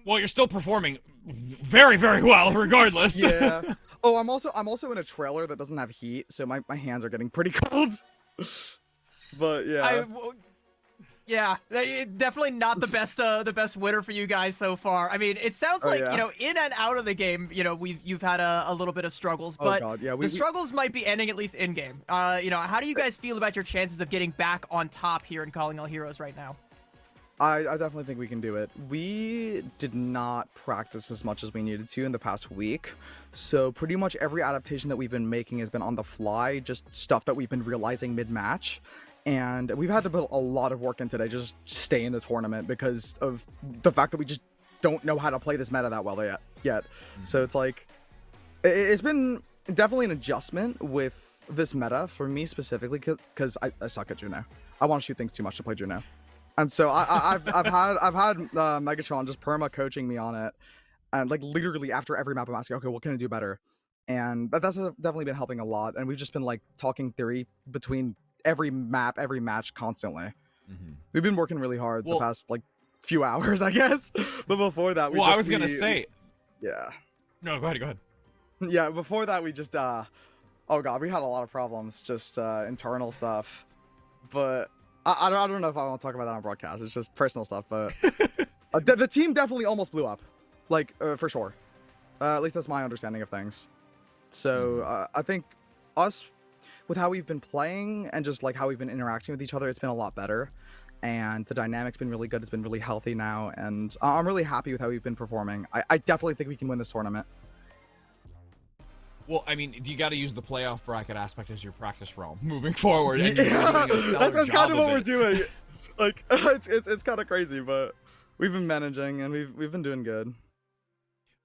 Well, you're still performing very, very well, regardless. Yeah. Oh, I'm also in a trailer that doesn't have heat, so my hands are getting pretty cold. But yeah. Yeah, definitely not the best winter for you guys so far. I mean, it sounds like, in and out of the game, you've had a little bit of struggles, but the struggles might be ending at least in game. How do you guys feel about your chances of getting back on top here in Calling All Heroes right now? I definitely think we can do it. We did not practice as much as we needed to in the past week, so pretty much every adaptation that we've been making has been on the fly, just stuff that we've been realizing mid-match. And we've had to put a lot of work in today just to stay in the tournament because of the fact that we just don't know how to play this meta that well yet. So it's like, it's been definitely an adjustment with this meta for me specifically because I suck at Juno. I want to shoot things too much to play Juno. And so I've had Megatron just perma coaching me on it. And like literally after every map I'm asking, okay, what can I do better? And that's definitely been helping a lot. And we've just been like talking theory between every map, every match constantly. We've been working really hard the past like few hours, I guess. But before that, I was gonna say, yeah. No, go ahead. Yeah, before that we just oh god, we had a lot of problems, just internal stuff. But I don't know if I want to talk about that on broadcast. It's just personal stuff. But the team definitely almost blew up, like for sure. At least that's my understanding of things. So I think us, with how we've been playing and just like how we've been interacting with each other, it's been a lot better. And the dynamic's been really good. It's been really healthy now. And I'm really happy with how we've been performing. I definitely think we can win this tournament. Well, I mean, you got to use the playoff bracket aspect as your practice realm moving forward. And that's kind of what we're doing. Like, it's kind of crazy, but we've been managing and we've been doing good.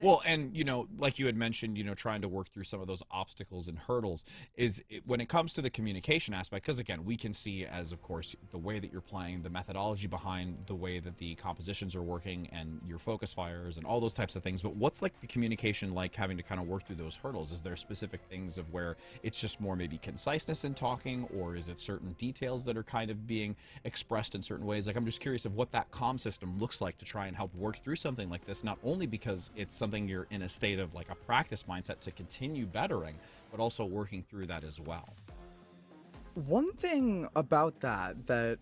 Well, and, like you had mentioned, trying to work through some of those obstacles and hurdles when it comes to the communication aspect, because, again, we can see as, of course, the way that you're playing, the methodology behind the way that the compositions are working and your focus fires and all those types of things. But what's like the communication like having to kind of work through those hurdles? Is there specific things of where it's just more maybe conciseness in talking, or is it certain details that are kind of being expressed in certain ways? Like, I'm just curious of what that comm system looks like to try and help work through something like this, not only because it's something you're in a state of like a practice mindset to continue bettering, but also working through that as well. One thing about that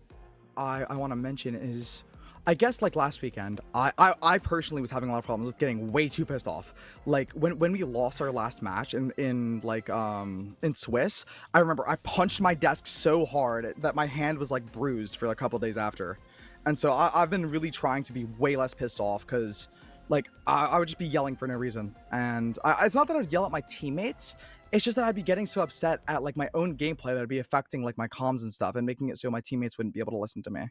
I want to mention is I guess like last weekend, I personally was having a lot of problems with getting way too pissed off. Like when we lost our last match in Swiss, I remember I punched my desk so hard that my hand was like bruised for a couple days after. And so I've been really trying to be way less pissed off because like I would just be yelling for no reason. And it's not that I'd yell at my teammates. It's just that I'd be getting so upset at like my own gameplay that it'd be affecting like my comms and stuff and making it so my teammates wouldn't be able to listen to me.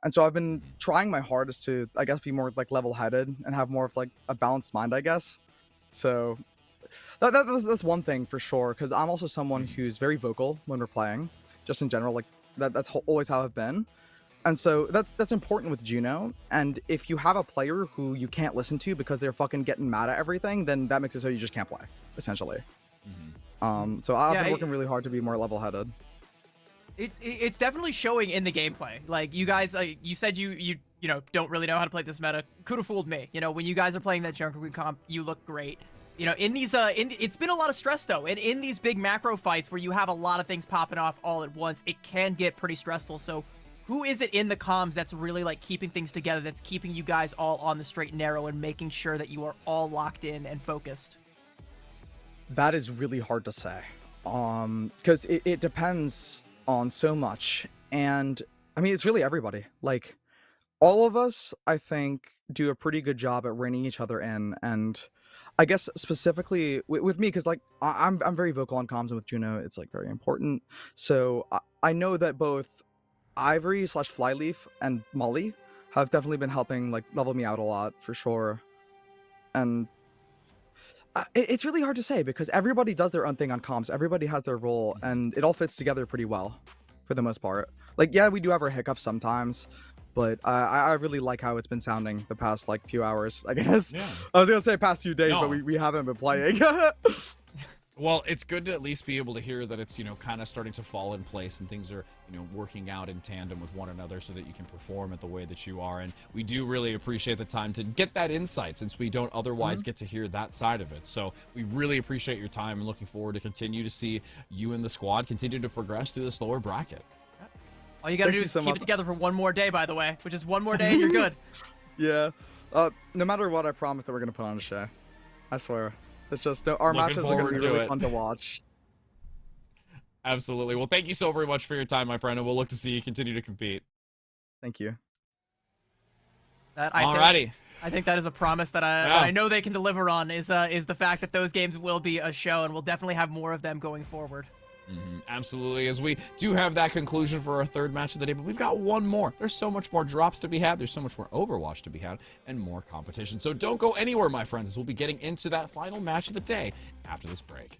And so I've been trying my hardest to, I guess, be more like level-headed and have more of like a balanced mind, I guess. So that's one thing for sure, because I'm also someone who's very vocal when we're playing, just in general. Like that's always how I've been. And so that's important with Juno. And if you have a player who you can't listen to because they're fucking getting mad at everything, then that makes it so you just can't play, essentially. So I've been working really hard to be more level-headed. It's definitely showing in the gameplay. Like you guys, you said you know don't really know how to play this meta. Could have fooled me. You know, when you guys are playing that Junker Queen comp, you look great. You know, in these it's been a lot of stress though, and in these big macro fights where you have a lot of things popping off all at once, it can get pretty stressful. So, who is it in the comms that's really like keeping things together? That's keeping you guys all on the straight and narrow and making sure that you are all locked in and focused? That is really hard to say, because it depends on so much. And I mean, it's really everybody. Like all of us, I think, do a pretty good job at reining each other in. And I guess specifically with me, because like I'm very vocal on comms, and with Juno it's like very important. So I know that both Ivory/Flyleaf and Molly have definitely been helping like level me out a lot for sure. And it's really hard to say because everybody does their own thing on comms. Everybody has their role, and it all fits together pretty well, for the most part. Like, yeah, we do have our hiccups sometimes, but I really like how it's been sounding the past like few hours, I guess. Yeah. I was gonna say past few days, No. but we haven't been playing. Well, it's good to at least be able to hear that it's, you know, kind of starting to fall in place and things are, you know, working out in tandem with one another so that you can perform at the way that you are. And we do really appreciate the time to get that insight since we don't otherwise get to hear that side of it. So we really appreciate your time and looking forward to continue to see you and the squad continue to progress through this lower bracket. All you gotta do is keep it together for one more day, by the way, which is one more day and you're good. Yeah. No matter what, I promise that we're gonna put on a show. I swear. It's just our Looking matches are gonna forward be to really it. fun to watch. Absolutely. Well, thank you so very much for your time, my friend, and we'll look to see you continue to compete. Thank you. Alrighty. I think that is a promise that I know they can deliver on. Is the fact that those games will be a show, and we'll definitely have more of them going forward. Absolutely, as we do have that conclusion for our third match of the day, but we've got one more. There's so much more drops to be had. There's so much more Overwatch to be had and more competition. So don't go anywhere, my friends, as we'll be getting into that final match of the day after this break.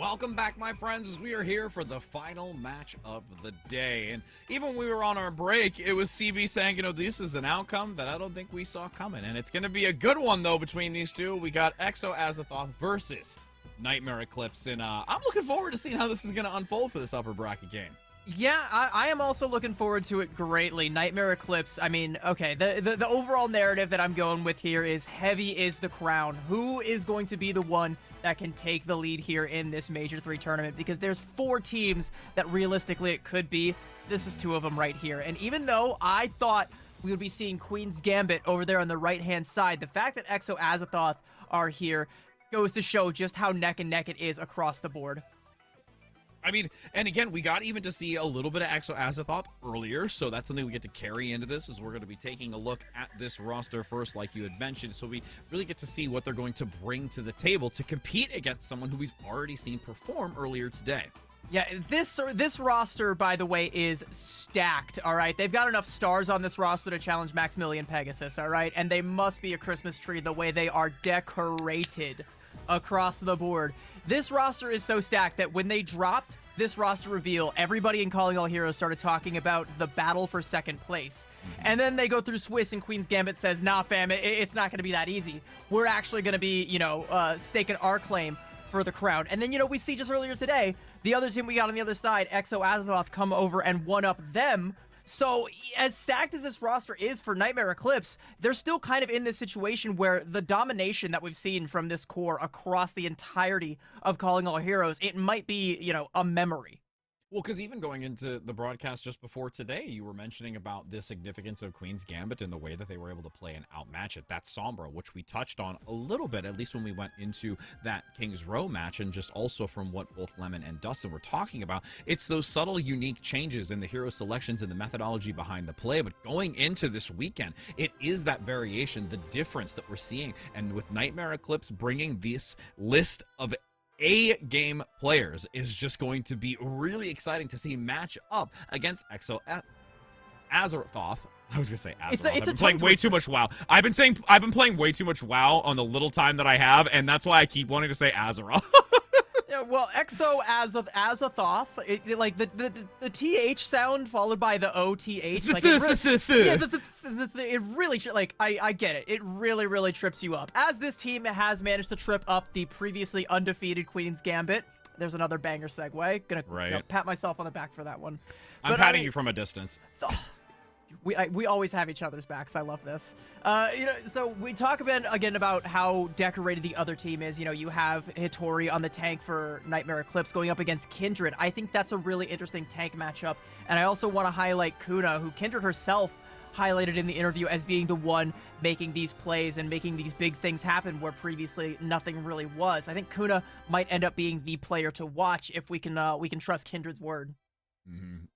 welcome back, my friends, as we are here for the final match of the day. And even when we were on our break, it was CB saying, you know, this is an outcome that I don't think we saw coming. And it's going to be a good one, though, between these two. We got Exo Azathoth versus Nightmare Eclipse. And I'm looking forward to seeing how this is going to unfold for this upper bracket game. Yeah, I am also looking forward to it greatly. Nightmare Eclipse, I mean, okay, the overall narrative that I'm going with here is heavy is the crown. Who is going to be the one that can take the lead here in this Major 3 tournament? Because there's 4 teams that realistically it could be. This is 2 of them right here. And even though I thought we would be seeing Queen's Gambit over there on the right-hand side, the fact that Exo Azathoth are here goes to show just how neck and neck it is across the board. I mean, and again, we got even to see a little bit of Exo Azathoth earlier, so that's something we get to carry into this, as we're going to be taking a look at this roster first, like you had mentioned, so we really get to see what they're going to bring to the table to compete against someone who we've already seen perform earlier today. Yeah, this roster, by the way, is stacked, all right? They've got enough stars on this roster to challenge Maximilian Pegasus, all right? And they must be a Christmas tree the way they are decorated across the board. This roster is so stacked that when they dropped this roster reveal, everybody in Calling All Heroes started talking about the battle for second place. And then they go through Swiss and Queen's Gambit says, nah, fam, it's not going to be that easy. We're actually going to be, you know, staking our claim for the crown. And then, you know, we see just earlier today, the other team we got on the other side, Exo Azathoth, come over and one-up them. So as stacked as this roster is for Nightmare Eclipse, they're still kind of in this situation where the domination that we've seen from this core across the entirety of Calling All Heroes, it might be, you know, a memory. Well, because even going into the broadcast just before today, you were mentioning about the significance of Queen's Gambit and the way that they were able to play and outmatch it. That's Sombra, which we touched on a little bit, at least when we went into that King's Row match, and just also from what both Lemon and Dustin were talking about. It's those subtle, unique changes in the hero selections and the methodology behind the play. But going into this weekend, it is that variation, the difference that we're seeing. And with Nightmare Eclipse bringing this list of A-game players is just going to be really exciting to see match up against Exo Azathoth. I was gonna say Azeroth. I've been playing way too much WoW. I've been playing way too much WoW on the little time that I have, and that's why I keep wanting to say Azeroth. Yeah, well, Exo Azathoth, like the TH sound followed by the OTH, like it really, like, I get it. It really trips you up. As this team has managed to trip up the previously undefeated Queen's Gambit. There's another banger segue. Gonna you know, pat myself on the back for that one. I'm patting you from a distance. We always have each other's backs. I love this. You know, so we talk again about how decorated the other team is. You know, you have Hitori on the tank for Nightmare Eclipse going up against Kindred. I think that's a really interesting tank matchup. And I also want to highlight Kuna, who Kindred herself highlighted in the interview as being the one making these plays and making these big things happen where previously nothing really was. I think Kuna might end up being the player to watch if we can trust Kindred's word.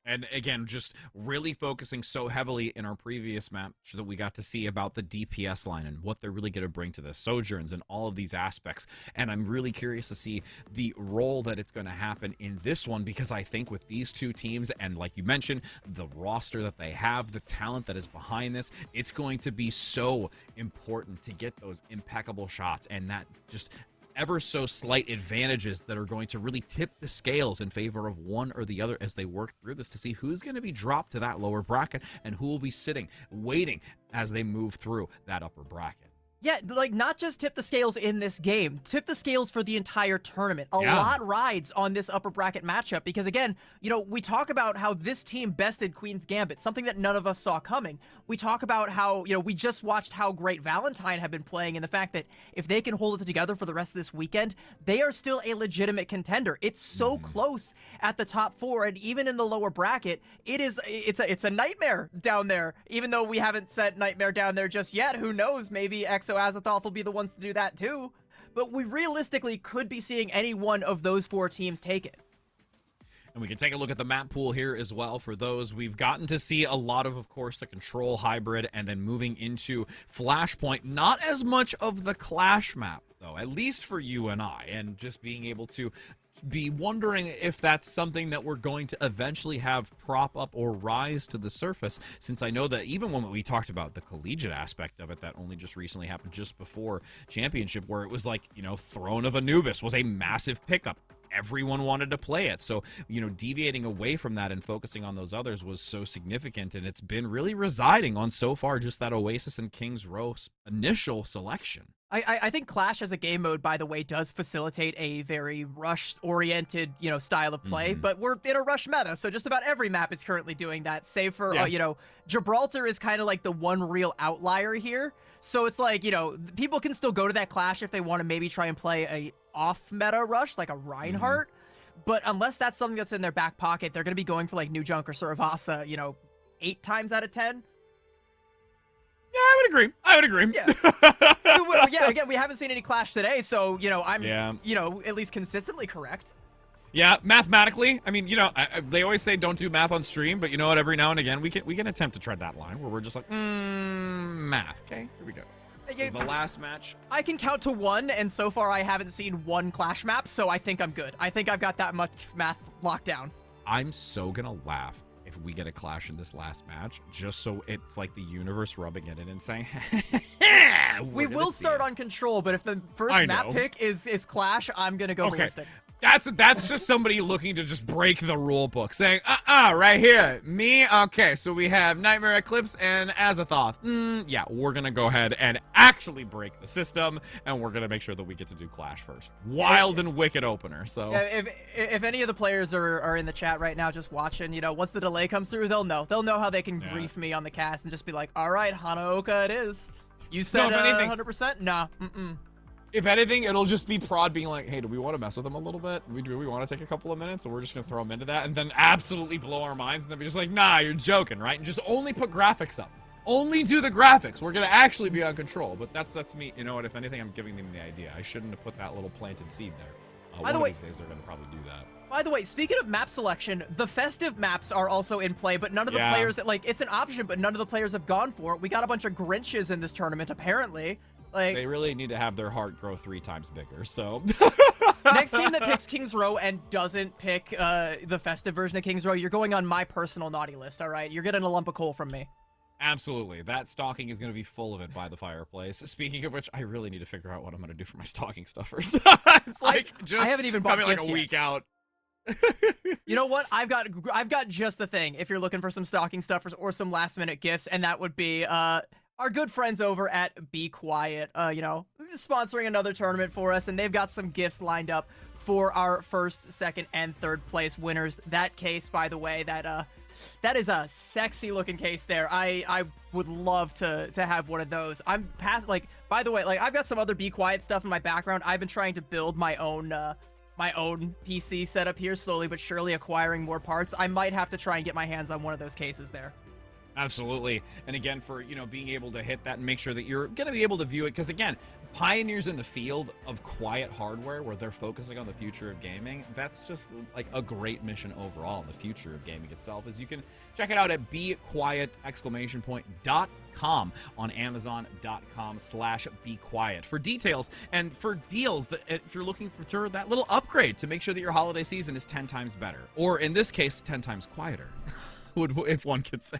And again, just really focusing so heavily in our previous match that we got to see about the DPS line and what they're really going to bring to the Sojourns and all of these aspects. And I'm really curious to see the role that it's going to happen in this one, because I think with these two teams and, like you mentioned, the roster that they have, the talent that is behind this, it's going to be so important to get those impeccable shots and that just ever so slight advantages that are going to really tip the scales in favor of one or the other as they work through this to see who's going to be dropped to that lower bracket and who will be sitting, waiting as they move through that upper bracket. Yeah, like, not just tip the scales in this game, tip the scales for the entire tournament. A lot rides on this upper bracket matchup because, again, you know, we talk about how this team bested Queen's Gambit, something that none of us saw coming. We talk about how, you know, we just watched how great Valentine have been playing and the fact that if they can hold it together for the rest of this weekend, they are still a legitimate contender. It's so close at the top 4, and even in the lower bracket, it's a nightmare down there. Even though we haven't set Nightmare down there just yet, who knows, maybe Exo Azathoth will be the ones to do that too. But we realistically could be seeing any one of those 4 teams take it. And we can take a look at the map pool here as well for those. We've gotten to see a lot of course, the Control hybrid and then moving into Flashpoint. Not as much of the Clash map, though, at least for you and I. And just being able to be wondering if that's something that we're going to eventually have prop up or rise to the surface, since I know that even when we talked about the collegiate aspect of it that only just recently happened just before Championship, where it was like, you know, Throne of Anubis was a massive pickup. everyone wanted to play it. So, deviating away from that and focusing on those others was so significant, and it's been really residing on so far just that Oasis and King's Row initial selection. I think Clash as a game mode, by the way, does facilitate a very rush-oriented, style of play, but we're in a rush meta, so just about every map is currently doing that, save for, Gibraltar is kind of like the one real outlier here. So it's like, people can still go to that Clash if they want to maybe try and play a off-meta rush, like a Reinhardt, but unless that's something that's in their back pocket, they're going to be going for like New Junk or Saravasa, 8 times out of 10. Yeah, I would agree. Yeah. Again, we haven't seen any Clash today, so, I'm, at least consistently correct. Yeah, mathematically, I mean, they always say don't do math on stream, but you know what? Every now and again, we can attempt to tread that line where we're just like, math. Okay, here we go. This is the last match. I can count to 1, and so far I haven't seen 1 Clash map, so I think I'm good. I think I've got that much math locked down. I'm so gonna laugh if we get a Clash in this last match, just so it's like the universe rubbing it in and saying, we will start on Control, but if the first map pick is Clash, I'm gonna go ballistic. That's just somebody looking to just break the rule book, saying, right here, me, okay, so we have Nightmare Eclipse and Azathoth. Yeah, we're gonna go ahead and actually break the system, and we're gonna make sure that we get to do Clash first. Wild and wicked opener, so. Yeah, if any of the players are in the chat right now just watching, once the delay comes through, they'll know. They'll know how they can brief me on the cast and just be like, all right, Hanaoka it is. You said 100%? Nah, If anything, it'll just be Prod being like, hey, do we want to mess with them a little bit? Do we want to take a couple of minutes? And we're just going to throw them into that and then absolutely blow our minds and then be just like, nah, you're joking, right? And just only put graphics up. Only do the graphics. We're going to actually be on Control. But that's me. You know what? If anything, I'm giving them the idea. I shouldn't have put that little planted seed there. One of these days, they're going to probably do that. By the way, speaking of map selection, the festive maps are also in play, but none of the players, it's an option, but none of the players have gone for it. We got a bunch of Grinches in this tournament, apparently. They really need to have their heart grow 3 times bigger, so. Next team that picks King's Row and doesn't pick the festive version of King's Row, you're going on my personal naughty list, all right? You're getting a lump of coal from me. Absolutely. That stocking is going to be full of it by the fireplace. Speaking of which, I really need to figure out what I'm going to do for my stocking stuffers. It's like I haven't even bought like a week out. You know what? I've got just the thing if you're looking for some stocking stuffers or some last-minute gifts, and that would be our good friends over at Be Quiet, sponsoring another tournament for us, and they've got some gifts lined up for our first, second, and third place winners. That case, by the way, that is a sexy looking case there. I would love to have one of those. I'm past, by the way, I've got some other Be Quiet stuff in my background. I've been trying to build my own PC setup here, slowly but surely acquiring more parts. I might have to try and get my hands on one of those cases there. Absolutely. And again, for, being able to hit that and make sure that you're going to be able to view it. Because again, pioneers in the field of quiet hardware where they're focusing on the future of gaming, that's just like a great mission overall. And the future of gaming itself is you can check it out at bequiet.com on amazon.com/bequiet for details and for deals that if you're looking for that little upgrade to make sure that your holiday season is 10 times better. Or in this case, 10 times quieter, if one could say.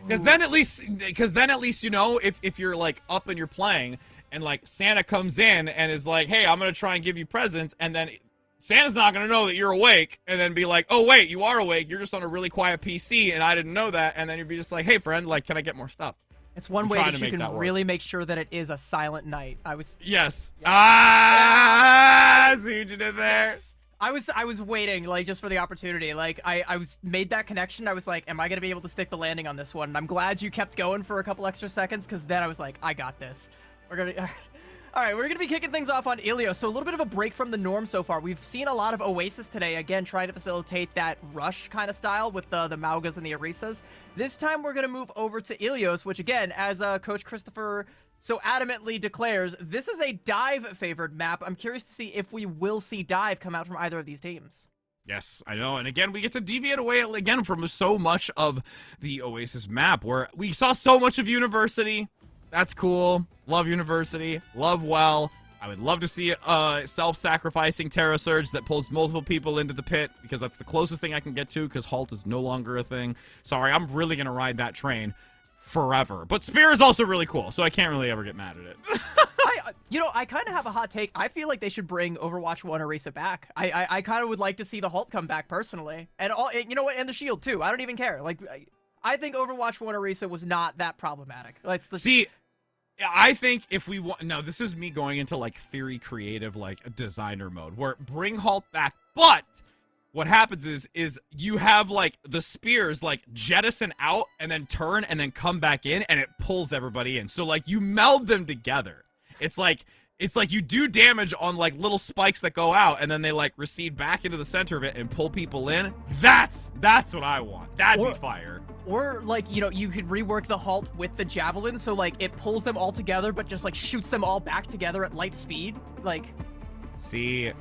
Because then at least if you're like up and you're playing and like Santa comes in and is like, hey, I'm gonna try and give you presents, and then Santa's not gonna know that you're awake and then be like, oh wait, you are awake, you're just on a really quiet PC and I didn't know that, and then you'd be just like, hey friend, like, can I get more stuff? It's one way that you can really make sure that it is a silent night. Yes. Yeah. See what you did there. Yes. I was waiting, just for the opportunity. I made that connection. I was like, am I going to be able to stick the landing on this one? And I'm glad you kept going for a couple extra seconds, because then I was like, I got this. All right, we're going to be kicking things off on Ilios. So a little bit of a break from the norm so far. We've seen a lot of Oasis today, again, trying to facilitate that rush kind of style with the Maugas and the Orisas. This time we're going to move over to Ilios, which again, as Coach Christopher so adamantly declares, this is a dive favored map. I'm curious to see if we will see dive come out from either of these teams. Yes, I know. And again, we get to deviate away again from so much of the Oasis map where we saw so much of University. That's cool. Love University. Love Well. I would love to see a self-sacrificing Terra Surge that pulls multiple people into the pit, because that's the closest thing I can get to, because Halt is no longer a thing. Sorry, I'm really going to ride that train forever. But Spear is also really cool, so I can't really ever get mad at it. You know, I kind of have a hot take. I feel like they should bring Overwatch 1 Orisa back. I kind of would like to see the Halt come back personally. And you know what? And the Shield too. I don't even care. Like, I think Overwatch 1 Orisa was not that problematic. Let's see. I think if we want, no, this is me going into like theory creative, like designer mode, where bring Halt back, but what happens is you have like the spears like jettison out and then turn and then come back in, and it pulls everybody in. So like you meld them together. It's like you do damage on like little spikes that go out, and then they like recede back into the center of it and pull people in. That's what I want. That'd be fire. Or like, you know, you could rework the Halt with the javelin, so like it pulls them all together, but just like shoots them all back together at light speed. Like, see,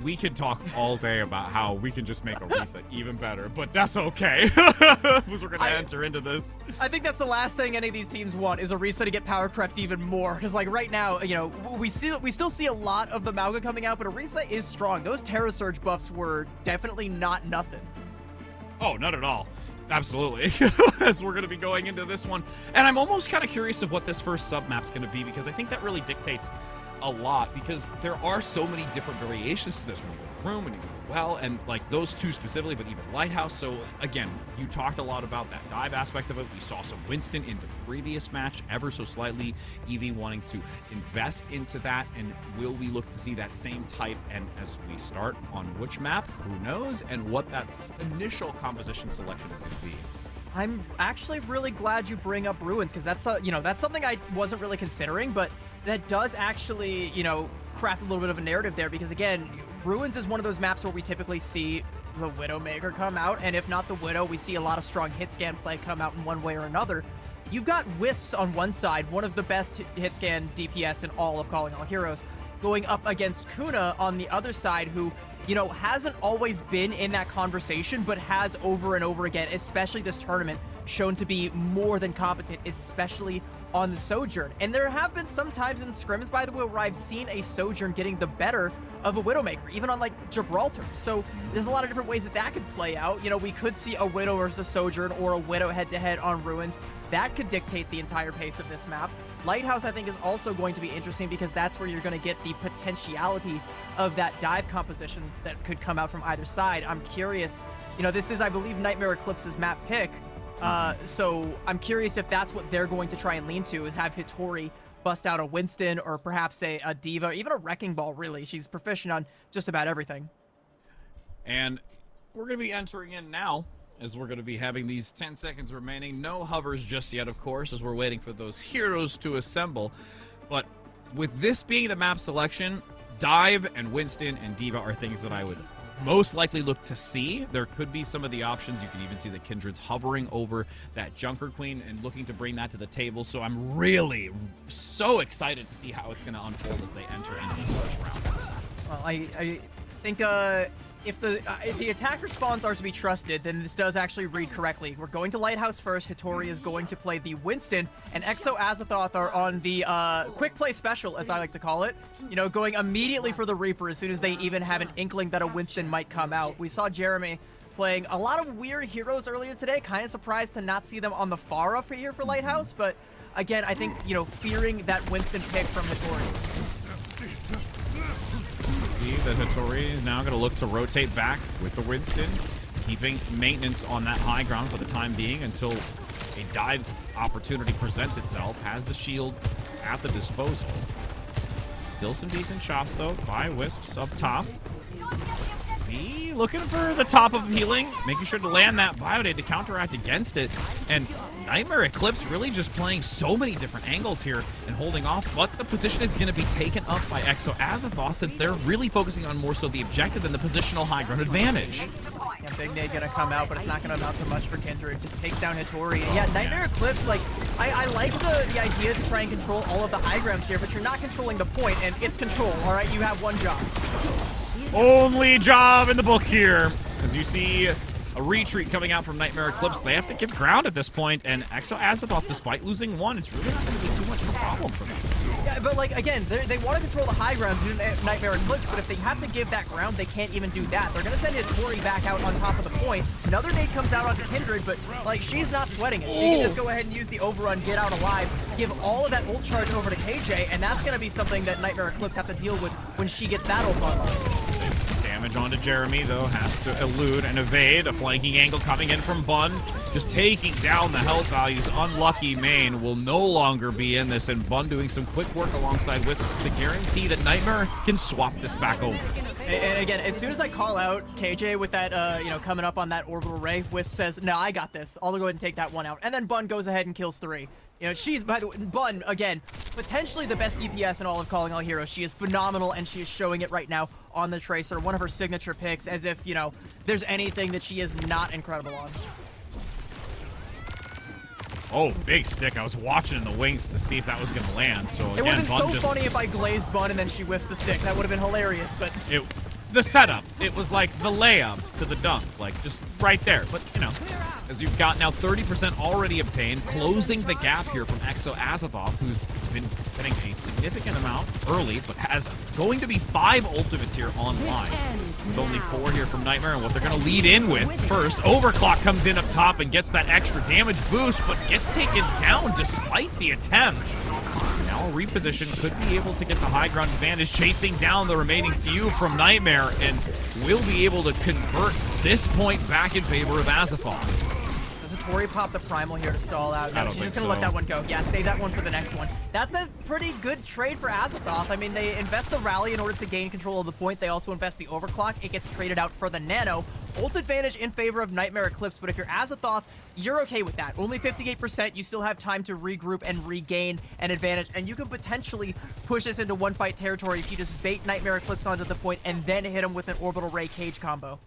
we could talk all day about how we can just make Orisa even better, but that's okay, because we're gonna enter into this. I think that's the last thing any of these teams want, is Orisa to get power crept even more, because like right now, you know, we still see a lot of the Mauga coming out, but Orisa is strong. Those Terra Surge buffs were definitely not nothing. Oh, not at all. Absolutely. As we're going to be going into this one. And I'm almost kind of curious of what this first sub-map's going to be, because I think that really dictates a lot, because there are so many different variations to this. When you go to Room, when you go to Well, and like those two specifically, but even Lighthouse. So again, you talked a lot about that dive aspect of it. We saw some Winston in the previous match, ever so slightly. EV wanting to invest into that, and will we look to see that same type? And as we start on which map, who knows, and what that initial composition selection is going to be. I'm actually really glad you bring up Ruins, because that's that's something I wasn't really considering, but that does actually, you know, craft a little bit of a narrative there, because again, Ruins is one of those maps where we typically see the Widowmaker come out, and if not the Widow, we see a lot of strong hit scan play come out in one way or another. You've got Wisps on one side, one of the best hit scan DPS in all of Calling All Heroes, going up against Kuna on the other side, who, you know, hasn't always been in that conversation, but has over and over again, especially this tournament, shown to be more than competent, especially on the Sojourn. And there have been some times in scrims, by the way, where I've seen a Sojourn getting the better of a Widowmaker, even on like Gibraltar. So there's a lot of different ways that that could play out. You know, we could see a Widow versus Sojourn, or a Widow head-to-head on Ruins. That could dictate the entire pace of this map. Lighthouse, I think, is also going to be interesting, because that's where you're going to get the potentiality of that dive composition that could come out from either side. I'm curious, you know, this is, I believe, Nightmare Eclipse's map pick. So I'm curious if that's what they're going to try and lean to, is have Hitori bust out a Winston, or perhaps a D.Va, even a Wrecking Ball, really. She's proficient on just about everything. And we're going to be entering in now, as we're going to be having these 10 seconds remaining. No hovers just yet, of course, as we're waiting for those heroes to assemble. But with this being the map selection, Dive and Winston and D.Va are things that I would most likely look to see. There could be some of the options. You can even see the Kindreds hovering over that Junker Queen and looking to bring that to the table. So I'm really so excited to see how it's going to unfold as they enter into this first round. Well, I think if the attack response are to be trusted, then this does actually read correctly. We're going to Lighthouse first. Hitori is going to play the Winston, and Exo Azathoth are on the quick play special, as I like to call it. You know, going immediately for the Reaper as soon as they even have an inkling that a Winston might come out. We saw Jeremy playing a lot of weird heroes earlier today. Kind of surprised to not see them on the Pharah for here for Lighthouse, but again, I think, you know, fearing that Winston pick from Hitori. See that Hitori is now going to look to rotate back with the Winston, keeping maintenance on that high ground for the time being until a dive opportunity presents itself. Has the shield at the disposal. Still some decent shots, though, by Wisps up top. See, looking for the top of healing, making sure to land that Biodate to counteract against it. And Nightmare Eclipse really just playing so many different angles here and holding off, but the position is going to be taken up by Exo Azathoth, since they're really focusing on more so the objective than the positional high ground advantage. Yeah, Big Nade gonna come out, but it's not gonna amount to much for Kindred. Just takes down Hitori. And yeah, Nightmare Eclipse, like, I like the idea to try and control all of the high grounds here, but you're not controlling the point, and it's control, all right? You have one job. Only job in the book here, as you see A retreat coming out from Nightmare Eclipse. They have to give ground at this point, and Exo Azeroth, despite losing one, it's really not going to be too much of a problem for them. Yeah, but like again, they want to control the high ground due to Nightmare Eclipse, but if they have to give that ground, they can't even do that. They're gonna send Tori back out on top of the point. Another nade comes out onto Kindred, but like she's not sweating it. She can just go ahead and use the overrun, get out alive, give all of that ult charge over to KJ, and that's gonna be something that Nightmare Eclipse have to deal with when she gets that ult bundle. Damage onto Jeremy, though, has to elude and evade. A flanking angle coming in from Bun, just taking down the health values. Unlucky Main will no longer be in this, and Bun doing some quick work alongside Wisps to guarantee that Nightmare can swap this back over. And again, as soon as I call out KJ with that, coming up on that orbital ray, Wisp says, no, I got this. I'll go ahead and take that one out. And then Bun goes ahead and kills 3. You know, she's, by the way, Bun, again, potentially the best DPS in all of Calling All Heroes. She is phenomenal, and she is showing it right now on the Tracer. One of her signature picks, as if, there's anything that she is not incredible on. Oh, big stick. I was watching in the wings to see if that was going to land. So again, it would have been Bun so funny if I glazed Bun and then she whiffs the stick. That would have been hilarious, but... The setup, it was like the layup to the dunk, like just right there. But, as you've got now 30% already obtained, closing the gap here from Exo Azeroth, who's been getting a significant amount early, but has going to be 5 ultimates here online. With only 4 here from Nightmare, and what they're going to lead in with first. Overclock comes in up top and gets that extra damage boost, but gets taken down despite the attempt. Now a reposition could be able to get the high ground advantage, chasing down the remaining few from Nightmare, and will be able to convert this point back in favor of Azeroth. Does Tori pop the primal here to stall out? No, she's just gonna let that one go. Yeah, save that one for the next one. That's a pretty good trade for Azeroth. I mean, they invest the rally in order to gain control of the point. They also invest the overclock. It gets traded out for the nano. Ult advantage in favor of Nightmare Eclipse, but if you're Azeroth, you're okay with that. Only 58%, you still have time to regroup and regain an advantage, and you can potentially push this into one-fight territory if you just bait Nightmare Eclipse onto the point and then hit him with an Orbital Ray Cage combo.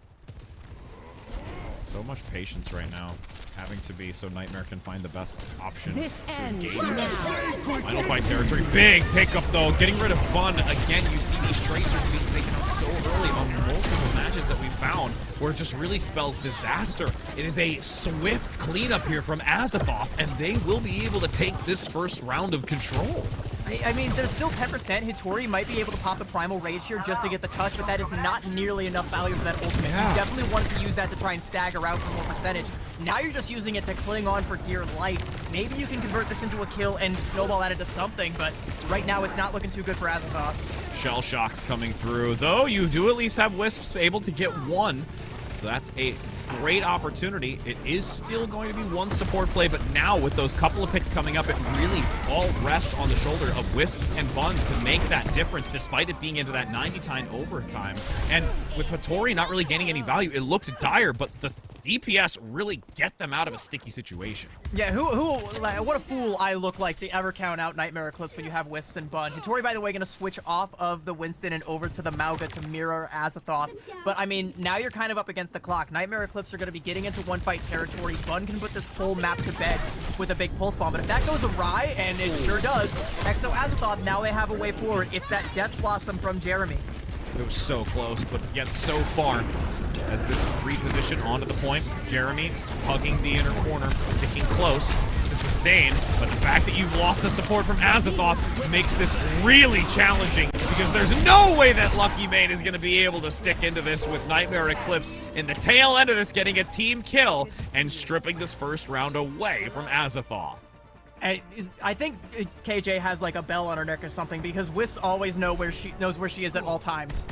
So much patience right now, having to be so Nightmare can find the best option. This ends. Final fight territory. Big pickup, though. Getting rid of Bun. Again, you see these Tracers being taken out so early on multiple matches that we found, where it just really spells disaster. It is a swift cleanup here from Azeroth, and they will be able to take this first round of control. I mean, there's still 10%. Hitori might be able to pop the Primal Rage here just to get the touch, but that is not nearly enough value for that ultimate. You definitely wanted to use that to try and stagger out for more percentage. Now you're just using it to cling on for dear life. Maybe you can convert this into a kill and snowball that into something, but right now it's not looking too good for Azeroth. Shell shocks coming through, though you do at least have Wisps able to get one. So that's a great opportunity. It is still going to be one support play, but now with those couple of picks coming up, it really all rests on the shoulder of Wisps and Bun to make that difference, despite it being into that 90-time overtime. And with Hitori not really gaining any value, it looked dire, but the DPS really get them out of a sticky situation. Yeah, what a fool I look like to ever count out Nightmare Eclipse when you have Wisps and Bun. Hitori, by the way, going to switch off of the Winston and over to the Mauga to mirror Azeroth. But, I mean, now you're kind of up against the clock. Nightmare Eclipse are going to be getting into one-fight territory. Bun can put this whole map to bed with a big pulse bomb. But if that goes awry, and it sure does, Exo Azeroth, now they have a way forward. It's that Death Blossom from Jeremy. It was so close, but yet so far. As this reposition onto the point, Jeremy hugging the inner corner, sticking close to sustain. But the fact that you've lost the support from Azeroth makes this really challenging, because there's no way that Lucky Mane is going to be able to stick into this with Nightmare Eclipse in the tail end of this, getting a team kill and stripping this first round away from Azeroth. I think KJ has like a bell on her neck or something, because Wisp always knows where she is at all times.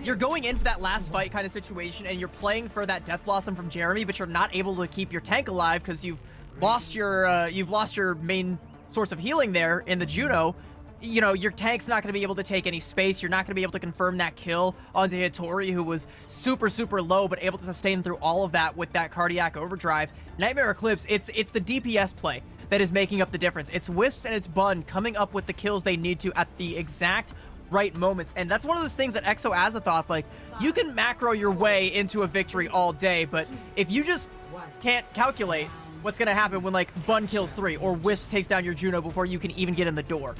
You're going into that last fight kind of situation, and you're playing for that Death Blossom from Jeremy, but you're not able to keep your tank alive because you've lost your main source of healing there in the Juno. You know, your tank's not going to be able to take any space. You're not going to be able to confirm that kill onto Hitori, who was super, super low, but able to sustain through all of that with that cardiac overdrive. Nightmare Eclipse, it's the DPS play that is making up the difference. It's Wisps and it's Bun coming up with the kills they need to at the exact right moments. And that's one of those things that Exo Azeroth, like, you can macro your way into a victory all day, but if you just can't calculate what's going to happen when, like, Bun kills 3 or Wisps takes down your Juno before you can even get in the door.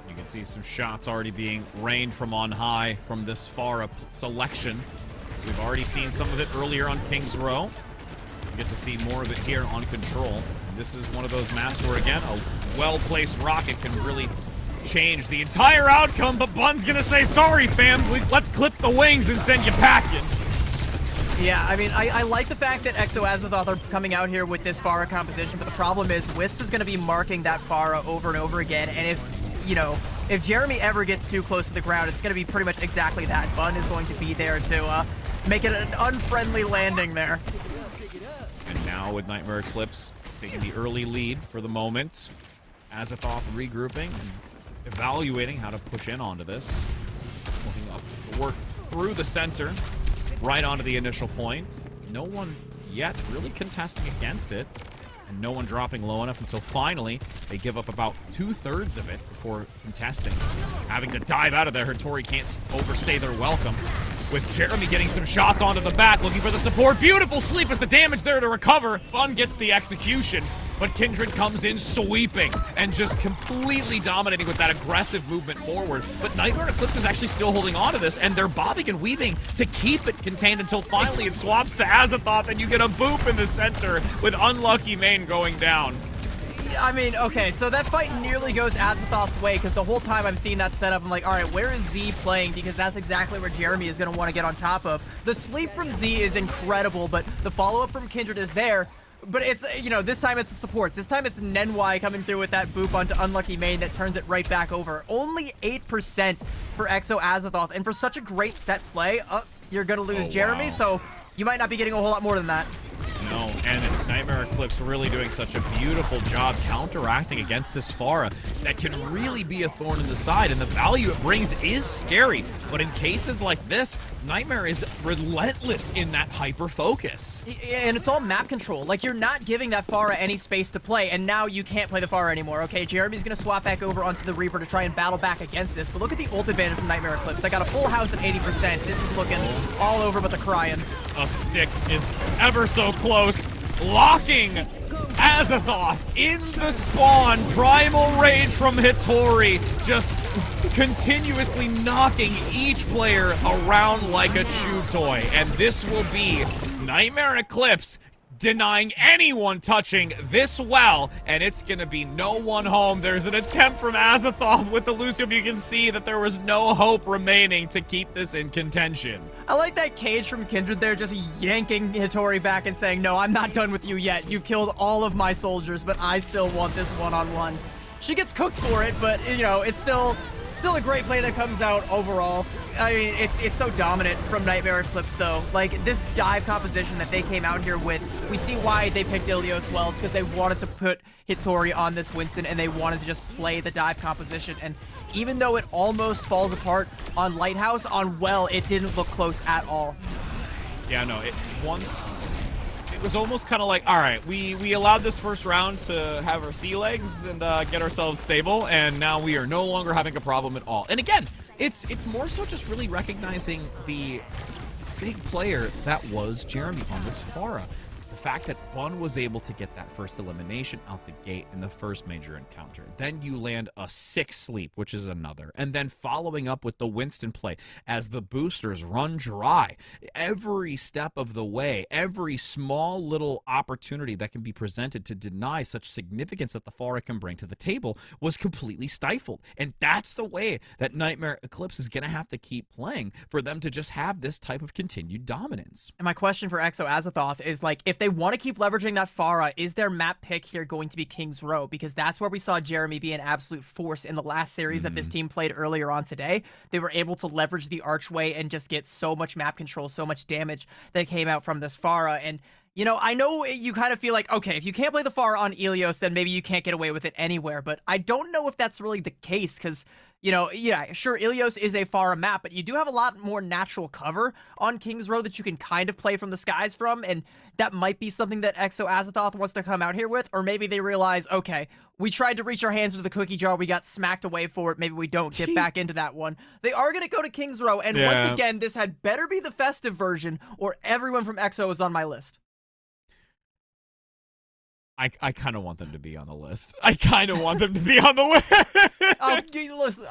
You can see some shots already being rained from on high from this far up selection. We've already seen some of it earlier on King's Row. We get to see more of it here on Control. And this is one of those maps where, again, a well-placed rocket can really change the entire outcome, but Bun's gonna say, sorry, fam, let's clip the wings and send you packing. Yeah, I mean, I like the fact that Exo Azeroth are coming out here with this Pharah composition, but the problem is Wisp is going to be marking that Pharah over and over again, and if Jeremy ever gets too close to the ground, it's going to be pretty much exactly that. Bun is going to be there to make it an unfriendly landing there. And now with Nightmare Eclipse taking the early lead for the moment, Azathoth regrouping and evaluating how to push in onto this. Looking up to work through the center, right onto the initial point. No one yet really contesting against it, and no one dropping low enough until finally they give up about 2/3 of it before contesting. Having to dive out of there, Hattori can't overstay their welcome. With Jeremy getting some shots onto the back, looking for the support. Beautiful sleep as the damage there to recover. Bun gets the execution, but Kindred comes in sweeping and just completely dominating with that aggressive movement forward. But Nightmare Eclipse is actually still holding on to this, and they're bobbing and weaving to keep it contained until finally it swaps to Azathoth, and you get a boop in the center with Unlucky Main going down. I mean, okay, so that fight nearly goes Azathoth's way, because the whole time I'm seeing that setup, I'm like, all right, where is Z playing? Because that's exactly where Jeremy is going to want to get on top of. The sleep from Z is incredible, but the follow-up from Kindred is there. But it's, this time it's the supports. This time it's Nenwai coming through with that boop onto Unlucky Main that turns it right back over. Only 8% for Exo Azeroth, and for such a great set play, you're going to lose Jeremy, so you might not be getting a whole lot more than that. No, and Nightmare Eclipse really doing such a beautiful job counteracting against this Pharah that can really be a thorn in the side, and the value it brings is scary. But in cases like this, Nightmare is relentless in that hyper focus. And it's all map control. Like, you're not giving that Pharah any space to play, and now you can't play the Pharah anymore. Okay, Jeremy's gonna swap back over onto the Reaper to try and battle back against this, but look at the ult advantage from Nightmare Eclipse. They got a full house at 80%. This is looking all over but the crying. A stick is ever so close, locking Azathoth in the spawn. Primal Rage from Hattori, just continuously knocking each player around like a chew toy. And this will be Nightmare Eclipse denying anyone touching this well, and it's gonna be no one home. There's an attempt from Azathoth with the Lucium. You can see that there was no hope remaining to keep this in contention. I like that cage from Kindred there, just yanking Hattori back and saying, no, I'm not done with you yet. You've killed all of my soldiers, but I still want this one-on-one. She gets cooked for it, but, it's still a great play that comes out overall. I mean, it's so dominant from Nightmare Eclipse, though. Like, this dive composition that they came out here with, we see why they picked Ilios well. It's because they wanted to put Hattori on this Winston, and they wanted to just play the dive composition. And even though it almost falls apart on Lighthouse, on Well, it didn't look close at all. Yeah, no, it was almost kind of like, all right, we allowed this first round to have our sea legs and get ourselves stable, and now we are no longer having a problem at all. And again, it's more so just really recognizing the big player that was Jeremy on this Pharah. The fact that Bun was able to get that first elimination out the gate in the first major encounter. Then you land a 6 sleep, which is another. And then following up with the Winston play as the boosters run dry. Every step of the way, every small little opportunity that can be presented to deny such significance that the Pharah can bring to the table was completely stifled. And that's the way that Nightmare Eclipse is going to have to keep playing for them to just have this type of continued dominance. And my question for Exo Azeroth is, like, if they want to keep leveraging that Pharah, is their map pick here going to be King's Row? Because that's where we saw Jeremy be an absolute force in the last series that this team played earlier on today. They were able to leverage the archway and just get so much map control, so much damage that came out from this Pharah. And I know you kind of feel like, okay, if you can't play the Pharah on Ilios, then maybe you can't get away with it anywhere. But I don't know if that's really the case, because yeah, sure, Ilios is a Pharah map, but you do have a lot more natural cover on King's Row that you can kind of play from the skies from, and that might be something that Exo Azeroth wants to come out here with, or maybe they realize, okay, we tried to reach our hands into the cookie jar, we got smacked away for it, maybe we don't get back into that one. They are going to go to King's Row, and once again, this had better be the festive version, or everyone from Exo is on my list. I kind of want them to be on the list. I kind of want them to be on the list. Listen,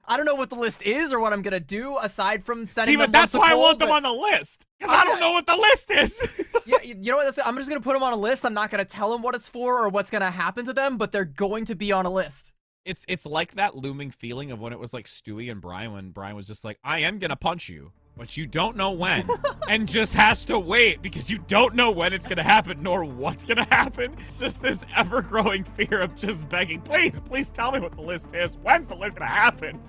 I don't know what the list is or what I'm gonna do aside from setting See, them but that's once a why I goal, want them but- on the list. Because I don't know what the list is. Yeah, you know what? I'm just gonna put them on a list. I'm not gonna tell them what it's for or what's gonna happen to them, but they're going to be on a list. It's like that looming feeling of when it was like Stewie and Brian, when Brian was just like, I am gonna punch you, but you don't know when, and just has to wait because you don't know when it's gonna happen nor what's gonna happen. It's just this ever-growing fear of just begging, please tell me what the list is. When's the list gonna happen?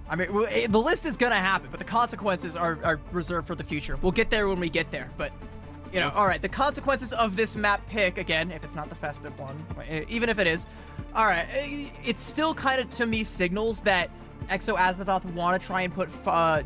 I mean, the list is gonna happen, but the consequences are reserved for the future. We'll get there when we get there, but you know, all right. The consequences of this map pick, again, if it's not the festive one, even if it is, all right, it still kind of to me signals that Exo Azathoth want to try and put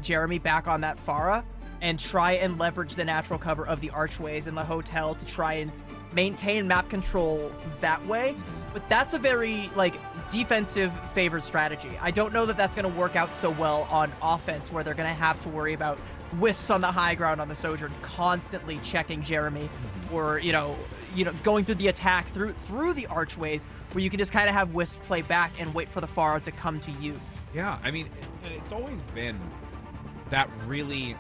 Jeremy back on that Pharah and try and leverage the natural cover of the archways and the hotel to try and maintain map control that way. But that's a very like defensive favored strategy. I don't know that that's going to work out so well on offense, where they're going to have to worry about Wisps on the high ground on the Sojourn constantly checking Jeremy, or you know going through the attack through the archways, where you can just kind of have Wisp play back and wait for the Pharah to come to you. Yeah, I mean, it's always been that really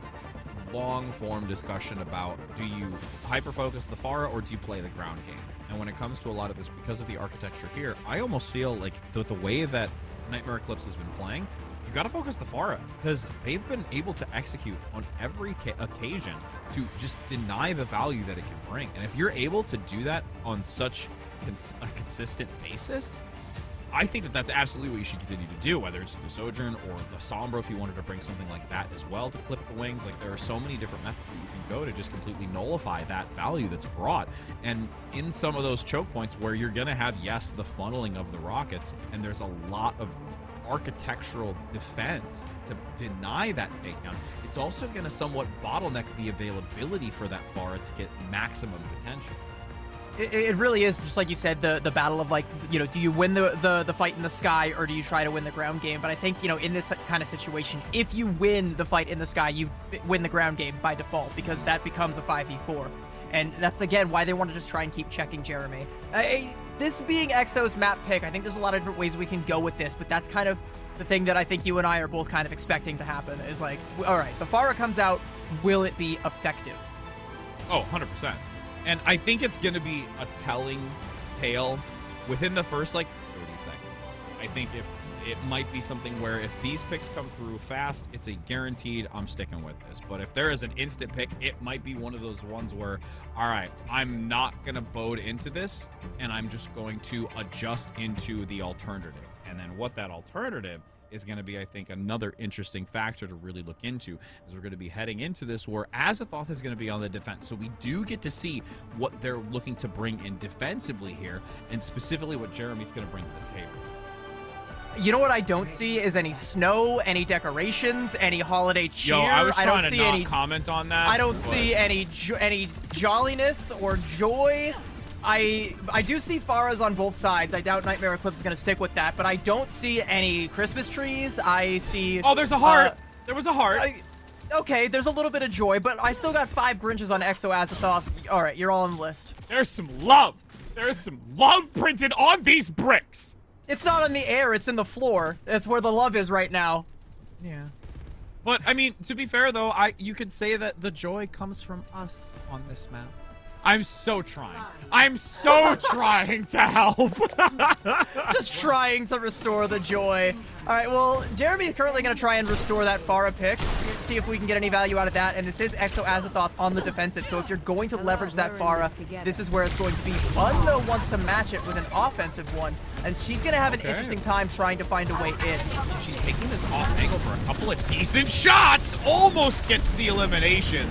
long-form discussion about, do you hyper-focus the Pharah or do you play the ground game? And when it comes to a lot of this, because of the architecture here, I almost feel like the way that Nightmare Eclipse has been playing, you got to focus the Pharah, because they've been able to execute on every occasion to just deny the value that it can bring. And if you're able to do that on such a consistent basis, I think that that's absolutely what you should continue to do, whether it's the Sojourn or the Sombra, if you wanted to bring something like that as well to clip the wings. Like, there are so many different methods that you can go to just completely nullify that value that's brought. And in some of those choke points where you're going to have, yes, the funneling of the rockets, and there's a lot of architectural defense to deny that takedown, it's also going to somewhat bottleneck the availability for that Pharah to get maximum potential. It really is, just like you said, the battle of, like, you know, do you win the fight in the sky or do you try to win the ground game? But I think, you know, in this kind of situation, if you win the fight in the sky, you win the ground game by default, because that becomes a 5v4. And that's, again, why they want to just try and keep checking Jeremy. This being Exo's map pick, I think there's a lot of different ways we can go with this, but that's kind of the thing that I think you and I are both kind of expecting to happen, is like, all right, the Pharah comes out, will it be effective? Oh, 100%. And I think it's going to be a telling tale within the first, like, 30 seconds. I think if it might be something where if these picks come through fast, it's a guaranteed I'm sticking with this. But if there is an instant pick, it might be one of those ones where, all right, I'm not going to bode into this, and I'm just going to adjust into the alternative. And then what that alternative is going to be, I think, another interesting factor to really look into, as we're going to be heading into this where Azathoth is going to be on the defense. So we do get to see what they're looking to bring in defensively here, and specifically what Jeremy's going to bring to the table. You know what I don't see is any snow, any decorations, any holiday cheer. Yo, I was don't trying to see not any, comment on that. I don't see any jolliness or joy. I do see Pharahs on both sides. I doubt Nightmare Eclipse is going to stick with that, but I don't see any Christmas trees. I see... Oh, there's a heart. There was a heart. Okay, there's a little bit of joy, but I still got 5 Grinches on Exo Azathoth. All right, you're all on the list. There's some love. There's some love printed on these bricks. It's not in the air, it's in the floor. That's where the love is right now. Yeah. But, I mean, to be fair, though, you could say that the joy comes from us on this map. I'm so trying. I'm so trying to help. Just trying to restore the joy. All right, well, Jeremy is currently going to try and restore that Pharah pick. See if we can get any value out of that. And this is Exo Azathoth on the defensive. So if you're going to leverage that Pharah, this is where it's going to be. Bun, though, wants to match it with an offensive one. And she's going to have an interesting time trying to find a way in. She's taking this off angle for a couple of decent shots. Almost gets the elimination,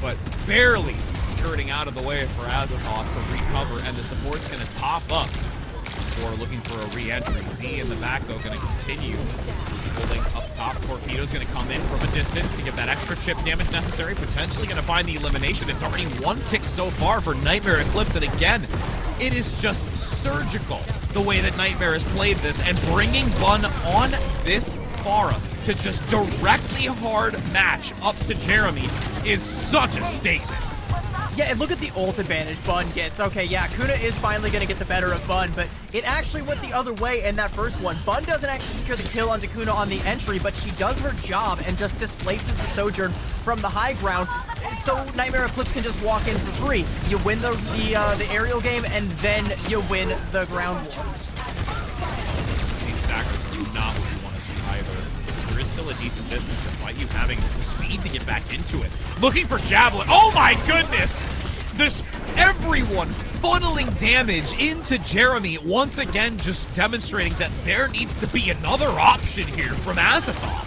but barely skirting out of the way for Azathoth to recover, and the support's going to top up before looking for a re-entry. Z in the back, though, going to continue holding up top. Torpedo's going to come in from a distance to get that extra chip damage necessary, potentially going to find the elimination. It's already 1 tick so far for Nightmare Eclipse, and again, it is just surgical the way that Nightmare has played this, and bringing Bun on this Pharah to just directly hard match up to Jeremy is such a statement. Yeah, and look at the ult advantage Bun gets. Okay, yeah, Kuna is finally going to get the better of Bun, but it actually went the other way in that first one. Bun doesn't actually secure the kill onto Kuna on the entry, but she does her job and just displaces the Sojourn from the high ground. So Nightmare Eclipse can just walk in for free. You win the aerial game, and then you win the ground war. These stackers are not what you want to see either. There is still a decent distance despite you having the speed to get back into it. Looking for Javelin. Oh my goodness! There's everyone funneling damage into Jeremy, once again just demonstrating that there needs to be another option here from Azathoth.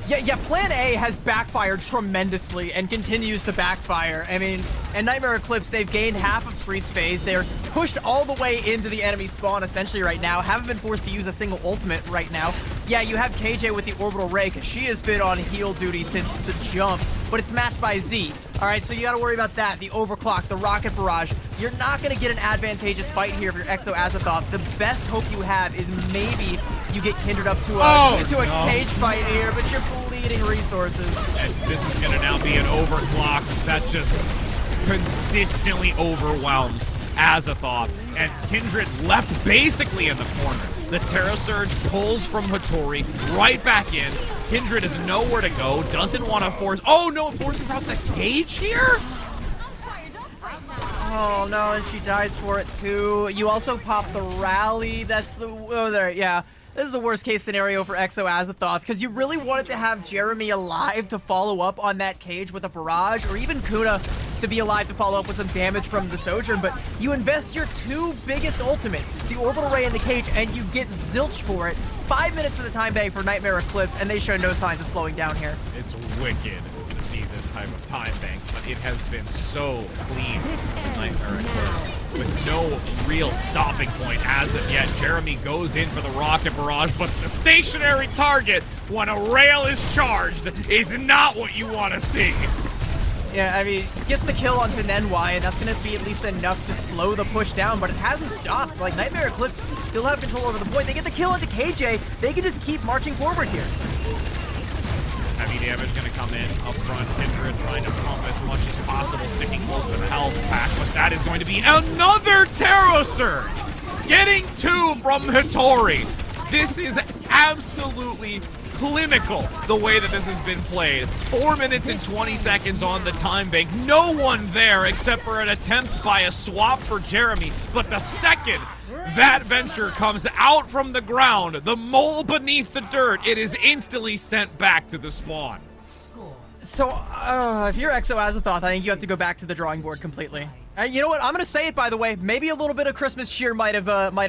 Yeah, Plan A has backfired tremendously and continues to backfire. I mean, and Nightmare Eclipse, they've gained half of Street's phase. They're pushed all the way into the enemy spawn, essentially, right now. Haven't been forced to use a single ultimate right now. Yeah, you have KJ with the Orbital Ray, because she has been on heal duty since the jump, but it's matched by Z. All right, so you got to worry about that. The Overclock, the Rocket Barrage. You're not going to get an advantageous fight here if you're Exo Azathoth. The best hope you have is maybe you get Kindred up to a cage fight here, but you're bleeding resources. And this is going to now be an overclock that just consistently overwhelms Azathoth. And Kindred left basically in the corner. The Terra Surge pulls from Hattori right back in. Kindred is nowhere to go, doesn't want to force. Oh no, it forces out the cage here? Oh no, and she dies for it too. You also pop the rally. That's the, oh there, yeah. This is the worst case scenario for Exo Azathoth, because you really wanted to have Jeremy alive to follow up on that cage with a barrage, or even Kuna to be alive to follow up with some damage from the Sojourn, but you invest your two biggest ultimates, the Orbital Ray and the cage, and you get zilch for it. 5 minutes of the time bank for Nightmare Eclipse, and they show no signs of slowing down here. It's wicked to see this type of time bank, but it has been so clean for Nightmare Eclipse, with no real stopping point as of yet. Jeremy goes in for the Rocket Barrage, but the stationary target when a rail is charged is not what you want to see. Yeah, I mean, gets the kill onto Nenwai, and that's going to be at least enough to slow the push down, but it hasn't stopped. Like, Nightmare Eclipse still have control over the point. They get the kill onto KJ. They can just keep marching forward here. Heavy damage going to come in up front. Kindred trying to pump as much as possible, sticking close to the health pack, but that is going to be another Terra Surge! Getting two from Hattori. This is absolutely clinical, the way that this has been played. 4 minutes and 20 seconds on the time bank. No one there except for an attempt by a swap for Jeremy, but the second that Venture comes out from the ground, the mole beneath the dirt, it is instantly sent back to the spawn. So, if you're Exo Azathoth, I think you have to go back to the drawing board completely. And you know what? I'm gonna say it, by the way. Maybe a little bit of Christmas cheer might have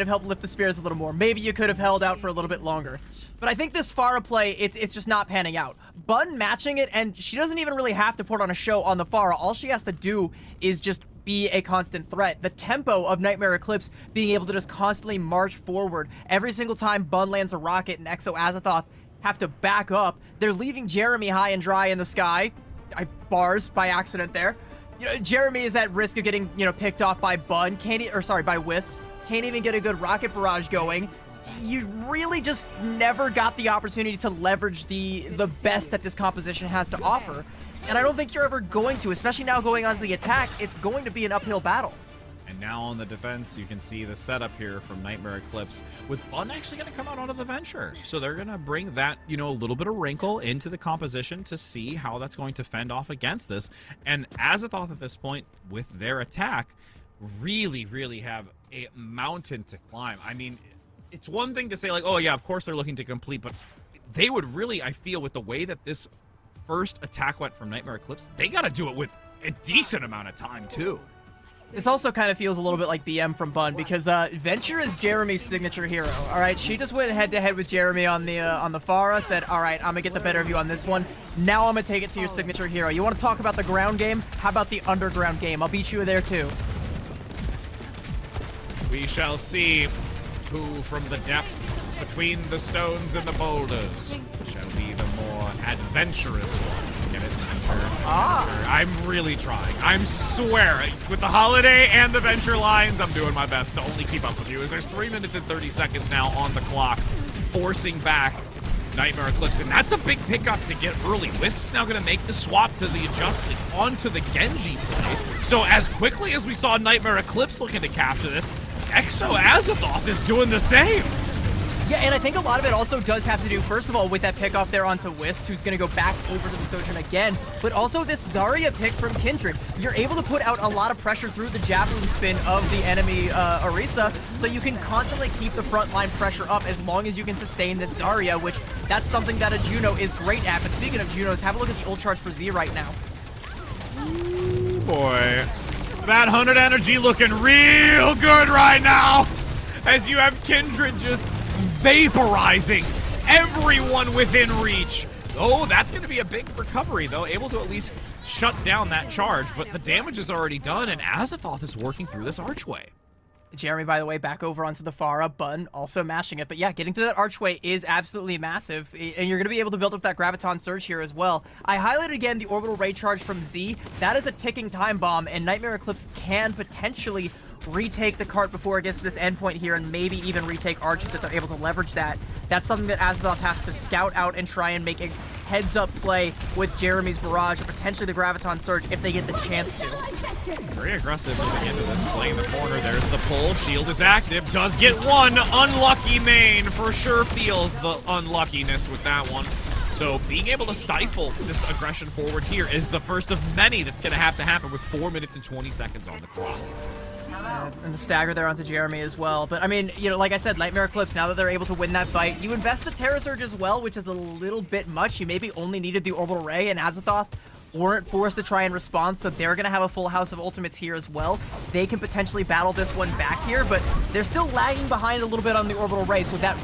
helped lift the spirits a little more. Maybe you could have held out for a little bit longer. But I think this Pharah play, it's just not panning out. Bun matching it, and she doesn't even really have to put on a show on the Pharah. All she has to do is just be a constant threat. The tempo of Nightmare Eclipse being able to just constantly march forward. Every single time Bun lands a rocket and Exo Azathoth have to back up, they're leaving Jeremy high and dry in the sky. I bars by accident there. You know, Jeremy is at risk of getting, picked off by Bun, by Wisps. Can't even get a good rocket barrage going. You really just never got the opportunity to leverage the best that this composition has to offer. And I don't think you're ever going to, especially now going on to the attack. It's going to be an uphill battle. And now on the defense, you can see the setup here from Nightmare Eclipse, with Bun actually going to come out onto the Venture. So they're going to bring that, a little bit of wrinkle into the composition to see how that's going to fend off against this. And Azathoth at this point, with their attack, really, really have a mountain to climb. I mean, it's one thing to say, like, oh yeah, of course they're looking to complete, but they would really, I feel, with the way that this first attack went from Nightmare Eclipse, they got to do it with a decent amount of time, too. This also kind of feels a little bit like BM from Bun, because Venture is Jeremy's signature hero. All right, she just went head-to-head with Jeremy on the Pharah, said, all right, I'm going to get the better of you on this one. Now I'm going to take it to your signature hero. You want to talk about the ground game? How about the underground game? I'll beat you there, too. We shall see who from the depths between the stones and the boulders shall be the more adventurous one. Get it? I'm really trying. I'm swear, with the holiday and the Venture lines, I'm doing my best to only keep up with you. As there's 3 minutes and 30 seconds now on the clock, forcing back Nightmare Eclipse, and that's a big pickup to get early. Wisp's now going to make the swap to the adjustment onto the Genji play. So as quickly as we saw Nightmare Eclipse looking to capture this, Exo Azathoth is doing the same. Yeah, and I think a lot of it also does have to do, first of all, with that pick off there onto Wisps, who's going to go back over to the Sojourn again, but also this Zarya pick from Kindred. You're able to put out a lot of pressure through the Javelin spin of the enemy Orisa, so you can constantly keep the frontline pressure up as long as you can sustain this Zarya, which that's something that a Juno is great at. But speaking of Junos, have a look at the ult charge for Z right now. Ooh, boy. That 100 energy looking real good right now, as you have Kindred just vaporizing everyone within reach. Oh, that's going to be a big recovery, though. Able to at least shut down that charge, but the damage is already done, and Azathoth is working through this archway. Jeremy, by the way, back over onto the Pharah, Bun also mashing it. But yeah, getting to that archway is absolutely massive, and you're going to be able to build up that Graviton Surge here as well. I highlighted again the Orbital Ray Charge from Z. That is a ticking time bomb, and Nightmare Eclipse can potentially retake the cart before it gets to this endpoint here, and maybe even retake Arches if they're able to leverage that. That's something that Azathoth has to scout out and try and make a heads-up play with Jeremy's Barrage or potentially the Graviton Surge if they get the chance to. Very aggressive moving into this, playing the corner. There's the pull. Shield is active. Does get one. Unlucky main. For sure feels the unluckiness with that one. So being able to stifle this aggression forward here is the first of many that's going to happen with 4 minutes and 20 seconds on the clock. And the stagger there onto Jeremy as well. But I mean, you know, like I said, Nightmare Eclipse, now that they're able to win that fight, you invest the Terra Surge as well, which is a little bit much. You maybe only needed the Orbital Ray, and Azathoth weren't forced to try and respond, so they're going to have a full house of ultimates here as well. They can potentially battle this one back here, but they're still lagging behind a little bit on the Orbital Ray, so that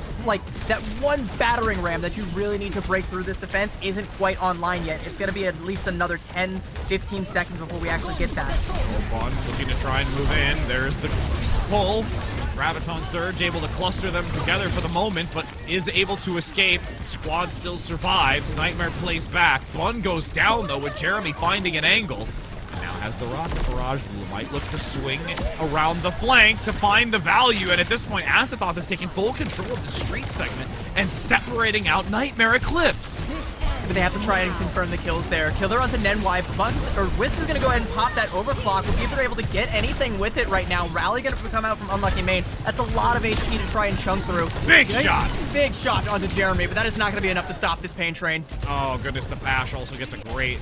one battering ram that you really need to break through this defense isn't quite online yet. It's going to be at least another 10-15 seconds before we actually get that. Bond looking to try and move in. There's the pull. Graviton Surge able to cluster them together for the moment, but is able to escape. Squad still survives. Nightmare plays back. Bun goes down, though, with Jeremy finding an angle. Now has the Rocket Barrage. Might look to swing around the flank to find the value, and at this point, Azathoth is taking full control of the street segment and separating out Nightmare Eclipse. But they have to try and confirm the kills there. Killer onto Nenwai. Wisp is going to go ahead and pop that overclock. We'll see if they're able to get anything with it right now. Rally going to come out from Unlucky Main. That's a lot of HP to try and chunk through. Big shot! Big shot onto Jeremy, but that is not going to be enough to stop this pain train. Oh, goodness. The Bash also gets a great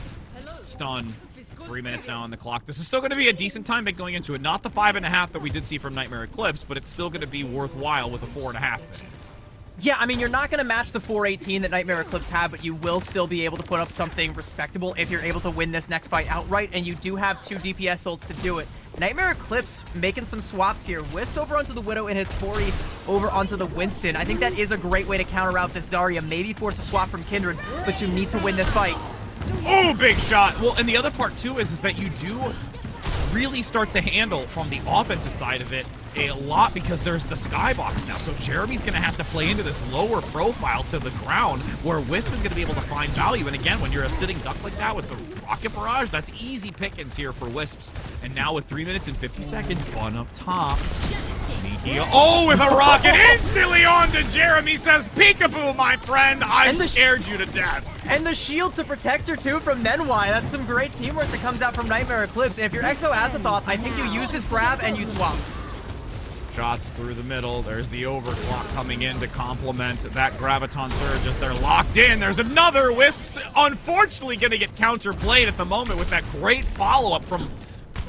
stun. 3 minutes now on the clock. This is still going to be a decent time going into it. Not the 5.5 that we did see from Nightmare Eclipse, but it's still going to be worthwhile with a 4.5. Yeah, I mean, you're not going to match the 418 that Nightmare Eclipse had, but you will still be able to put up something respectable if you're able to win this next fight outright, and you do have 2 DPS ults to do it. Nightmare Eclipse making some swaps here. Wisps over onto the Widow and Hattori over onto the Winston. I think that is a great way to counter out this Zarya. Maybe force a swap from Kindred, but you need to win this fight. Oh, big shot. Well, and the other part, too, is that you do really start to handle from the offensive side of it a lot because there's the skybox now. So Jeremy's going to have to play into this lower profile to the ground where Wisp is going to be able to find value. And again, when you're a sitting duck like that with the Rocket Barrage, that's easy pickings here for Wisps. And now with 3 minutes and 50 seconds, Bun up top. Sneaky. Oh, with a rocket instantly onto Jeremy, says peekaboo, my friend. I've scared you to death. And the shield to protect her, too, from Nenwai. That's some great teamwork that comes out from Nightmare Eclipse. And if you're Exo Azathoth, I think you use this grab and you swap. Shots through the middle. There's the overclock coming in to complement that Graviton Surge as they're locked in. There's another Wisps, unfortunately going to get counterplayed at the moment with that great follow-up from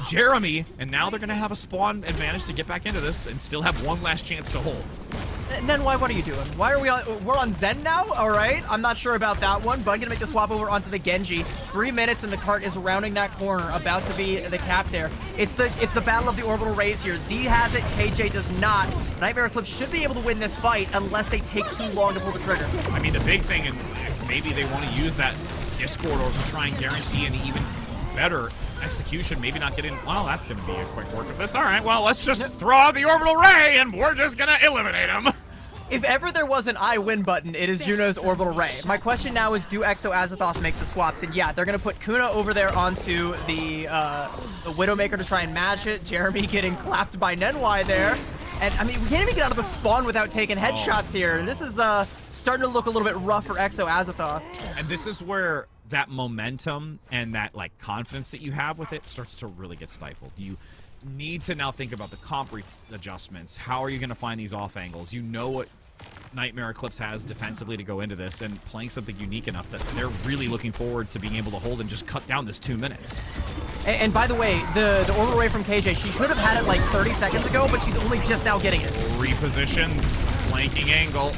Jeremy. And now they're going to have a spawn advantage to get back into this and still have one last chance to hold. Nenwai, what are you doing? Why are we on? We're on Zen now? All right. I'm not sure about that one, but I'm going to make the swap over onto the Genji. 3 minutes and the cart is rounding that corner, about to be the cap there. It's the battle of the orbital rays here. Z has it, KJ does not. Nightmare Eclipse should be able to win this fight unless they take too long to pull the trigger. I mean, the big thing is maybe they want to use that Discord or to try and guarantee an even better execution, maybe not getting, well, that's going to be a quick work of this. All right, well, let's just throw out the orbital ray and we're just going to eliminate him. If ever there was an I win button, it is Juno's orbital ray. My question now is, do Exo Azathoth make the swaps? And yeah, they're going to put Kuna over there onto the Widowmaker to try and match it. Jeremy getting clapped by Nenwai there. And I mean, we can't even get out of the spawn without taking headshots here. And this is starting to look a little bit rough for Exo Azathoth. And this is where that momentum and that like confidence that you have with it starts to really get stifled. You need to now think about the comp adjustments. How are you going to find these off angles? You know what Nightmare Eclipse has defensively to go into this, and playing something unique enough that they're really looking forward to being able to hold and just cut down this 2 minutes. And by the way, the order away from KJ, she should have had it like 30 seconds ago, but she's only just now getting it. Reposition, flanking angle,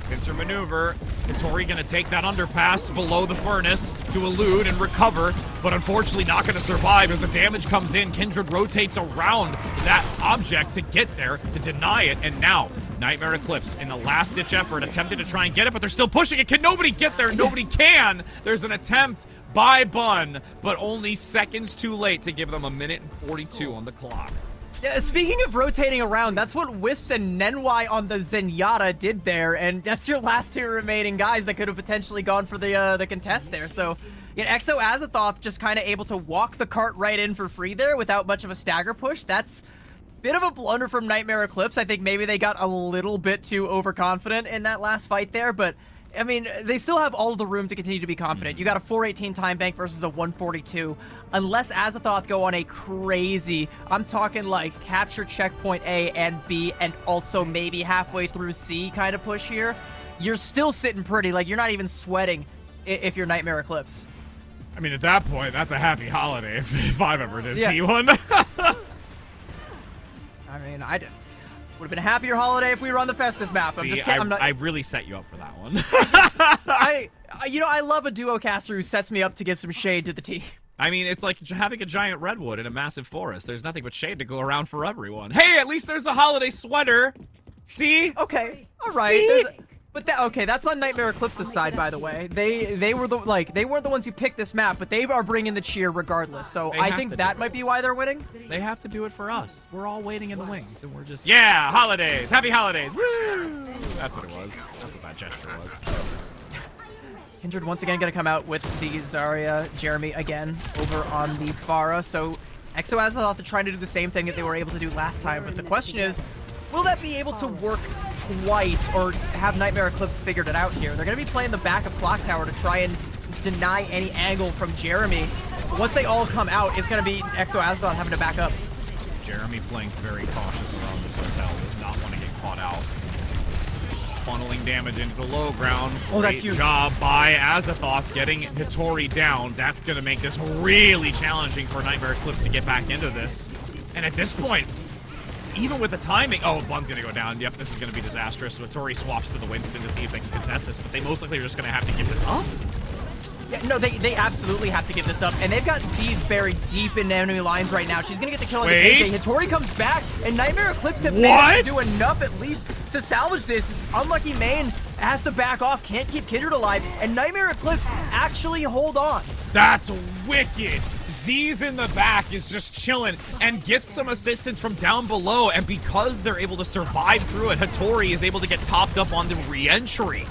pincer maneuver. Hittori gonna take that underpass below the furnace to elude and recover, but unfortunately not gonna survive as the damage comes in. Kindred rotates around that object to get there, to deny it, and now Nightmare Eclipse in the last-ditch effort attempted to try and get it, but they're still pushing it. Can nobody get there? Nobody can. There's an attempt by Bun, but only seconds too late to give them 1:42 on the clock. Yeah, speaking of rotating around, that's what Wisps and Nenwai on the Zenyatta did there, and that's your last two remaining guys that could have potentially gone for the contest there. So, yeah, Exo Azathoth just kind of able to walk the cart right in for free there without much of a stagger push. That's bit of a blunder from Nightmare Eclipse. I think maybe they got a little bit too overconfident in that last fight there, but I mean, they still have all of the room to continue to be confident. You got a 418 time bank versus a 142. Unless Azathoth go on a crazy, I'm talking like capture checkpoint A and B and also maybe halfway through C kind of push here, you're still sitting pretty. Like, you're not even sweating if you're Nightmare Eclipse. I mean, at that point, that's a happy holiday if I've ever did see one. I mean, would have been a happier holiday if we were on the festive map. See, I really set you up for that one. I love a duo caster who sets me up to give some shade to the team. I mean, it's like having a giant redwood in a massive forest. There's nothing but shade to go around for everyone. Hey, at least there's a holiday sweater. See? Okay, all right. But that's on Nightmare Eclipse's side, by the way. They were they weren't the ones who picked this map, but they are bringing the cheer regardless. So I think that might be why they're winning. They have to do it for us. We're all waiting in the wings, and we're just holidays, happy holidays, woo! That's what it was. That's what that gesture was. Kindred once again gonna come out with the Zarya, Jeremy again over on the Pharah. So Exo Azathoth are trying to do the same thing that they were able to do last time, but the question is, will that be able to work twice, or have Nightmare Eclipse figured it out here? They're going to be playing the back of Clock Tower to try and deny any angle from Jeremy. But once they all come out, it's going to be Exo Azathoth having to back up. Jeremy playing very cautious around this hotel. Does not want to get caught out. Just funneling damage into the low ground. That's huge. Great job by Azathoth getting Hittori down. That's going to make this really challenging for Nightmare Eclipse to get back into this. And at this point, even with the timing, Bun's gonna go down. Yep, this is gonna be disastrous. So Hittori swaps to the Winston to see if they can contest this, but they most likely are just gonna have to give this up. Yeah, no, they absolutely have to give this up, and they've got Z's buried deep in enemy lines right now. She's gonna get the kill on the KJ. Hittori comes back, and Nightmare Eclipse have managed to do enough at least to salvage this. Unlucky Main has to back off, can't keep Kindred alive, and Nightmare Eclipse actually hold on. That's wicked. Z's in the back is just chilling and gets some assistance from down below, and because they're able to survive through it, Hittori is able to get topped up on the re-entry.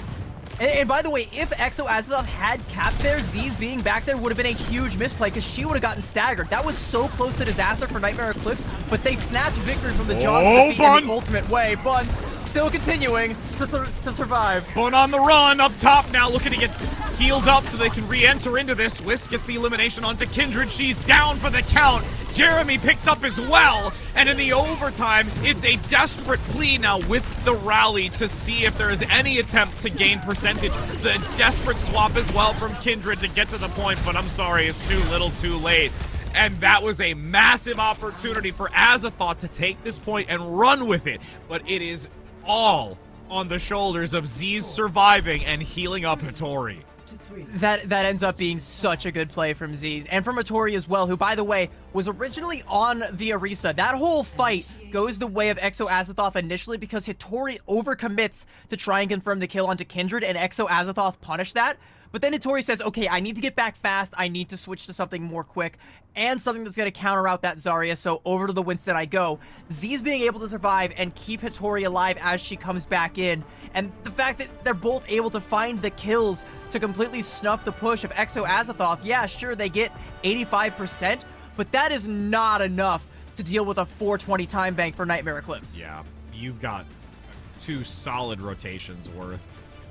And by the way, if Exo Azathoth had capped there, Z's being back there would have been a huge misplay because she would have gotten staggered. That was so close to disaster for Nightmare Eclipse, but they snatched victory from the jaws of defeat in the ultimate way. Bun still continuing to survive. Bun on the run, up top now, looking to get healed up so they can re-enter into this. Wisp gets the elimination onto Kindred. She's down for the count. Jeremy picked up as well, and in the overtime, it's a desperate plea now with the rally to see if there is any attempt to gain percentage. The desperate swap as well from Kindred to get to the point, but I'm sorry, it's too little too late. And that was a massive opportunity for Azathoth to take this point and run with it, but it is all on the shoulders of Z's surviving and healing up Hittori. That ends up being such a good play from Z's and from Hittori as well, who, by the way, was originally on the Orisa. That whole fight goes the way of Exo Azathoth initially because Hittori overcommits to try and confirm the kill onto Kindred, and Exo Azathoth punished that. But then Hittori says, okay, I need to get back fast. I need to switch to something more quick and something that's going to counter out that Zarya. So over to the Winston I go. Z's being able to survive and keep Hittori alive as she comes back in. And the fact that they're both able to find the kills to completely snuff the push of Exo Azathoth. Yeah, sure, they get 85%, but that is not enough to deal with a 420 time bank for Nightmare Eclipse. Yeah. you've got 2 solid rotations worth.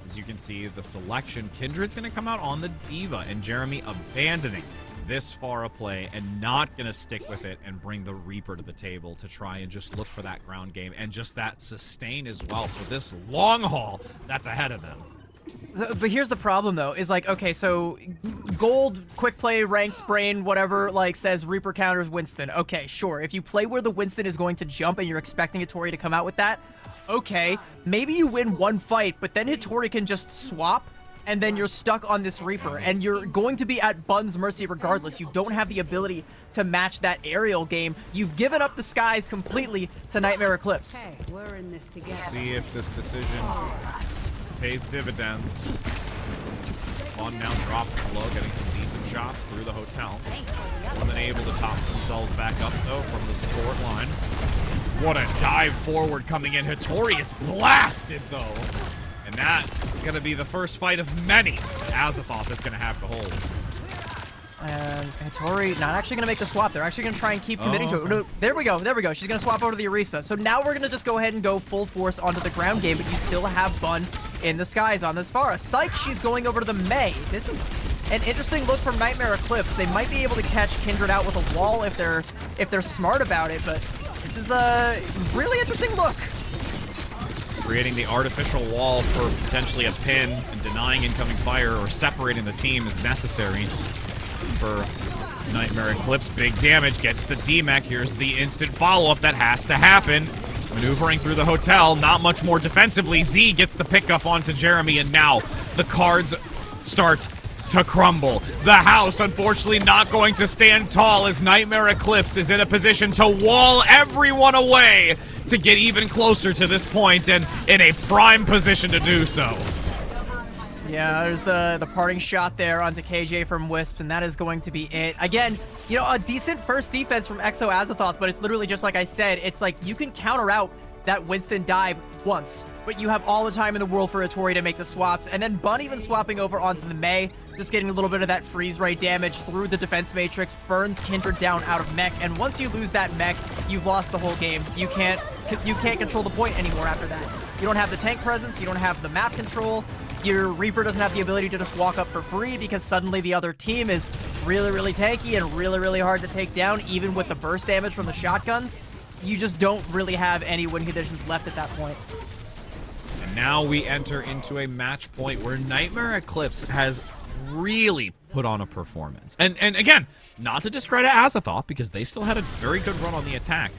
As you can see, the selection, Kindred's going to come out on the D.Va, and Jeremy abandoning this Pharah play and not going to stick with it and bring the Reaper to the table to try and just look for that ground game and just that sustain as well for this long haul that's ahead of them. So, but here's the problem, though, is like, okay, so gold, quick play, ranked brain, whatever, like, says Reaper counters Winston. Okay, sure. If you play where the Winston is going to jump and you're expecting Hattori to come out with that, okay, maybe you win one fight, but then Hattori can just swap, and then you're stuck on this Reaper, and you're going to be at Bun's mercy regardless. You don't have the ability to match that aerial game. You've given up the skies completely to Nightmare Eclipse. Okay, we're in this together. See if this decision pays dividends. One now drops below, getting some decent shots through the hotel. More than able to top themselves back up, though, from the support line. What a dive forward coming in. Hattori, it's blasted, though. And that's going to be the first fight of many Azathoth is going to have to hold. And Hattori not actually going to make the swap. They're actually going to try and keep committing to it. Okay. No, there we go. There we go. She's going to swap over to the Orisa. So now we're going to just go ahead and go full force onto the ground game, but you still have Bun in the skies on this Pharah. Psych, she's going over to the Mei. This is an interesting look from Nightmare Eclipse. They might be able to catch Kindred out with a wall if they're smart about it, but this is a really interesting look. Creating the artificial wall for potentially a pin and denying incoming fire or separating the team is necessary for Nightmare Eclipse. Big damage, gets the D-Mech. Here's the instant follow-up that has to happen. Maneuvering through the hotel, not much more defensively. Z gets the pickup onto Jeremy, and now the cards start to crumble. The house, unfortunately, not going to stand tall as Nightmare Eclipse is in a position to wall everyone away to get even closer to this point and in a prime position to do so. Yeah, there's the parting shot there onto KJ from Wisps, and that is going to be it. Again, you know, a decent first defense from Exo Azathoth, but it's literally just like I said. It's like you can counter out that Winston dive once, but you have all the time in the world for Hattori to make the swaps, and then Bun even swapping over onto the Mei, just getting a little bit of that freeze ray damage through the defense matrix, burns Kindred down out of mech, and once you lose that mech, you've lost the whole game. You can't control the point anymore after that. You don't have the tank presence, you don't have the map control, your Reaper doesn't have the ability to just walk up for free because suddenly the other team is really, really tanky and really, really hard to take down, even with the burst damage from the shotguns. You just don't really have any win conditions left at that point. And now we enter into a match point where Nightmare Eclipse has really put on a performance. And again, not to discredit Azathoth, because they still had a very good run on the attack.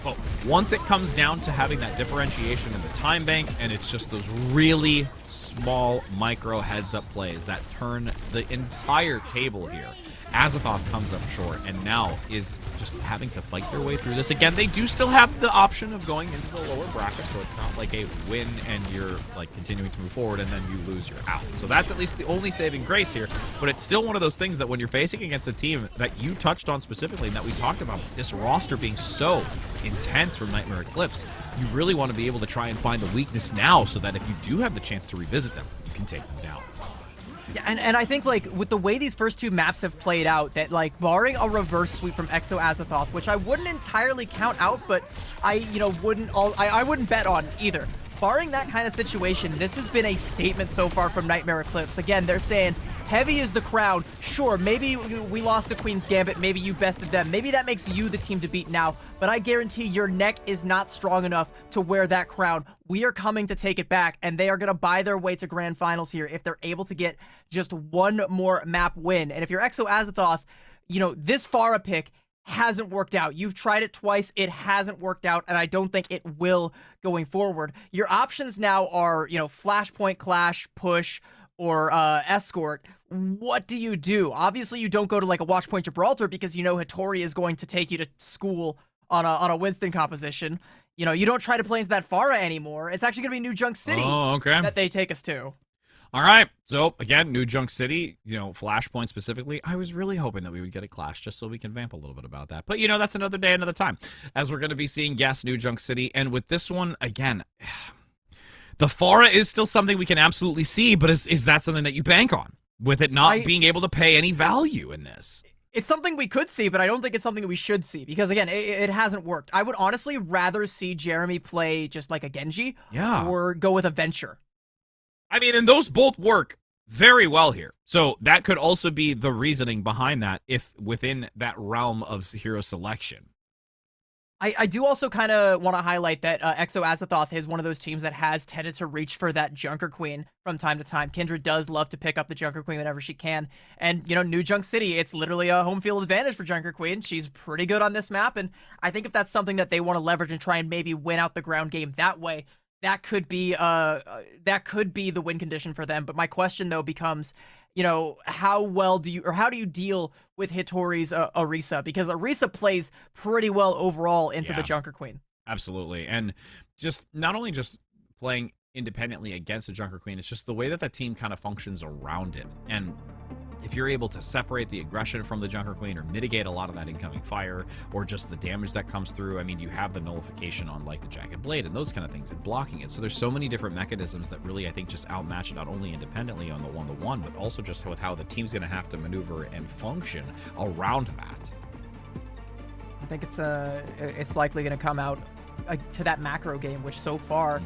But once it comes down to having that differentiation in the time bank, and it's just those really small micro heads-up plays that turn the entire table here, Azathoth comes up short and now is just having to fight their way through this. Again, they do still have the option of going into the lower bracket, so it's not like a win and you're like continuing to move forward and then you lose, you're out. So that's at least the only saving grace here, but it's still one of those things that when you're facing against a team that you touched on specifically and that we talked about, this roster being so intense from Nightmare Eclipse, you really want to be able to try and find the weakness now so that if you do have the chance to revisit them, you can take them down. Yeah, and I think, like, with the way these first two maps have played out, that, like, barring a reverse sweep from Exo Azathoth, which I wouldn't entirely count out, but I wouldn't bet on either. Barring that kind of situation, this has been a statement so far from Nightmare Eclipse. Again, they're saying, heavy is the crown. Sure, maybe we lost to Queen's Gambit, maybe you bested them. Maybe that makes you the team to beat now, but I guarantee your neck is not strong enough to wear that crown. We are coming to take it back, and they are going to buy their way to grand finals here if they're able to get just one more map win. And if you're Exo Azathoth, you know, this Pharah pick hasn't worked out. You've tried it twice, it hasn't worked out, and I don't think it will going forward. Your options now are, you know, Flashpoint Clash, Push, or Escort. What do you do? Obviously, you don't go to like a Watchpoint Gibraltar because you know Hattori is going to take you to school on a Winston composition. You know, you don't try to play into that Pharah anymore. It's actually going to be New Junk City that they take us to. All right, so again, New Junk City, you know, Flashpoint specifically. I was really hoping that we would get a clash just so we can vamp a little bit about that. But, you know, that's another day, another time. As we're going to be seeing, yes, New Junk City. And with this one, again, the Pharah is still something we can absolutely see, but is that something that you bank on? With it not being able to pay any value in this? It's something we could see, but I don't think it's something we should see because, again, it hasn't worked. I would honestly rather see Jeremy play just like a Genji or go with a Venture. I mean, and those both work very well here. So that could also be the reasoning behind that if within that realm of hero selection. I do also kind of want to highlight that Exo Azathoth is one of those teams that has tended to reach for that Junker Queen from time to time. Kindred does love to pick up the Junker Queen whenever she can. And, you know, New Junk City, it's literally a home field advantage for Junker Queen. She's pretty good on this map. And I think if that's something that they want to leverage and try and maybe win out the ground game that way, that could be the win condition for them. But my question, though, becomes, you know, how do you deal with Hitori's Orisa? Because Orisa plays pretty well overall into the Junker Queen. Absolutely. And just not only just playing independently against the Junker Queen, it's just the way that that team kind of functions around it. And if you're able to separate the aggression from the Junker Queen or mitigate a lot of that incoming fire or just the damage that comes through, I mean, you have the nullification on like the Jagged Blade and those kind of things and blocking it. So there's so many different mechanisms that really, I think, just outmatch it not only independently on the one-to-one, but also just with how the team's going to have to maneuver and function around that. I think it's likely going to come out to that macro game, which so far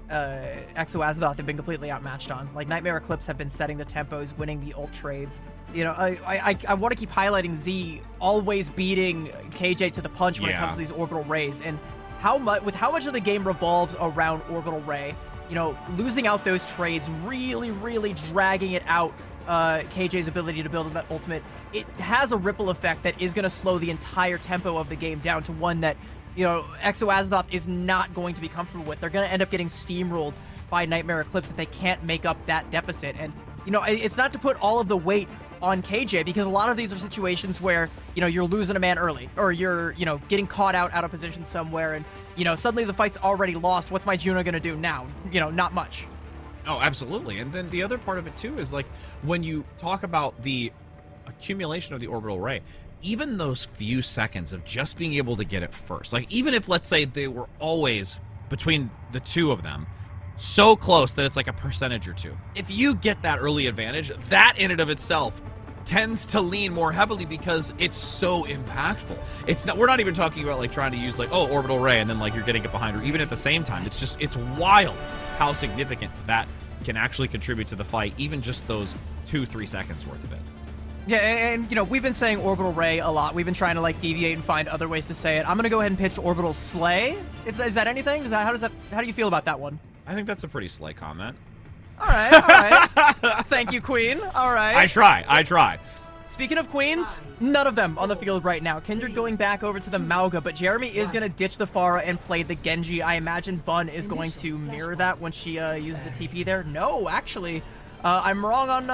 Exo Azathoth have been completely outmatched on. Like, Nightmare Eclipse have been setting the tempos, winning the ult trades. You know, I want to keep highlighting Z always beating KJ to the punch when it comes to these orbital rays, and how much of the game revolves around orbital ray. You know, losing out those trades, really dragging it out. KJ's ability to build that ultimate, it has a ripple effect that is going to slow the entire tempo of the game down to one that, you know, Exo Azathoth is not going to be comfortable with. They're going to end up getting steamrolled by Nightmare Eclipse if they can't make up that deficit. And, you know, it's not to put all of the weight on KJ, because a lot of these are situations where, you know, you're losing a man early, or you're, you know, getting caught out of position somewhere, and, you know, suddenly the fight's already lost. What's my Juno going to do now? You know, not much. Oh, absolutely. And then the other part of it, too, is, like, when you talk about the accumulation of the orbital ray, even those few seconds of just being able to get it first, like, even if, let's say, they were always between the two of them so close that it's like a percentage or two, if you get that early advantage, that in and of itself tends to lean more heavily because it's so impactful. It's not, we're not even talking about like trying to use like, oh, orbital ray, and then like you're getting it behind, or even at the same time. It's just, it's wild how significant that can actually contribute to the fight, even just those 2-3 seconds worth of it. Yeah, and you know, we've been saying orbital ray a lot. We've been trying to like deviate and find other ways to say it. I'm gonna go ahead and pitch orbital slay. Is that anything? How do you feel about that one? I think that's a pretty slight comment. All right. Thank you, Queen. All right. I try. Speaking of queens, none of them on the field right now. Kindred going back over to the Mauga, but Jeremy is going to ditch the Pharah and play the Genji. I imagine Bun is going to mirror that when she uses the TP there. No, actually, I'm wrong on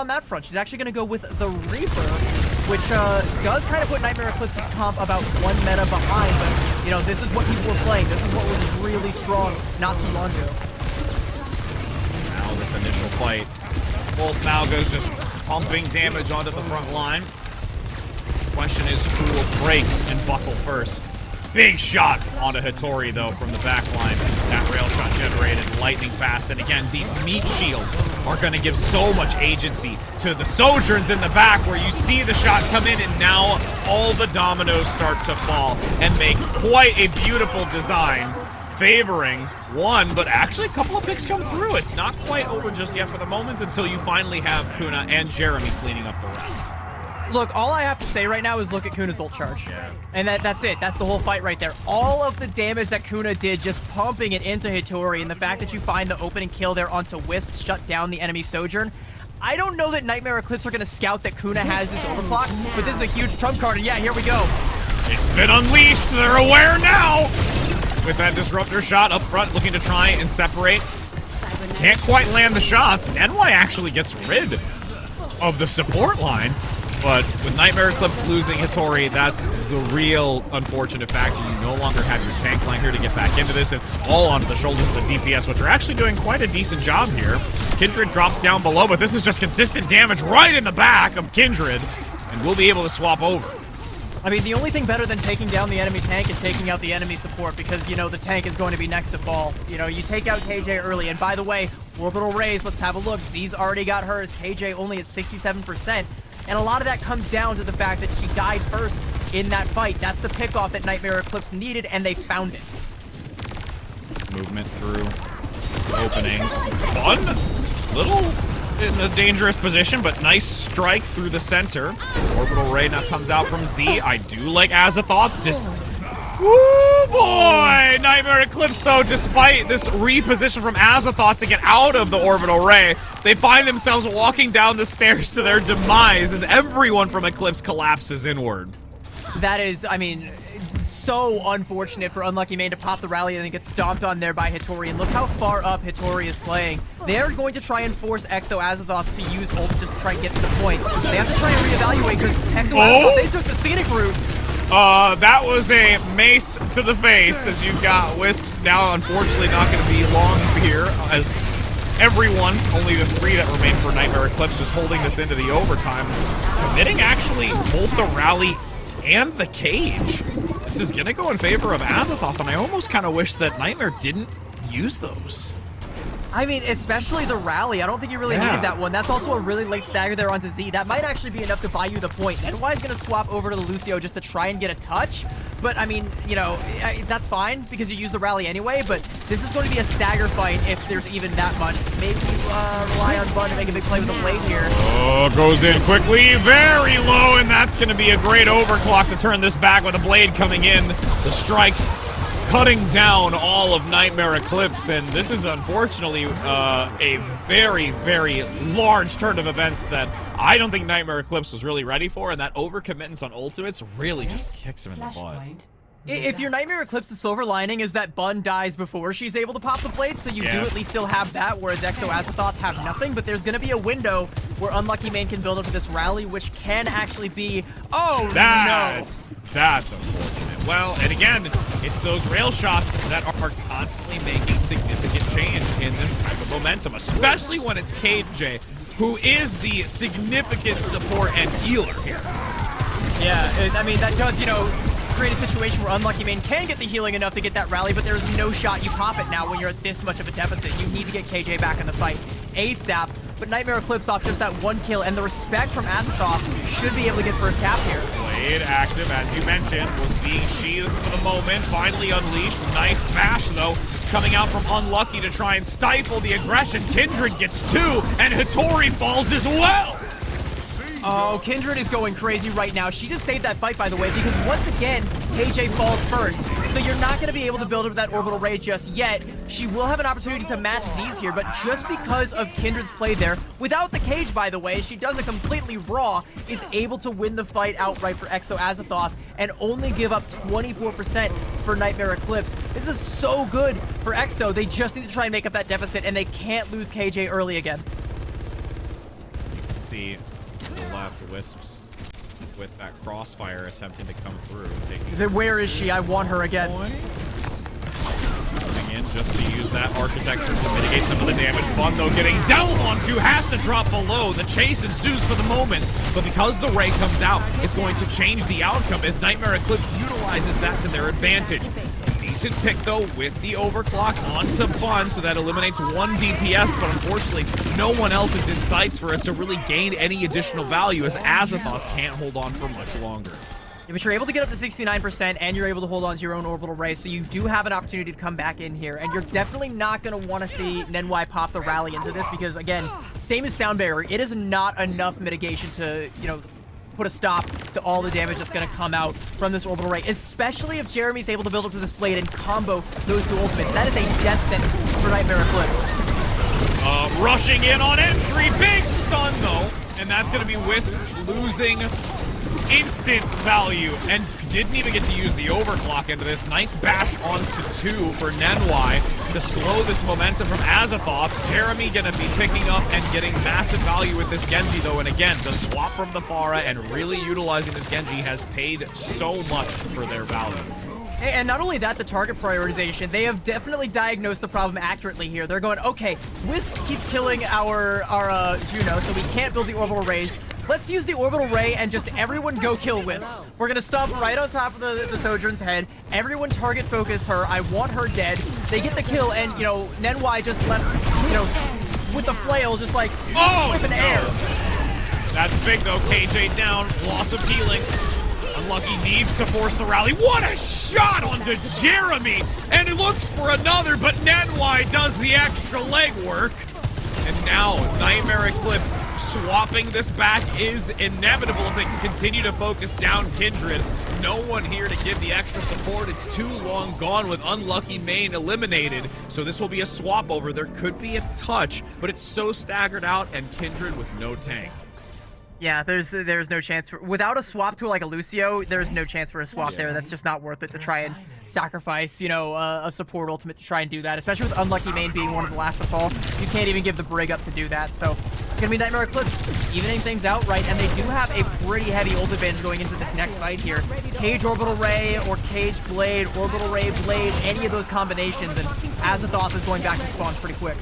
that front. She's actually going to go with the Reaper, which does kind of put Nightmare Eclipse's comp about one meta behind, but, you know, this is what people were playing. This is what was really strong not too long ago. Now this initial fight, both Maugas just pumping damage onto the front line. Question is, who will break and buckle first? Big shot onto Hitori, though, from the back line. That rail shot generated lightning fast. And again, these meat shields are going to give so much agency to the Sojourns in the back, where you see the shot come in, and now all the dominoes start to fall and make quite a beautiful design, favoring one, but actually a couple of picks come through. It's not quite over just yet for the moment until you finally have Kuna and Jeremy cleaning up the rest. Look, all I have to say right now is look at Kuna's ult charge. Yeah. And that's it. That's the whole fight right there. All of the damage that Kuna did, just pumping it into Hitori, and the fact that you find the opening kill there onto Whiffs, shut down the enemy Sojourn. I don't know that Nightmare Eclipse are going to scout that Kuna has this overclock, but this is a huge trump card, and yeah, here we go. It's been unleashed. They're aware now. With that disruptor shot up front, looking to try and separate. Can't quite land the shots. NY actually gets rid of the support line. But with Nightmare Eclipse losing Hitori, that's the real unfortunate factor. You no longer have your tank line here to get back into this. It's all onto the shoulders of the DPS, which are actually doing quite a decent job here. Kindred drops down below, but this is just consistent damage right in the back of Kindred, and we'll be able to swap over. I mean, the only thing better than taking down the enemy tank is taking out the enemy support, because, you know, the tank is going to be next to fall. You know, you take out KJ early, and by the way, orbital rays, let's have a look. Z's already got hers, KJ only at 67%. And a lot of that comes down to the fact that she died first in that fight. That's the pickoff that Nightmare Eclipse needed, and they found it. Movement through opening. Fun. Little in a dangerous position, but nice strike through the center. Orbital Ray now comes out from Z. I do like Azathoth. Just, woo boy! Nightmare Eclipse, though, despite this reposition from Azathoth to get out of the Orbital Ray, they find themselves walking down the stairs to their demise as everyone from Eclipse collapses inward. That is, I mean, so unfortunate for Unlucky Main to pop the rally and then get stomped on there by Hitori. And look how far up Hitori is playing. They're going to try and force Exo Azathoth to use ult just to try and get to the point. They have to try and reevaluate because Exo Azathoth, they took the scenic route. That was a mace to the face as you've got Wisps now unfortunately not going to be long here as everyone, only the 3 that remain for Nightmare Eclipse, is holding this into the overtime. Committing actually both the rally and the cage. This is going to go in favor of Azathoth, and I almost kind of wish that Nightmare didn't use those. I mean, especially the rally. I don't think you really needed that one. That's also a really late stagger there onto Z. That might actually be enough to buy you the point. NY's going to swap over to the Lucio just to try and get a touch. But, I mean, you know, that's fine because you use the rally anyway. But this is going to be a stagger fight if there's even that much. Maybe rely on Bun to make a big play with the blade here. Oh, goes in quickly, very low, and that's going to be a great overclock to turn this back with a blade coming in. The strikes cutting down all of Nightmare Eclipse, and this is unfortunately a very, very large turn of events that I don't think Nightmare Eclipse was really ready for, and that overcommitment on ultimates really just kicks him in the butt. If your Nightmare Eclipse, the silver lining is that Bun dies before she's able to pop the blade, so you do at least still have that, whereas Exo Azathoth have nothing, but there's going to be a window where Unlucky Main can build up to this rally, which can actually be, That's unfortunate. Well, and again, it's those rail shots that are constantly making significant change in this type of momentum, especially when it's KJ, who is the significant support and healer here. Yeah, I mean, that does, you know, create a situation where Unlucky Main can get the healing enough to get that rally, but there's no shot you pop it now when you're at this much of a deficit. You need to get KJ back in the fight ASAP, but Nightmare Eclipse off just that 1 kill, and the respect from Azathoth should be able to get first cap here. Blade active, as you mentioned, was being sheathed for the moment, finally unleashed. Nice bash, though, coming out from Unlucky to try and stifle the aggression. Kindred gets 2, and Hitori falls as well. Oh, Kindred is going crazy right now. She just saved that fight, by the way, because once again, KJ falls first. So you're not going to be able to build up that Orbital Ray just yet. She will have an opportunity to match Z's here, but just because of Kindred's play there, without the cage, by the way, she does it completely raw, is able to win the fight outright for Exo Azathoth and only give up 24% for Nightmare Eclipse. This is so good for Exo. They just need to try and make up that deficit, and they can't lose KJ early again. Let's see. The left Wisps with that crossfire attempting to come through. Where is she? I want her again. Coming in just to use that architecture to mitigate some of the damage. Bun, though, getting down onto, has to drop below. The chase ensues for the moment, but because the Ray comes out, it's going to change the outcome as Nightmare Eclipse utilizes that to their advantage. Decent pick, though, with the overclock onto Bun, so that eliminates 1 DPS, but unfortunately, no one else is in sights for it to really gain any additional value, as Azathoth can't hold on for much longer. Yeah, but you're able to get up to 69%, and you're able to hold on to your own Orbital Ray, so you do have an opportunity to come back in here, and you're definitely not going to want to see Nenwai pop the rally into this, because, again, same as Sound Barrier, it is not enough mitigation to, you know, put a stop to all the damage that's going to come out from this Orbital Ray, especially if Jeremy's able to build up to this blade and combo those 2 ultimates. That is a death sentence for Nightmare Eclipse. Rushing in on entry, big stun though, and that's going to be Wisps losing instant value, and didn't even get to use the overclock into this. Nice bash onto 2 for Nenwai to slow this momentum from Azathoth. Jeremy gonna be picking up and getting massive value with this Genji though, and again, the swap from the Pharah and really utilizing this Genji has paid so much for their value. And not only that, the target prioritization, they have definitely diagnosed the problem accurately here. They're going, okay, Wisp keeps killing our Juno, so we can't build the Orbital Rays. Let's use the Orbital Ray and just everyone go kill Wisps. We're going to stomp right on top of the Sojourn's head. Everyone target focus her. I want her dead. They get the kill, and, you know, Nenwai just left, you know, with the flail, just like, whip in the air. That's big though. KJ down, loss of healing. Unlucky needs to force the rally. What a shot onto Jeremy! And he looks for another, but Nenwai does the extra legwork. And now Nightmare Eclipse swapping this back is inevitable if they can continue to focus down Kindred. No one here to give the extra support. It's too long gone with Unlucky Main eliminated. So this will be a swap over. There could be a touch, but it's so staggered out, and Kindred with no tank. Yeah, there's no chance for, without a swap to like a Lucio, there's no chance for a swap there. That's just not worth it to try and sacrifice, you know, a support ultimate to try and do that, especially with Unlucky Main being one of the last to fall. You can't even give the Brig up to do that, so it's gonna be Nightmare Eclipse evening things out, right? And they do have a pretty heavy ult advantage going into this next fight here. Cage Orbital Ray or Cage Blade, Orbital Ray Blade, any of those combinations, and Azathoth is going back to spawn pretty quick.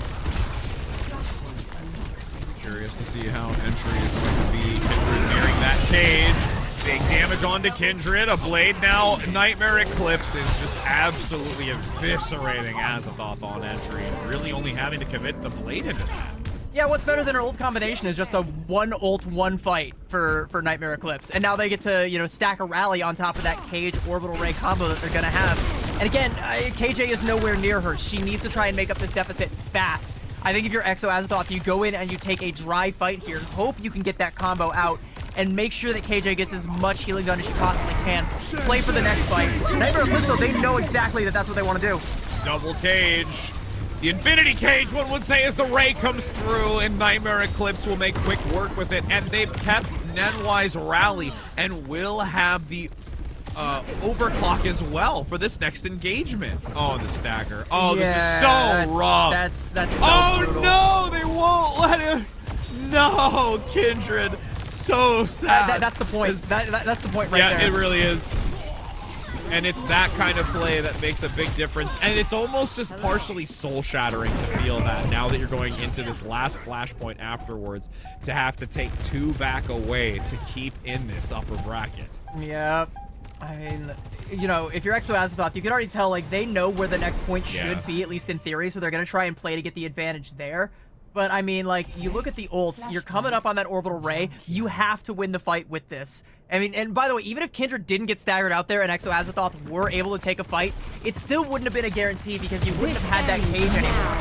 Curious to see how entry is going to be. Kindred nearing that cage. Big damage onto Kindred. A blade now. Nightmare Eclipse is just absolutely eviscerating Azathoth on entry, and really only having to commit the blade into that. Yeah, what's better than an ult combination is just a one ult, one fight for Nightmare Eclipse. And now they get to, you know, stack a rally on top of that Cage Orbital Ray combo that they're going to have. And again, KJ is nowhere near her. She needs to try and make up this deficit fast. I think if you're Exo Azathoth, you go in and you take a dry fight here. Hope you can get that combo out and make sure that KJ gets as much healing done as she possibly can. Play for the next fight. Nightmare Eclipse, though, they know exactly that that's what they want to do. Double cage. The Infinity Cage, one would say, as the Ray comes through, and Nightmare Eclipse will make quick work with it. And they've kept Nenwai's rally and will have the overclock as well for this next engagement. Oh, the stagger. Oh, yeah, this is so rough. That's so oh, brutal. No, they won't let him. No, Kindred. So sad. That's the point. That's the point right there. Yeah, it really is. And it's that kind of play that makes a big difference. And it's almost just partially soul-shattering to feel that now that you're going into this last flashpoint afterwards, to have to take 2 back away to keep in this upper bracket. Yep. I mean, you know, if you're Exo Azathoth, you can already tell, like, they know where the next point should be, at least in theory, so they're going to try and play to get the advantage there. But, I mean, like, you look at the ults, you're coming up on that Orbital Ray, you have to win the fight with this. I mean, and by the way, even if Kindred didn't get staggered out there and Exo Azathoth were able to take a fight, it still wouldn't have been a guarantee because you wouldn't have had that cage anymore.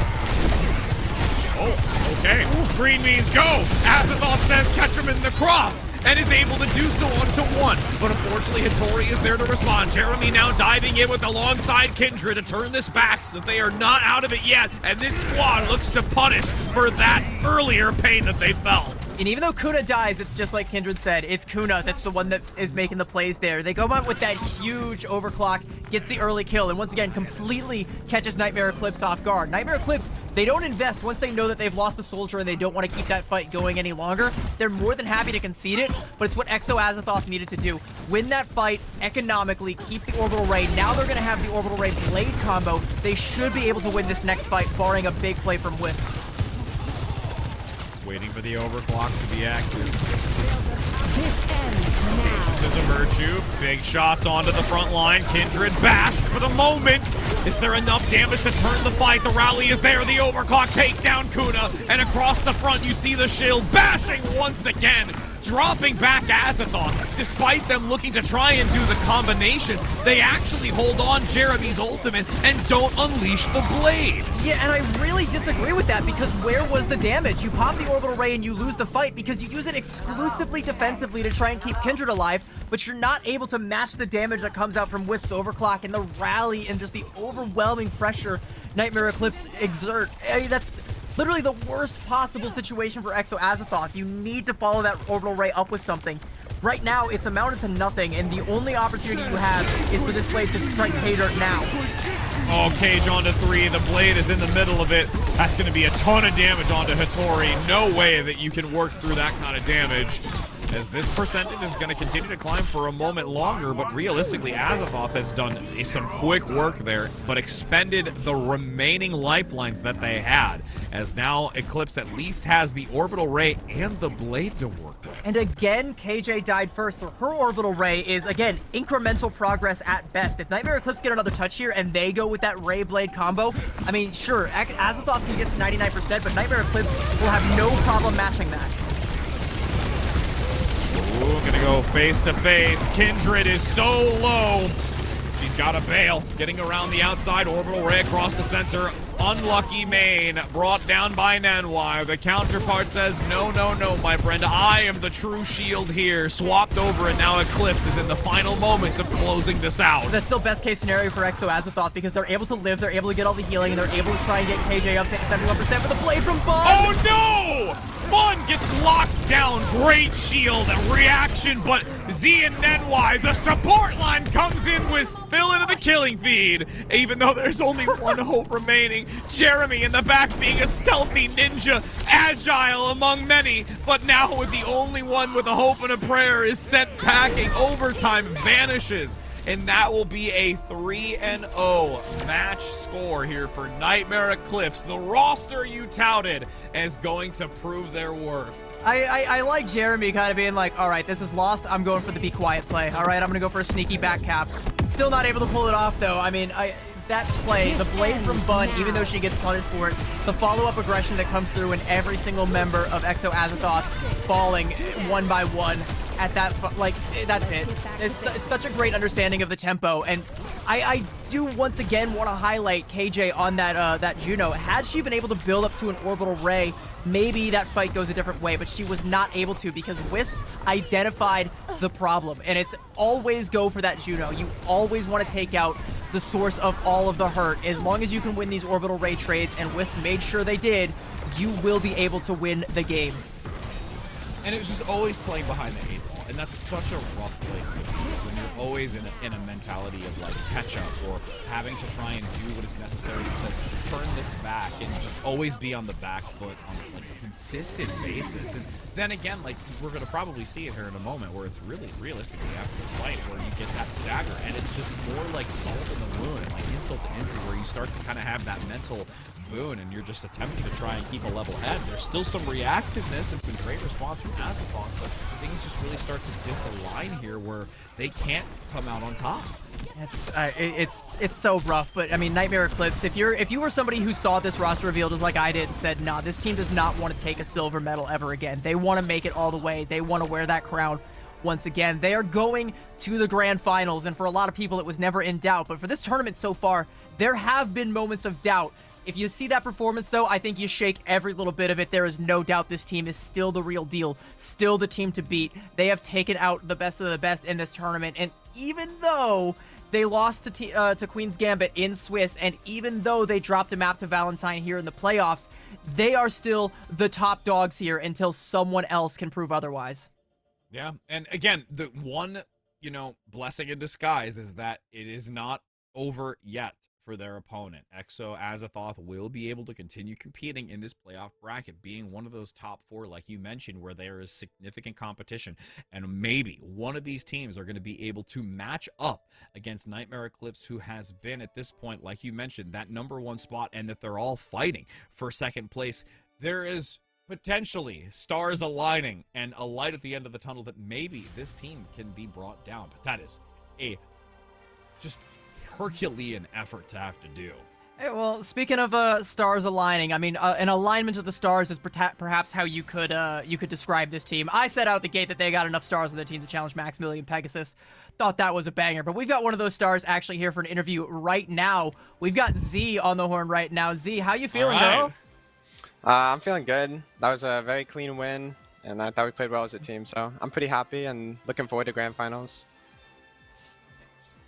Oh, okay. Green means go. Azathoth says catch him in the cross, and is able to do so onto 1. But unfortunately, Hattori is there to respond. Jeremy now diving in with alongside Kindred to turn this back so that they are not out of it yet. And this squad looks to punish for that earlier pain that they felt. And even though Kuna dies, it's just like Kindred said, it's Kuna that's the one that is making the plays there. They go out with that huge overclock, gets the early kill, and once again, completely catches Nightmare Eclipse off guard. Nightmare Eclipse, they don't invest once they know that they've lost the soldier and they don't want to keep that fight going any longer. They're more than happy to concede it, but it's what Exo Azathoth needed to do. Win that fight economically, keep the Orbital Ray. Now they're going to have the Orbital Ray Blade combo. They should be able to win this next fight, barring a big play from Wisps. Waiting for the overclock to be active. This ends now. There's a Virtue. Big shots onto the front line. Kindred bashed for the moment. Is there enough damage to turn the fight? The rally is there. The overclock takes down Kuna. And across the front, you see the shield bashing once again. Dropping back Azathoth. Despite them looking to try and do the combination, they actually hold on Jeremy's ultimate and don't unleash the blade. Yeah, and I really disagree with that because where was the damage? You pop the Orbital Ray and you lose the fight because you use it exclusively defensively to try and keep Kindred alive, but you're not able to match the damage that comes out from Wisp's overclock and the rally and just the overwhelming pressure Nightmare Eclipse exert. I mean, that's literally the worst possible situation for Exo Azathoth. You need to follow that Orbital Ray up with something. Right now, it's amounted to nothing, and the only opportunity you have is for this blade to strike pay dirt now. Oh, Cage onto 3. The blade is in the middle of it. That's going to be a ton of damage onto Hattori. No way that you can work through that kind of damage, as this percentage is going to continue to climb for a moment longer. But realistically, Azathoth has done some quick work there, but expended the remaining lifelines that they had, as now Eclipse at least has the Orbital Ray and the blade to work with. And again, KJ died first, so her Orbital Ray is, again, incremental progress at best. If Nightmare Eclipse get another touch here and they go with that Ray Blade combo, I mean, sure, Azathoth can get to 99%, but Nightmare Eclipse will have no problem matching that. Ooh, gonna go face to face. Kindred is so low. She's got to bail. Getting around the outside. Orbital ray across the center. Unlucky main. Brought down by Nanwai. The counterpart says, no, no, no, my friend. I am the true shield here. Swapped over, and now Eclipse is in the final moments of closing this out. That's still best case scenario for Exo Azathoth because they're able to live, they're able to get all the healing, and they're able to try and get KJ up to 71% with a play from Bun. Oh no! Bun gets locked down. Great shield reaction, but Z and Nenwai, the support line comes in with fill into the killing feed. Even though there's only one hope remaining. Jeremy in the back being a stealthy ninja, agile among many, but now with the only one with a hope and a prayer is sent packing. Overtime vanishes. And that will be a 3-0 match score here for Nightmare Eclipse. The roster you touted is going to prove their worth. I like Jeremy kind of being like, all right, this is lost. I'm going for the be quiet play. All right, I'm going to go for a sneaky back cap. Still not able to pull it off, though. I mean, that play, the blade from Bun, even though she gets punished for it, the follow-up aggression that comes through in every single member of Exo Azathoth falling one by one at that, like, that's it. It's such a great understanding of the tempo, and I do once again want to highlight KJ on that Juno. Had she been able to build up to an orbital ray, maybe that fight goes a different way, but she was not able to because Wisps identified the problem, and it's always go for that Juno. You always want to take out the source of all of the hurt. As long as you can win these orbital ray trades, and Wisp made sure they did, you will be able to win the game. And it was just always playing behind the 8 ball, and that's such a rough place to be when you're always in a mentality of like catch up or having to try and do what is necessary to turn this back and just always be on the back foot on like a consistent basis. And then again, like we're gonna probably see it here in a moment where it's really realistically after this fight where you get that stagger, and it's just more like salt in the wound and like insult to injury where you start to kind of have that mental boon and you're just attempting to try and keep a level head. There's still some reactiveness and some great response from Azathoth, but things just really start to disalign here where they can't come out on top. It's so rough, but I mean, Nightmare Eclipse, if you were somebody who saw this roster revealed just like I did and said, nah, this team does not want to take a silver medal ever again. They want to make it all the way. They want to wear that crown once again. They are going to the grand finals, and for a lot of people, it was never in doubt, but for this tournament so far, there have been moments of doubt. If you see that performance, though, I think you shake every little bit of it. There is no doubt this team is still the real deal, still the team to beat. They have taken out the best of the best in this tournament, and even though they lost to Queen's Gambit in Swiss, and even though they dropped a map to Valentine here in the playoffs, they are still the top dogs here until someone else can prove otherwise. Yeah, and again, the one, blessing in disguise is that it is not over yet for their opponent. Exo Azathoth will be able to continue competing in this playoff bracket, being one of those top 4, like you mentioned, where there is significant competition, and maybe one of these teams are going to be able to match up against Nightmare Eclipse, who has been at this point, like you mentioned, that #1 spot, and that they're all fighting for second place. There is potentially stars aligning and a light at the end of the tunnel that maybe this team can be brought down, but that is a just Herculean effort to have to do. Hey, well, speaking of stars aligning, I mean, an alignment of the stars is perhaps how you could describe this team. I said out the gate that they got enough stars on their team to challenge Maximilian Pegasus. Thought that was a banger, but we've got one of those stars actually here for an interview right now. We've got Z on the horn right now. Z, how you feeling, bro? I'm feeling good. That was a very clean win, and I thought we played well as a team, so I'm pretty happy and looking forward to grand finals.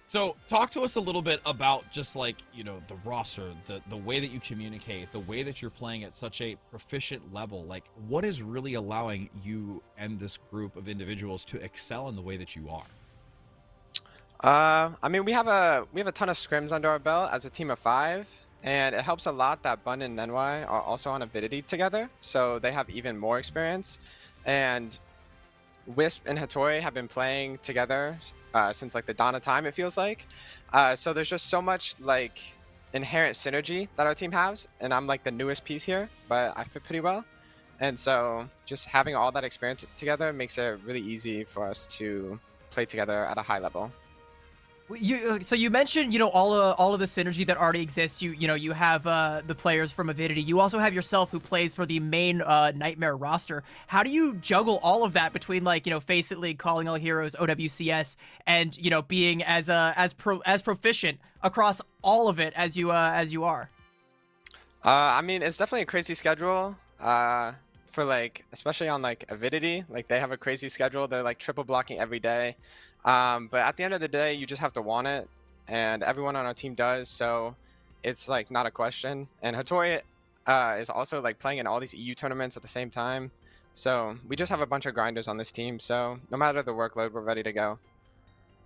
So talk to us a little bit about just like, the roster, the way that you communicate, the way that you're playing at such a proficient level. Like, what is really allowing you and this group of individuals to excel in the way that you are? I mean, we have a ton of scrims under our belt as a team of 5, and it helps a lot that Bun and Nenwai are also on Avidity together, so they have even more experience. And Wisp and Hattori have been playing together since like the dawn of time, it feels like. So there's just so much like inherent synergy that our team has, and I'm like the newest piece here, but I fit pretty well. And so just having all that experience together makes it really easy for us to play together at a high level. So you mentioned, all of the synergy that already exists. You have the players from Avidity. You also have yourself, who plays for the main Nightmare roster. How do you juggle all of that between Face It League, Calling All Heroes, OWCS, and being as proficient across all of it as you are? I mean, it's definitely a crazy schedule. For especially on Avidity, they have a crazy schedule. They're triple blocking every day. But at the end of the day, you just have to want it, and everyone on our team does, so it's not a question. And Hattori is also playing in all these EU tournaments at the same time, so we just have a bunch of grinders on this team, so no matter the workload, we're ready to go.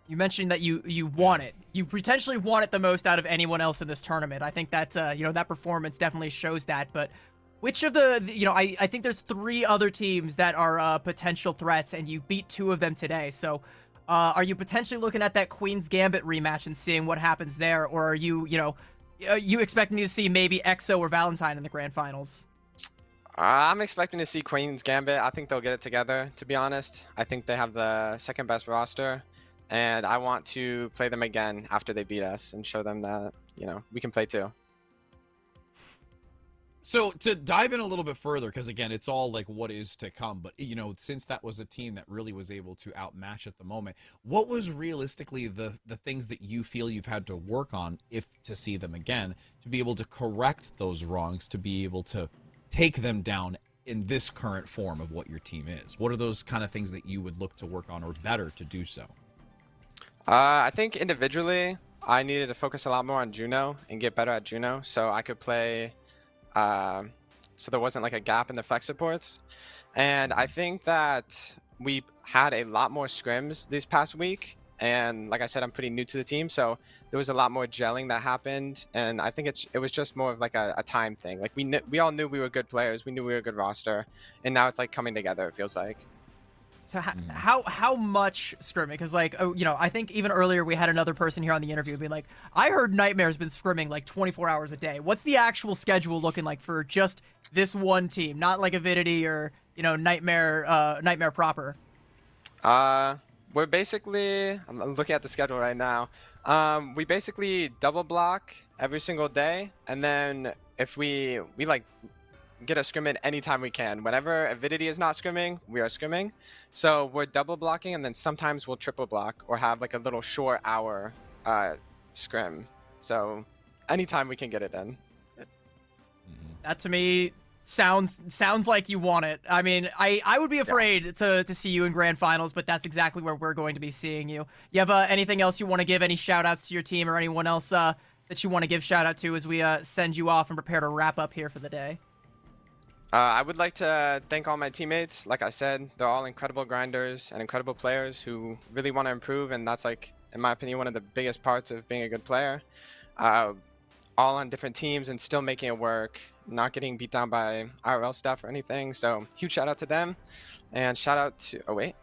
You mentioned that you want it. You potentially want it the most out of anyone else in this tournament. I think that that performance definitely shows that. But which of the I think there's 3 other teams that are potential threats, and you beat 2 of them today. So are you potentially looking at that Queen's Gambit rematch and seeing what happens there, or are you you expecting to see maybe EXO or Valentine in the grand finals? I'm expecting to see Queen's Gambit. I think they'll get it together, to be honest. I think they have the second best roster, and I want to play them again after they beat us and show them that we can play too. So to dive in a little bit further, because again, it's all what is to come, but since that was a team that really was able to outmatch at the moment, what was realistically the things that you feel you've had to work on, if to see them again, to be able to correct those wrongs, to be able to take them down in this current form of what your team is? What are those kind of things that you would look to work on, or better to do so? I think individually, I needed to focus a lot more on Juno and get better at Juno, so I could play so there wasn't a gap in the flex supports. And I think that we had a lot more scrims this past week, and like I said, I'm pretty new to the team, so there was a lot more gelling that happened, and I think it was just more of a time thing. We all knew we were good players, we knew we were a good roster, and now it's coming together, it feels like. So how much scrimming? Because I think even earlier we had another person here on the interview be like, I heard Nightmare's been scrimming 24 hours a day. What's the actual schedule looking like for just this one team, not Avidity or Nightmare proper? We're basically, I'm looking at the schedule right now. We basically double block every single day, and then if we get a scrim in anytime we can. Whenever Avidity is not scrimming, we are scrimming. So we're double blocking, and then sometimes we'll triple block or have a little short hour scrim. So anytime we can get it in. That to me sounds like you want it. I mean, I would be afraid to see you in grand finals, but that's exactly where we're going to be seeing you. You have anything else you want to give, any shout outs to your team or anyone else that you want to give shout out to as we send you off and prepare to wrap up here for the day? I would like to thank all my teammates. Like I said, they're all incredible grinders and incredible players who really want to improve, and that's in my opinion, one of the biggest parts of being a good player. All on different teams and still making it work, not getting beat down by IRL stuff or anything. So huge shout out to them, and shout out to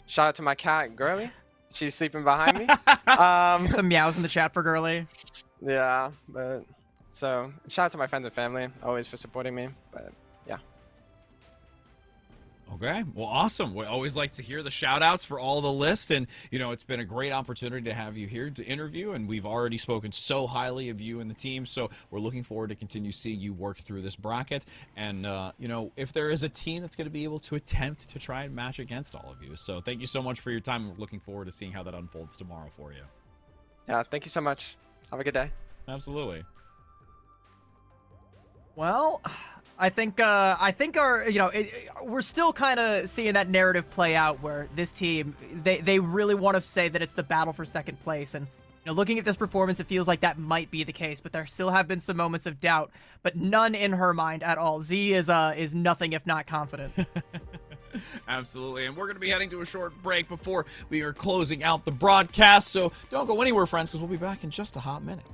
shout out to my cat Girly. She's sleeping behind me. Some meows in the chat for Girly. Yeah, but. So, shout out to my friends and family, always for supporting me, but yeah. Okay, well, awesome. We always like to hear the shout outs for all the lists, and it's been a great opportunity to have you here to interview, and we've already spoken so highly of you and the team, so we're looking forward to continue seeing you work through this bracket, and if there is a team that's going to be able to attempt to try and match against all of you. So thank you so much for your time. We're looking forward to seeing how that unfolds tomorrow for you. Yeah, thank you so much. Have a good day. Absolutely. Well, I think our we're still kind of seeing that narrative play out where this team they really want to say that it's the battle for second place, and looking at this performance, it feels like that might be the case, but there still have been some moments of doubt, but none in her mind at all. Z is nothing if not confident. Absolutely, and we're going to be heading to a short break before we are closing out the broadcast, so don't go anywhere, friends, because we'll be back in just a hot minute.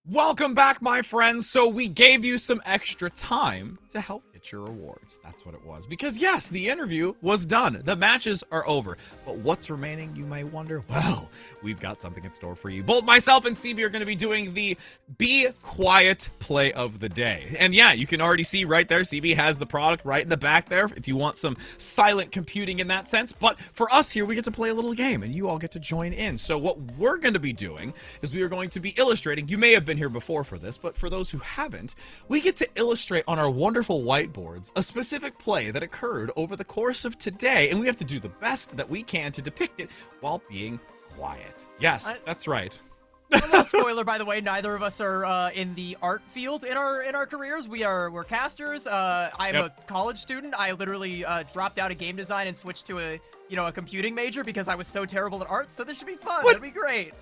Welcome back, my friends. So we gave you some extra time to help get your rewards. That's what it was. Because yes, the interview was done. The matches are over. But what's remaining, you may wonder? Well, we've got something in store for you. Both myself and CB are going to be doing the Be Quiet play of the day. And yeah, you can already see right there, CB has the product right in the back there if you want some silent computing in that sense. But for us here, we get to play a little game and you all get to join in. So what we're going to be doing is we are going to be illustrating. You may have been here before for this, but for those who haven't, we get to illustrate on our wonderful whiteboards a specific play that occurred over the course of today, and we have to do the best that we can to depict it while being quiet. Yes, that's right. A little spoiler, by the way, neither of us are in the art field in our careers. We're casters. I'm a college student. I literally dropped out of game design and switched to a computing major because I was so terrible at art. So this should be fun. What? It'll be great.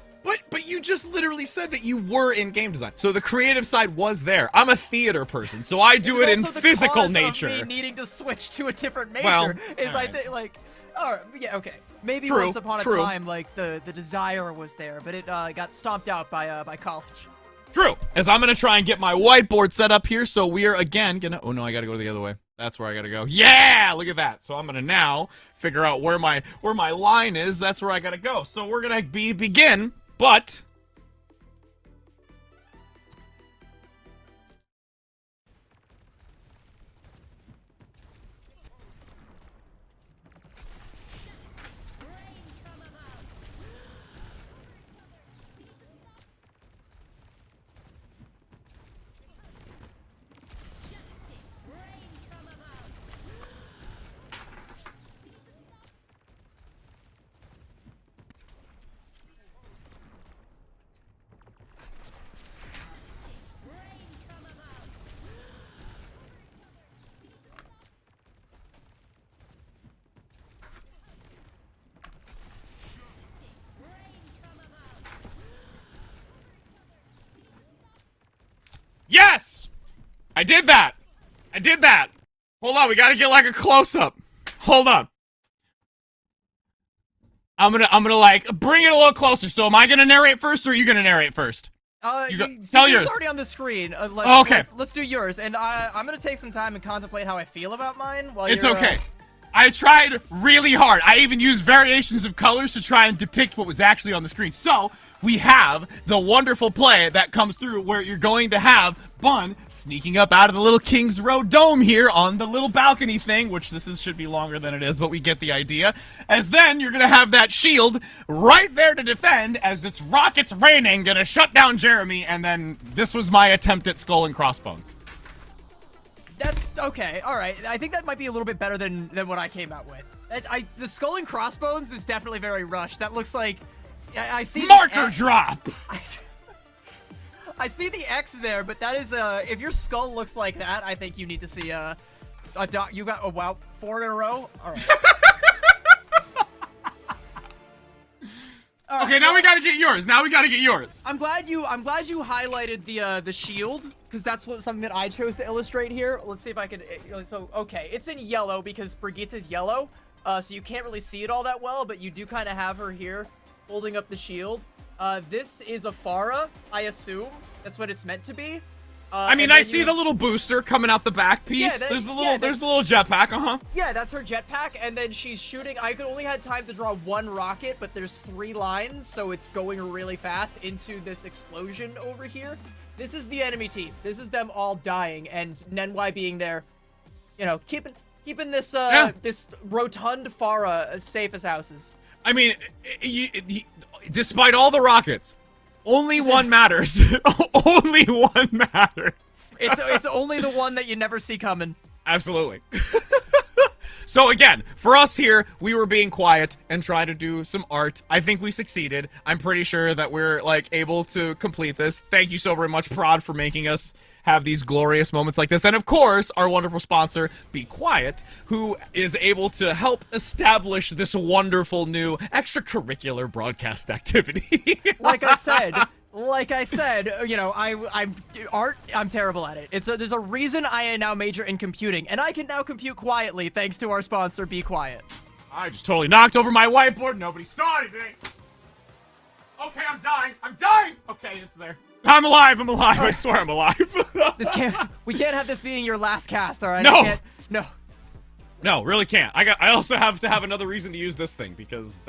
But you just literally said that you were in game design, so the creative side was there. I'm a theater person, so I do it in physical nature. Of me needing to switch to a different major Well, is all I right. think like, oh yeah, okay. Maybe True, once upon a true. time, like the desire was there, but it got stomped out by college. True. As I'm gonna try and get my whiteboard set up here, so we are again gonna. Oh no, I gotta go the other way. That's where I gotta go. Yeah, look at that. So I'm gonna now figure out where my line is. That's where I gotta go. So we're gonna begin, but. Yes! I did that! I did that! Hold on, we gotta get like a close-up. Hold on. I'm gonna like bring it a little closer. So am I gonna narrate first or are you gonna narrate first? Tell yours. It's already on the screen. Let's do yours, and I'm gonna take some time and contemplate how I feel about mine. While It's you're, okay. I tried really hard. I even used variations of colors to try and depict what was actually on the screen. So, we have the wonderful play that comes through where you're going to have Bun sneaking up out of the little Kings Row dome here on the little balcony thing, which should be longer than it is, but we get the idea. As then, you're going to have that shield right there to defend as it's rockets raining, going to shut down Jeremy, and then this was my attempt at Skull and Crossbones. That's okay. All right. I think that might be a little bit better than what I came out with. The Skull and Crossbones is definitely very rushed. That looks like I see marker drop. I see the X there, but that is if your skull looks like that, I think you need to see a dot. You got wow, 4 in a row. All right. Okay, now we gotta get yours. I'm glad you highlighted the shield because that's something that I chose to illustrate here. Let's see if I could. So okay, it's in yellow because Brigitte's yellow, so you can't really see it all that well, but you do kind of have her here holding up the shield. This is a Pharah, I assume. That's what it's meant to be. I mean, I see the little booster coming out the back piece. Yeah, there's the little jetpack, Yeah, that's her jetpack, and then she's shooting. I could only had time to draw 1 rocket, but there's 3 lines, so it's going really fast into this explosion over here. This is the enemy team. This is them all dying, and Nenwai being there, you know, keeping this this rotund Pharah as safe as houses. I mean, despite all the rockets, only one matters. Only one matters. It's only the one that you never see coming. Absolutely. So again, for us here, we were being quiet and trying to do some art. I think we succeeded. I'm pretty sure that we're like able to complete this. Thank you so very much, Prod, for making us have these glorious moments like this. And of course, our wonderful sponsor, Be Quiet, who is able to help establish this wonderful new extracurricular broadcast activity. Like I said, you know, I'm terrible at it. There's a reason I now major in computing, and I can now compute quietly thanks to our sponsor, Be Quiet. I just totally knocked over my whiteboard. Nobody saw anything. Okay, I'm dying. I'm dying. Okay, it's there. I'm alive. I'm alive. I swear I'm alive. We can't have this being your last cast, all right? No. No. No, really can't. I also have to have another reason to use this thing because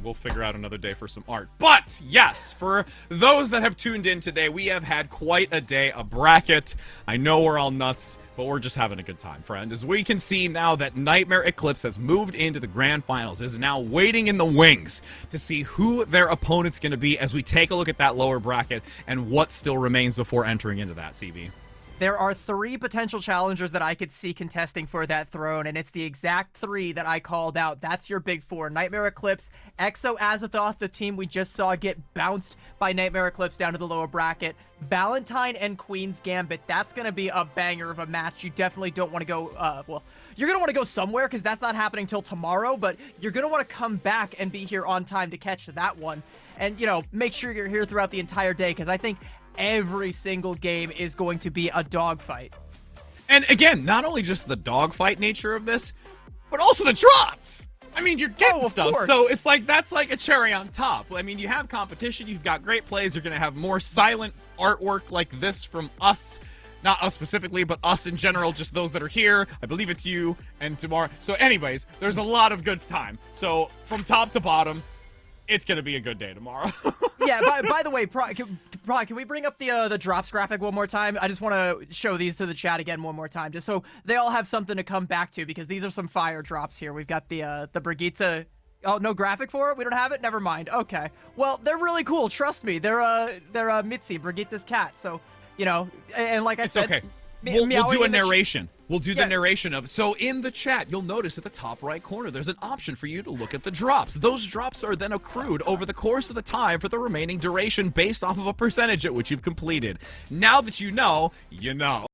we'll figure out another day for some art. But yes, for those that have tuned in today, we have had quite a day, a bracket. I know we're all nuts, but we're just having a good time, friend. As we can see now that Nightmare Eclipse has moved into the grand finals, is now waiting in the wings to see who their opponent's going to be as we take a look at that lower bracket and what still remains before entering into that, CB. There are 3 potential challengers that I could see contesting for that throne, and it's the exact 3 that I called out. That's your big 4. Nightmare Eclipse, Exo Azathoth, the team we just saw get bounced by Nightmare Eclipse down to the lower bracket. Valentine and Queen's Gambit. That's going to be a banger of a match. You definitely don't want to go, you're going to want to go somewhere because that's not happening till tomorrow, but you're going to want to come back and be here on time to catch that one. And, make sure you're here throughout the entire day because I think every single game is going to be a dogfight. And again, not only just the dogfight nature of this, but also the drops. I mean, you're getting stuff, so it's like that's like a cherry on top. I mean, you have competition, you've got great plays, you're going to have more silent artwork like this from us. Not us specifically, but us in general, just those that are here. I believe it's you and tomorrow. So anyways, there's a lot of good time. So from top to bottom, it's going to be a good day tomorrow. Yeah, by the way, can we bring up the drops graphic one more time? I just want to show these to the chat again one more time, just so they all have something to come back to, because these are some fire drops here. We've got the Brigitte. Oh, no graphic for it? We don't have it? Never mind. Okay. Well, they're really cool. Trust me. They're Mitzi, Brigitte's cat. So, and like I said... It's okay. We'll do a narration. We'll do the narration of. So in the chat, you'll notice at the top right corner, there's an option for you to look at the drops. Those drops are then accrued over the course of the time for the remaining duration based off of a percentage at which you've completed. Now that you know, you know.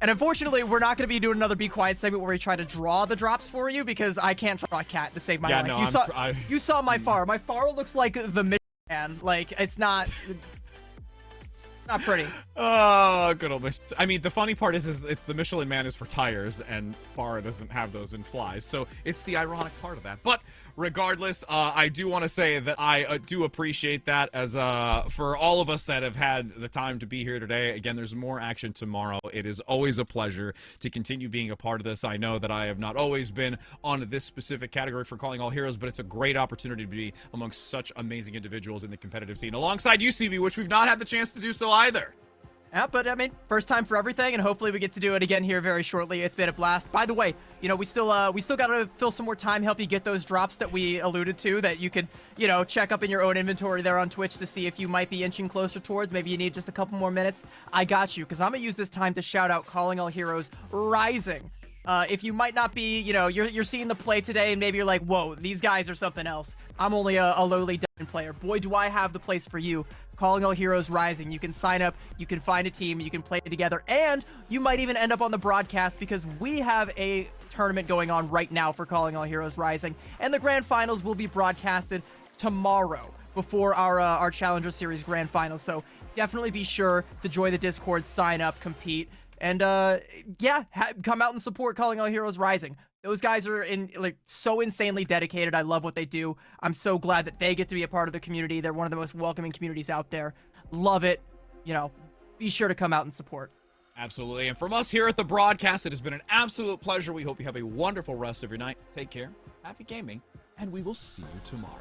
And unfortunately, we're not going to be doing another Be Quiet segment where we try to draw the drops for you because I can't draw a cat to save my life. No, you saw my Pharah. My Pharah looks like the Michelin. Like, it's not... Not pretty. Oh, good old Michelin. I mean, the funny part is it's the Michelin Man is for tires, and Pharah doesn't have those in flies. So it's the ironic part of that. But regardless, I do want to say that I do appreciate that as for all of us that have had the time to be here today. Again, there's more action tomorrow. It is always a pleasure to continue being a part of this. I know that I have not always been on this specific category for Calling All Heroes, but it's a great opportunity to be amongst such amazing individuals in the competitive scene alongside UCB, which we've not had the chance to do so either. Yeah, but I mean, first time for everything, and hopefully we get to do it again here very shortly. It's been a blast. By the way, we still got to fill some more time, help you get those drops that we alluded to, that you could, check up in your own inventory there on Twitch to see if you might be inching closer towards. Maybe you need just a couple more minutes. I got you, because I'm gonna use this time to shout out Calling All Heroes Rising. If you might not be, you're seeing the play today and maybe you're like, whoa, these guys are something else. I'm only a lowly diamond player. Boy, do I have the place for you. Calling All Heroes Rising. You can sign up, you can find a team, you can play together, and you might even end up on the broadcast because we have a tournament going on right now for Calling All Heroes Rising, and the grand finals will be broadcasted tomorrow before our Challenger Series grand finals. So definitely be sure to join the Discord, sign up, compete, and come out and support Calling All Heroes Rising. Those guys are so insanely dedicated. I love what they do. I'm so glad that they get to be a part of the community. They're one of the most welcoming communities out there. Love it. Be sure to come out and support. Absolutely. And from us here at the broadcast, it has been an absolute pleasure. We hope you have a wonderful rest of your night. Take care. Happy gaming. And we will see you tomorrow.